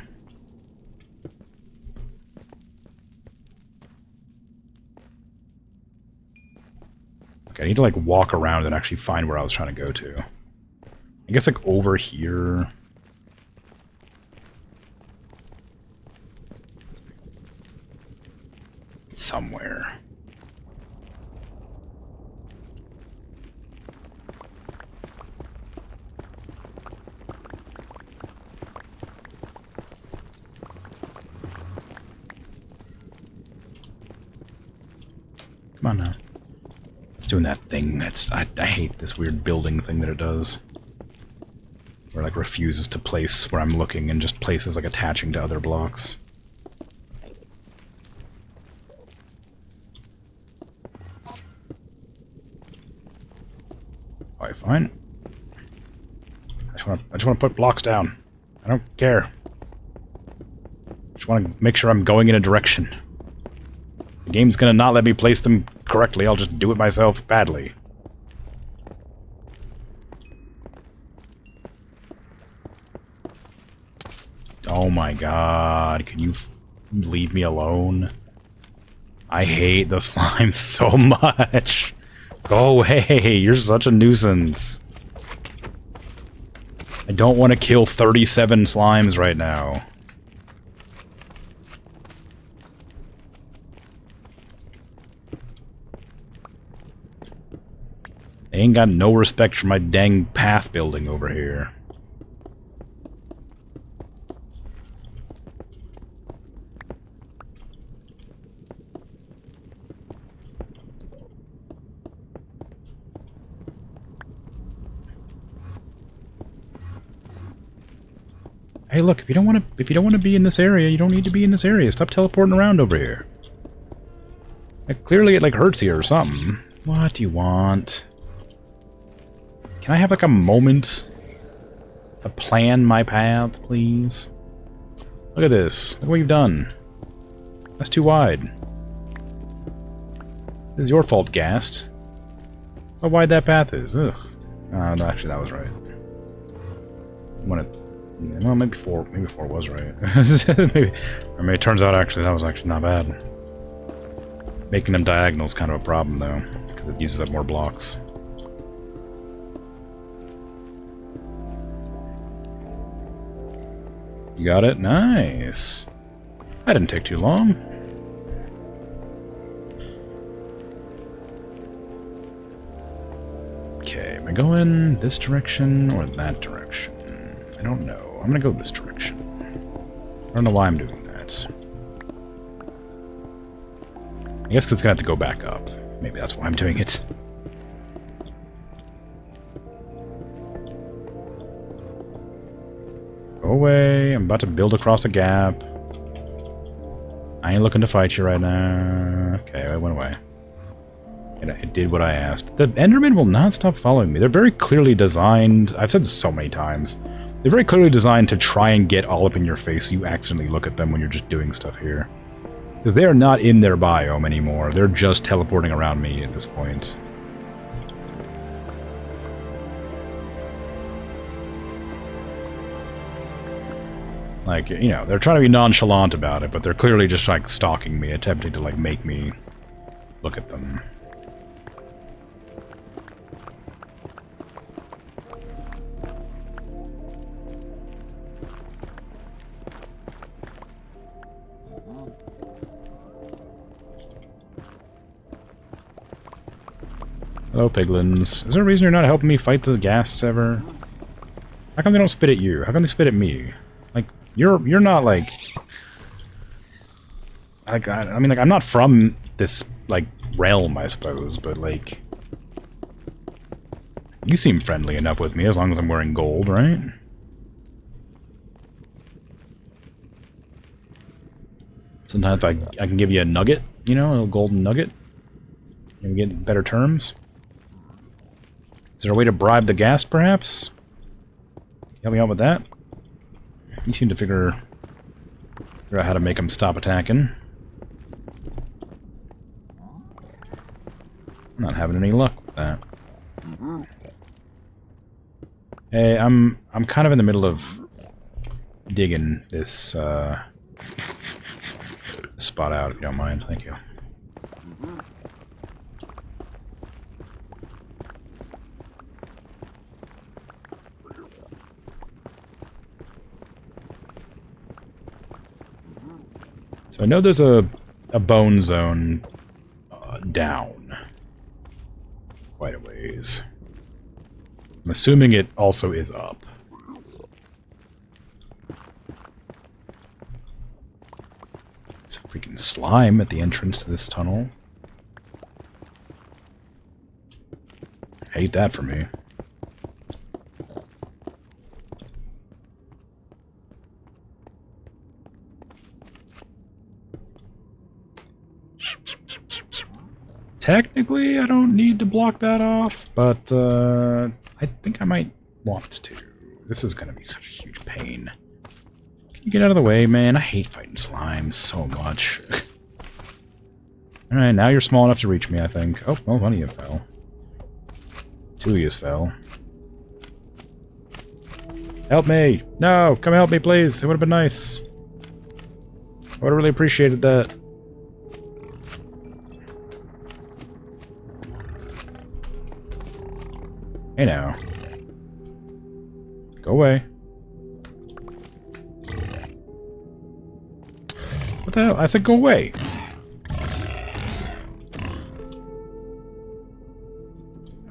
Okay, I need to, like, walk around and actually find where I was trying to go to. I guess, like, over here... somewhere. Come on now. It's doing that thing. I hate this weird building thing that it does. Where it, like, refuses to place where I'm looking and just places, like, attaching to other blocks. Alright, fine. I just want to put blocks down. I don't care. I just want to make sure I'm going in a direction. The game's gonna not let me place them correctly. I'll just do it myself badly. Oh my god, can you leave me alone? I hate the slime so much. Go away, you're such a nuisance. I don't want to kill 37 slimes right now. They ain't got no respect for my dang path building over here. Hey, look, if you don't want to be in this area, you don't need to be in this area. Stop teleporting around over here. Like, clearly it like hurts you or something. What do you want? Can I have like a moment to plan my path, please? Look at this. Look what you've done. That's too wide. This is your fault, Ghast. How wide that path is. Ugh. No, actually, that was right. Well, maybe four was right. maybe it turns out actually that was actually not bad. Making them diagonal is kind of a problem though, because it uses up more blocks. You got it? Nice. That didn't take too long. Okay, am I going this direction or that direction? I don't know. I'm gonna go this direction. I don't know why I'm doing that. I guess 'cause it's gonna have to go back up. Maybe that's why I'm doing it. Go away. I'm about to build across a gap. I ain't looking to fight you right now. Okay, I went away. And it did what I asked. The Endermen will not stop following me. They're very clearly designed. I've said this so many times. They're very clearly designed to try and get all up in your face so you accidentally look at them when you're just doing stuff here. Because they are not in their biome anymore. They're just teleporting around me at this point. Like, you know, they're trying to be nonchalant about it, but they're clearly just, like, stalking me, attempting to, like, make me look at them. Hello, piglins. Is there a reason you're not helping me fight the ghasts ever? How come they don't spit at you? How come they spit at me? Like, you're not, like... I mean, like, I'm not from this, like, realm, I suppose, but, like... You seem friendly enough with me, as long as I'm wearing gold, right? Sometimes I can give you a nugget, you know, a little golden nugget. And we get better terms. Is there a way to bribe the ghast, perhaps? Help me out with that? You seem to figure out how to make them stop attacking. I'm not having any luck with that. Hey, I'm kind of in the middle of digging this spot out, if you don't mind. Thank you. So I know there's a bone zone down quite a ways. I'm assuming it also is up. It's a freaking slime at the entrance to this tunnel. hate that for me. Technically, I don't need to block that off, but I think I might want to. This is going to be such a huge pain. Can you get out of the way, man? I hate fighting slimes so much. Alright, now you're small enough to reach me, I think. Oh, well, one of you fell. Two of you fell. Help me! No! Come help me, please! It would have been nice. I would have really appreciated that. Hey now. Go away. What the hell? I said go away!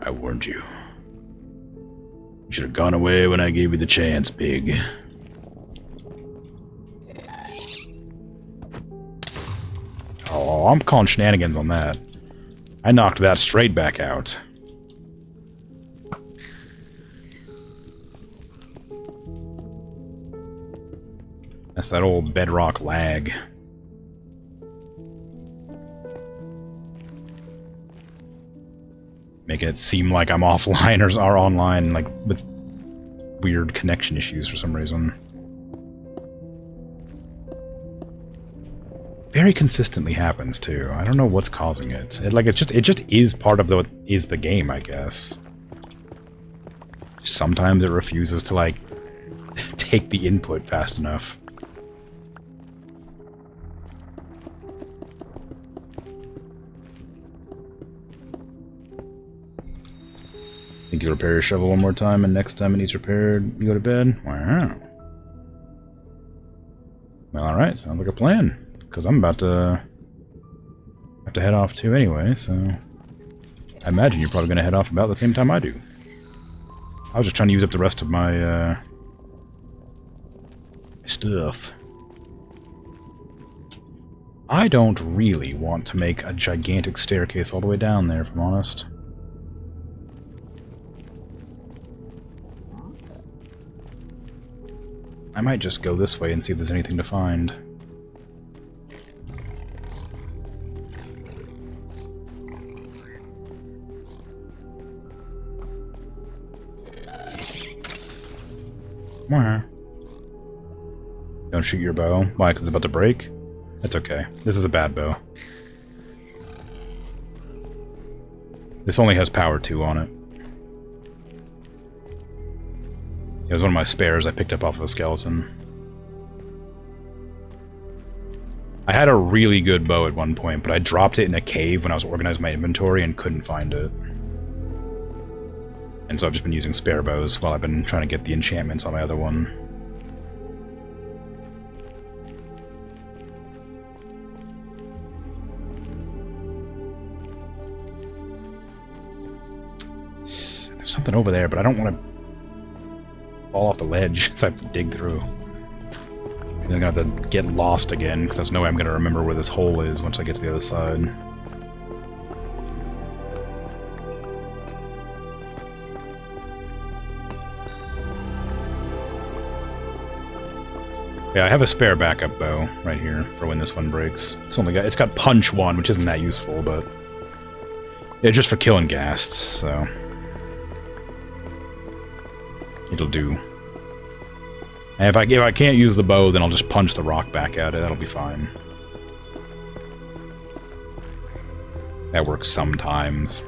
I warned you. You should have gone away when I gave you the chance, pig. Oh, I'm calling shenanigans on that. I knocked that straight back out. That's that old bedrock lag. Making it seem like I'm offline or online, like, with weird connection issues for some reason. Very consistently happens, too. I don't know what's causing it. It just is part of the game, I guess. Sometimes it refuses to, like, take the input fast enough. Think you repair your shovel one more time, and next time it needs repaired, you go to bed? Wow. Well, alright, sounds like a plan. Because I'm about to have to head off too anyway, so I imagine you're probably going to head off about the same time I do. I was just trying to use up the rest of my stuff. I don't really want to make a gigantic staircase all the way down there, if I'm honest. I might just go this way and see if there's anything to find. Don't shoot your bow. Why? Because it's about to break? That's okay. This is a bad bow. This only has power 2 on it. It was one of my spares I picked up off of a skeleton. I had a really good bow at one point, but I dropped it in a cave when I was organizing my inventory and couldn't find it. And so I've just been using spare bows while I've been trying to get the enchantments on my other one. There's something over there, but I don't want to fall off the ledge, so I have to dig through. I'm gonna have to get lost again, because there's no way I'm gonna remember where this hole is once I get to the other side. Yeah, I have a spare backup bow right here for when this one breaks. It's got punch 1, which isn't that useful, but it's just for killing ghasts, so it'll do. And if I can't use the bow, then I'll just punch the rock back at it. That'll be fine. That works sometimes.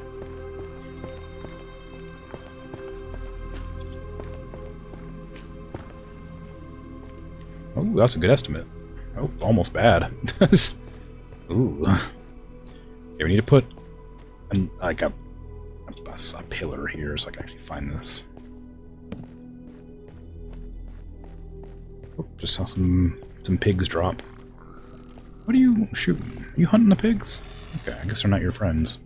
Oh, that's a good estimate. Oh, almost bad. Ooh. Okay, we need to put a pillar here so I can actually find this. Oh, just saw some pigs drop. What are you shooting? Are you hunting the pigs? Okay, I guess they're not your friends.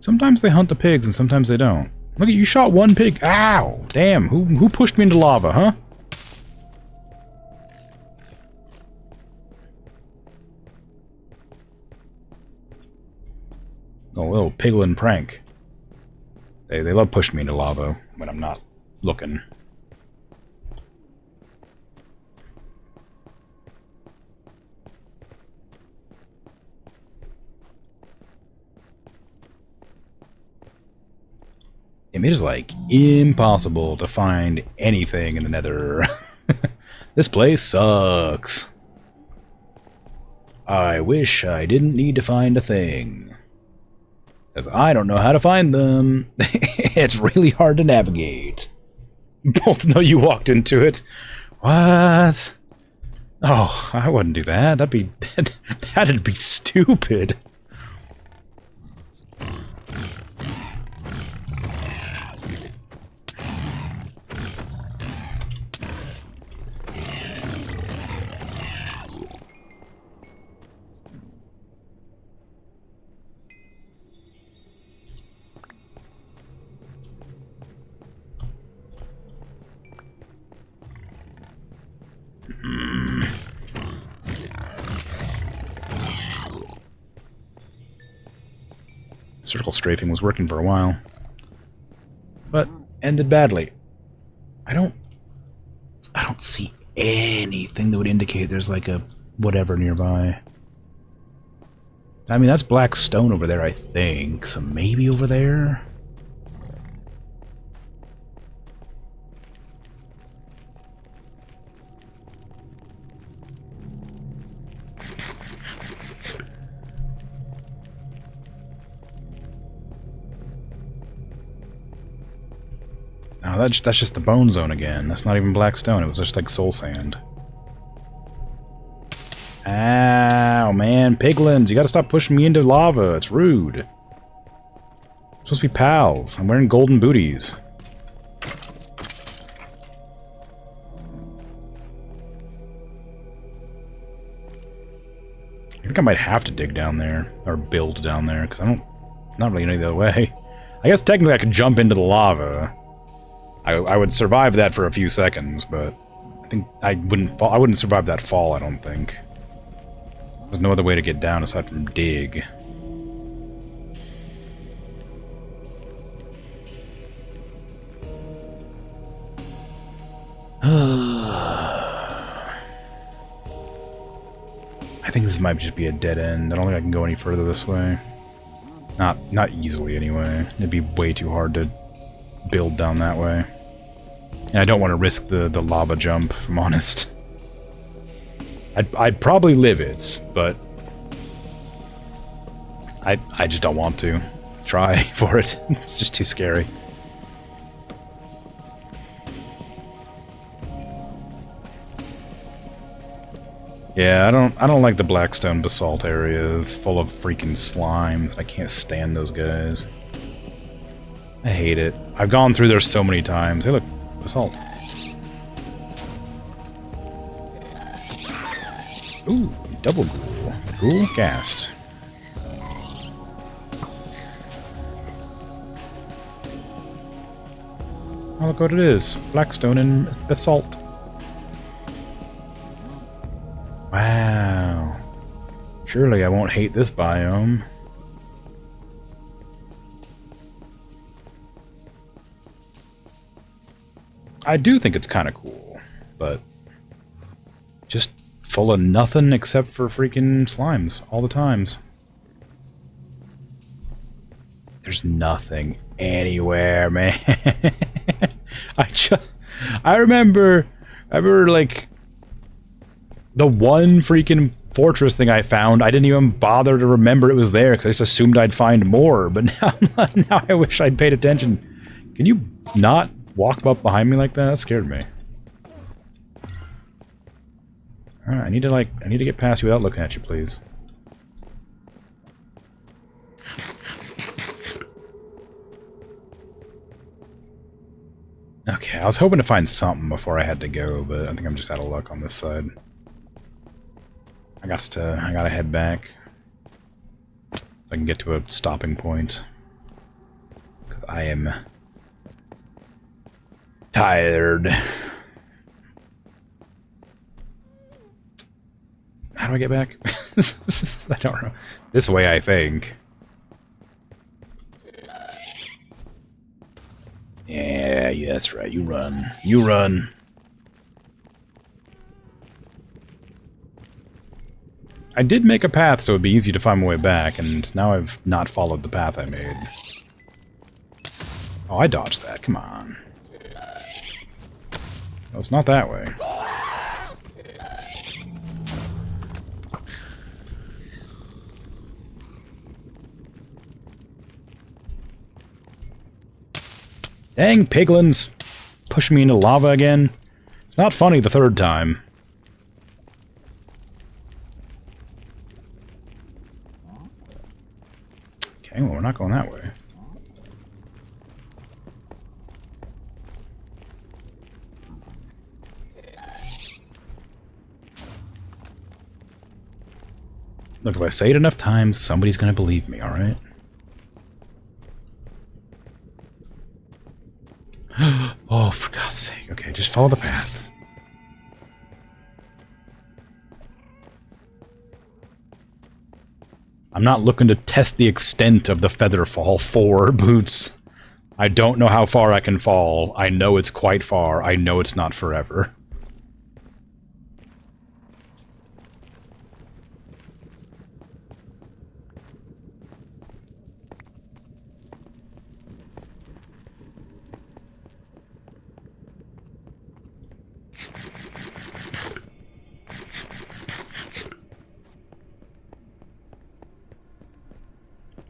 Sometimes they hunt the pigs and sometimes they don't. Look at you, shot one pig. Ow! Damn, who pushed me into lava, huh? A little piglin prank. They love pushing me into lava when I'm not looking. It is like impossible to find anything in the Nether. This place sucks. I wish I didn't need to find a thing. Because I don't know how to find them. It's really hard to navigate. Both know you walked into it. What? Oh, I wouldn't do that. That'd be stupid. Circle strafing was working for a while, but ended badly. I don't see anything that would indicate there's like a whatever nearby. I mean, that's black stone over there, I think, so maybe over there? No, that's just the bone zone again. That's not even black stone. It was just like soul sand. Ow, man. Piglins, you gotta stop pushing me into lava. It's rude. We're supposed to be pals. I'm wearing golden booties. I think I might have to dig down there. Or build down there, because not really any other way. I guess technically I could jump into the lava. I would survive that for a few seconds, but I think I wouldn't survive that fall, I don't think. There's no other way to get down aside from dig. I think this might just be a dead end. I don't think I can go any further this way. Not easily, anyway. It'd be way too hard to build down that way. And I don't want to risk the lava jump, if I'm honest. I'd probably live it, but I just don't want to try for it. It's just too scary. Yeah, I don't like the Blackstone basalt area. It's full of freaking slimes. I can't stand those guys. I hate it. I've gone through there so many times. Hey, look, basalt. Ooh, double ghoul. Ghoul cast. Oh, look what it is. Blackstone and basalt. Wow. Surely I won't hate this biome. I do think it's kind of cool, but just full of nothing except for freaking slimes all the times. There's nothing anywhere, man. I remember like the one freaking fortress thing I found, I didn't even bother to remember it was there because I just assumed I'd find more, but now I wish I'd paid attention. Can you not walk up behind me like that? That scared me. Alright, I need to get past you without looking at you, please. Okay, I was hoping to find something before I had to go, but I think I'm just out of luck on this side. I gotta head back so I can get to a stopping point, because I am tired. How do I get back? I don't know. This way, I think. Yeah, that's right. You run. You run. I did make a path so it'd be easy to find my way back, and now I've not followed the path I made. Oh, I dodged that. Come on. No, it's not that way. Dang piglins! Push me into lava again. It's not funny the third time. Okay, well, we're not going that way. Look, if I say it enough times, somebody's gonna believe me, alright? Oh, for God's sake. Okay, just follow the path. I'm not looking to test the extent of the feather fall for boots. I don't know how far I can fall. I know it's quite far. I know it's not forever.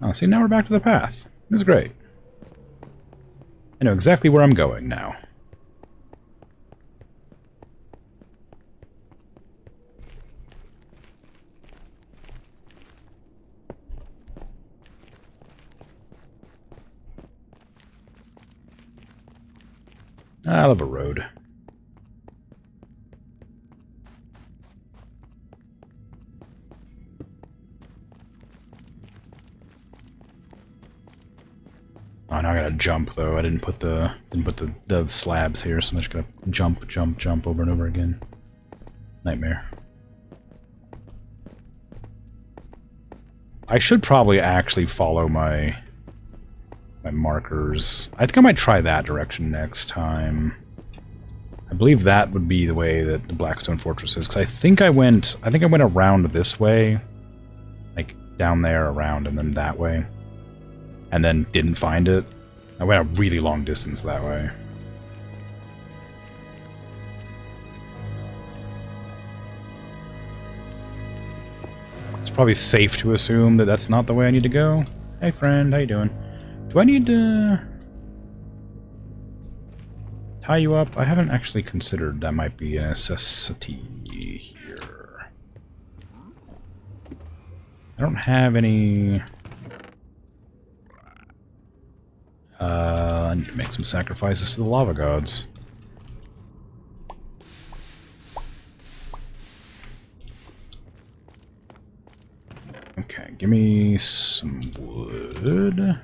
Oh, see, now we're back to the path. This is great. I know exactly where I'm going now. I love a road. Oh, now I gotta jump though. I didn't put the slabs here, so I'm just gonna jump over and over again. Nightmare. I should probably actually follow my markers. I think I might try that direction next time. I believe that would be the way that the Blackstone Fortress is, because I think I went around this way, like down there, around, and then that way. And then didn't find it. I went a really long distance that way. It's probably safe to assume that that's not the way I need to go. Hey friend, how you doing? Do I need to tie you up? I haven't actually considered that might be a necessity here. I don't have any... I need to make some sacrifices to the lava gods. Okay, give me some wood.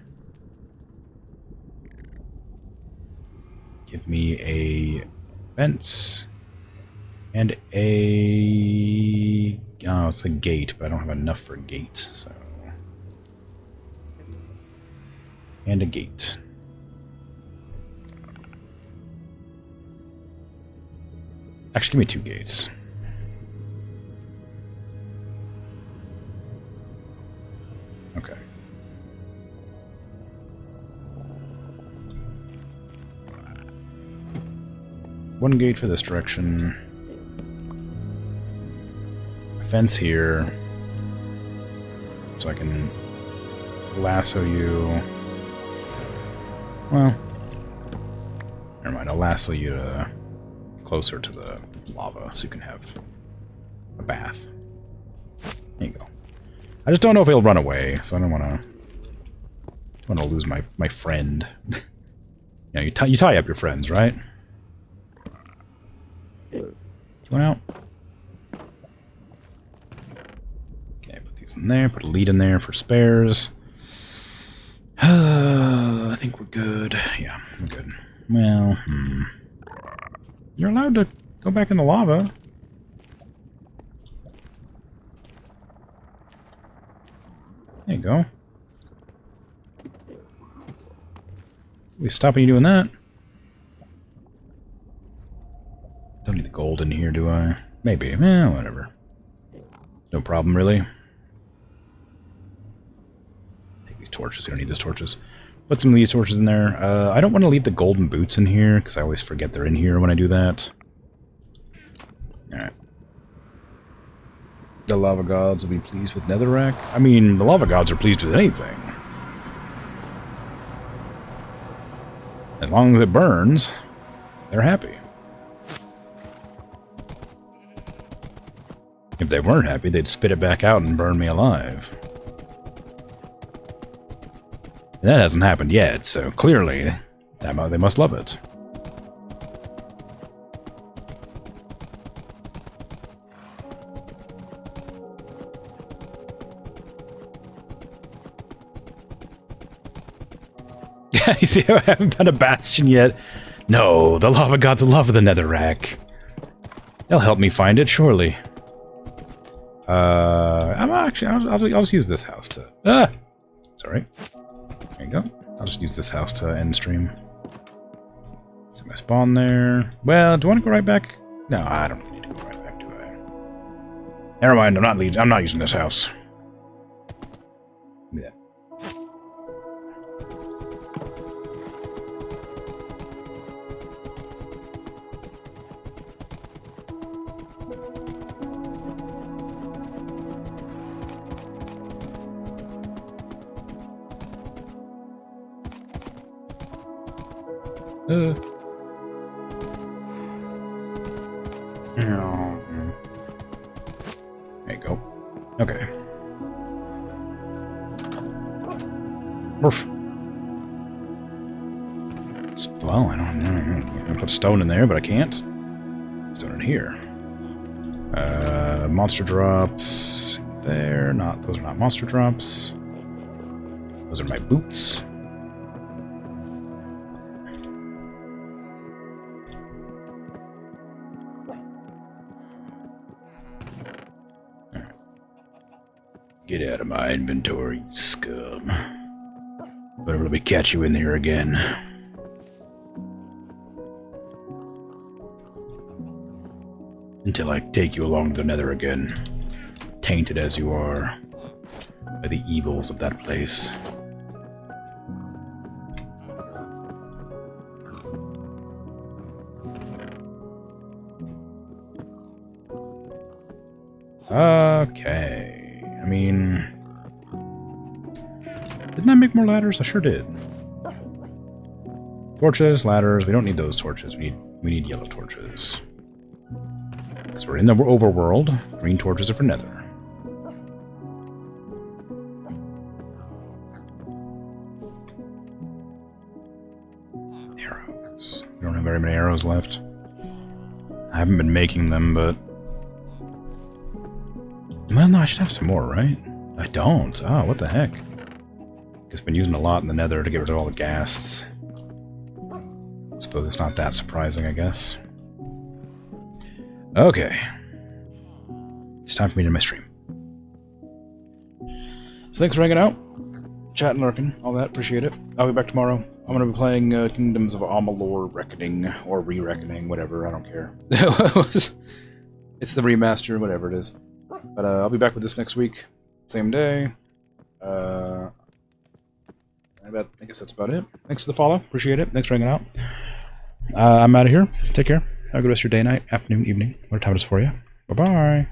Give me a fence. And a... oh, it's a gate, but I don't have enough for a gate, so... and a gate. Actually, give me 2 gates. Okay. One gate for this direction. A fence here. So I can lasso you. Well, never mind. I'll lasso you to closer to the lava so you can have a bath. There you go. I just don't know if he'll run away, so I don't want to lose my friend. Yeah, you tie up your friends, right? You want out? Okay, put these in there. Put a lead in there for spares. I think we're good. Yeah, we're good. Well, You're allowed to go back in the lava. There you go. What's stopping you doing that? gold in here, do I? Maybe. Whatever. No problem, really. Take these torches. We don't need those torches. Put some of these torches in there. I don't want to leave the golden boots in here, because I always forget they're in here when I do that. Alright. The lava gods will be pleased with netherrack. I mean, the lava gods are pleased with anything. As long as it burns, they're happy. If they weren't happy, they'd spit it back out and burn me alive. And that hasn't happened yet, so clearly they must love it. Yeah, you see how I haven't found a bastion yet? No, the lava gods love the netherrack. They'll help me find it, surely. I'll just use this house to... Sorry. There you go. I'll just use this house to end stream. So my spawn there. Well, do I want to go right back? No, I don't need to go right back, do I? Never mind, I'm not using this house. Give me that. There you go. Okay. Oof. Well, I don't know. I put stone in there, but I can't. Stone in here. Monster drops. There. Those are not monster drops. Those are my boots. Get out of my inventory, you scum. Better let me catch you in here again. Until I take you along to the Nether again. Tainted as you are by the evils of that place. Okay. I mean, didn't I make more ladders? I sure did. Torches, ladders. We don't need those torches. We need yellow torches. Because we're in the overworld. Green torches are for Nether. Arrows. We don't have very many arrows left. I haven't been making them, but... Well, no, I should have some more, right? I don't. Oh, what the heck? Just been using a lot in the Nether to get rid of all the ghasts. Suppose it's not that surprising, I guess. Okay. It's time for me to miss stream. So thanks for hanging out. Chatting, lurking, all that. Appreciate it. I'll be back tomorrow. I'm going to be playing Kingdoms of Amalur Reckoning, or Re-Reckoning, whatever. I don't care. It's the remaster, whatever it is. But I'll be back with this next week. Same day. I guess that's about it. Thanks for the follow. Appreciate it. Thanks for hanging out. I'm out of here. Take care. Have a good rest of your day, night, afternoon, evening, whatever time it is for you. Bye-bye.